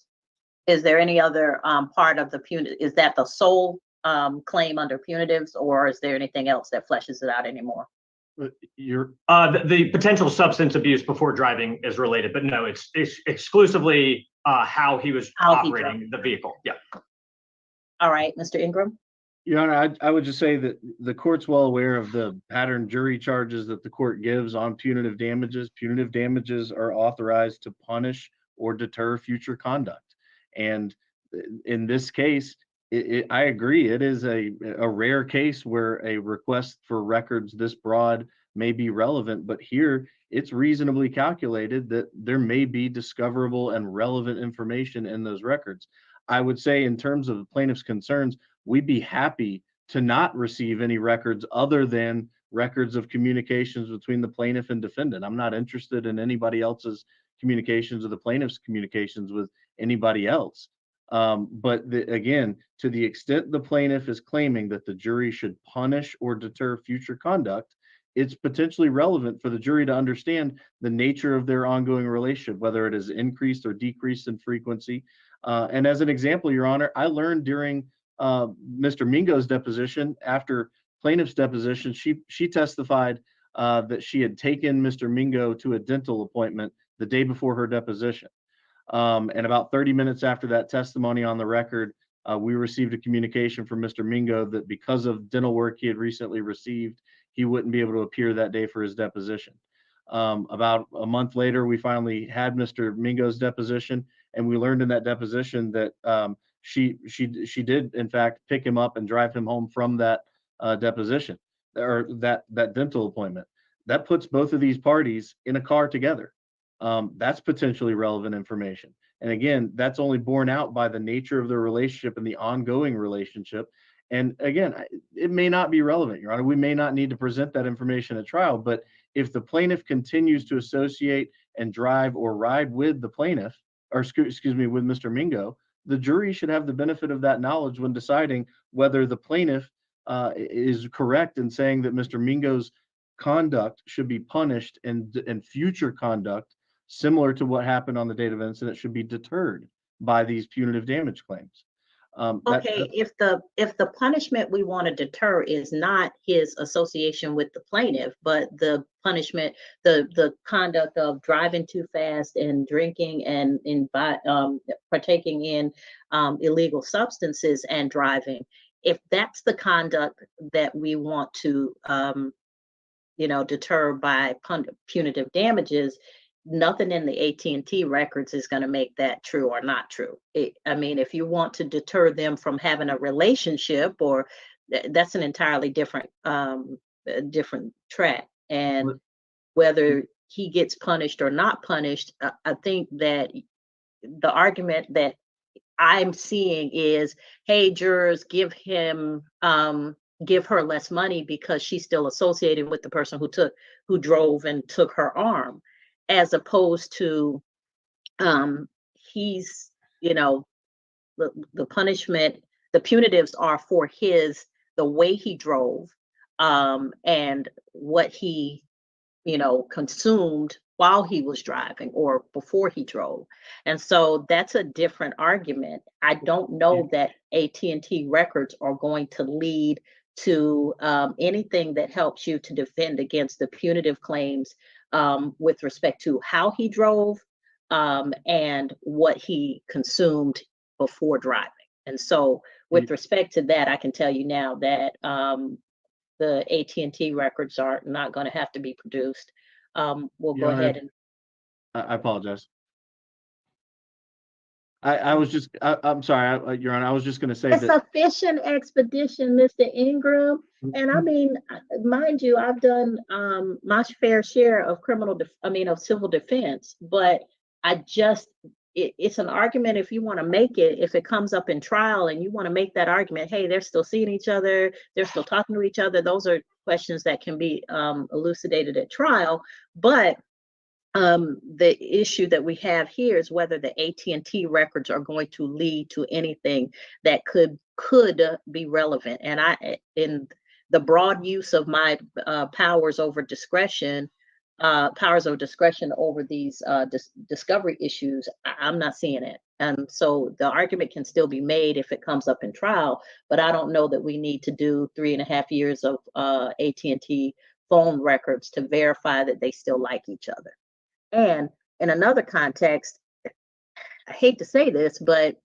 Is there any other part of the punitive? Is that the sole claim under punitives, or is there anything else that fleshes it out anymore? The potential substance abuse before driving is related, but no, it's exclusively how he was operating the vehicle. Yeah. All right, Mr. Ingram. Your Honor, I would just say that the court's well aware of the pattern jury charges that the court gives on punitive damages. Punitive damages are authorized to punish or deter future conduct. And in this case, I agree, it is a rare case where a request for records this broad may be relevant, but here it's reasonably calculated that there may be discoverable and relevant information in those records. I would say in terms of the plaintiff's concerns, we'd be happy to not receive any records other than records of communications between the plaintiff and defendant. I'm not interested in anybody else's communications or the plaintiff's communications with anybody else. But again, to the extent the plaintiff is claiming that the jury should punish or deter future conduct, it's potentially relevant for the jury to understand the nature of their ongoing relationship, whether it is increased or decreased in frequency. And as an example, Your Honor, I learned during Mr. Mingo's deposition, after plaintiff's deposition, she testified that she had taken Mr. Mingo to a dental appointment the day before her deposition. And about 30 minutes after that testimony on the record, we received a communication from Mr. Mingo that because of dental work he had recently received, he wouldn't be able to appear that day for his deposition. About a month later, we finally had Mr. Mingo's deposition, and we learned in that deposition that she did in fact pick him up and drive him home from that deposition or that dental appointment. That puts both of these parties in a car together. That's potentially relevant information. And again, that's only borne out by the nature of the relationship and the ongoing relationship. And again, it may not be relevant, Your Honor. We may not need to present that information at trial, but if the plaintiff continues to associate and drive or ride with the plaintiff, or excuse me, with Mr. Mingo, the jury should have the benefit of that knowledge when deciding whether the plaintiff is correct in saying that Mr. Mingo's conduct should be punished and future conduct similar to what happened on the date of incident should be deterred by these punitive damage claims. Okay, if the punishment we want to deter is not his association with the plaintiff, but the punishment, the conduct of driving too fast and drinking and partaking in illegal substances and driving, if that's the conduct that we want to deter by punitive damages, nothing in the AT&T records is going to make that true or not true. I mean, if you want to deter them from having a relationship, or that's an entirely different track. And whether he gets punished or not punished, I think that the argument that I'm seeing is, hey, jurors, give her less money because she's still associated with the person who drove and took her arm, as opposed to he's, the punishment, the punitives are for the way he drove and what he, consumed while he was driving or before he drove. And so that's a different argument. I don't know that AT&T records are going to lead to anything that helps you to defend against the punitive claims with respect to how he drove and what he consumed before driving. And so with respect to that, I can tell you now that the AT&T records are not going to have to be produced. We'll go ahead and. I apologize. I'm sorry, Your Honor, I was just going to say It's that. a fishing expedition, Mr. Ingram. And I mean, mind you, I've done my fair share of of civil defense, but it's an argument if you want to make it, if it comes up in trial and you want to make that argument, hey, they're still seeing each other, they're still talking to each other. Those are questions that can be elucidated at trial. But The issue that we have here is whether the AT&T records are going to lead to anything that could be relevant. And in the broad use of my powers of discretion over these discovery issues, I'm not seeing it. And so the argument can still be made if it comes up in trial, but I don't know that we need to do 3.5 years of AT&T phone records to verify that they still like each other. And in another context, I hate to say this, but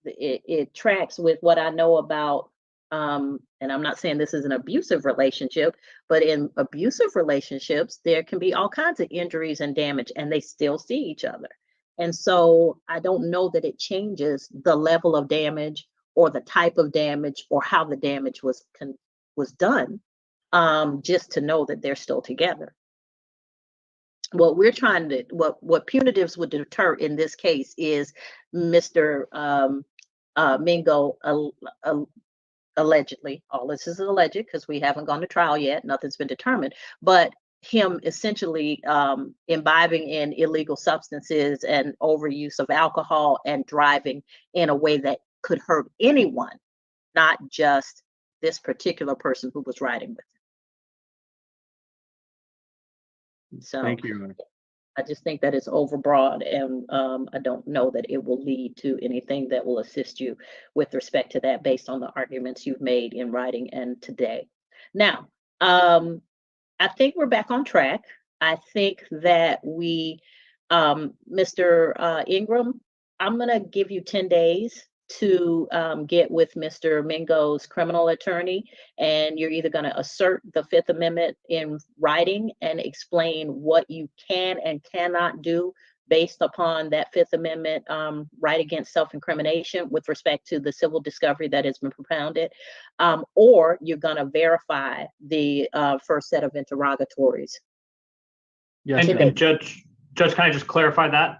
it tracks with what I know about, and I'm not saying this is an abusive relationship, but in abusive relationships, there can be all kinds of injuries and damage, and they still see each other. And so I don't know that it changes the level of damage or the type of damage or how the damage was done, just to know that they're still together. What we're trying to, what punitives would deter in this case is Mr. Mingo allegedly, all this is alleged because we haven't gone to trial yet, nothing's been determined, but him essentially imbibing in illegal substances and overuse of alcohol and driving in a way that could hurt anyone, not just this particular person who was riding with him. So Thank you, Your Honor. I just think that it's overbroad, and I don't know that it will lead to anything that will assist you with respect to that based on the arguments you've made in writing and today. Now, I think we're back on track. I think that we, Mr. Ingram, I'm going to give you 10 days to get with Mr. Mingo's criminal attorney, and you're either going to assert the Fifth Amendment in writing and explain what you can and cannot do based upon that Fifth Amendment right against self-incrimination with respect to the civil discovery that has been propounded, or you're going to verify the first set of interrogatories. Yes, And Judge, can I just clarify that?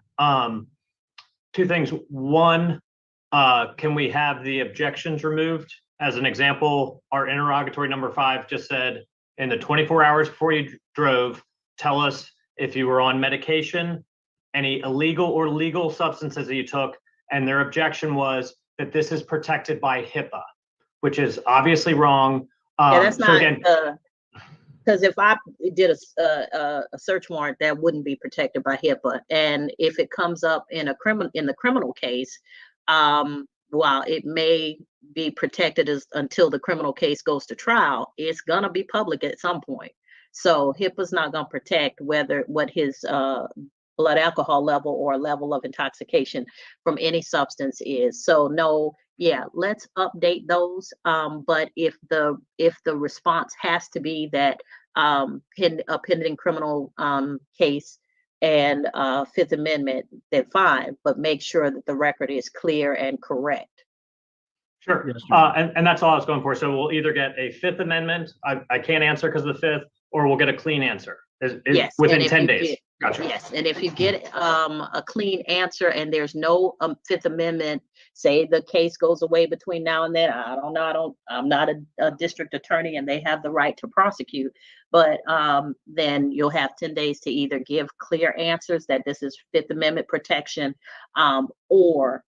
Two things. One, can we have the objections removed? As an example, our interrogatory number 5 just said, in the 24 hours before you drove, tell us if you were on medication, any illegal or legal substances that you took. And their objection was that this is protected by HIPAA, which is obviously wrong. Yeah, that's so not, again, because if I did a search warrant, that wouldn't be protected by HIPAA. And if it comes up in the criminal case, while it may be protected until the criminal case goes to trial, it's gonna be public at some point. So HIPAA's not gonna protect what his blood alcohol level or level of intoxication from any substance is. So no, yeah, let's update those. But if the response has to be that a pending criminal case and Fifth Amendment, then fine, but make sure that the record is clear and correct. Sure. And that's all I was going for. So we'll either get a Fifth Amendment, I can't answer because of the Fifth, or we'll get a clean answer Yes, within 10 days. Gotcha. Yes, and if you get a clean answer and there's no Fifth Amendment, say the case goes away between now and then, I don't know, I'm not a district attorney and they have the right to prosecute, but then you'll have 10 days to either give clear answers that this is Fifth Amendment protection, or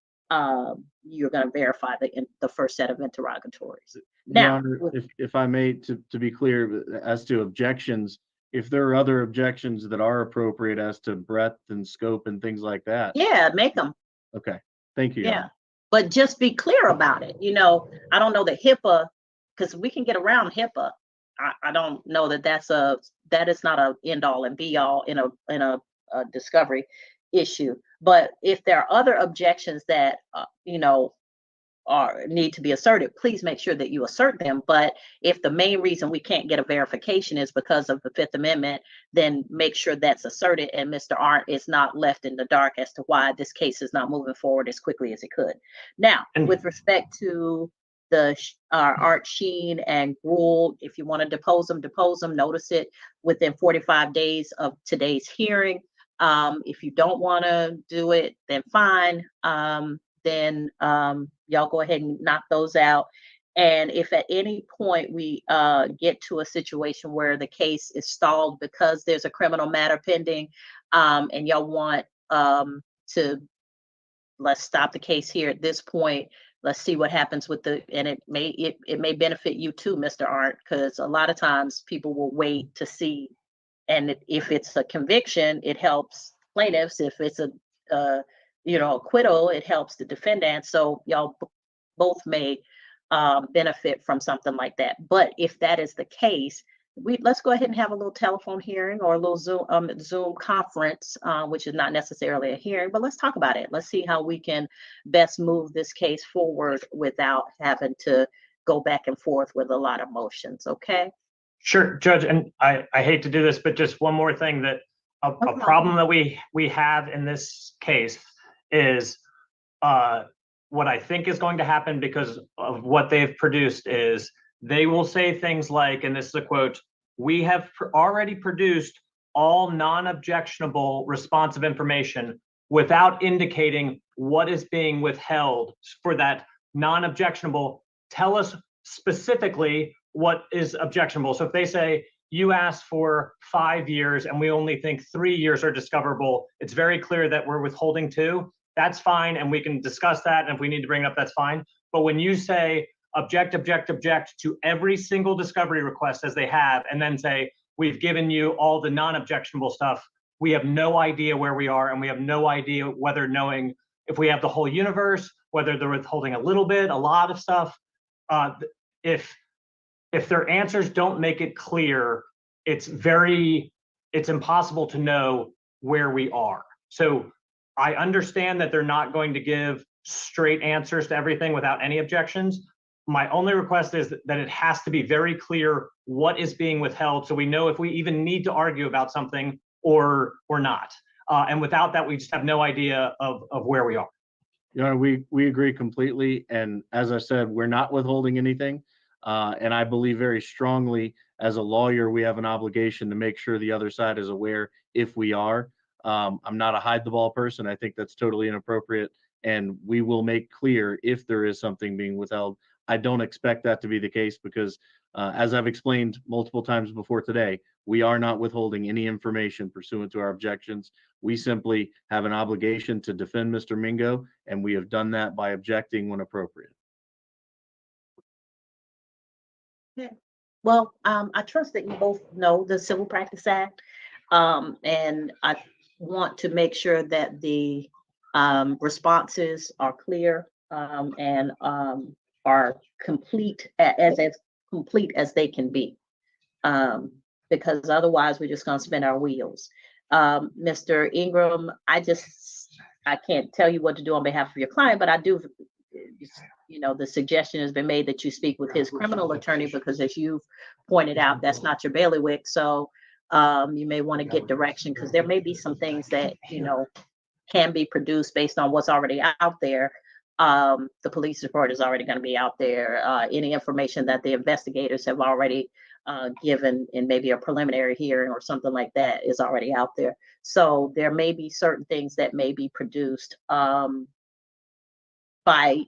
you're going to verify the first set of interrogatories. Your Now, Honor, if I may, to be clear, as to objections, if there are other objections that are appropriate as to breadth and scope and things like that. yeah, make them. Okay, thank you. Your Yeah, Honor. but just be clear about it. I don't know that HIPAA, because we can get around HIPAA. I don't know that is not a end all and be all in a discovery issue. But if there are other objections that need to be asserted, please make sure that you assert them. But if the main reason we can't get a verification is because of the Fifth Amendment, then make sure that's asserted and Mr. Arndt is not left in the dark as to why this case is not moving forward as quickly as it could. Now, with respect to the Art Sheen and Gruel, if you want to depose them, notice it within 45 days of today's hearing. If you don't want to do it, then fine. Then y'all go ahead and knock those out. And if at any point we get to a situation where the case is stalled because there's a criminal matter pending, and y'all want to, let's stop the case here at this point. Let's see what happens with and it may benefit you too, Mr. Arndt, because a lot of times people will wait to see. And if it's a conviction, it helps plaintiffs. If it's a acquittal, it helps the defendant. So y'all both may benefit from something like that. But if that is the case, let's go ahead and have a little telephone hearing or a little Zoom conference, which is not necessarily a hearing, but let's talk about it. Let's see how we can best move this case forward without having to go back and forth with a lot of motions. Okay. Sure, Judge, and I hate to do this, but just one more thing that a problem that we have in this case is what I think is going to happen because of what they've produced is they will say things like, and this is a quote, "We have already produced all non-objectionable responsive information without indicating what is being withheld for that non-objectionable. Tell us specifically what is objectionable." So if they say, you asked for 5 years and we only think 3 years are discoverable, it's very clear that we're withholding 2. That's fine, and we can discuss that, and if we need to bring it up, that's fine. But when you say object to every single discovery request as they have, and then say, we've given you all the non-objectionable stuff, we have no idea where we are, and we have no idea whether knowing if we have the whole universe, whether they're withholding a little bit, a lot of stuff. If their answers don't make it clear, it's impossible to know where we are. So I understand that they're not going to give straight answers to everything without any objections. My only request is that it has to be very clear what is being withheld so we know if we even need to argue about something or not. And without that, we just have no idea of where we are. We agree completely. And as I said, we're not withholding anything. And I believe very strongly as a lawyer, we have an obligation to make sure the other side is aware if we are. I'm not a hide the ball person. I think that's totally inappropriate. And we will make clear if there is something being withheld. I don't expect that to be the case because as I've explained multiple times before today, we are not withholding any information pursuant to our objections. We simply have an obligation to defend Mr. Mingo, and we have done that by objecting when appropriate. Okay. Well, I trust that you both know the Civil Practice Act, and I want to make sure that the responses are clear and are complete as complete as they can be, because otherwise we're just going to spin our wheels. Mr. Ingram, I can't tell you what to do on behalf of your client, but I do. The suggestion has been made that you speak with his criminal attorney because, as you've pointed out, that's not your bailiwick. So you may want to get direction because there may be some things that can be produced based on what's already out there. The police report is already going to be out there. Any information that the investigators have already given in maybe a preliminary hearing or something like that is already out there. So there may be certain things that may be produced by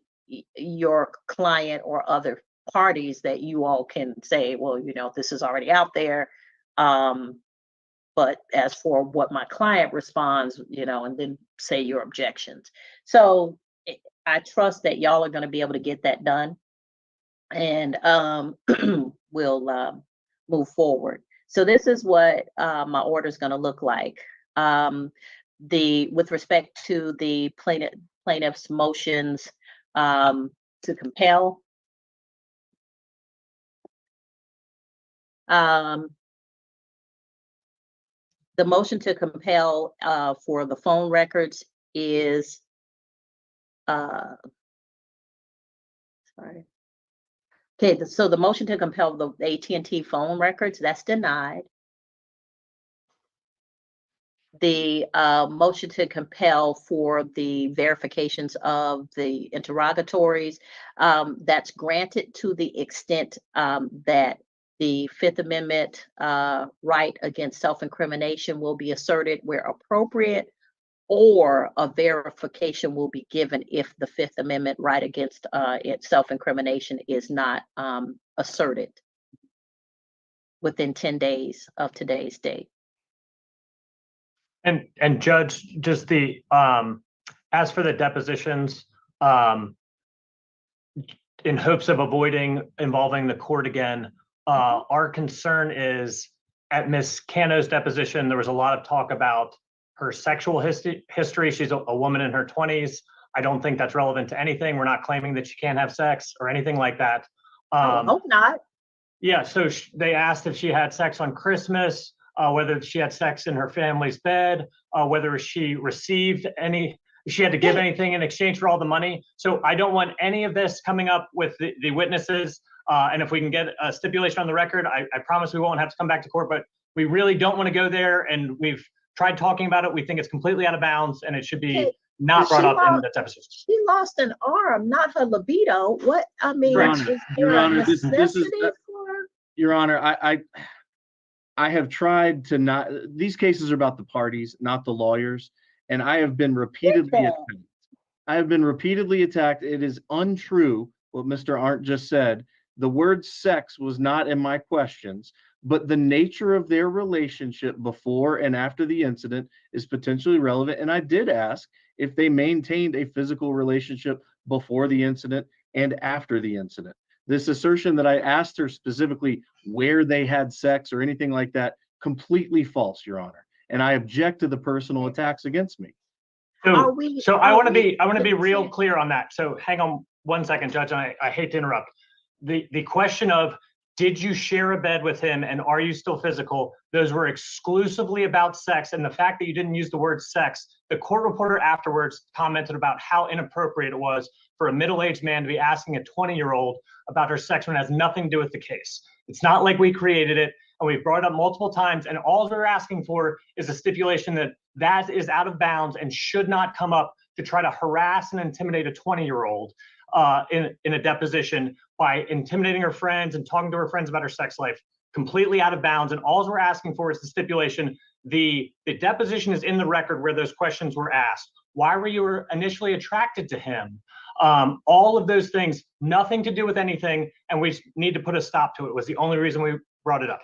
your client or other parties that you all can say, well, this is already out there. But as for what my client responds, and then say your objections. So I trust that y'all are going to be able to get that done, and we'll move forward. So this is what my order is going to look like. With respect to the plaintiff's motions to compel, the motion to compel for the phone records is sorry. Okay, so the motion to compel the AT&T phone records, that's denied. The motion to compel for the verifications of the interrogatories, that's granted to the extent that the Fifth Amendment right against self-incrimination will be asserted where appropriate, or a verification will be given if the Fifth Amendment right against self-incrimination is not asserted within 10 days of today's date. And Judge, just as for the depositions, in hopes of avoiding involving the court again, our concern is at Ms. Cano's deposition, there was a lot of talk about her sexual history. She's a woman in her 20s. I don't think that's relevant to anything. We're not claiming that she can't have sex or anything like that. I hope not. Yeah, so they asked if she had sex on Christmas, whether she had sex in her family's bed, whether she received she had to give anything in exchange for all the money. So I don't want any of this coming up with the witnesses. And if we can get a stipulation on the record, I promise we won't have to come back to court, but we really don't want to go there. And we've tried talking about it. We think it's completely out of bounds and it should be not brought up in the deposition. She lost an arm, not her libido. What, I mean, Your Honor, this is, Your Honor, I have tried to not, these cases are about the parties, not the lawyers. And I have been repeatedly attacked. I have been repeatedly attacked. It is untrue what Mr. Arndt just said. The word sex was not in my questions, but the nature of their relationship before and after the incident is potentially relevant. And I did ask if they maintained a physical relationship before the incident and after the incident. This assertion that I asked her specifically where they had sex or anything like that, completely false, Your Honor. And I object to the personal attacks against me. So I want to be real clear on that. So hang on one second, Judge, and I hate to interrupt. The question of did you share a bed with him and are you still physical? Those were exclusively about sex. And the fact that you didn't use the word sex, the court reporter afterwards commented about how inappropriate it was for a middle-aged man to be asking a 20-year-old about her sex when it has nothing to do with the case. It's not like we created it. And we've brought it up multiple times, and all we're asking for is a stipulation that is out of bounds and should not come up to try to harass and intimidate a 20-year-old in a deposition by intimidating her friends and talking to her friends about her sex life. Completely out of bounds, and all we're asking for is the stipulation. The deposition is in the record where those questions were asked. Why were you initially attracted to him? All of those things, nothing to do with anything, and we need to put a stop to it. Was the only reason we brought it up.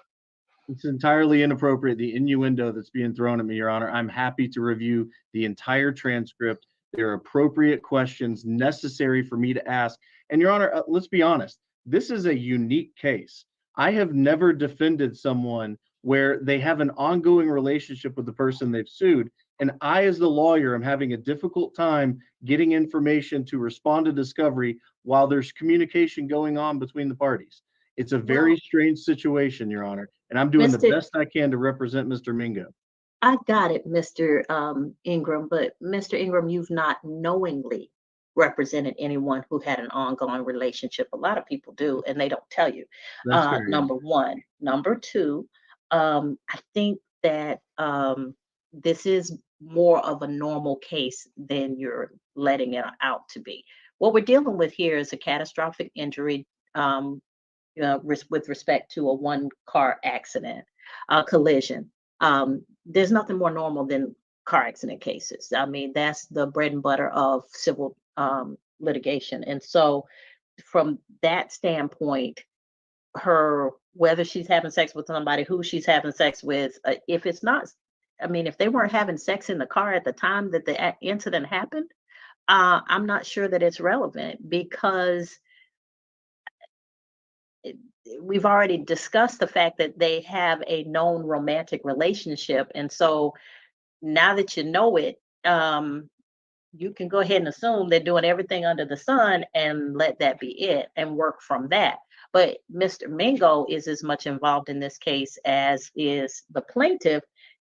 It's entirely inappropriate, the innuendo that's being thrown at me, Your Honor. I'm happy to review the entire transcript. There are appropriate questions necessary for me to ask. And Your Honor, let's be honest, this is a unique case. I have never defended someone where they have an ongoing relationship with the person they've sued. And I, as the lawyer, am having a difficult time getting information to respond to discovery while there's communication going on between the parties. It's a very strange situation, Your Honor, and I'm doing the best I can to represent Mr. Mingo. I got it, Mr. Ingram, but Mr. Ingram, you've not knowingly represented anyone who had an ongoing relationship. A lot of people do, and they don't tell you. Number one. Number two, I think that this is more of a normal case than you're letting it out to be. What we're dealing with here is a catastrophic injury with respect to a one-car accident, collision. There's nothing more normal than car accident cases. I mean, that's the bread and butter of civil litigation. And so from that standpoint, whether she's having sex with somebody, who she's having sex with, if it's not, I mean, if they weren't having sex in the car at the time that the incident happened, I'm not sure that it's relevant, because we've already discussed the fact that they have a known romantic relationship. And so now that you know it, you can go ahead and assume they're doing everything under the sun and let that be it and work from that. But Mr. Mingo is as much involved in this case as is the plaintiff.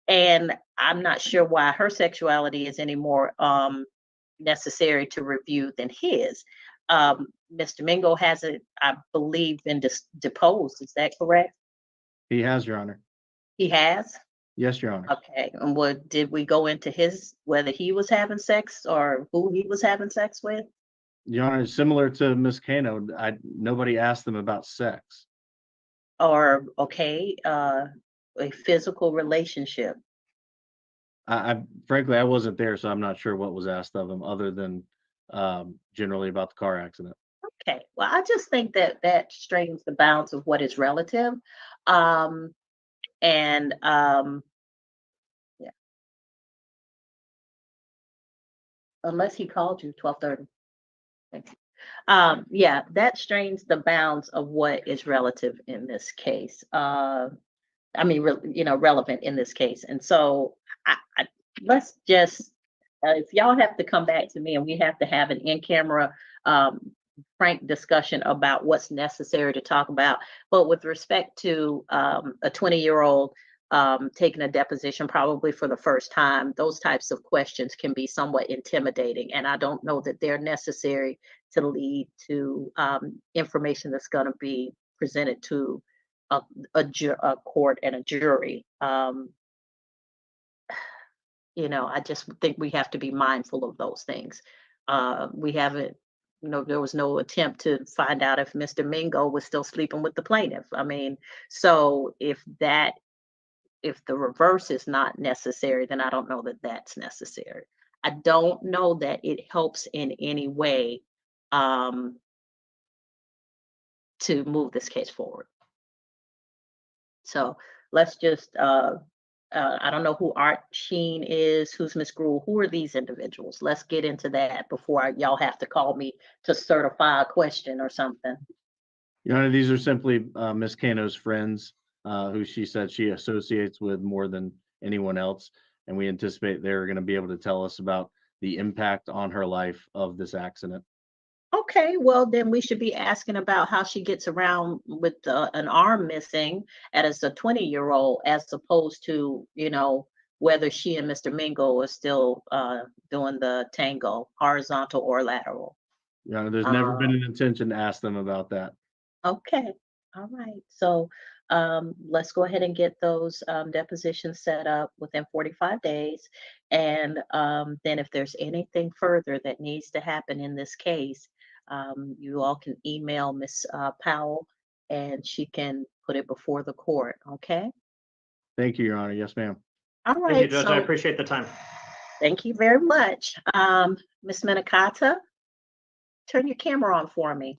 And I'm not sure why her sexuality is any more necessary to review than his. Mr. Mingo hasn't, I believe, been deposed. Is that correct? He has, Your Honor. He has? Yes, Your Honor. Okay. And did we go into whether he was having sex or who he was having sex with? Your Honor, similar to Ms. Cano, nobody asked them about sex. Or, okay, a physical relationship. I frankly, I wasn't there, so I'm not sure what was asked of him other than generally about the car accident. Okay, well, I just think that that strains the bounds of what is relative. Um, and yeah, unless he called you 12:30. Thank you. Yeah, that strains the bounds of what is relative in this case. I mean, relevant in this case. And so let's just, if y'all have to come back to me and we have to have an in-camera frank discussion about what's necessary to talk about. But with respect to a 20-year-old taking a deposition probably for the first time, those types of questions can be somewhat intimidating. And I don't know that they're necessary to lead to information that's going to be presented to a court and a jury. I just think we have to be mindful of those things. We haven't, there was no attempt to find out if Mr. Mingo was still sleeping with the plaintiff. I mean, so if the reverse is not necessary, then I don't know that that's necessary. I don't know that it helps in any way to move this case forward. So let's just, I don't know who Art Sheen is, who's Miss Gruel, who are these individuals? Let's get into that before y'all have to call me to certify a question or something. Your Honor, these are simply Miss Cano's friends, who she said she associates with more than anyone else. And we anticipate they're going to be able to tell us about the impact on her life of this accident. Okay, well, then we should be asking about how she gets around with an arm missing as a 20-year-old, as opposed to, whether she and Mr. Mingo are still doing the tango, horizontal or lateral. Your Honor, there's never been an intention to ask them about that. Okay, all right. So let's go ahead and get those depositions set up within 45 days. And then if there's anything further that needs to happen in this case, you all can email Miss Powell and she can put it before the court, okay? Thank you, Your Honor. Yes, ma'am. All right. Thank you, Judge. I So appreciate the time. thank you very much. Miss Minikata, turn your camera on for me.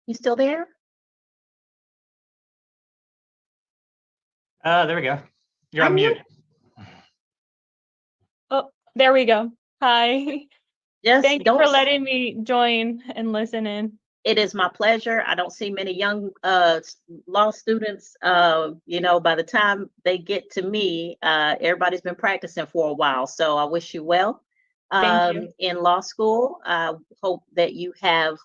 You still there? There we go. You're on mute. Oh, there we go. Hi. Yes, Thank you for letting me join and listen in. It is my pleasure. I don't see many young law students. By the time they get to me, everybody's been practicing for a while. So I wish you well in law school. I hope that you have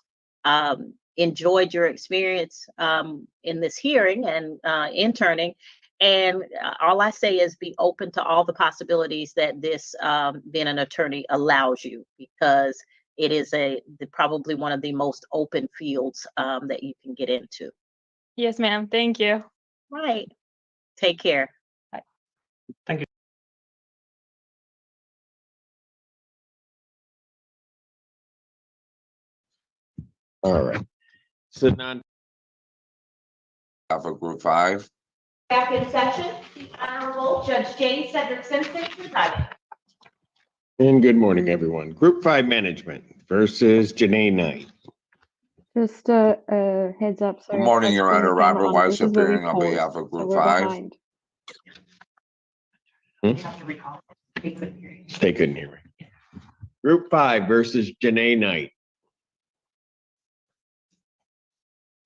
enjoyed your experience in this hearing and interning. And all I say is be open to all the possibilities that this being an attorney allows you, because it is probably one of the most open fields that you can get into. Yes, ma'am. Thank you. Right. Take care. Bye. Thank you. All right. So now, For Group 5. Back in session, the Honorable Judge Jane Cedric Simpson presiding. and good morning, everyone. Group 5 management versus Janae Knight. Just a heads up. Sorry, Good morning, I Your turned the Honor. camera Robert on. Weiss This is where we appearing on pause, behalf of so Group we're 5. behind. They couldn't hear me. Group 5 versus Janae Knight.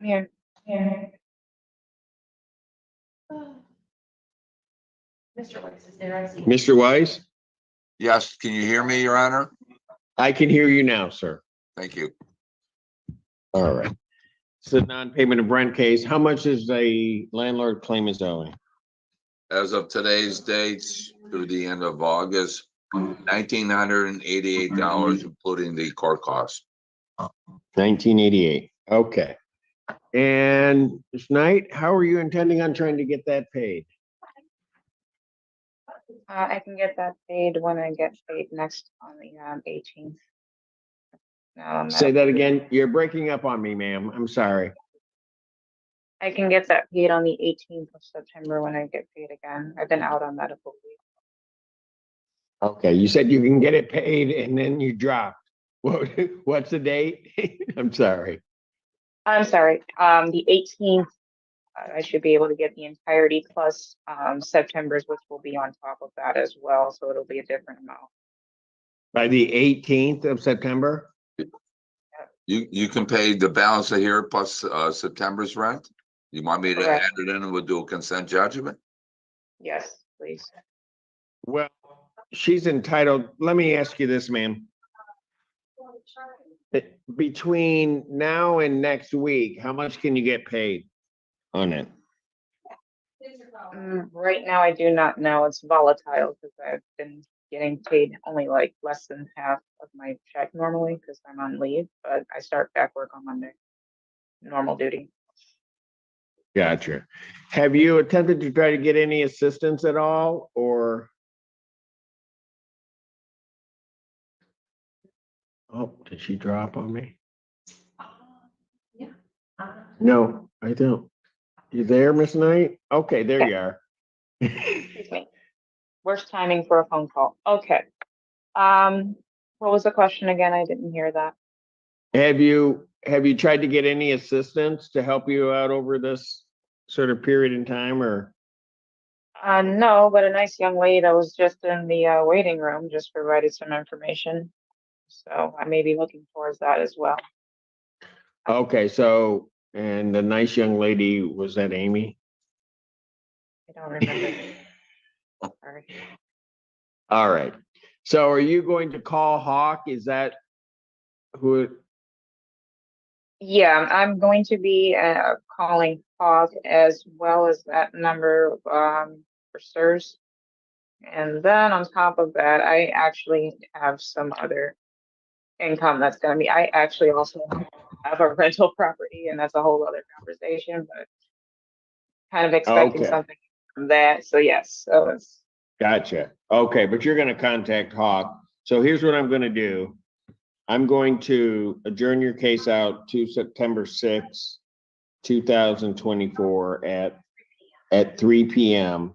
Here. Mr. Weiss is there. I see. Mr. Weiss, Yes, can you hear me, Your Honor? I can hear you now, sir. Thank you. All right. So non-payment of rent case, how much is a landlord claim is owing? As of today's date through the end of August, $1,988, including the court costs. 1988. Okay. And Ms. Knight, how are you intending on trying to get that paid? I can get that paid when I get paid next on the 18th. Say that again. You're breaking up on me, ma'am. I'm sorry. I can get that paid on the 18th of September when I get paid again. I've been out on medical leave. Okay, you said you can get it paid and then you dropped. What's the date? I'm sorry. I'm sorry, the 18th, I should be able to get the entirety plus September's, which will be on top of that as well, so it'll be a different amount. By the 18th of September? You can pay the balance of here plus September's rent? You want me to Correct. add it in and we'll do a consent judgment? Yes, please. Well, she's entitled, let me ask you this, ma'am. Between now and next week, how much can you get paid on it? Right now, I do not know. It's volatile because I've been getting paid only like less than half of my check normally because I'm on leave, but I start back work on Monday. Normal duty. Gotcha. Have you attempted to try to get any assistance at all, or? Oh, did she drop on me? Yeah. No, I don't. You there, Miss Knight? Okay, there you are. Excuse me. Worst timing for a phone call. Okay. What was the question again? I didn't hear that. Have you tried to get any assistance to help you out over this sort of period in time, or? No, but a nice young lady that was just in the waiting room just provided some information. So I may be looking towards that as well. Okay, so, and the nice young lady, was that Amy? I don't remember. Sorry. All right. So are you going to call Hawk? Is that who? Yeah, I'm going to be calling Hawk as well as that number for SIRS. And then on top of that, I actually have some other income that's going to be, I actually also have a rental property, and that's a whole other conversation, but kind of expecting Okay. something from that. So yes, so it's Gotcha. Okay, but you're gonna contact Hawk. So here's what I'm gonna do. I'm going to adjourn your case out to September 6th, 2024 at 3 p.m.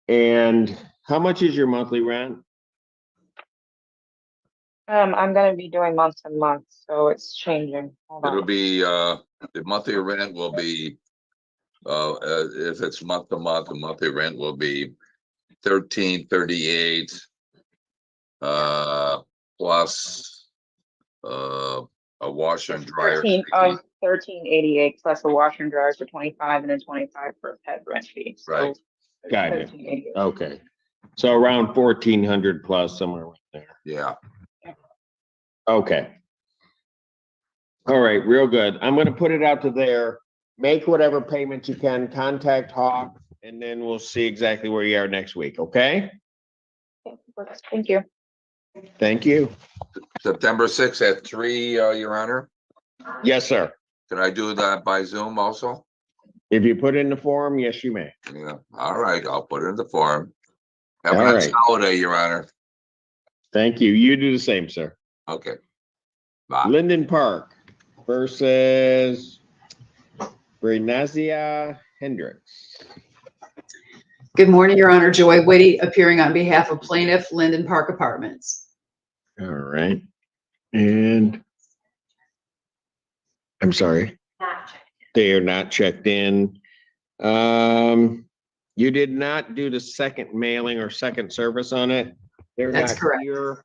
And how much is your monthly rent? I'm going to be doing month to month, so it's changing. Hold It'll on. be, the monthly rent will be, if it's month to month, the monthly rent will be 1338, plus, a washer and dryer. 1388 plus a washer and dryer for 25 and then 25 for a pet rent fee. So Right. Got it. 1388. Okay. So around 1,400 plus, somewhere right there. Yeah. Okay. All right, real good. I'm gonna put it out to there. Make whatever payments you can, contact Hawk, and then we'll see exactly where you are next week, okay? Thank you. Thank you. September 6th at 3, Your Honor. Yes, sir. Can I do that by Zoom also? If you put in the form, yes, you may. Yeah, all right, I'll put it in the form. Have a All nice right. holiday, Your Honor. Thank you. You do the same, sir. Okay. Bye. Linden Park versus Brenazia Hendricks. Good morning, Your Honor. Joy Whitty, appearing on behalf of plaintiff Linden Park Apartments. All right. And I'm sorry, they are not checked in. You did not do the second mailing or second service on it. They're That's not correct. here.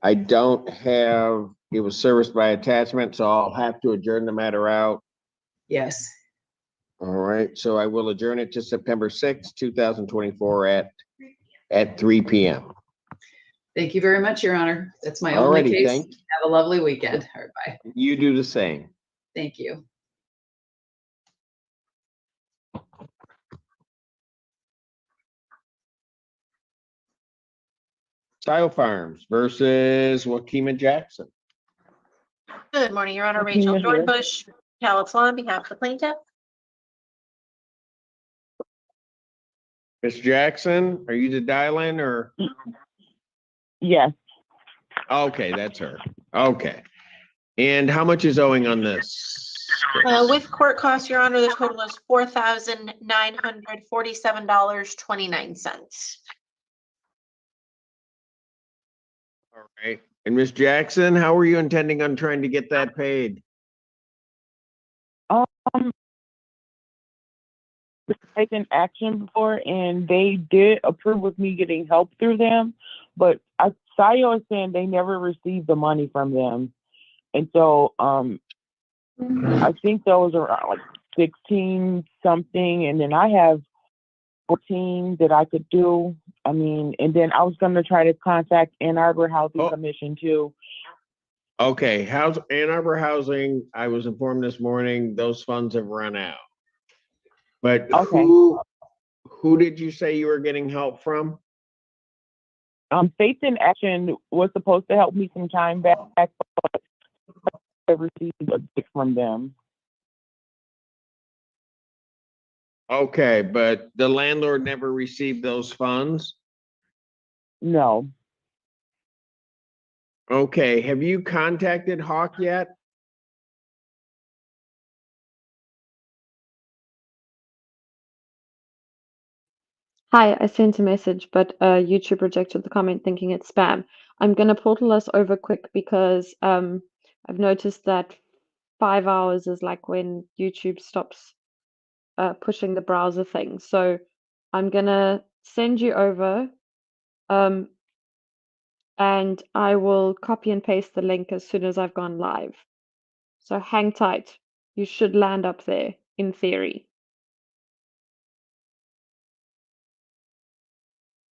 I don't have, it was serviced by attachment, so I'll have to adjourn the matter out. Yes. All right, so I will adjourn it to September 6th, 2024 at 3 p.m. Thank you very much, Your Honor. That's my only Alrighty, case. thank Have a lovely weekend. All right, bye. you. Do the same. Thank you. Style Farms versus Wakima Jackson. Good morning, Your Honor. Okay, Rachel you're here. Dornbush, Callis Law on behalf of the plaintiff. Miss Jackson, are you the dial-in or? Yes. Okay, that's her. Okay. And how much is owing on this? With court costs, Your Honor, the total is $4,947.29. All right. And Ms. Jackson, how are you intending on trying to get that paid? Taken action before, and they did approve with me getting help through them, but Sayo is saying they never received the money from them, and so I think those are like 16 something, and then I have 14 that I could do. I mean, and then I was going to try to contact Ann Arbor Housing Commission too. Okay, how's Ann Arbor Housing? I was informed this morning, those funds have run out. But who did you say you were getting help from? Faith in Action was supposed to help me some time back, but I received a gift from them. Okay, but the landlord never received those funds? No. Okay, have you contacted Hawk yet? Hi, I sent a message, but YouTube rejected the comment thinking it's spam. I'm gonna portal us over quick because I've noticed that 5 hours is like when YouTube stops pushing the browser thing. So I'm gonna send you over and I will copy and paste the link as soon as I've gone live. So hang tight. You should land up there in theory.